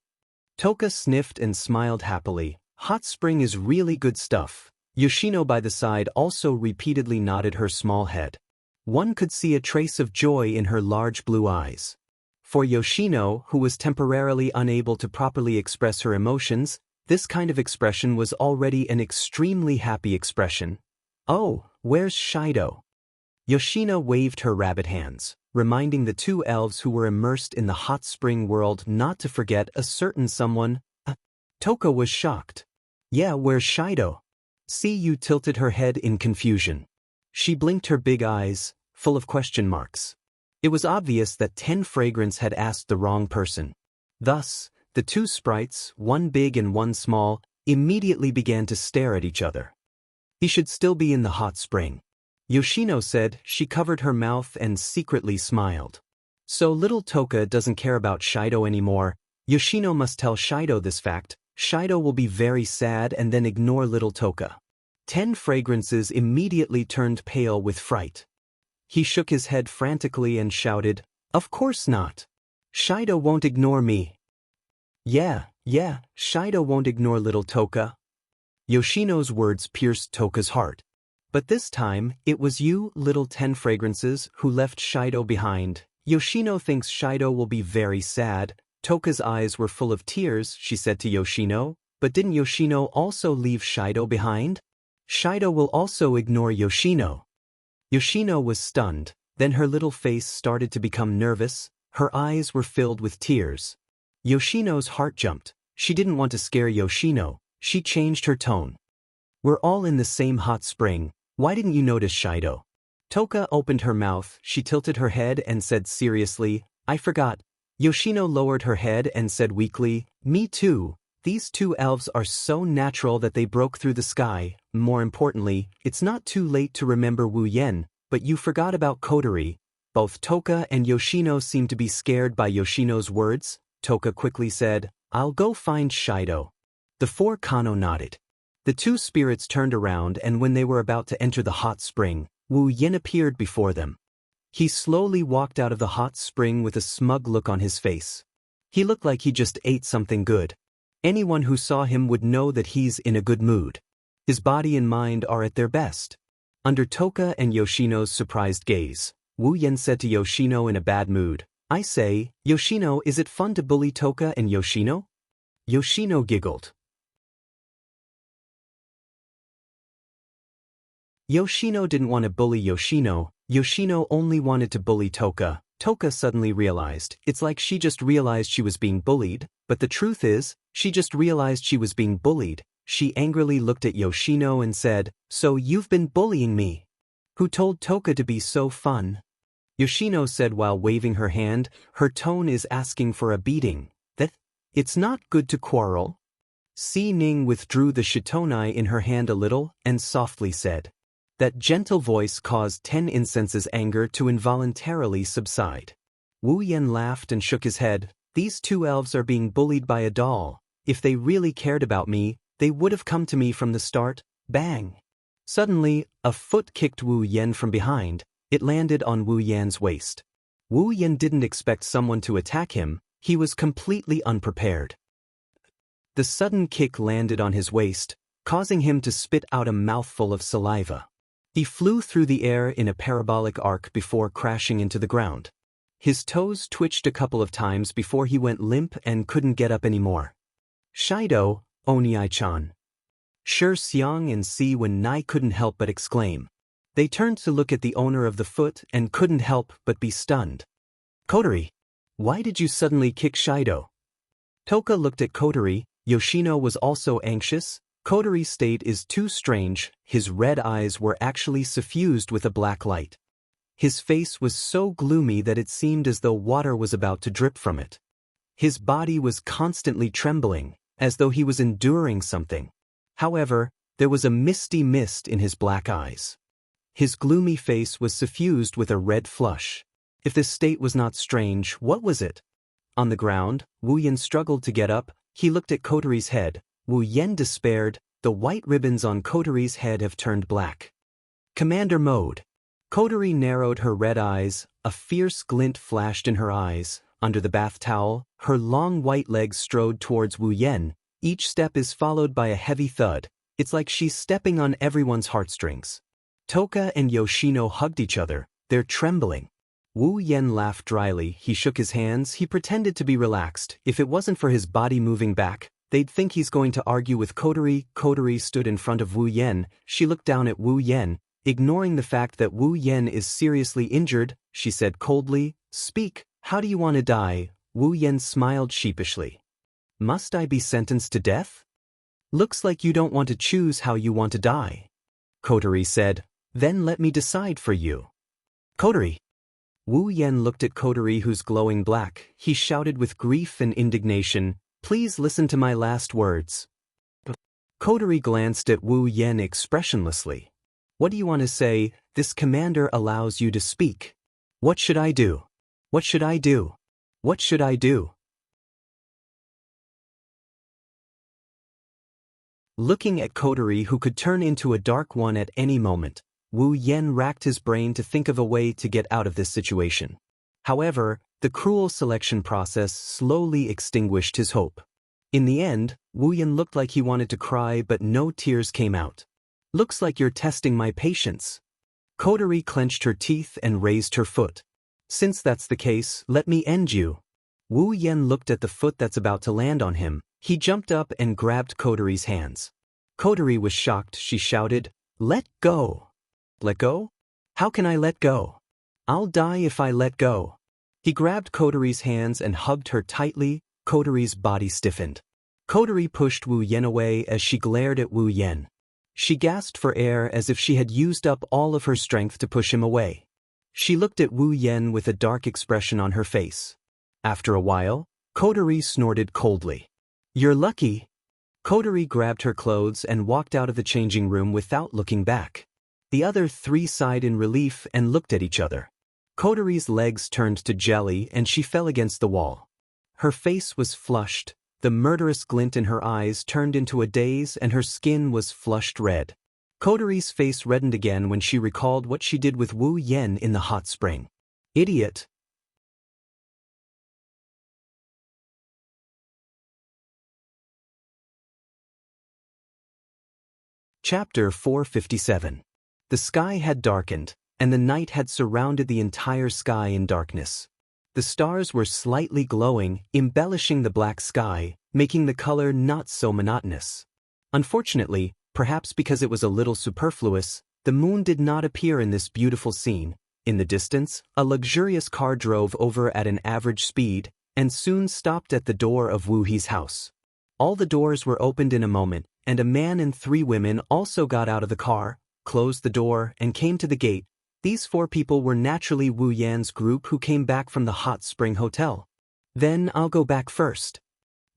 Toka sniffed and smiled happily. Hot spring is really good stuff. Yoshino by the side also repeatedly nodded her small head. One could see a trace of joy in her large blue eyes. For Yoshino, who was temporarily unable to properly express her emotions, this kind of expression was already an extremely happy expression. Oh, where's Shido? Yoshino waved her rabbit hands, reminding the two elves who were immersed in the hot spring world not to forget a certain someone. Toka was shocked. Yeah, where's Shido? Siyu tilted her head in confusion. She blinked her big eyes, full of question marks. It was obvious that 10 Fragrance had asked the wrong person. Thus, the two sprites, one big and one small, immediately began to stare at each other. He should still be in the hot spring. Yoshino said. She covered her mouth and secretly smiled. So little Toka doesn't care about Shido anymore. Yoshino must tell Shido this fact. Shido will be very sad and then ignore little Toka. 10 Fragrances immediately turned pale with fright. He shook his head frantically and shouted, "Of course not. Shido won't ignore me." Yeah, Shido won't ignore little Toka." Yoshino's words pierced Toka's heart. But this time, it was you, little 10 Fragrances, who left Shido behind. Yoshino thinks Shido will be very sad. Toka's eyes were full of tears, she said to Yoshino. But didn't Yoshino also leave Shido behind? Shido will also ignore Yoshino. Yoshino was stunned. Then her little face started to become nervous. Her eyes were filled with tears. Yoshino's heart jumped. She didn't want to scare Yoshino. She changed her tone. "We're all in the same hot spring. Why didn't you notice, Shido?" Toka opened her mouth. She tilted her head and said seriously, "I forgot." Yoshino lowered her head and said weakly, "Me too. These 2 elves are so natural that they broke through the sky. More importantly, it's not too late to remember Wu Yen, but you forgot about Kotori." Both Toka and Yoshino seemed to be scared by Yoshino's words. Toka quickly said, "I'll go find Shido." The 4 Kano nodded. The 2 spirits turned around, and when they were about to enter the hot spring, Wu Yen appeared before them. He slowly walked out of the hot spring with a smug look on his face. He looked like he just ate something good. Anyone who saw him would know that he's in a good mood. His body and mind are at their best. Under Toka and Yoshino's surprised gaze, Wu Yen said to Yoshino in a bad mood, "I say, Yoshino, is it fun to bully Toka and Yoshino?" Yoshino giggled. Yoshino didn't want to bully Yoshino. Yoshino only wanted to bully Toka. Toka suddenly realized, it's like she just realized she was being bullied, but the truth is, she just realized she was being bullied. She angrily looked at Yoshino and said, "So you've been bullying me? Who told Toka to be so fun?" Yoshino said while waving her hand. Her tone is asking for a beating. "That it's not good to quarrel." Si Ning withdrew the shitonai in her hand a little and softly said. That gentle voice caused 10 Incense's anger to involuntarily subside. Wu Yen laughed and shook his head. "These 2 elves are being bullied by a doll. If they really cared about me, they would have come to me from the start." Bang! Suddenly, a foot kicked Wu Yen from behind. It landed on Wu Yan's waist. Wu Yen didn't expect someone to attack him. He was completely unprepared. The sudden kick landed on his waist, causing him to spit out a mouthful of saliva. He flew through the air in a parabolic arc before crashing into the ground. His toes twitched a couple of times before he went limp and couldn't get up anymore. "Shido, Oniai-chan." Shi Xiang and Si Wen Nai couldn't help but exclaim. They turned to look at the owner of the foot and couldn't help but be stunned. "Kotori, why did you suddenly kick Shido?" Toka looked at Kotori. Yoshino was also anxious. Kotori's state is too strange. His red eyes were actually suffused with a black light. His face was so gloomy that it seemed as though water was about to drip from it. His body was constantly trembling, as though he was enduring something. However, there was a misty mist in his black eyes. His gloomy face was suffused with a red flush. If this state was not strange, what was it? On the ground, Wu Yen struggled to get up. He looked at Kotori's head. Wu Yen despaired. The white ribbons on Kotori's head have turned black. Commander mode. Kotori narrowed her red eyes. A fierce glint flashed in her eyes. Under the bath towel, her long white legs strode towards Wu Yen. Each step is followed by a heavy thud. It's like she's stepping on everyone's heartstrings. Toka and Yoshino hugged each other. They're trembling. Wu Yen laughed dryly. He shook his hands. He pretended to be relaxed. If it wasn't for his body moving back, they'd think he's going to argue with Kotori. Kotori stood in front of Wu Yen. She looked down at Wu Yen. Ignoring the fact that Wu Yen is seriously injured, she said coldly, "Speak, how do you want to die?" Wu Yen smiled sheepishly. "Must I be sentenced to death?" "Looks like you don't want to choose how you want to die." Kotori said, "Then let me decide for you." "Kotori." Wu Yen looked at Kotori, who's glowing black. He shouted with grief and indignation, "Please listen to my last words." Kotori glanced at Wu Yen expressionlessly. What do you want to say? This commander allows you to speak. What should I do? What should I do? What should I do? Looking at coterie who could turn into a dark one at any moment, Wu Yan racked his brain to think of a way to get out of this situation. However, the cruel selection process slowly extinguished his hope. In the end, Wu Yan looked like he wanted to cry, but no tears came out. Looks like you're testing my patience. Coterie clenched her teeth and raised her foot. Since that's the case, let me end you. Wu Yan looked at the foot that's about to land on him. He jumped up and grabbed Coterie's hands. Coterie was shocked. She shouted, "Let go!" Let go? How can I let go? I'll die if I let go. He grabbed Coterie's hands and hugged her tightly. Coterie's body stiffened. Coterie pushed Wu Yan away as she glared at Wu Yan. She gasped for air as if she had used up all of her strength to push him away. She looked at Wu Yan with a dark expression on her face. After a while, Coterie snorted coldly. You're lucky. Coterie grabbed her clothes and walked out of the changing room without looking back. The other three sighed in relief and looked at each other. Coterie's legs turned to jelly and she fell against the wall. Her face was flushed, the murderous glint in her eyes turned into a daze and her skin was flushed red. Coterie's face reddened again when she recalled what she did with Wu Yan in the hot spring. Idiot. Chapter 457. The sky had darkened, and the night had surrounded the entire sky in darkness. The stars were slightly glowing, embellishing the black sky, making the color not so monotonous. Unfortunately, perhaps because it was a little superfluous, the moon did not appear in this beautiful scene. In the distance, a luxurious car drove over at an average speed, and soon stopped at the door of Wu He's house. All the doors were opened in a moment, and a man and 3 women also got out of the car, closed the door, and came to the gate. These 4 people were naturally Wu Yan's group who came back from the hot spring hotel. Then I'll go back first.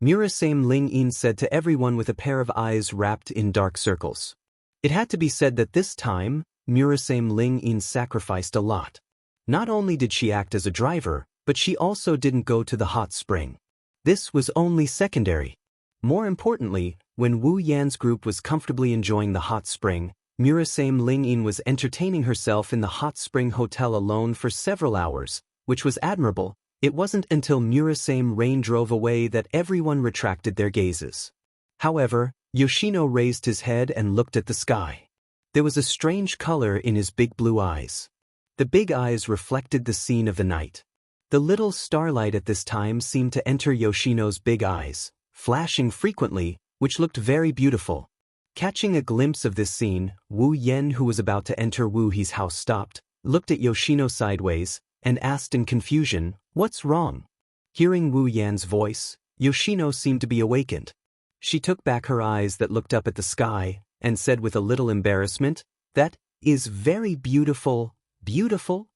Murasame Ling-in said to everyone with a pair of eyes wrapped in dark circles. It had to be said that this time, Murasame Ling-in sacrificed a lot. Not only did she act as a driver, but she also didn't go to the hot spring. This was only secondary. More importantly, when Wu Yan's group was comfortably enjoying the hot spring, Murasame Ling-in was entertaining herself in the hot spring hotel alone for several hours, which was admirable. It wasn't until Murasame Rain drove away that everyone retracted their gazes. However, Yoshino raised his head and looked at the sky. There was a strange color in his big blue eyes. The big eyes reflected the scene of the night. The little starlight at this time seemed to enter Yoshino's big eyes, flashing frequently, which looked very beautiful. Catching a glimpse of this scene, Wu Yan, who was about to enter Wu He's house, stopped, looked at Yoshino sideways, and asked in confusion, "What's wrong?" Hearing Wu Yan's voice, Yoshino seemed to be awakened. She took back her eyes that looked up at the sky, and said with a little embarrassment, "That is very beautiful." Beautiful?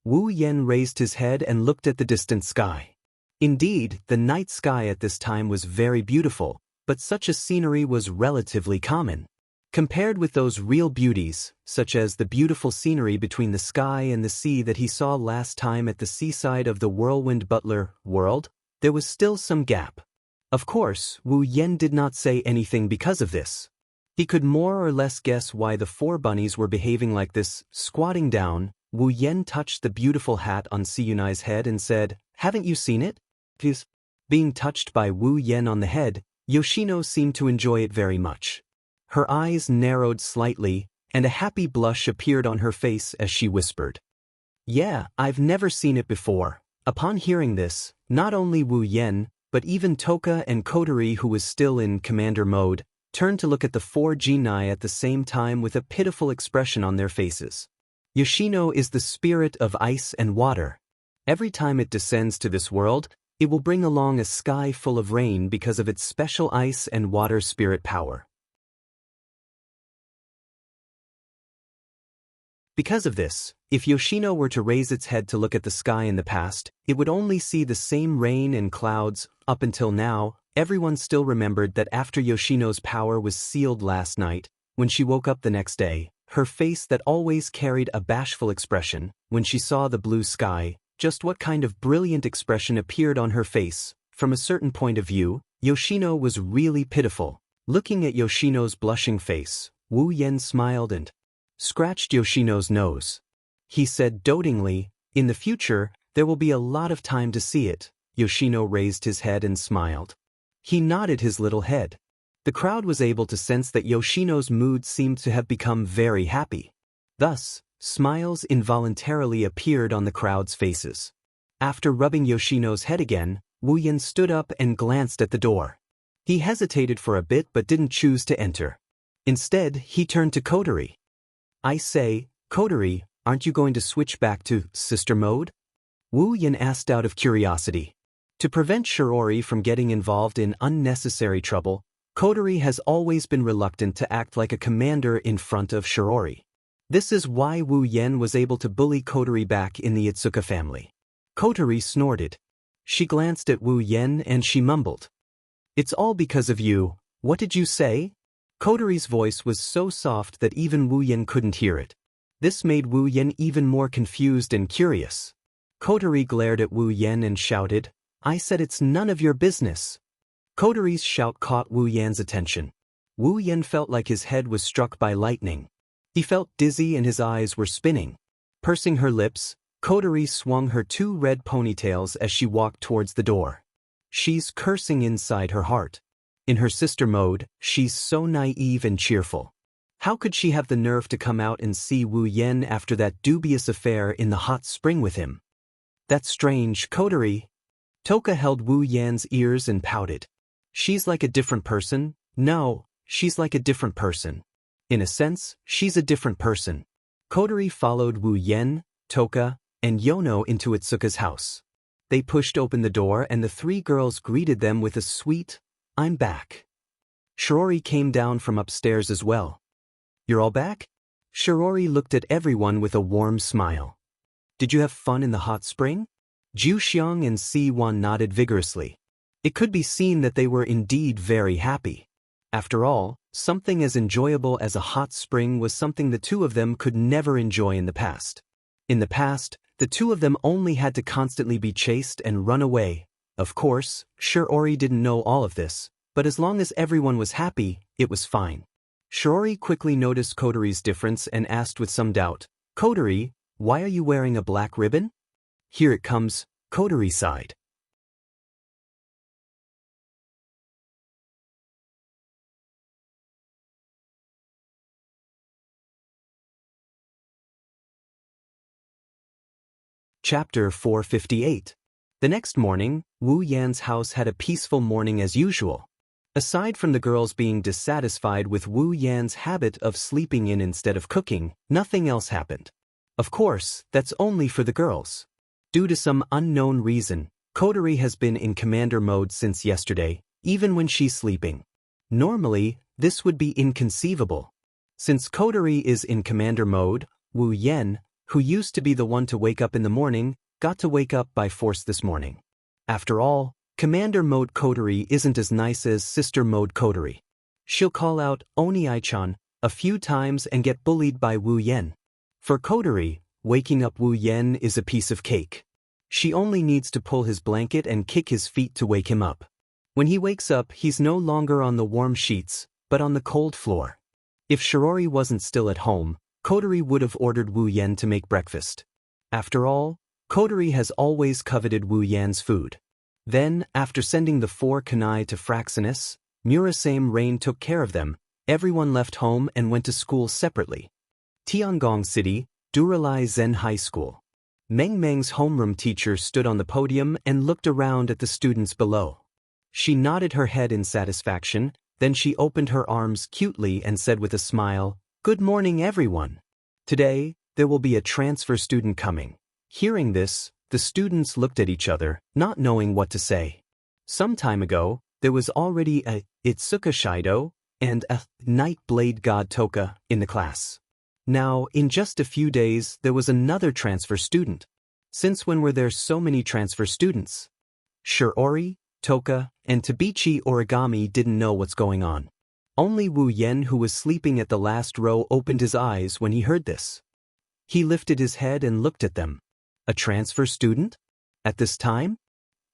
Wu Yan raised his head and looked at the distant sky. Indeed, the night sky at this time was very beautiful, but such a scenery was relatively common. Compared with those real beauties, such as the beautiful scenery between the sky and the sea that he saw last time at the seaside of the Whirlwind Butler world, there was still some gap. Of course, Wu Yan did not say anything because of this. He could more or less guess why the 4 bunnies were behaving like this. Squatting down, Wu Yan touched the beautiful hat on Siyunai's head and said, "Haven't you seen it?" Please. Being touched by Wu Yan on the head, Yoshino seemed to enjoy it very much. Her eyes narrowed slightly, and a happy blush appeared on her face as she whispered, "Yeah, I've never seen it before." Upon hearing this, not only Wu Yan, but even Toka and Coterie, who was still in commander mode, turned to look at the 4 genii at the same time with a pitiful expression on their faces. Yoshino is the spirit of ice and water. Every time it descends to this world, it will bring along a sky full of rain because of its special ice and water spirit power. Because of this, if Yoshino were to raise its head to look at the sky in the past, it would only see the same rain and clouds. Up until now, everyone still remembered that after Yoshino's power was sealed last night, when she woke up the next day, her face that always carried a bashful expression, when she saw the blue sky, just what kind of brilliant expression appeared on her face. From a certain point of view, Yoshino was really pitiful. Looking at Yoshino's blushing face, Wu Yan smiled and scratched Yoshino's nose. He said dotingly, "In the future, there will be a lot of time to see it." Yoshino raised his head and smiled. He nodded his little head. The crowd was able to sense that Yoshino's mood seemed to have become very happy. Thus, smiles involuntarily appeared on the crowd's faces. After rubbing Yoshino's head again, Wu Yan stood up and glanced at the door. He hesitated for a bit but didn't choose to enter. Instead, he turned to Kotori. "I say, Kotori, aren't you going to switch back to sister mode?" Wu Yan asked out of curiosity. To prevent Shiori from getting involved in unnecessary trouble, Kotori has always been reluctant to act like a commander in front of Shiori. This is why Wu Yan was able to bully Kotori back in the Itsuka family. Kotori snorted. She glanced at Wu Yan and she mumbled, "It's all because of you. What did you say?" Kotori's voice was so soft that even Wu Yan couldn't hear it. This made Wu Yan even more confused and curious. Kotori glared at Wu Yan and shouted, "I said it's none of your business." Kotori's shout caught Wu Yan's attention. Wu Yan felt like his head was struck by lightning. He felt dizzy and his eyes were spinning. Pursing her lips, Kotori swung her two red ponytails as she walked towards the door. She's cursing inside her heart. In her sister mode, she's so naive and cheerful. How could she have the nerve to come out and see Wu Yan after that dubious affair in the hot spring with him? "That's strange, Kotori." Toka held Wu Yan's ears and pouted. "She's like a different person." "No, she's like a different person. In a sense, she's a different person." Kotori followed Wu Yan, Toka, and Yono into Itsuka's house. They pushed open the door and the three girls greeted them with a sweet, "I'm back." Shiori came down from upstairs as well. "You're all back?" Shiori looked at everyone with a warm smile. "Did you have fun in the hot spring?" Ju Xiang and Si Wan nodded vigorously. It could be seen that they were indeed very happy. After all, something as enjoyable as a hot spring was something the two of them could never enjoy in the past. In the past, the two of them only had to constantly be chased and run away. Of course, Shiori didn't know all of this, but as long as everyone was happy, it was fine. Shiori quickly noticed Kotori's difference and asked with some doubt, "Kotori, why are you wearing a black ribbon?" "Here it comes," Kotori sighed. Chapter 458. The next morning, Wu Yan's house had a peaceful morning as usual. Aside from the girls being dissatisfied with Wu Yan's habit of sleeping in instead of cooking, nothing else happened. Of course, that's only for the girls. Due to some unknown reason, Kotori has been in commander mode since yesterday, even when she's sleeping. Normally, this would be inconceivable. Since Kotori is in commander mode, Wu Yan, who used to be the one to wake up in the morning, got to wake up by force this morning. After all, commander mode Kotori isn't as nice as sister mode Kotori. She'll call out "Oni-ai-chan" a few times and get bullied by Wu Yan. For Kotori, waking up Wu Yan is a piece of cake. She only needs to pull his blanket and kick his feet to wake him up. When he wakes up, he's no longer on the warm sheets, but on the cold floor. If Shiori wasn't still at home, Kotori would have ordered Wu Yan to make breakfast. After all, Kotori has always coveted Wu Yan's food. Then, after sending the 4 kunai to Fraxinus, Murasame Rain took care of them. Everyone left home and went to school separately. Tiangong City, Duralai Zen High School. Meng Meng's homeroom teacher stood on the podium and looked around at the students below. She nodded her head in satisfaction, then she opened her arms cutely and said with a smile, "Good morning, everyone. Today, there will be a transfer student coming." Hearing this, the students looked at each other, not knowing what to say. Some time ago, there was already a Itsuka Shido and a Night Blade God Toka in the class. Now, in just a few days, there was another transfer student. Since when were there so many transfer students? Shiori, Toka, and Tabichi Origami didn't know what's going on. Only Wu Yan, who was sleeping at the last row, opened his eyes when he heard this. He lifted his head and looked at them. A transfer student? At this time?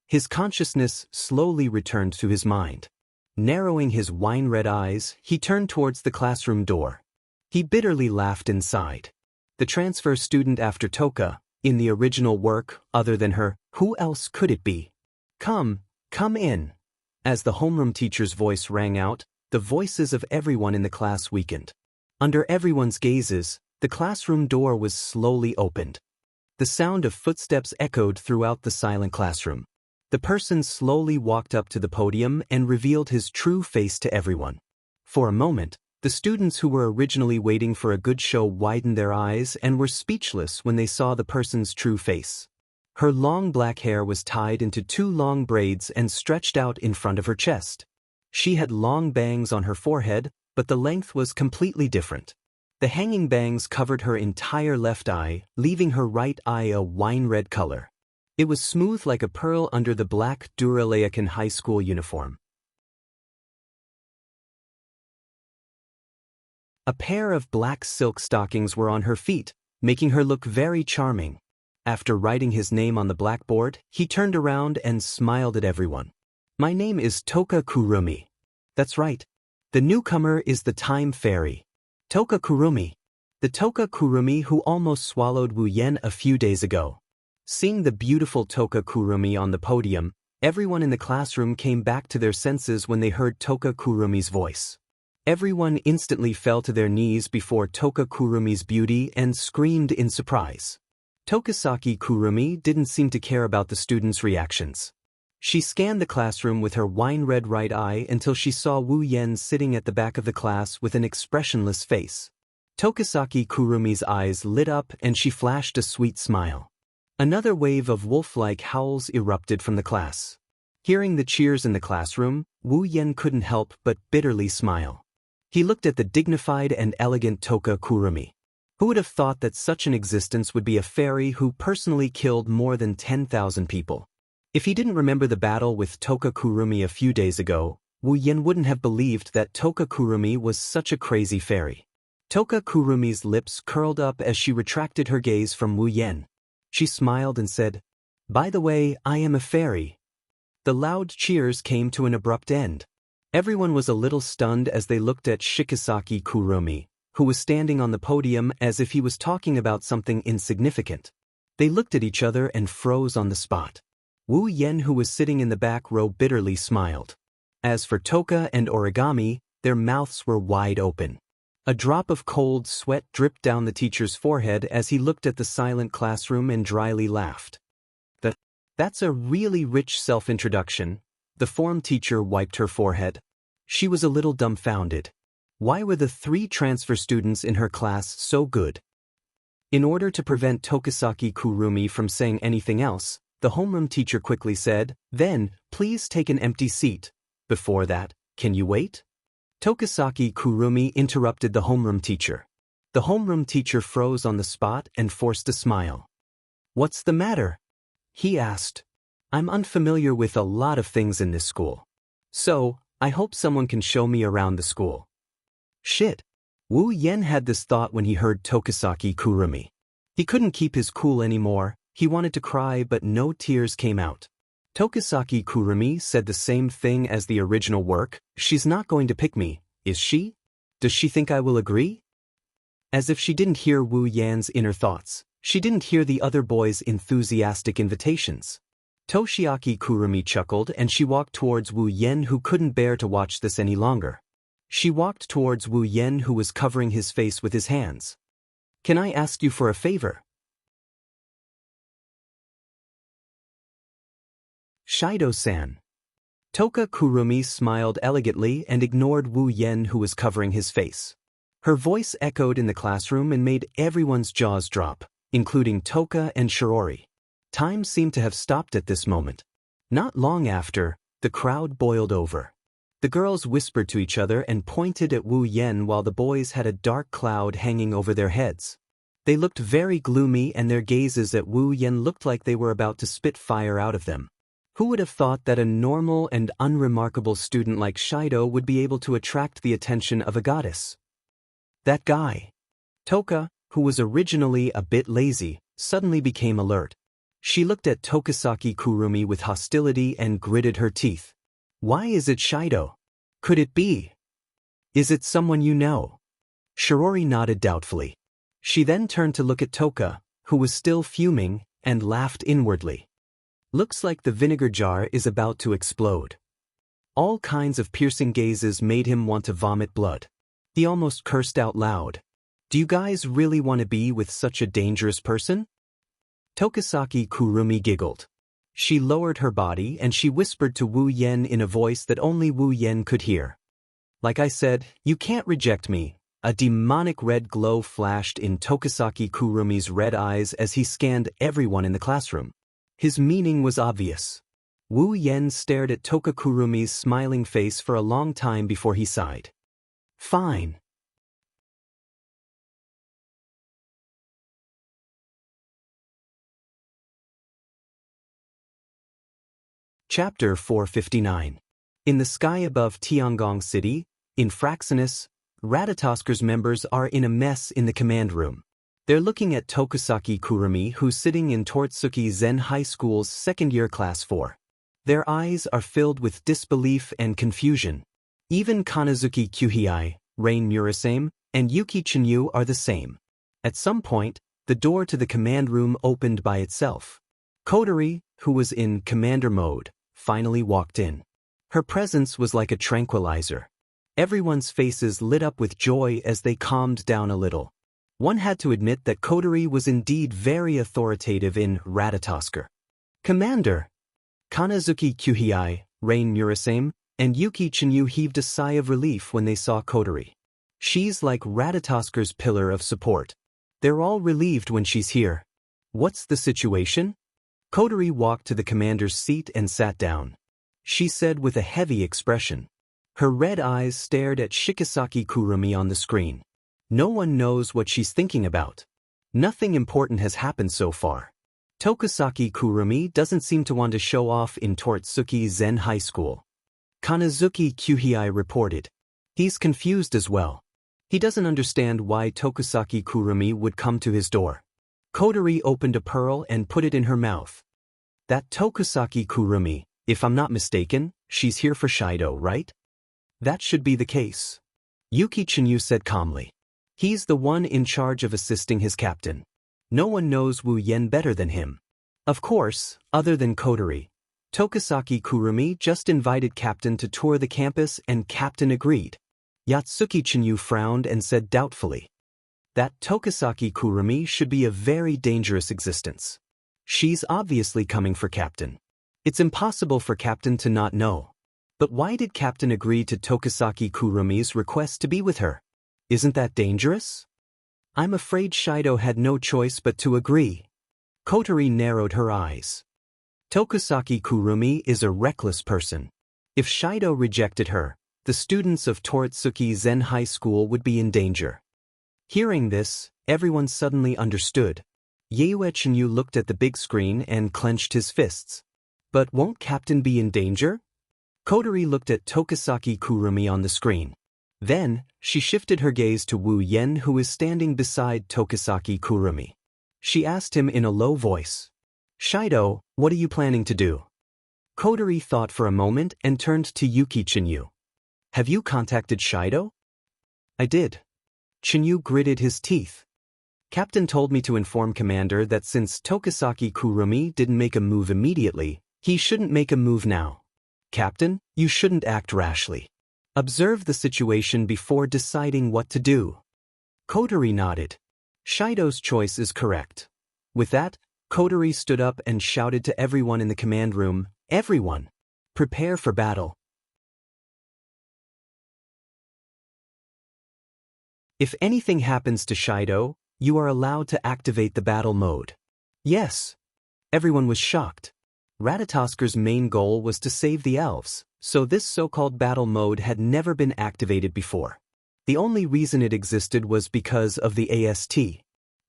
His consciousness slowly returned to his mind. Narrowing his wine-red eyes, he turned towards the classroom door. He bitterly laughed inside. The transfer student after Toka, in the original work, other than her, who else could it be? Come in. As the homeroom teacher's voice rang out, the voices of everyone in the class weakened. Under everyone's gazes, the classroom door was slowly opened. The sound of footsteps echoed throughout the silent classroom. The person slowly walked up to the podium and revealed his true face to everyone. For a moment, the students who were originally waiting for a good show widened their eyes and were speechless when they saw the person's true face. Her long black hair was tied into 2 long braids and stretched out in front of her chest. She had long bangs on her forehead, but the length was completely different. The hanging bangs covered her entire left eye, leaving her right eye a wine-red color. It was smooth like a pearl under the black Duralayakan high school uniform. A pair of black silk stockings were on her feet, making her look very charming. After writing his name on the blackboard, he turned around and smiled at everyone. My name is Toka Kurumi. That's right. The newcomer is the Time Fairy. Toka Kurumi. The Toka Kurumi who almost swallowed Wu Yan a few days ago. Seeing the beautiful Toka Kurumi on the podium, everyone in the classroom came back to their senses when they heard Toka Kurumi's voice. Everyone instantly fell to their knees before Toka Kurumi's beauty and screamed in surprise. Tokasaki Kurumi didn't seem to care about the students' reactions. She scanned the classroom with her wine-red right eye until she saw Wu Yan sitting at the back of the class with an expressionless face. Tokasaki Kurumi's eyes lit up and she flashed a sweet smile. Another wave of wolf-like howls erupted from the class. Hearing the cheers in the classroom, Wu Yan couldn't help but bitterly smile. He looked at the dignified and elegant Toka Kurumi. Who would have thought that such an existence would be a fairy who personally killed more than 10,000 people? If he didn't remember the battle with Toka Kurumi a few days ago, Wu Yan wouldn't have believed that Toka Kurumi was such a crazy fairy. Toka Kurumi's lips curled up as she retracted her gaze from Wu Yan. She smiled and said, "By the way, I am a fairy." The loud cheers came to an abrupt end. Everyone was a little stunned as they looked at Shikisaki Kurumi, who was standing on the podium as if he was talking about something insignificant. They looked at each other and froze on the spot. Wu Yan, who was sitting in the back row, bitterly smiled. As for Toka and Origami, their mouths were wide open. A drop of cold sweat dripped down the teacher's forehead as he looked at the silent classroom and dryly laughed. That's a really rich self-introduction. The form teacher wiped her forehead. She was a little dumbfounded. Why were the 3 transfer students in her class so good? In order to prevent Tokasaki Kurumi from saying anything else, the homeroom teacher quickly said, "Then, please take an empty seat. Before that, can you wait?" Tokasaki Kurumi interrupted the homeroom teacher. The homeroom teacher froze on the spot and forced a smile. "What's the matter?" he asked. "I'm unfamiliar with a lot of things in this school. So, I hope someone can show me around the school." Shit. Wu Yan had this thought when he heard Tokasaki Kurumi. He couldn't keep his cool anymore. He wanted to cry, but no tears came out. Tokasaki Kurumi said the same thing as the original work. "She's not going to pick me, is she? Does she think I will agree?" As if she didn't hear Wu Yan's inner thoughts, she didn't hear the other boys' enthusiastic invitations. Toshiaki Kurumi chuckled and she walked towards Wu Yan, who couldn't bear to watch this any longer. She walked towards Wu Yan, who was covering his face with his hands. "Can I ask you for a favor?" Shido-san. Toka Kurumi smiled elegantly and ignored Wu Yan, who was covering his face. Her voice echoed in the classroom and made everyone's jaws drop, including Toka and Shirori. Time seemed to have stopped at this moment. Not long after, the crowd boiled over. The girls whispered to each other and pointed at Wu Yan while the boys had a dark cloud hanging over their heads. They looked very gloomy and their gazes at Wu Yan looked like they were about to spit fire out of them. Who would have thought that a normal and unremarkable student like Shido would be able to attract the attention of a goddess? That guy. Toka, who was originally a bit lazy, suddenly became alert. She looked at Tokisaki Kurumi with hostility and gritted her teeth. Why is it Shido? Could it be? Is it someone you know? Shirori nodded doubtfully. She then turned to look at Toka, who was still fuming, and laughed inwardly. Looks like the vinegar jar is about to explode. All kinds of piercing gazes made him want to vomit blood. He almost cursed out loud. Do you guys really want to be with such a dangerous person? Tokisaki Kurumi giggled. She lowered her body and she whispered to Wu Yen in a voice that only Wu Yen could hear. Like I said, you can't reject me. A demonic red glow flashed in Tokisaki Kurumi's red eyes as he scanned everyone in the classroom. His meaning was obvious. Wu Yen stared at Toka Kurumi's smiling face for a long time before he sighed. Fine. Chapter 459. In the sky above Tiangong City, in Fraxinus, Ratatoskers members are in a mess in the command room. They're looking at Tokisaki Kurumi, who's sitting in Tortsuki Zen High School's second-year class 4. Their eyes are filled with disbelief and confusion. Even Kanazuki Kyuhei, Rain Murasame, and Yuki Chinyu are the same. At some point, the door to the command room opened by itself. Kotori, who was in commander mode, finally walked in. Her presence was like a tranquilizer. Everyone's faces lit up with joy as they calmed down a little. One had to admit that Kotori was indeed very authoritative in Ratatosker. Commander! Kanazuki Kyuhei, Rain Murasame, and Yuki Chinyu heaved a sigh of relief when they saw Kotori. She's like Ratatosker's pillar of support. They're all relieved when she's here. What's the situation? Kotori walked to the commander's seat and sat down. She said with a heavy expression. Her red eyes stared at Shikisaki Kurumi on the screen. No one knows what she's thinking about. Nothing important has happened so far. Tokisaki Kurumi doesn't seem to want to show off in Tortsuki Zen High School. Kanazuki Kyuhei reported. He's confused as well. He doesn't understand why Tokisaki Kurumi would come to his door. Kotori opened a pearl and put it in her mouth. That Tokisaki Kurumi, if I'm not mistaken, she's here for Shido, right? That should be the case. Yuki Chinyu said calmly. He's the one in charge of assisting his captain. No one knows Wu Yen better than him. Of course, other than Kotori. Tokisaki Kurumi just invited Captain to tour the campus and Captain agreed. Yatsuki Chinyu frowned and said doubtfully. That Tokisaki Kurumi should be a very dangerous existence. She's obviously coming for Captain. It's impossible for Captain to not know. But why did Captain agree to Tokisaki Kurumi's request to be with her? Isn't that dangerous? I'm afraid Shido had no choice but to agree. Kotori narrowed her eyes. Tokisaki Kurumi is a reckless person. If Shido rejected her, the students of Tortsuki Zen High School would be in danger. Hearing this, everyone suddenly understood. Yue Chinyu looked at the big screen and clenched his fists. But won't Captain be in danger? Kotori looked at Tokisaki Kurumi on the screen. Then, she shifted her gaze to Wu Yen, who is standing beside Tokisaki Kurumi. She asked him in a low voice. Shido, what are you planning to do? Kotori thought for a moment and turned to Yuki Chinyu. Have you contacted Shido? I did. Chinyu gritted his teeth. Captain told me to inform Commander that since Tokisaki Kurumi didn't make a move immediately, he shouldn't make a move now. Captain, you shouldn't act rashly. Observe the situation before deciding what to do. Kotori nodded. Shido's choice is correct. With that, Kotori stood up and shouted to everyone in the command room, everyone, prepare for battle. If anything happens to Shido, you are allowed to activate the battle mode. Yes. Everyone was shocked. Ratatosker's main goal was to save the elves, so this so-called battle mode had never been activated before. The only reason it existed was because of the AST.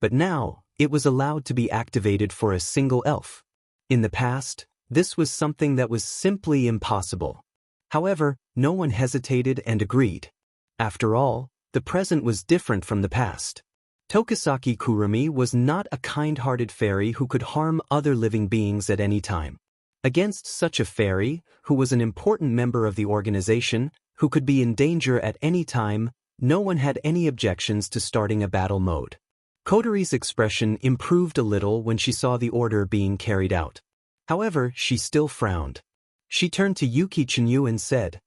But now, it was allowed to be activated for a single elf. In the past, This was something that was simply impossible. However, no one hesitated and agreed. After all, the present was different from the past. Tokisaki Kurumi was not a kind-hearted fairy who could harm other living beings at any time. Against such a fairy, who was an important member of the organization, who could be in danger at any time, no one had any objections to starting a battle mode. Kotori's expression improved a little when she saw the order being carried out. However, she still frowned. She turned to Yuki Chinyu and said,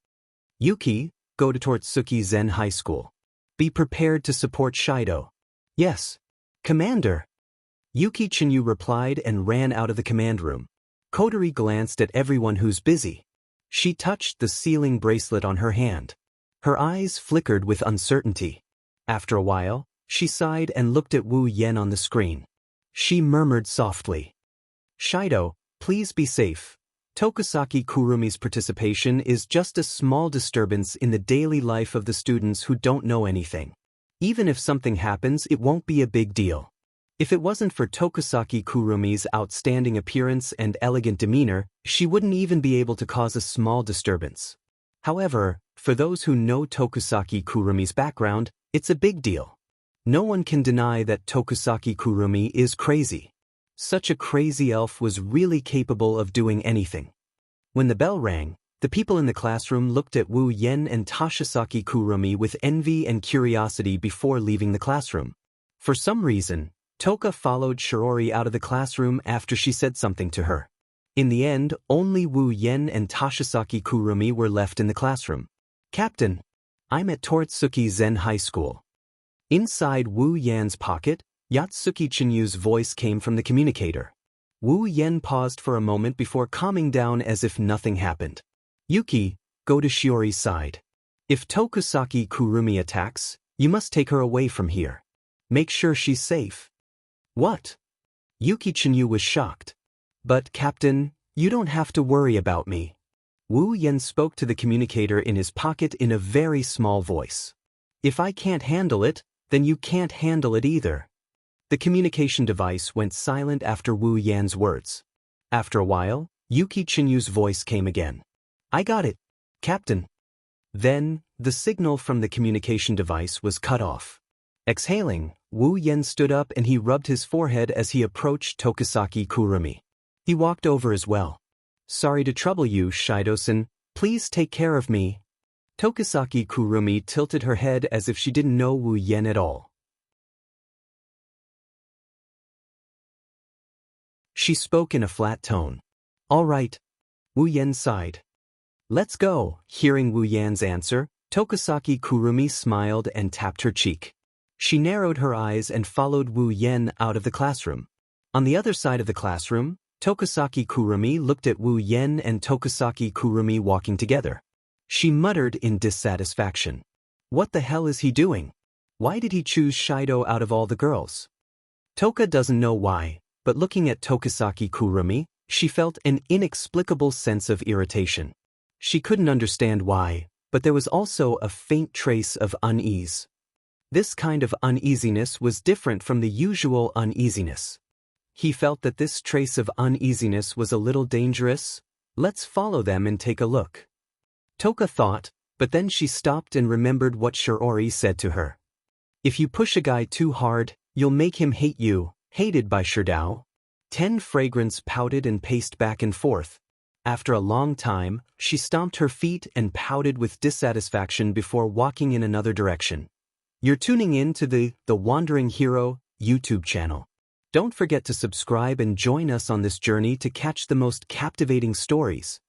"Yuki, go to Tortsuki Zen High School. Be prepared to support Shido." "Yes, Commander." Yuki Chinyu replied and ran out of the command room. Kotori glanced at everyone who's busy. She touched the sealing bracelet on her hand. Her eyes flickered with uncertainty. After a while, she sighed and looked at Wu Yen on the screen. She murmured softly, "Shido, please be safe. Tokisaki Kurumi's participation is just a small disturbance in the daily life of the students who don't know anything. Even if something happens, it won't be a big deal." If it wasn't for Tokisaki Kurumi's outstanding appearance and elegant demeanor, she wouldn't even be able to cause a small disturbance. However, for those who know Tokisaki Kurumi's background, it's a big deal. No one can deny that Tokisaki Kurumi is crazy. Such a crazy elf was really capable of doing anything. When the bell rang, the people in the classroom looked at Wu Yen and Toshisaki Kurumi with envy and curiosity before leaving the classroom. For some reason, Toka followed Shiori out of the classroom after she said something to her. In the end, only Wu Yen and Toshisaki Kurumi were left in the classroom. "Captain, I'm at Tortsuki Zen High School." Inside Wu Yan's pocket, Yatsuki Chinyu's voice came from the communicator. Wu Yen paused for a moment before calming down as if nothing happened. "Yuki, go to Shiori's side. If Tokusaki Kurumi attacks, you must take her away from here. Make sure she's safe." "What?" Yuki Chinyu was shocked. "But, Captain, you don't have to worry about me." Wu Yen spoke to the communicator in his pocket in a very small voice. "If I can't handle it, then you can't handle it either." The communication device went silent after Wu Yan's words. After a while, Yuki Chinyu's voice came again. "I got it, Captain." Then, the signal from the communication device was cut off. Exhaling, Wu Yen stood up and he rubbed his forehead as he approached Tokisaki Kurumi. He walked over as well. "Sorry to trouble you, Shido-san. Please take care of me." Tokisaki Kurumi tilted her head as if she didn't know Wu Yen at all. She spoke in a flat tone. "All right." Wu Yen sighed. "Let's go." Hearing Wu Yan's answer, Tokisaki Kurumi smiled and tapped her cheek. She narrowed her eyes and followed Wu Yen out of the classroom. On the other side of the classroom, Tokisaki Kurumi looked at Wu Yen and Tokisaki Kurumi walking together. She muttered in dissatisfaction. "What the hell is he doing? Why did he choose Shido out of all the girls?" Toka doesn't know why, but looking at Tokisaki Kurumi, she felt an inexplicable sense of irritation. She couldn't understand why, but there was also a faint trace of unease. This kind of uneasiness was different from the usual uneasiness. He felt that this trace of uneasiness was a little dangerous. Let's follow them and take a look. Toka thought, but then she stopped and remembered what Shiori said to her. If you push a guy too hard, you'll make him hate you, hated by Shirdao. 10 Fragrance pouted and paced back and forth. After a long time, she stomped her feet and pouted with dissatisfaction before walking in another direction. You're tuning in to the Wandering Hero YouTube channel. Don't forget to subscribe and join us on this journey to catch the most captivating stories.